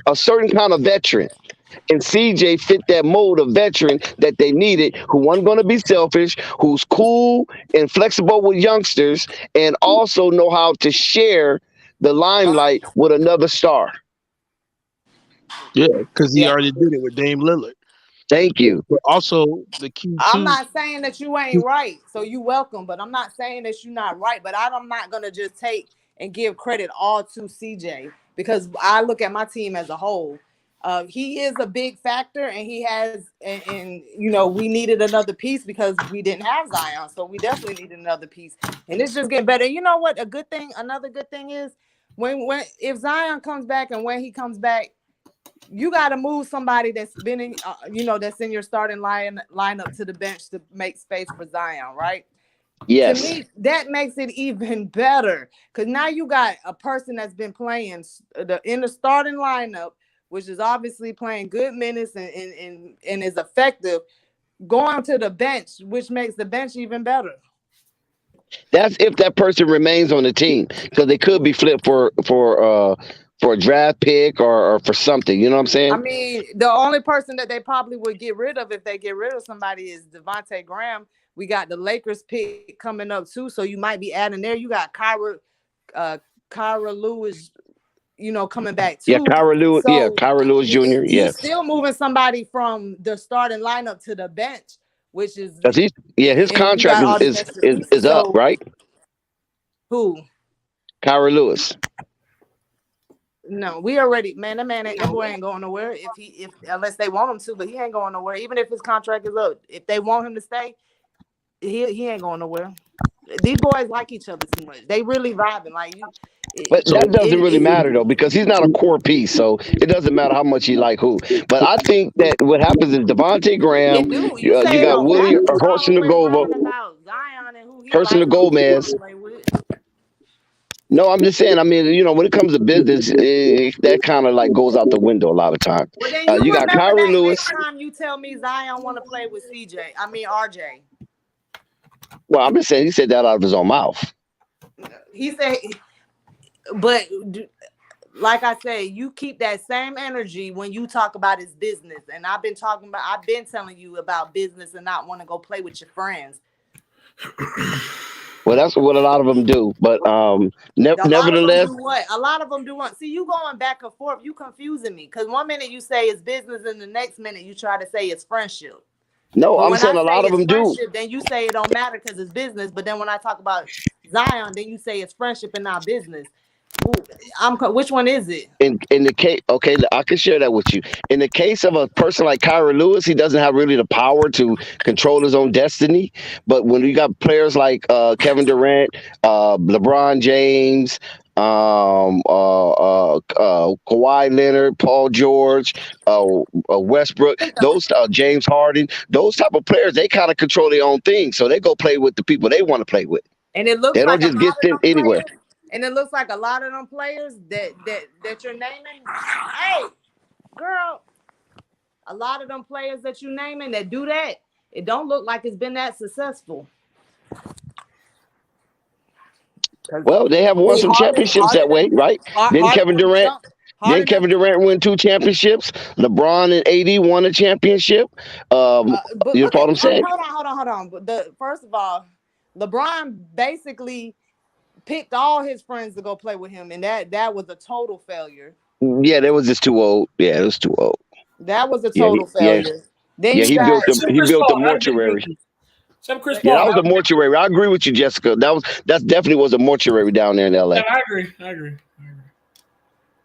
a certain kind of veteran. And CJ fit that mold of veteran that they needed, who wasn't going to be selfish, who's cool and flexible with youngsters, and also know how to share the limelight with another star. yeah, because he already did it with Dame Lillard. Thank you. But also the key I'm too. not saying that you ain't right, so you welcome. But I'm not saying that you're not right. But I'm not gonna just take and give credit all to CJ because I look at my team as a whole. He is a big factor, and he has, and we needed another piece because we didn't have Zion, so we definitely needed another piece, and it's just getting better. You know what? Another good thing is if Zion comes back and when he comes back, you got to move somebody that's been in, that's in your starting lineup to the bench to make space for Zion, right? Yes. To me, that makes it even better because now you got a person that's been playing in the starting lineup, which is obviously playing good minutes and is effective, going to the bench, which makes the bench even better. That's if that person remains on the team, because they could be flipped for a draft pick or for something. You know what I'm I saying? mean, the only person that they probably would get rid of if they get rid of somebody is Devontae Graham. We got the Lakers pick coming up too, so you might be adding there. You got Kyra Lewis, coming back Yeah, too. Kyra Lewis. Yeah, So Kyra Lewis Jr. he's Yes, still moving somebody from the starting lineup to the bench, which is, because his and you contract got all these extra pieces. is up, So right? who? Kyra Lewis. No, we already, man. That boy ain't going nowhere if unless they want him to, but he ain't going nowhere. Even if his contract is up, if they want him to stay, he ain't going nowhere. These boys like each other too much. They really vibing like you. But that doesn't really matter though, because he's not a core piece, so it doesn't matter how much he like who. But I think that what happens is Devontae Graham, It do. You you say it got don't Willie matter, but I Horson always Nagova, learning about Zion and who he Person like to and who he want Gomez. to play with. No, I'm just saying. I mean, when it comes to business, that kind of like goes out the window a lot of times. Well, then you You got remember Kyra that next Lewis. time you tell me Zion want to play with RJ. Well, I'm just saying he said that out of his own mouth. He said, but like I said, you keep that same energy when you talk about his business. And I've been telling you about business and not want to go play with your friends. Well, that's what a lot of them do. But A lot of them nevertheless, do what? A lot of them do what? See, you going back and forth. You confusing me. Because one minute you say it's business, and the next minute you try to say it's friendship. no, But I'm when I saying a say lot of it's them do. friendship, then you say it don't matter because it's business. But then when I talk about Zion, then you say it's friendship and not business. Which one is it? In the case, okay, I can share that with you. In the case of a person like Kyra Lewis, he doesn't have really the power to control his own destiny. But when you got players like Kevin Durant, LeBron James, Kawhi Leonard, Paul George, Westbrook, those James Harden, those type of players, they kind of control their own thing, so they go play with the people they want to play with. And it looks They don't like a just get lot of sent them anywhere. players. And it looks like a lot of them players that you're naming. Hey, girl, a lot of them players that you naming that do that, it don't look like it's been that successful. Well, they have won some championships that way, right? Then Kevin Durant. Then Kevin Durant won 2 championships. LeBron and AD won a championship. But You know look what I'm saying? hold on. But first of all, LeBron basically picked all his friends to go play with him, and that was a total failure. Yeah, that was just too old. Yeah, it was too old. That was a Yeah, total failure. Then you he got built the mortuary. Except Chris Yeah, Paul. that was a mortuary. I agree with you, Jessica. That definitely was a mortuary down there in LA. Yeah, I agree.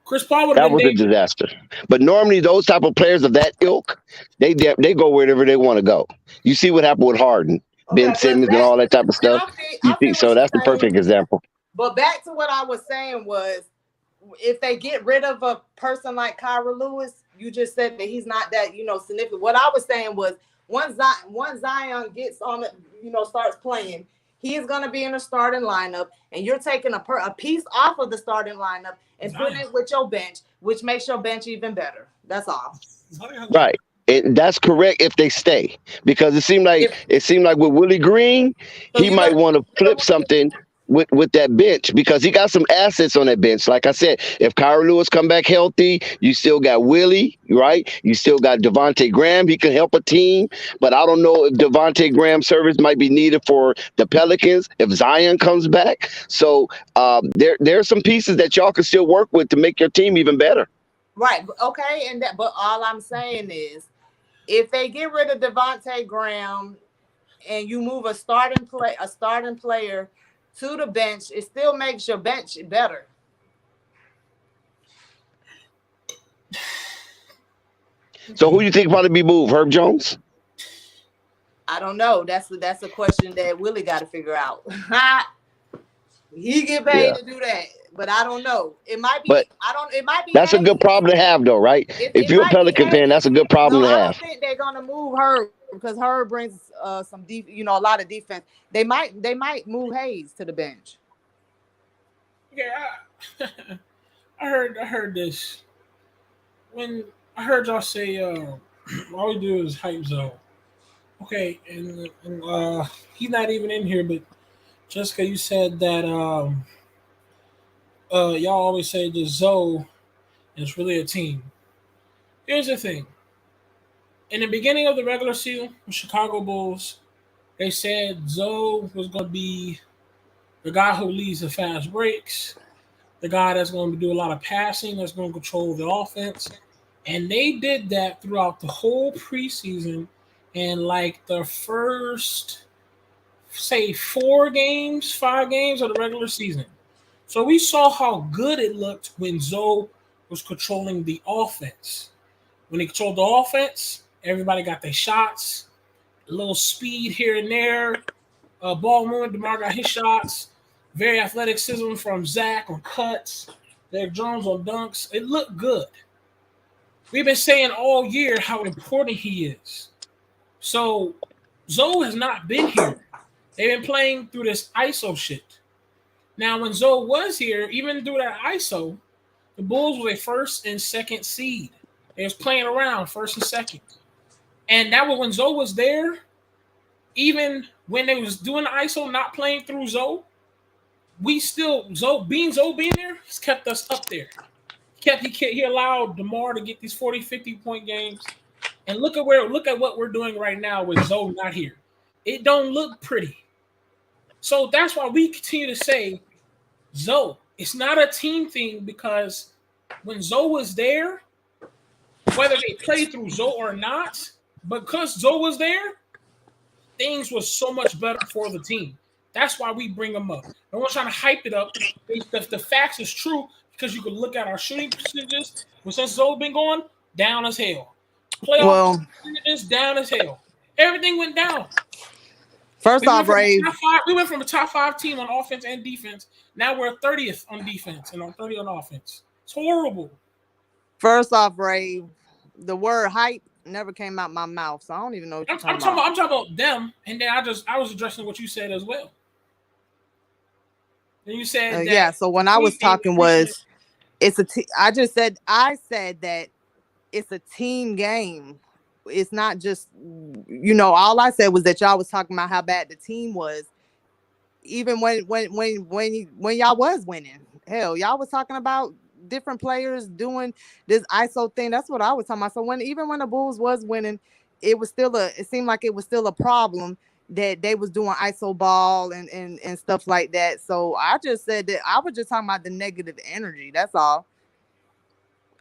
Chris Paul would have That been was a dangerous. disaster. But normally those type of players of that ilk, they go wherever they want to go. You see what happened with Harden, Ben Simmons, and all that type of stuff. You see, so that's the perfect example. But back to what I was saying was, if they get rid of a person like Kyra Lewis, you just said that he's not that, significant. What I was saying was, once Zion gets on it, starts playing, he is going to be in the starting lineup, and you're taking a piece off of the starting lineup and putting it with your bench, which makes your bench even better. That's all. Right. That's correct if they stay, because it seemed like with Willie Green, he might want to flip something with that bench, because he got some assets on that bench. Like I said, if Kyra Lewis come back healthy, you still got Willie, right? You still got Devontae Graham. He can help a team, but I don't know if Devontae Graham's service might be needed for the Pelicans if Zion comes back. So there are some pieces that y'all can still work with to make your team even better. Right. Okay. But all I'm saying is, if they get rid of Devontae Graham and you move a starting player to the bench, it still makes your bench better. So who do you think probably be moved? Herb Jones? I don't know. That's a question that Willie got to figure out. He get paid to do that, but I don't know. It might be. It might be. That's a good problem to have, though, right? If you're a Pelican fan, that's a good problem to have. I don't think they're gonna move Herb, because Herb brings some a lot of defense. They might move Hayes to the bench. Yeah, I heard this. When I heard y'all say all we do is hype Zoe. Okay, and he's not even in here, but Jessica, you said that y'all always say that Zoe is really a team. Here's the thing. In the beginning of the regular season, the Chicago Bulls, they said Zoe was going to be the guy who leads the fast breaks, the guy that's going to do a lot of passing, that's going to control the offense. And they did that throughout the whole preseason. And like the first, say, 5 games of the regular season. So we saw how good it looked when Zoe was controlling the offense. When he controlled the offense, everybody got their shots, a little speed here and there. Ball movement, DeMar got his shots. Very athleticism from Zach on cuts. Derek Jones on dunks. It looked good. We've been saying all year how important he is. So Zoe has not been here. They've been playing through this ISO shit. Now, when Zoe was here, even through that ISO, the Bulls were a first and second seed. They was playing around first and second. And that was when Zoe was there. Even when they was doing the ISO, not playing through Zoe, Zoe being there, has kept us up there. He allowed DeMar to get these 40, 50-point games. And look at what we're doing right now with Zoe not here. It don't look pretty. So that's why we continue to say, Zoe, it's not a team thing because when Zoe was there, whether they played through Zoe or not, because Zoe was there, things was so much better for the team. That's why we bring them up. No one's trying to hype it up. The facts is true because you can look at our shooting percentages. Well, since Zoe been going, down as hell. Playoff percentages, down as hell. Everything went down. First off, Ray, we went from a top 5 team on offense and defense. Now we're 30th on defense and on 30 on offense. It's horrible. First off, Ray, the word hype never came out my mouth, so I don't even know what you're talking about. I'm talking about them, and then I was addressing what you said as well. And you said yeah. So when I was talking was I said that it's a team game. It's not just, all I said was that y'all was talking about how bad the team was, even when y'all was winning. Hell, y'all was talking about different players doing this ISO thing. That's what I was talking about. So even when the Bulls was winning, it seemed like it was still a problem that they was doing ISO ball and stuff like that. So I just said that I was just talking about the negative energy. That's all.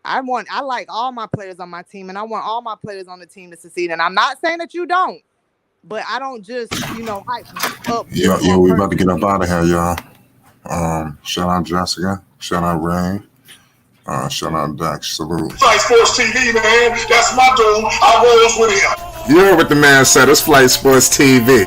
I like all my players on my team, and I want all my players on the team to succeed. And I'm not saying that you don't, but I don't just, hype up. Yeah, we about to get up out of here, y'all. Shout out Jessica. Shout out Ray. Shout out Dax. Salute. Flight Sports TV, man. That's my dude. I rolls with him. You heard what the man said. It's Flight Sports TV.